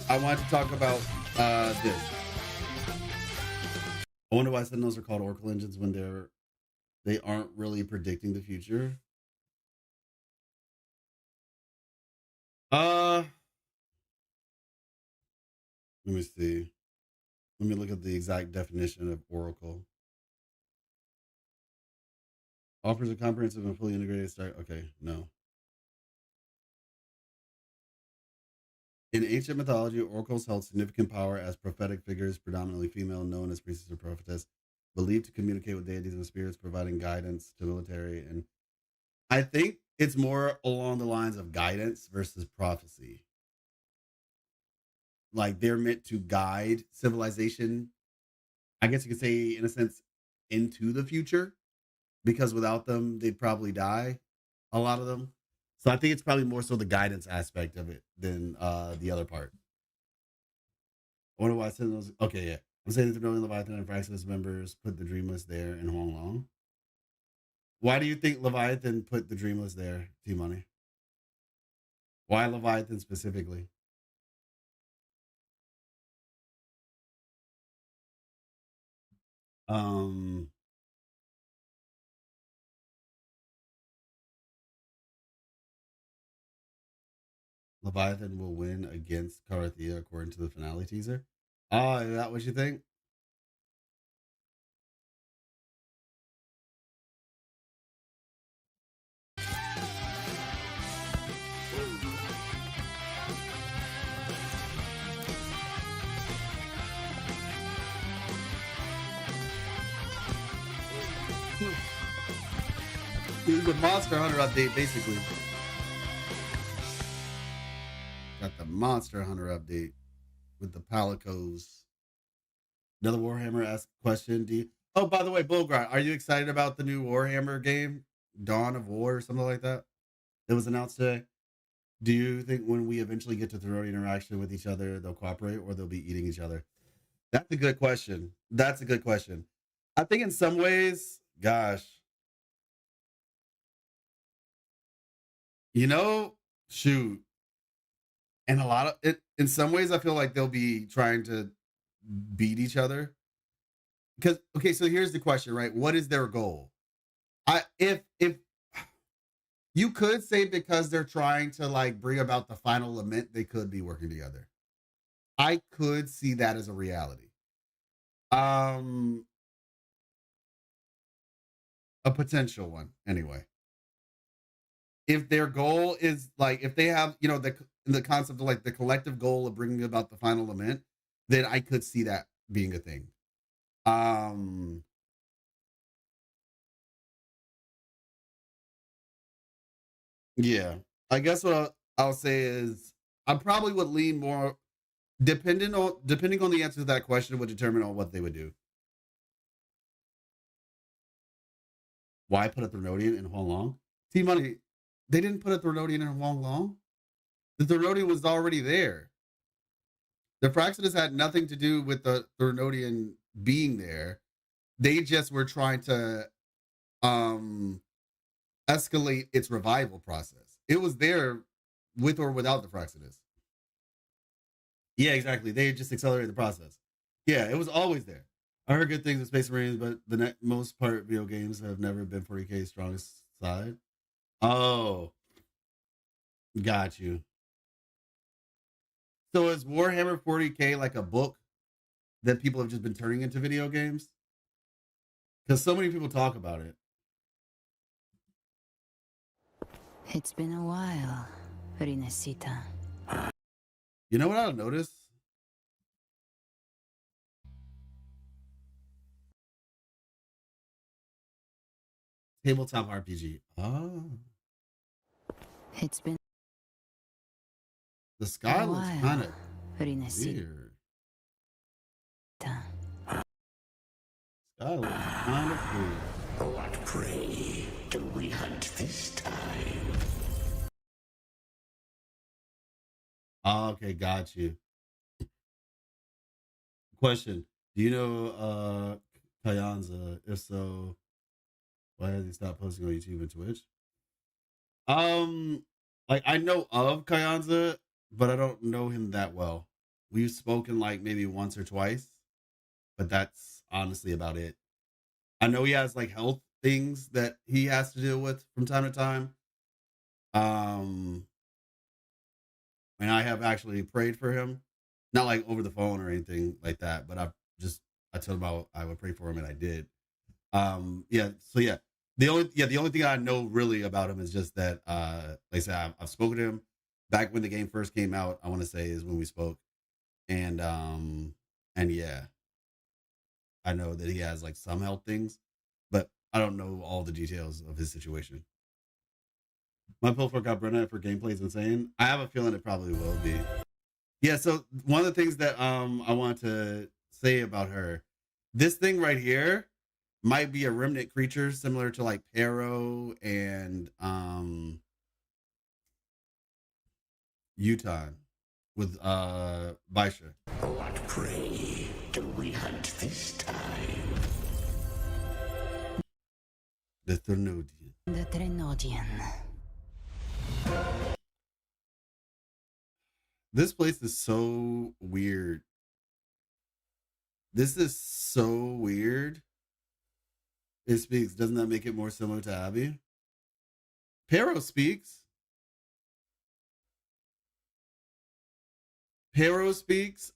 I wanted to talk about this. I wonder why Sentinels are called Oracle engines when they aren't really predicting the future. Let me see. Let me look at the exact definition of Oracle. Offers a comprehensive and fully integrated start. Okay, no. In ancient mythology, oracles held significant power as prophetic figures, predominantly female, known as priestess or prophetess, believed to communicate with deities and spirits, providing guidance to military. And I think it's more along the lines of guidance versus prophecy. Like, they're meant to guide civilization, I guess you could say, in a sense, into the future. Because without them, they'd probably die, a lot of them. So I think it's probably more so the guidance aspect of it than the other part. I wonder why I said those. Okay, yeah. I'm saying that the Therodian Leviathan and Fraxis members put the Dreamless there in Huang Long. Why do you think Leviathan put the Dreamless there, T-Money? Why Leviathan specifically? Leviathan will win against Karathea according to the finale teaser. Oh, is that what you think? It was a Monster Hunter update, basically. Got the Monster Hunter update with the Palicos. Another Warhammer asked question. Oh, by the way, Bullgrind, are you excited about the new Warhammer game, Dawn of War, or something like that? It was announced today. Do you think when we eventually get to throat interaction with each other, they'll cooperate or they'll be eating each other? That's a good question. That's a good question. I think in some ways, gosh, shoot. And a lot of it, in some ways, I feel like they'll be trying to beat each other. Because, okay, so here's the question, right? What is their goal? If you could say because they're trying to like bring about the final lament, they could be working together. I could see that as a reality. A potential one, anyway. If their goal is like, if they have, the concept of like the collective goal of bringing about the final lament, then I could see that being a thing. Yeah, I guess what I'll say is I probably would lean more, depending on the answer to that question would determine on what they would do. Why put a Threnodian in Huanglong? T-Money, they didn't put a Threnodian in Huanglong. The Threnodian was already there. The Fraxidus had nothing to do with the Threnodian being there. They just were trying to escalate its revival process. It was there with or without the Fraxidus. Yeah, exactly. They just accelerated the process. Yeah, it was always there. I heard good things of Space Marines, but the most part video games have never been 40K's strongest side. Oh, got you. So is Warhammer 40K like a book that people have just been turning into video games? Because so many people talk about it. It's been a while, Rinesita. You know what I'll notice? Tabletop RPG. Oh. It's been the sky looks kind of Rinesita. weird. Sky looks kind of weird. What prey do we hunt this time? Okay, got you. Question: do you know Kyanza? If so, why has he stopped posting on YouTube and Twitch? Like I know of Kyanza, but I don't know him that well. We've spoken like maybe once or twice, but that's honestly about it. I know he has like health things that he has to deal with from time to time. And I have actually prayed for him, not like over the phone or anything like that, but I told him I would pray for him, and I did. Yeah. So yeah, the only thing I know really about him is just that, like I said, I've spoken to him back when the game first came out. I want to say is when we spoke, and yeah, I know that he has like some health things, but I don't know all the details of his situation. My pull for Brenna for gameplay is insane. I have a feeling it probably will be. Yeah, so one of the things that I want to say about her, this thing right here might be a remnant creature similar to like Pero and Uton with Baisha. What prey do we hunt this time? The Threnodian. The Threnodian. This place is so weird. This is so weird. It speaks. Doesn't that make it more similar to Abby? Pero speaks. Pero speaks.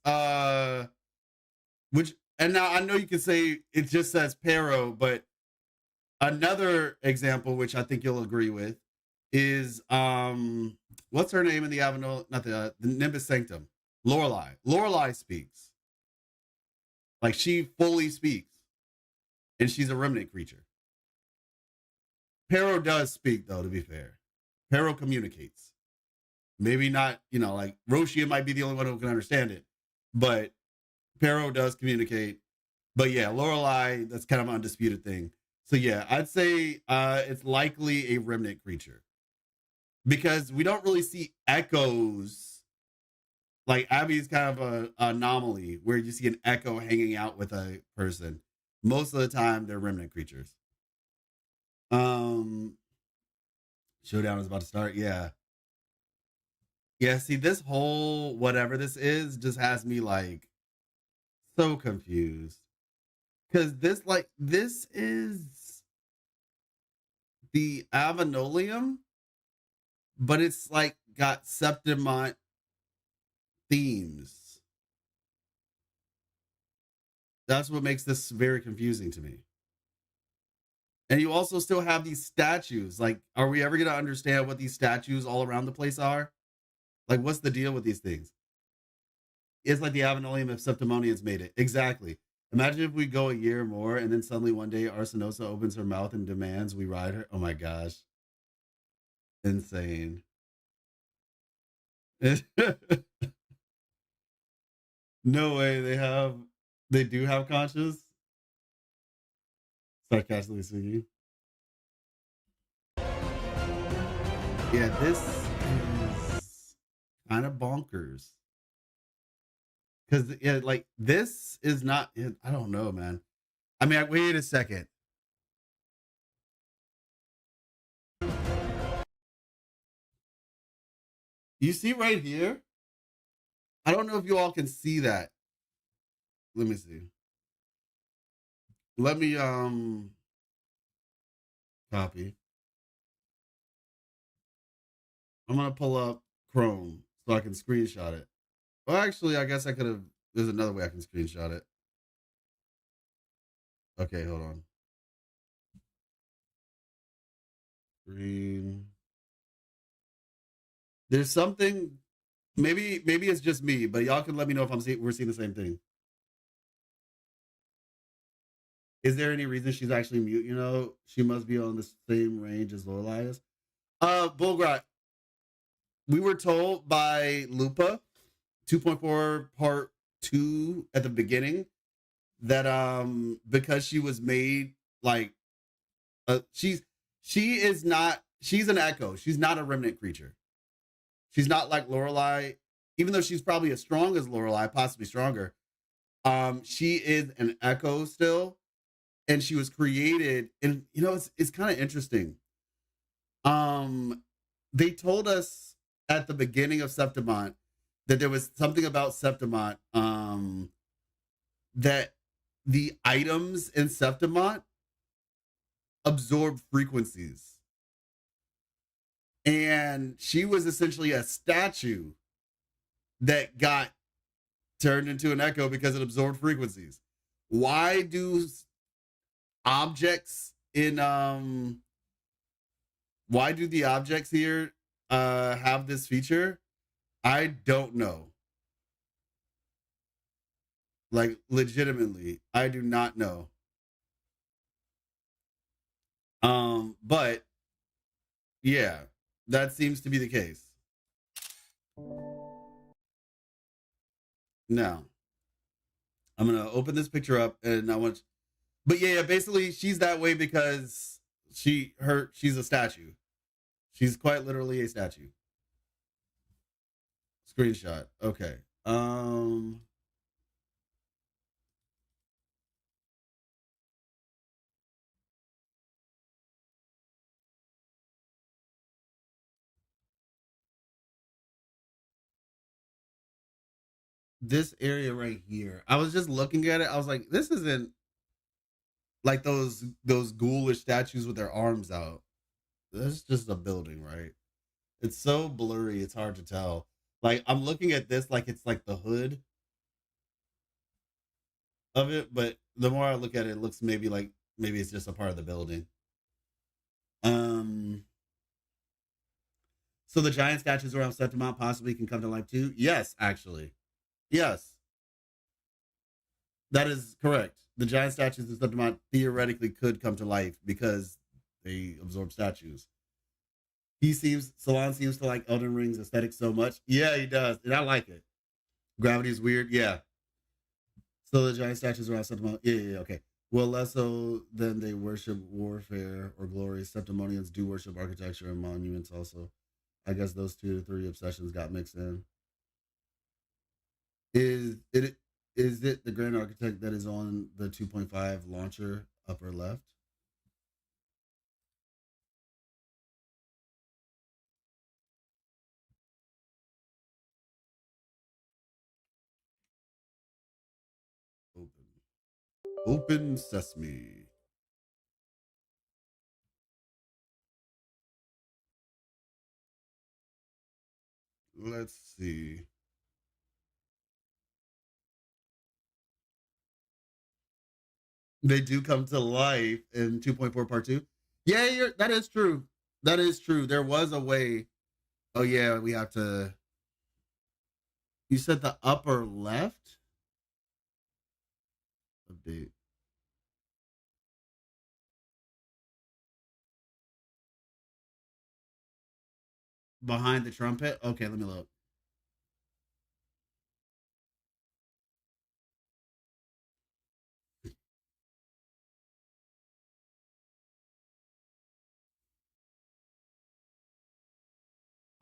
Which, and now I know you can say it just says Pero, but another example, which I think you'll agree with, is what's her name in the Avenel? Not the Nimbus Sanctum. Lorelei. Lorelei speaks. Like she fully speaks. And she's a remnant creature. Pero does speak, though, to be fair. Pero communicates. Maybe not, like Roshia might be the only one who can understand it, but Pero does communicate. But yeah, Lorelei, that's kind of an undisputed thing. So yeah, I'd say it's likely a remnant creature. Because we don't really see echoes. Like Abby's kind of an anomaly where you see an echo hanging out with a person. Most of the time, they're remnant creatures. Showdown is about to start. Yeah. Yeah, see, this whole whatever this is just has me like so confused. Because this is the Avenolium, but it's like got Septimont themes. That's what makes this very confusing to me. And you also still have these statues. Like, are we ever going to understand what these statues all around the place are? Like, what's the deal with these things? It's like the Avenolium if Septimonians made it. Exactly. Imagine if we go a year more and then suddenly one day Arsinosa opens her mouth and demands we ride her. Oh my gosh. Insane. No way they do have conscience. Sarcastically speaking. Yeah, this is kind of bonkers. Because like this is not. I don't know, man. I mean, wait a second. You see right here? I don't know if you all can see that. Let me see. Let me copy. I'm gonna pull up Chrome so I can screenshot it. Well, actually, I guess I could have. There's another way I can screenshot it. Okay, hold on. Screen. There's something. Maybe it's just me, but y'all can let me know if we're seeing the same thing. Is there any reason she's actually mute? She must be on the same range as Lorelei is. Bullgrat. We were told by Lupa 2.4 part 2 at the beginning that because she was made like she's an echo. She's not a remnant creature. She's not like Lorelei, even though she's probably as strong as Lorelei, possibly stronger. She is an echo still, and she was created, and it's kind of interesting. They told us at the beginning of Septimont that there was something about Septimont, that the items in Septimont absorb frequencies. And she was essentially a statue that got turned into an echo because it absorbed frequencies. Why do objects why do the objects here have this feature? I don't know. Like, legitimately, I do not know. But yeah, that seems to be the case. Now, I'm gonna open this picture up, and but yeah, basically, she's that way because she's a statue. She's quite literally a statue. Screenshot. Okay. This area right here. I was just looking at it. I was like, this isn't like those ghoulish statues with their arms out. This is just a building, right? It's so blurry, it's hard to tell. Like, I'm looking at this like it's like the hood of it, but the more I look at it, it looks maybe it's just a part of the building. So the giant statues around Septimont possibly can come to life too? Yes, actually. Yes. That is correct. The giant statues in Septimont theoretically could come to life because they absorb statues. Salon seems to like Elden Ring's aesthetic so much. Yeah, he does. And I like it. Gravity is weird. Yeah. So the giant statues around Septimont. Yeah, okay. Well, less so than they worship warfare or glory. Septimonians do worship architecture and monuments also. I guess those 2 to 3 obsessions got mixed in. Is it the Grand Architect that is on the 2.5 launcher upper left? Open sesame. Let's see. They do come to life in 2.4 part 2. Yeah, that is true. That is true. There was a way. Oh yeah, we have to. You said the upper left? Update. Behind the trumpet? Okay, let me look.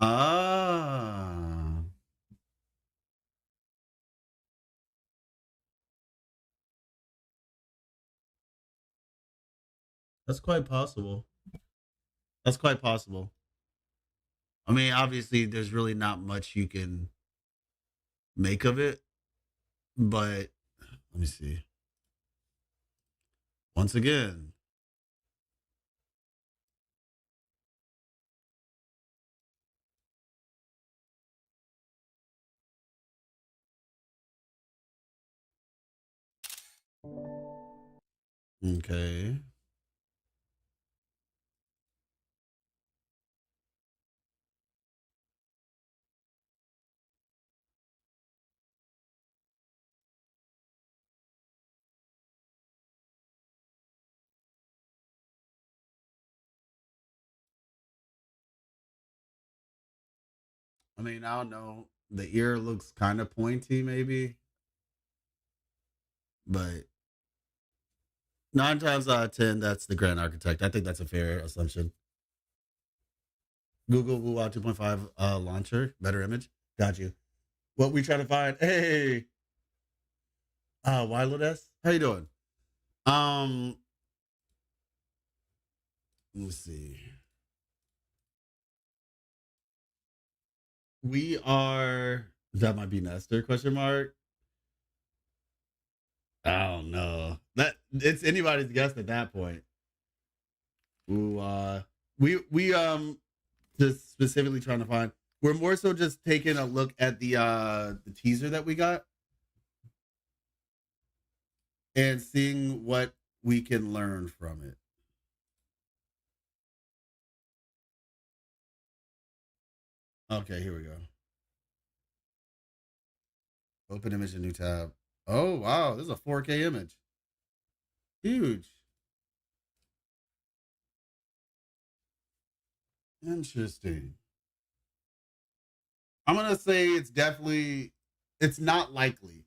Ah. That's quite possible. That's quite possible. I mean, obviously, there's really not much you can make of it, but let me see. Once again, okay. I mean, I don't know. The ear looks kind of pointy, maybe, but 9 times out of 10, that's the Grand Architect. I think that's a fair assumption. Google Wuwa 2.5 launcher, better image. Got you. What we try to find? Hey, Wireless. How you doing? Let me see. We are. That might be Nestor? Question mark. I don't know. That it's anybody's guess at that point. Ooh, we just specifically trying to find. We're more so just taking a look at the teaser that we got and seeing what we can learn from it. Okay, here we go. Open image, a new tab. Oh wow, this is a 4K image. Huge. Interesting. I'm gonna say it's not likely.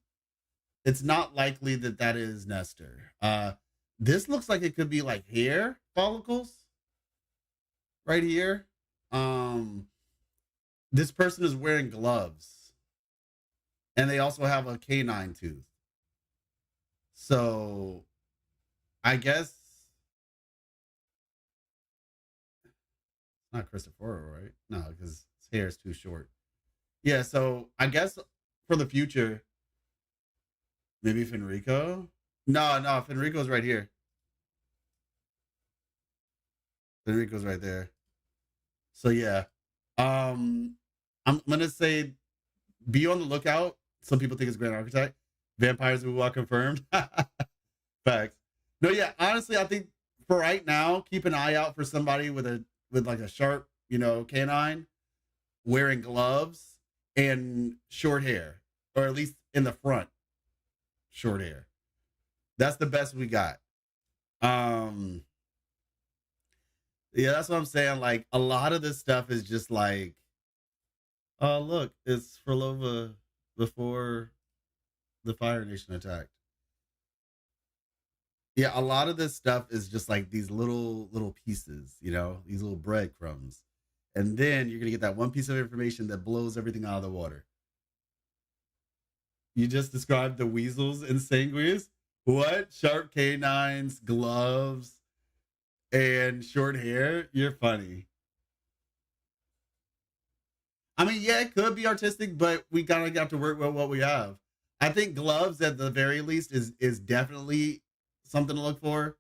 It's not likely that is Nestor. This looks like it could be like hair follicles right here. This person is wearing gloves, and they also have a canine tooth. So, I guess not Christopher, right? No, because his hair is too short. Yeah, so I guess for the future, maybe Fenrico. No, Fenrico's right here. Fenrico's right there. So yeah, I'm gonna say be on the lookout. Some people think it's Grand Architect. Vampires will walk confirmed. Facts. No, yeah. Honestly, I think for right now, keep an eye out for somebody with like a sharp, canine, wearing gloves and short hair, or at least in the front, short hair. That's the best we got. Yeah, that's what I'm saying. Like a lot of this stuff is just like, oh look, it's Frolova before the Fire Nation attacked. Yeah, a lot of this stuff is just like these little pieces, you know, these little breadcrumbs. And then you're gonna get that one piece of information that blows everything out of the water. You just described the weasels and sanguis. What? Sharp canines, gloves, and short hair? You're funny. I mean, yeah, it could be artistic, but we gotta have to work with what we have. I think gloves at the very least is definitely something to look for.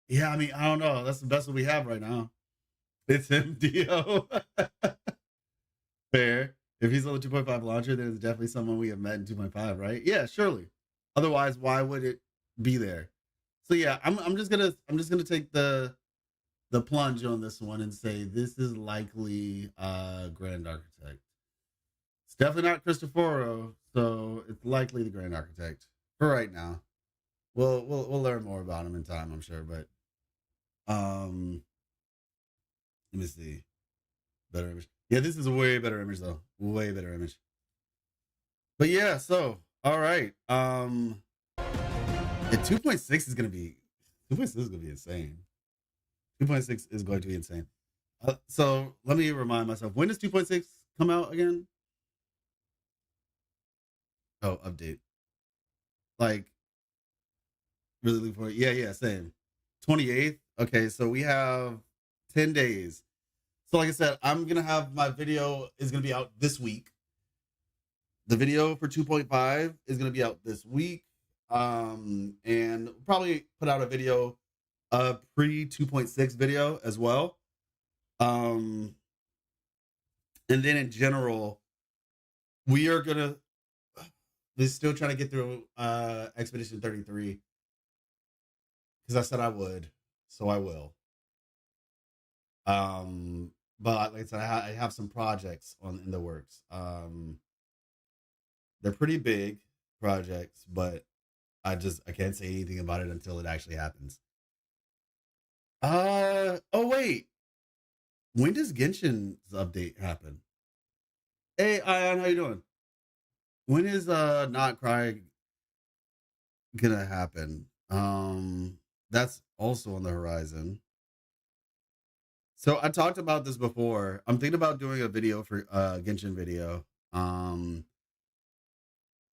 Yeah, I mean, I don't know. That's the best that we have right now. It's MDO. Fair. If he's on the 2.5 launcher, then it's definitely someone we have met in 2.5, right? Yeah, surely. Otherwise, why would it be there? So yeah, I'm just gonna take the plunge on this one and say this is likely Grand Architect. It's definitely not Cristoforo, so it's likely the Grand Architect for right now. We'll learn more about him in time, I'm sure, but let me see. Better image. Yeah, this is a way better image though. Way better image. But yeah, so all right. And 2.6 is gonna be insane. 2.6 is going to be insane. So let me remind myself, when does 2.6 come out again? Oh, update. Like really looking for it. Yeah, same. 28th. Okay, so we have 10 days. So like I said, I'm gonna have my video is gonna be out this week. The video for 2.5 is gonna be out this week. And probably put out a video, pre 2.6 video as well. And then in general, we are gonna still trying to get through Expedition 33 because I said I would, so I will. But like I said, I have some projects in the works. They're pretty big projects, but I can't say anything about it until it actually happens. Oh wait, when does Genshin's update happen? Hey, Ion, how you doing? When is Not Cry gonna happen? That's also on the horizon. So I talked about this before. I'm thinking about doing a video for Genshin video.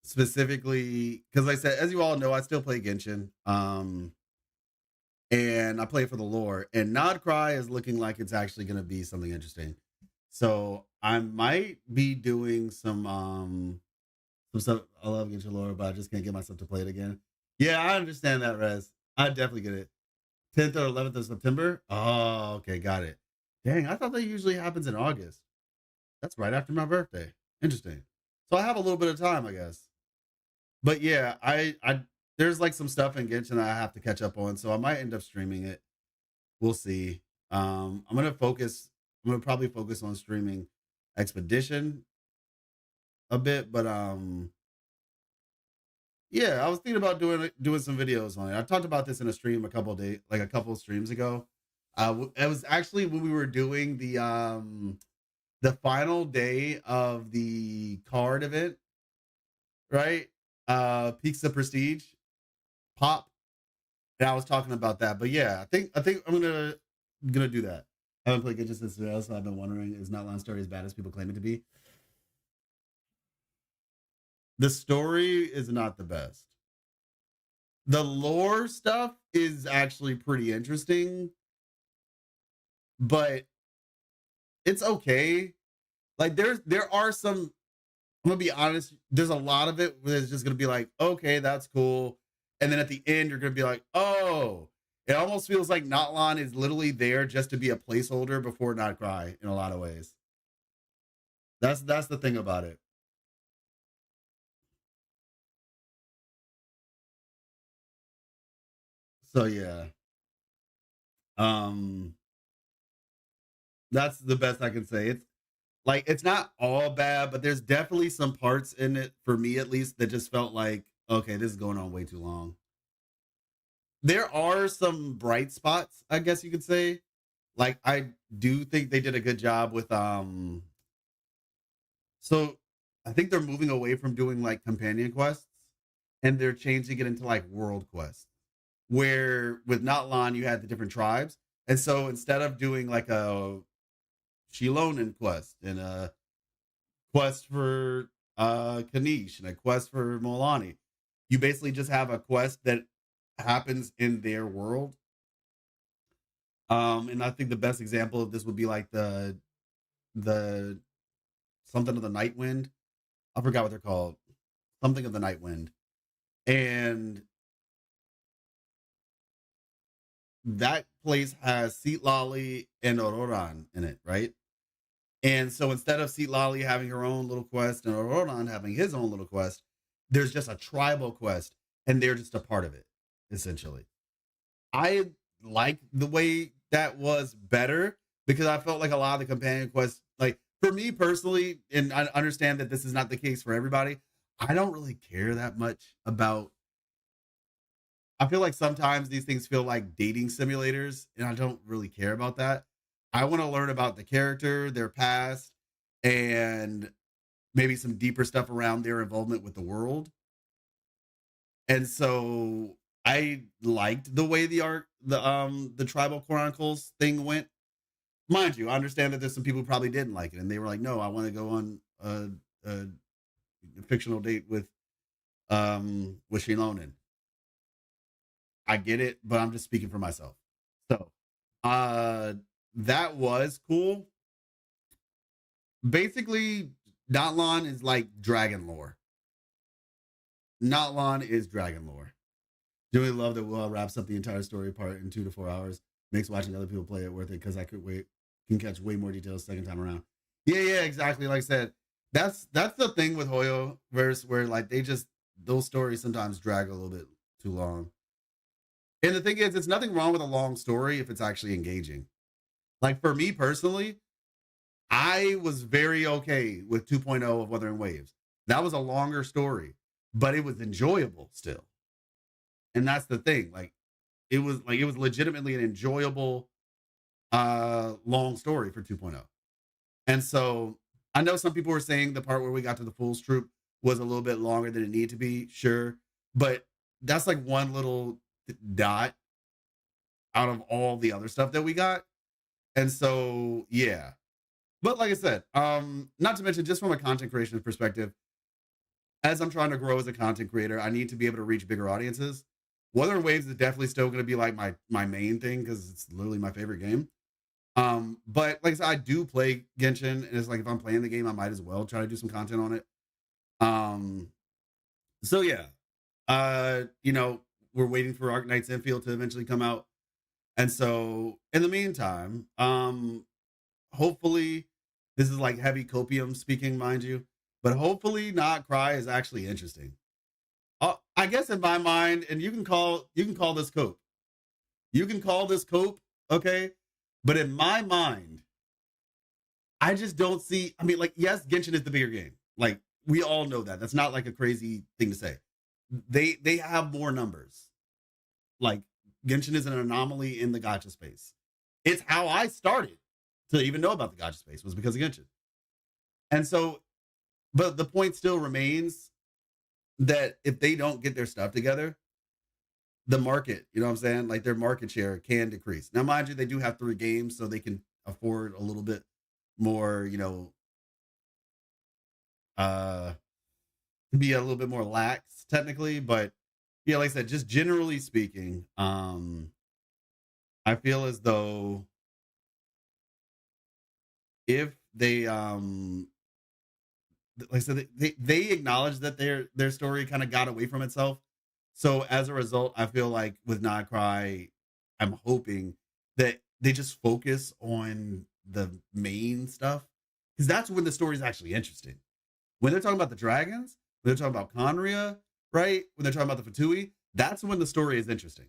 Specifically, because like I said, as you all know, I still play Genshin. And I play for the lore. And Nod Cry is looking like it's actually gonna be something interesting. So I might be doing some stuff. I love Genshin lore, but I just can't get myself to play it again. Yeah, I understand that, Rez. I definitely get it. 10th or 11th of September? Oh, okay, got it. Dang, I thought that usually happens in August. That's right after my birthday. Interesting. So I have a little bit of time, I guess. But yeah, I there's like some stuff in Genshin that I have to catch up on, so I might end up streaming it. We'll see. I'm gonna probably focus on streaming Expedition a bit, but yeah, I was thinking about doing some videos on it. I talked about this in a stream a couple streams ago. It was actually when we were doing the final day of the card event, right? Peaks of Prestige pop. And I was talking about that. But yeah, I think I'm gonna do that. I haven't played Genshin since today, so I've been wondering, is Notland story as bad as people claim it to be? The story is not the best. The lore stuff is actually pretty interesting, but it's okay. Like there are some, I'm gonna be honest, there's a lot of it where it's just gonna be like, okay, that's cool. And then at the end, you're gonna be like, oh, it almost feels like Notlon is literally there just to be a placeholder before Not Cry in a lot of ways. That's the thing about it. So yeah. That's the best I can say. It's not all bad, but there's definitely some parts in it, for me at least, that just felt like, okay, this is going on way too long. there are some bright spots, I guess you could say. Like, I do think they did a good job with so I think they're moving away from doing like companion quests, and they're changing it into like world quests, where with Natlan you had the different tribes. And so instead of doing like a Shilonen quest and a quest for Kanish and a quest for Molani, you basically just have a quest that happens in their world. And I think the best example of this would be like the something of the Night Wind. I forgot what they're called. Something of the Night Wind. And that place has Seatlali and Ororan in it, right? And so instead of Seatlali having her own little quest and Ororan having his own little quest, there's just a tribal quest, and they're just a part of it, essentially. I like the way that was better, because I felt like a lot of the companion quests, like for me personally, and I understand that this is not the case for everybody, I don't really care that much about. I feel like sometimes these things feel like dating simulators, and I don't really care about that. I want to learn about the character, their past, and maybe some deeper stuff around their involvement with the world. And so I liked the way the Tribal Chronicles thing went. Mind you, I understand that there's some people who probably didn't like it, and they were like, no, I want to go on a fictional date with Shilonen. I get it, but I'm just speaking for myself. So that was cool. Basically, Natlan is like dragon lore. Natlan is dragon lore. Really love that Wuwa wraps up the entire story apart in 2 to 4 hours. Makes watching other people play it worth it, because I can catch way more details second time around. Yeah, exactly. Like I said, that's the thing with Hoyo verse, where like those stories sometimes drag a little bit too long. And the thing is, it's nothing wrong with a long story if it's actually engaging. Like for me personally, I was very okay with 2.0 of Wuthering Waves. That was a longer story, but it was enjoyable still. And that's the thing. Like it was legitimately an enjoyable long story for 2.0. And so I know some people were saying the part where we got to the Fool's Troop was a little bit longer than it needed to be, sure. But that's like one little dot out of all the other stuff that we got. And so, yeah. But like I said, not to mention, just from a content creation perspective, as I'm trying to grow as a content creator, I need to be able to reach bigger audiences. Wuthering Waves is definitely still going to be like my main thing, because it's literally my favorite game. But like I said, I do play Genshin, and it's like if I'm playing the game, I might as well try to do some content on it. So yeah, we're waiting for Arknight's Endfield to eventually come out. And so in the meantime, hopefully this is like heavy copium speaking, mind you, but hopefully Not Cry is actually interesting. I guess in my mind, and you can call this cope. You can call this cope, okay? But in my mind, I just don't see, I mean, like, yes, Genshin is the bigger game. Like, we all know that. That's not like a crazy thing to say. They have more numbers. Like, Genshin is an anomaly in the gacha space. It's how I started to even know about the gacha space, was because of Genshin. And so, but the point still remains that if they don't get their stuff together, the market, you know what I'm saying? Like their market share can decrease. Now, mind you, they do have 3 games, so they can afford a little bit more, to be a little bit more lax technically. But yeah, like I said, just generally speaking, I feel as though if they, like I said, they acknowledge that their story kind of got away from itself. So as a result, I feel like with Not Cry, I'm hoping that they just focus on the main stuff, because that's when the story is actually interesting. When they're talking about the dragons, when they're talking about Conria, right? When they're talking about the Fatui, that's when the story is interesting.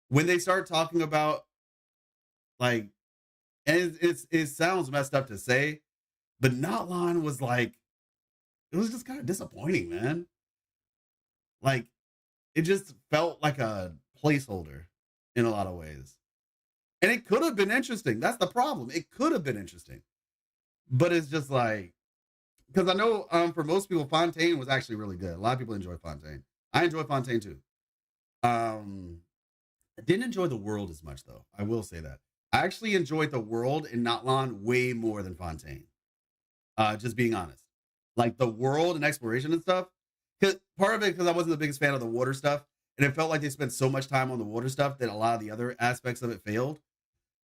When they start talking about, like, and it sounds messed up to say, but Natlan was like, it was just kind of disappointing, man. Like, it just felt like a placeholder in a lot of ways. And it could have been interesting. That's the problem. It could have been interesting. But it's just like, because I know for most people, Fontaine was actually really good. A lot of people enjoy Fontaine. I enjoy Fontaine too. I didn't enjoy the world as much, though. I will say that. I actually enjoyed the world in Natlan way more than Fontaine. Just being honest. Like the world and exploration and stuff. Because part of it, because I wasn't the biggest fan of the water stuff. And it felt like they spent so much time on the water stuff that a lot of the other aspects of it failed.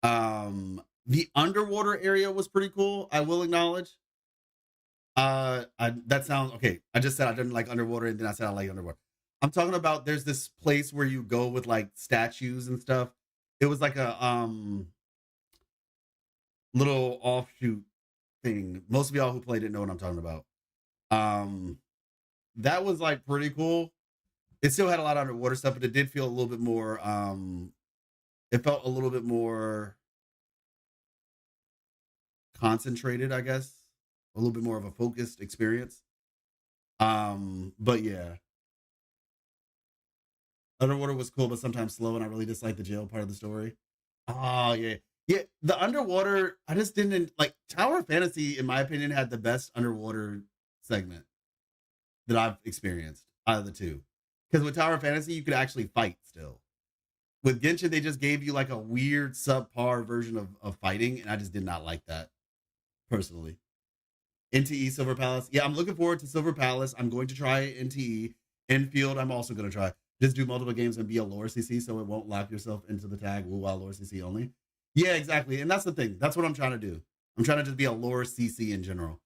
The underwater area was pretty cool, I will acknowledge. That sounds okay. I just said I didn't like underwater, and then I said I like underwater. I'm talking about there's this place where you go with like statues and stuff. It was like a little offshoot thing. Most of y'all who played it know what I'm talking about. That was like pretty cool. It still had a lot of underwater stuff, but it did feel a little bit more it felt a little bit more concentrated, I guess. A little bit more of a focused experience. But yeah. Underwater was cool, but sometimes slow, and I really disliked the jail part of the story. Oh, yeah. Yeah, the underwater, I just didn't like. Tower of Fantasy, in my opinion, had the best underwater segment that I've experienced out of the two. Because with Tower of Fantasy, you could actually fight still. With Genshin, they just gave you like a weird subpar version of fighting, and I just did not like that, personally. NTE Silver Palace. Yeah, I'm looking forward to Silver Palace. I'm going to try NTE. Enfield, I'm also going to try. Just do multiple games and be a lore CC so it won't lock yourself into the tag Wuwa lore CC only. Yeah, exactly. And that's the thing. That's what I'm trying to do. I'm trying to just be a lore CC in general.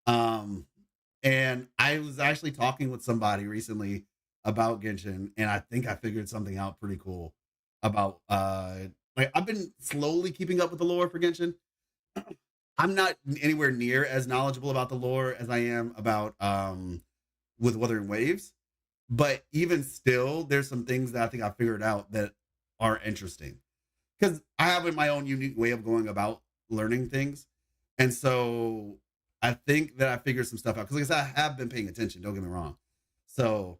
And I was actually talking with somebody recently about Genshin, and I think I figured something out pretty cool about like I've been slowly keeping up with the lore for Genshin. I'm not anywhere near as knowledgeable about the lore as I am about with Wuthering Waves. But even still, there's some things that I think I figured out that are interesting. Because I have my own unique way of going about learning things. And so I think that I figured some stuff out. Because like I said, I have been paying attention, don't get me wrong. So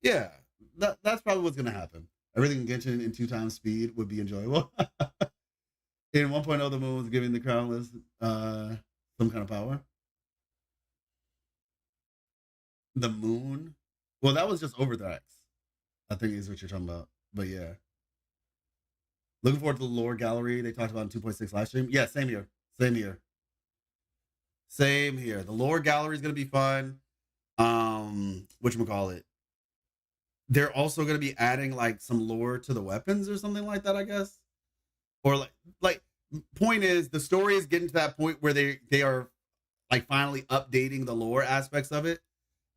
yeah, that's probably what's going to happen. Everything in Genshin in 2 times speed would be enjoyable. In 1.0, the moon was giving the crownless some kind of power. The moon? Well, that was just Overthrax, I think is what you're talking about. But yeah. Looking forward to the lore gallery they talked about in 2.6 live stream. Yeah, same here. Same here. Same here. The lore gallery is going to be fun. Whatchamacallit. They're also going to be adding like some lore to the weapons or something like that, I guess. Or like point is the story is getting to that point where they are like finally updating the lore aspects of it.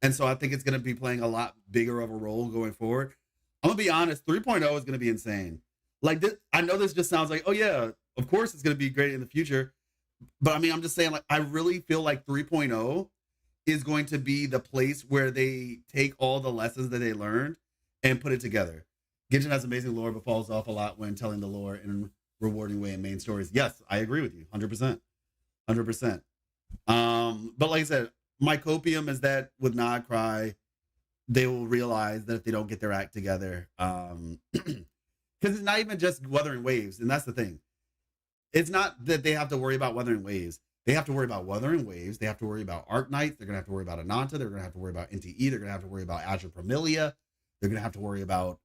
And so I think it's going to be playing a lot bigger of a role going forward. I'm going to be honest, 3.0 is going to be insane. Like this, I know this just sounds like, oh yeah, of course it's going to be great in the future. But I mean, I'm just saying, like, I really feel like 3.0 is going to be the place where they take all the lessons that they learned and put it together. Genshin has amazing lore, but falls off a lot when telling the lore in a rewarding way in main stories. Yes, I agree with you. 100%. 100%. But like I said, my copium is that with Nodcry, they will realize that if they don't get their act together, because it's not even just Wuthering Waves, and that's the thing. It's not that they have to worry about Wuthering Waves. They have to worry about Wuthering Waves. They have to worry about Arknights. They're going to have to worry about Ananta. They're going to have to worry about NTE. They're going to have to worry about Azure Promilia. They're going to have to worry about,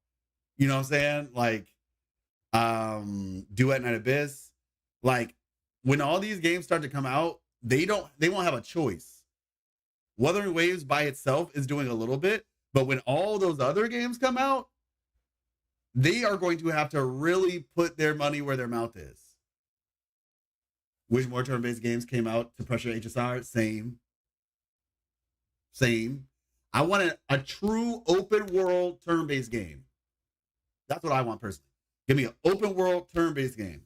you know what I'm saying? Like, Duet Night Abyss. Like, when all these games start to come out, they won't have a choice. Wuthering Waves by itself is doing a little bit, but when all those other games come out, they are going to have to really put their money where their mouth is. Which more turn-based games came out to pressure HSR? Same. I want a true open world turn-based game. That's what I want personally. Give me an open world turn-based game.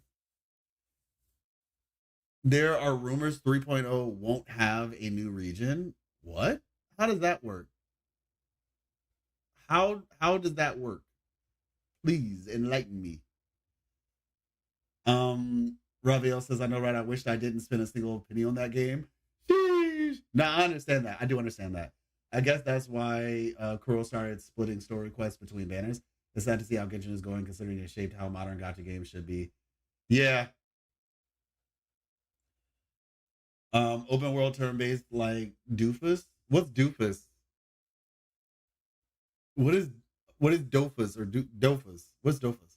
There are rumors 3.0 won't have a new region. What? How does that work? How does that work? Please enlighten me. Raviel says, I know, right? I wished I didn't spend a single penny on that game. Sheesh. No, I understand that. I do understand that. I guess that's why Kuro started splitting story quests between banners. It's sad to see how Genshin is going, considering it shaped how modern gacha games should be. Yeah. Open world turn-based like Doofus. What's Doofus? What is Dofus or Dofus? What's Dofus?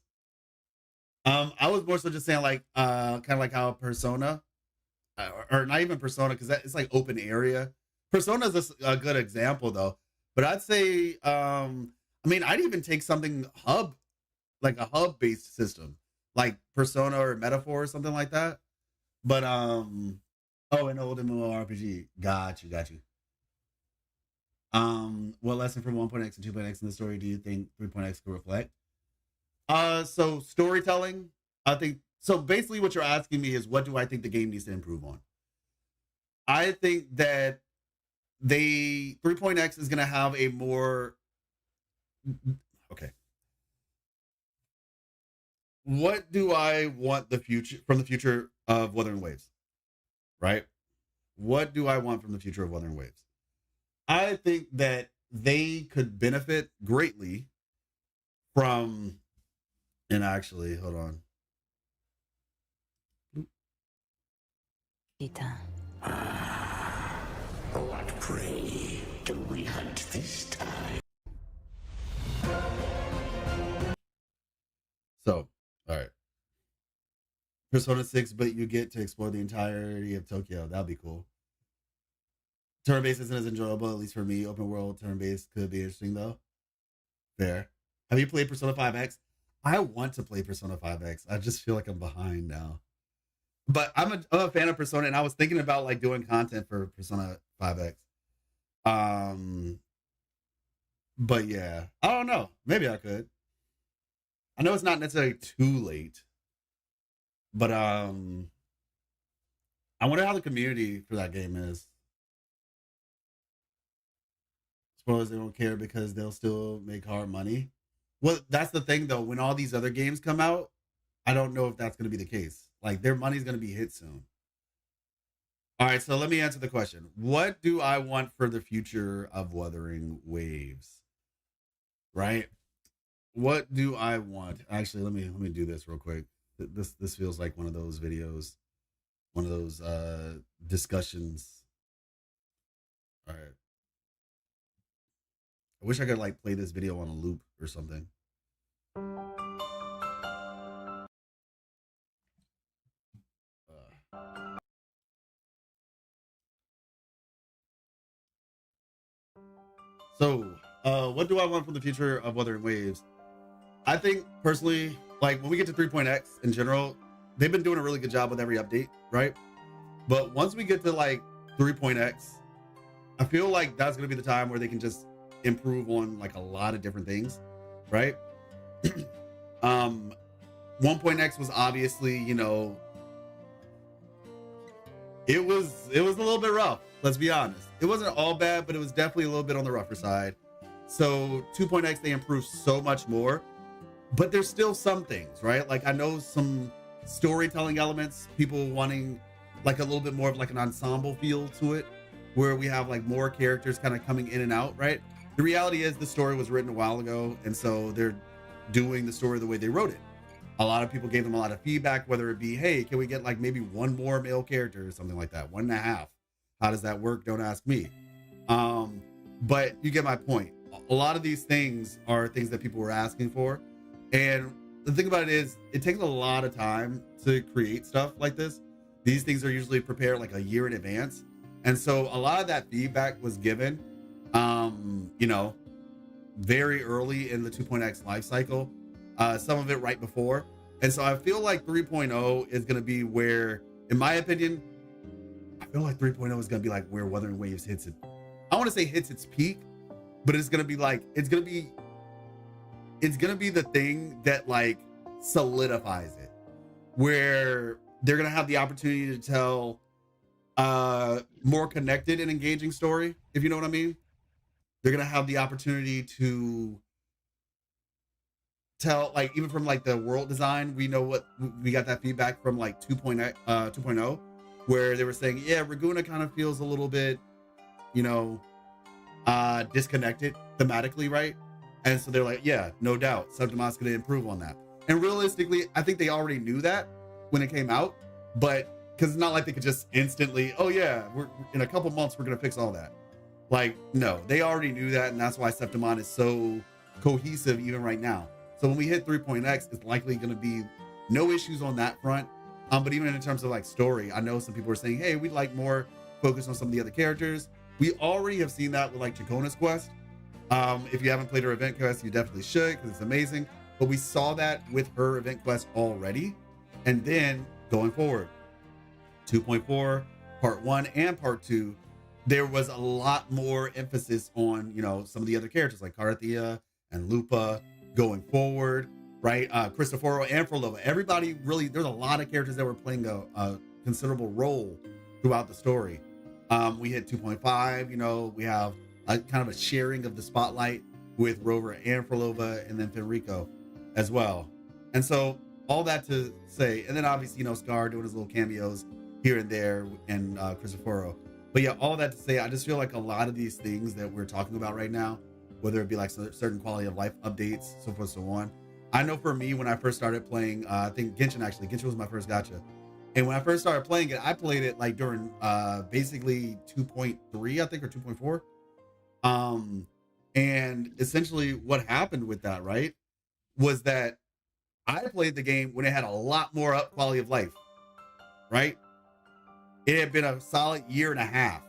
I was more so just saying like kind of like how Persona, or not even Persona, because it's like open area. Persona is a good example though, but I'd say I mean I'd even take something like a hub based system like Persona or Metaphor or something like that. But oh, an old MMORPG. Got you. What lesson from 1.x and 2.x in the story do you think 3.x could reflect? So storytelling, I think, so basically what you're asking me is what do I think the game needs to improve on? I think that 3.x is going to have a more, okay. What do I want from the future of Wuthering Waves? Right? What do I want from the future of Wuthering Waves? I think that they could benefit greatly from, and actually, hold on. What prey do we hunt this time? So, all right. Persona 6, but you get to explore the entirety of Tokyo. That'd be cool. Turn-based isn't as enjoyable, at least for me. Open world turn-based could be interesting, though. Fair. Have you played Persona 5X? I want to play Persona 5X. I just feel like I'm behind now. But I'm a fan of Persona, and I was thinking about like doing content for Persona 5X. But yeah, I don't know. Maybe I could. I know it's not necessarily too late, but I wonder how the community for that game is. Suppose they don't care because they'll still make hard money. Well, that's the thing though. When all these other games come out, I don't know if that's going to be the case. Like their money's going to be hit soon. All right, so let me answer the question. What do I want for the future of Wuthering Waves? Right? What do I want? Actually, let me do this real quick. This feels like one of those videos, one of those discussions. All right. I wish I could like play this video on a loop or something. So, what do I want from the future of Wuthering Waves? I think personally, like when we get to 3.x in general, they've been doing a really good job with every update, right? But once we get to like 3.x, I feel like that's going to be the time where they can just improve on like a lot of different things, right? 1.x was obviously, you know, it was a little bit rough. Let's be honest. It wasn't all bad, but it was definitely a little bit on the rougher side. So 2.x, they improved so much more, but there's still some things, right? Like I know some storytelling elements, people wanting like a little bit more of like an ensemble feel to it, where we have like more characters kind of coming in and out, right? The reality is the story was written a while ago, and so they're doing the story the way they wrote it. A lot of people gave them a lot of feedback, whether it be, hey, can we get like maybe one more male character or something like that? 1.5. How does that work? Don't ask me. But you get my point. A lot of these things are things that people were asking for. And the thing about it is, it takes a lot of time to create stuff like this. These things are usually prepared like a year in advance. And so a lot of that feedback was given, you know, very early in the 2.x life cycle, some of it right before. And so I feel like 3.0 is going to be where, in my opinion, I feel like 3.0 is going to be like where Wuthering Waves hits it. I want to say hits its peak, but it's going to be like, it's going to be the thing that like solidifies it, where they're going to have the opportunity to tell more connected and engaging story, if you know what I mean. They're going to have the opportunity to tell, like, even from like the world design, we know what we got that feedback from like 2.0, where they were saying, yeah, Raguna kind of feels a little bit, you know, disconnected thematically, right? And so they're like, yeah, no doubt, Septimont's going to improve on that. And realistically, I think they already knew that when it came out, but because it's not like they could just instantly, oh yeah, we're in a couple months, we're going to fix all that. Like, no, they already knew that. And that's why Septimont is so cohesive even right now. So when we hit 3.x, it's likely going to be no issues on that front. But even in terms of like story, I know some people are saying, hey, we'd like more focus on some of the other characters. We already have seen that with like Chacona's quest. If you haven't played her event quest, you definitely should, because it's amazing. But we saw that with her event quest already. And then going forward, 2.4, part 1 and part 2, there was a lot more emphasis on, you know, some of the other characters like Carthia and Lupa going forward, right? Cristoforo and Frolova. Everybody really, there's a lot of characters that were playing a considerable role throughout the story. We hit 2.5, you know, we have a kind of a sharing of the spotlight with Rover and Frolova, and then Fenrico as well. And so all that to say, and then obviously, you know, Scar doing his little cameos here and there, and Cristoforo. But yeah, all that to say, I just feel like a lot of these things that we're talking about right now, whether it be like certain quality of life updates, so forth, so on. I know for me, when I first started playing, I think Genshin was my first gacha. And when I first started playing it, I played it like during basically 2.3, I think, or 2.4. And essentially what happened with that, right, was that I played the game when it had a lot more up quality of life, right? It had been a solid year and a half,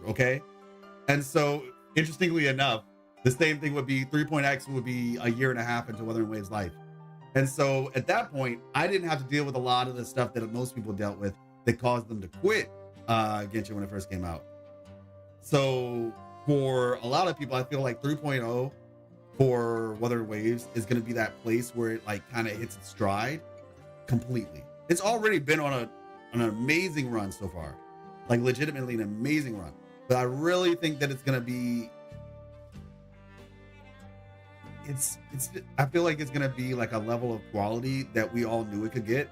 okay? And so, interestingly enough, the same thing would be 3.x would be a year and a half into Wuthering Waves life. And so at that point, I didn't have to deal with a lot of the stuff that most people dealt with that caused them to quit Genshin when it first came out. So for a lot of people, I feel like 3.0 for Wuthering Waves is going to be that place where it like kind of hits its stride completely. It's already been on an amazing run so far, like legitimately an amazing run. But I really think that it's going to be, I feel like it's going to be like a level of quality that we all knew it could get.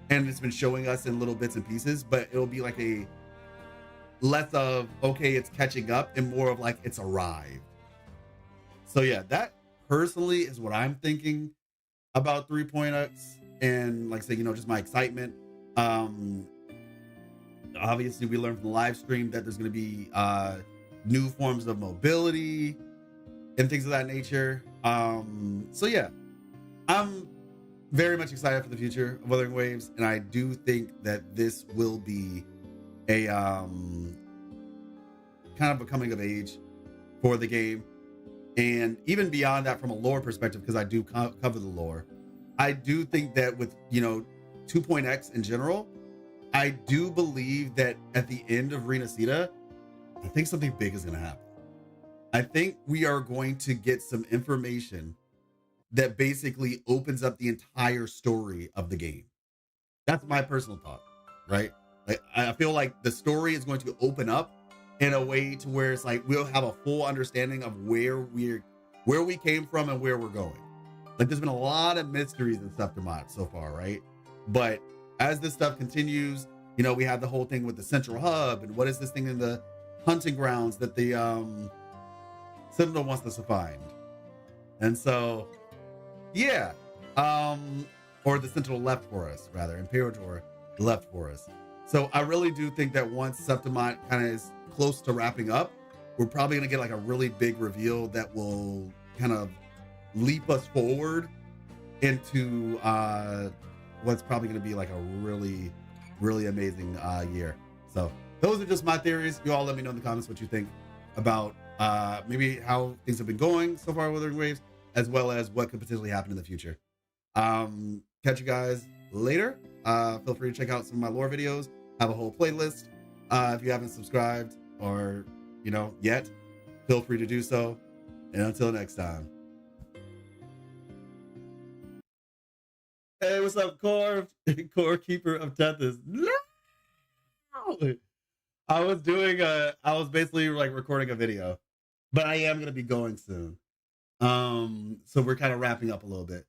And it's been showing us in little bits and pieces, but it'll be like a less of, okay, it's catching up, and more of like it's arrived. So yeah, that personally is what I'm thinking about 3.x, and like I say, you know, just my excitement. Obviously we learned from the live stream that there's going to be new forms of mobility and things of that nature. So yeah, I'm very much excited for the future of Wuthering Waves, and I do think that this will be a kind of a coming of age for the game. And even beyond that, from a lore perspective, because I do cover the lore, I do think that with, you know, 2.x in general, I do believe that at the end of Renacida, I think something big is going to happen. I think we are going to get some information that basically opens up the entire story of the game. That's my personal thought, right? Like, I feel like the story is going to open up in a way to where it's like we'll have a full understanding of where we came from and where we're going. Like, there's been a lot of mysteries in Septimont so far, right? But as this stuff continues, you know, we have the whole thing with the central hub, and what is this thing in the hunting grounds that the Sentinel wants us to find. And so yeah, or the Sentinel left for us, rather, Imperator left for us. So I really do think that once Septimont kind of is close to wrapping up, we're probably going to get like a really big reveal that will kind of leap us forward into what's probably going to be like a really, really amazing year. So those are just my theories. You all let me know in the comments what you think about maybe how things have been going so far with Wuthering Waves, as well as what could potentially happen in the future. Catch you guys later. Feel free to check out some of my lore videos. Have a whole playlist. If you haven't subscribed or, you know, yet, feel free to do so. And until next time. Hey, what's up, Core? Core Keeper of Tethys. No! I was basically like recording a video, but I am going to be going soon. So we're kind of wrapping up a little bit.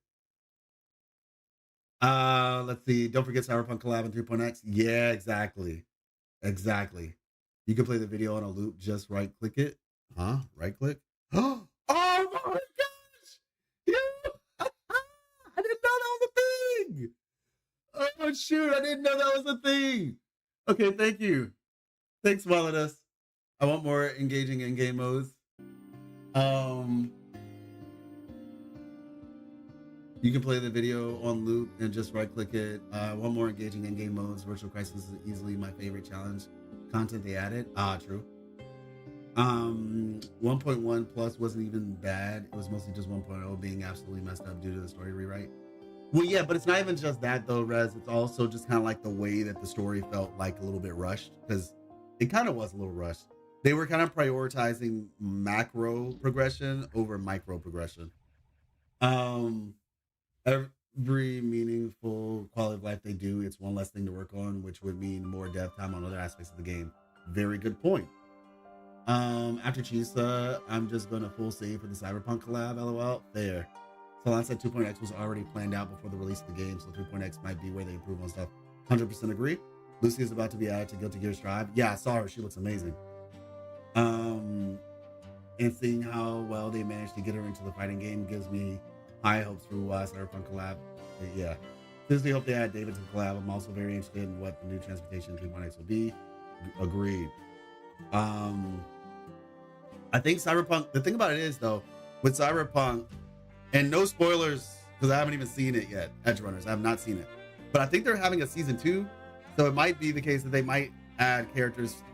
Let's see. Don't forget Cyberpunk collab in 3.x. Yeah, exactly. You can play the video on a loop. Just right click it. Right click. Oh my God. Oh shoot, I didn't know that was a thing. Okay, thank you. Thanks, Walidus. I want more engaging in-game modes. You can play the video on loop and just right-click it. One more engaging in-game modes. Virtual Crisis is easily my favorite challenge content they added. True. 1.1 plus wasn't even bad. It was mostly just 1.0 being absolutely messed up due to the story rewrite. Well, yeah, but it's not even just that though, Rez. It's also just kind of like the way that the story felt like a little bit rushed, because it kind of was a little rushed. They were kind of prioritizing macro progression over micro progression. Every meaningful quality of life they do, it's one less thing to work on, which would mean more dev time on other aspects of the game. Very good point. After Chisa, I'm just gonna full save for the Cyberpunk collab, lol. There. Solon said 2.x was already planned out before the release of the game, so 3.x might be where they improve on stuff. 100% agree. Lucy is about to be added to Guilty Gear Strive. Yeah, I saw her. She looks amazing. And seeing how well they managed to get her into the fighting game gives me high hopes for Cyberpunk collab. Yeah. Seriously hope they add David to the collab. I'm also very interested in what the new transportation 3.x will be. Agreed. I think Cyberpunk, the thing about it is though, with Cyberpunk, and no spoilers because I haven't even seen it yet, Edgerunners, I have not seen it, but I think they're having a season 2, so it might be the case that they might add characters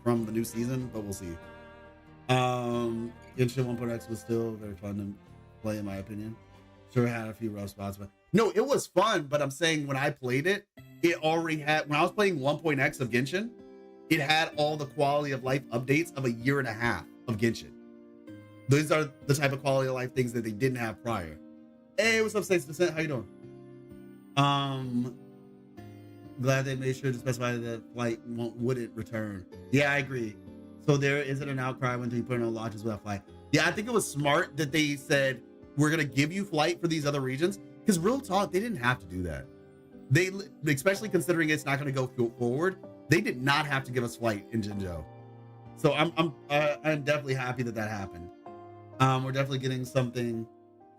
from the new season, but we'll see. Genshin 1.x was still very fun to play in my opinion. Sure had a few rough spots, but no, it was fun, but I'm saying when I played it, it already had, when I was playing 1.x of Genshin, it had all the quality of life updates of a year and a half of Genshin. Those are the type of quality of life things that they didn't have prior. Hey, what's up, 6%? How you doing? Glad they made sure to specify that flight wouldn't return. Yeah, I agree. So there isn't an outcry when 3.0 launches without flight. Yeah, I think it was smart that they said, we're going to give you flight for these other regions. Because real talk, they didn't have to do that. They, especially considering it's not going to go forward, they did not have to give us flight in Jinzhou. So I'm definitely happy that that happened. We're definitely getting something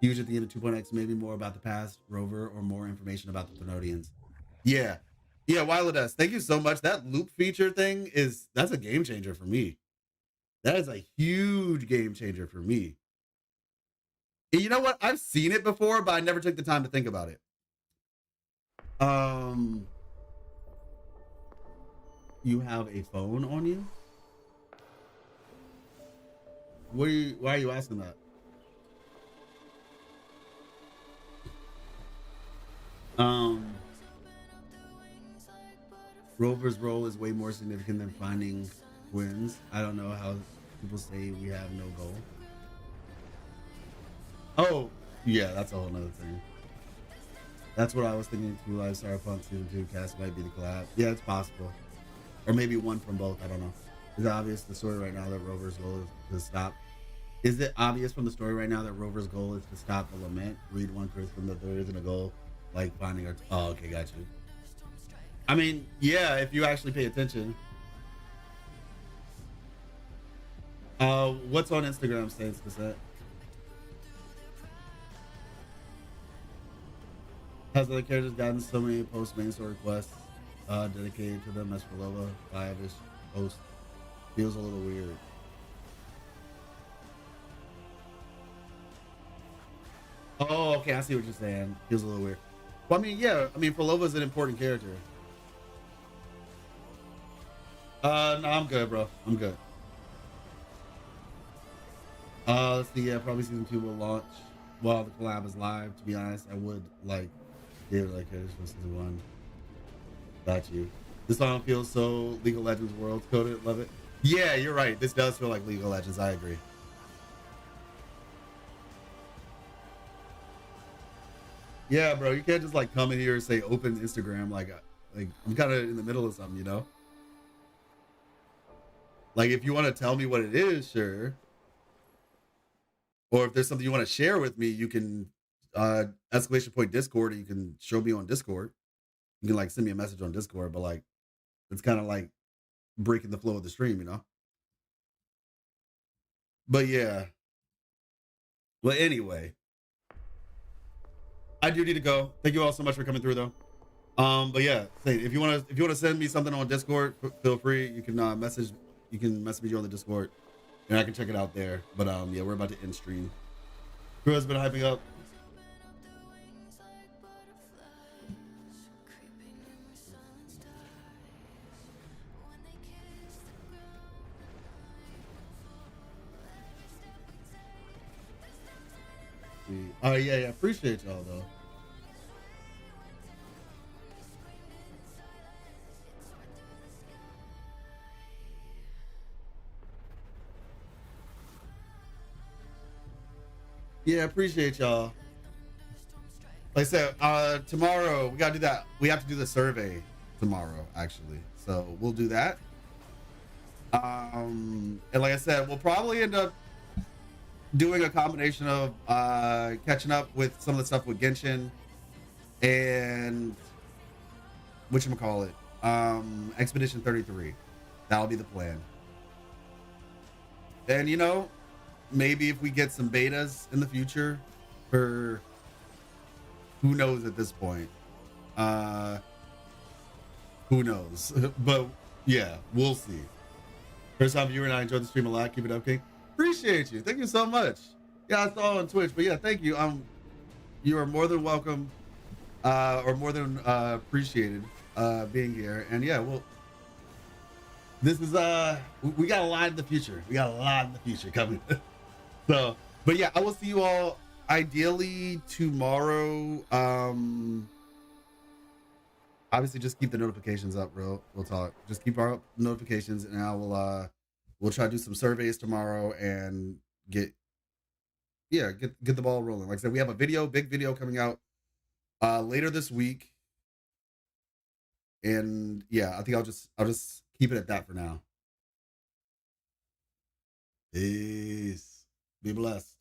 huge at the end of 2.x, maybe more about the past rover or more information about the Thenodians. Yeah, Wildes, thank you so much. That loop feature thing that's a game changer for me. That is a huge game changer for me. And you know what? I've seen it before, but I never took the time to think about it. You have a phone on you? Why are you asking that? Rover's role is way more significant than finding twins. I don't know how people say we have no goal. Oh, yeah, that's a whole nother thing. That's what I was thinking too. Live Cyberpunk Season 2 cast might be the collab. Yeah, it's possible. Or maybe one from both, I don't know. Is it obvious the story right now that Rover's goal is to stop? Is it obvious from the story right now that Rover's goal is to stop the lament? Read one criticism that there isn't a goal, like finding our... Oh, okay, got you. I mean, yeah, if you actually pay attention. What's on Instagram, Saints Cassette? Has the characters gotten so many post-main story requests dedicated to them as Falova 5-ish post? Feels a little weird. Oh, okay, I see what you're saying. Feels a little weird. Well, I mean, yeah, Falova's an important character. No, I'm good, bro. I'm good. Let's see, yeah, probably season 2 will launch while the collab is live. To be honest, I would like characters from season 1. Got you. This song feels so League of Legends world coded. Love it. Yeah, you're right. This does feel like League of Legends. I agree. Yeah, bro, you can't just like come in here and say open Instagram like I'm kind of in the middle of something, you know? Like if you want to tell me what it is, sure. Or if there's something you want to share with me, you can escalation point Discord, or you can show me on Discord. You can like send me a message on Discord, but like it's kind of like breaking the flow of the stream, you know? But yeah. Well, anyway, I do need to go. Thank you all so much for coming through, though. But yeah, if you want to send me something on Discord, feel free. You can message me on the Discord, and I can check it out there. But yeah, we're about to end stream. Crew has been hyping up. Oh yeah, appreciate y'all though. Yeah, appreciate y'all. Like I said, tomorrow we gotta do that. We have to do the survey tomorrow, actually. So we'll do that. And like I said, we'll probably end up doing a combination of catching up with some of the stuff with Genshin and whatchamacallit, Expedition 33. That'll be the plan. And you know, maybe if we get some betas in the future for who knows at this point. Who knows? But yeah, we'll see. First time viewer and I enjoyed the stream a lot. Keep it up, King. Appreciate you. Thank you so much. Yeah, I saw on Twitch, but yeah, thank you. You are more than welcome, or more than appreciated being here. And yeah, well, this is we got a lot in the future. We got a lot in the future coming. So, but yeah, I will see you all ideally tomorrow. Obviously just keep the notifications up, bro. We'll talk. Just keep our notifications, and I will we'll try to do some surveys tomorrow and get the ball rolling. Like I said, we have a big video coming out later this week. And yeah, I think I'll just keep it at that for now. Peace. Be blessed.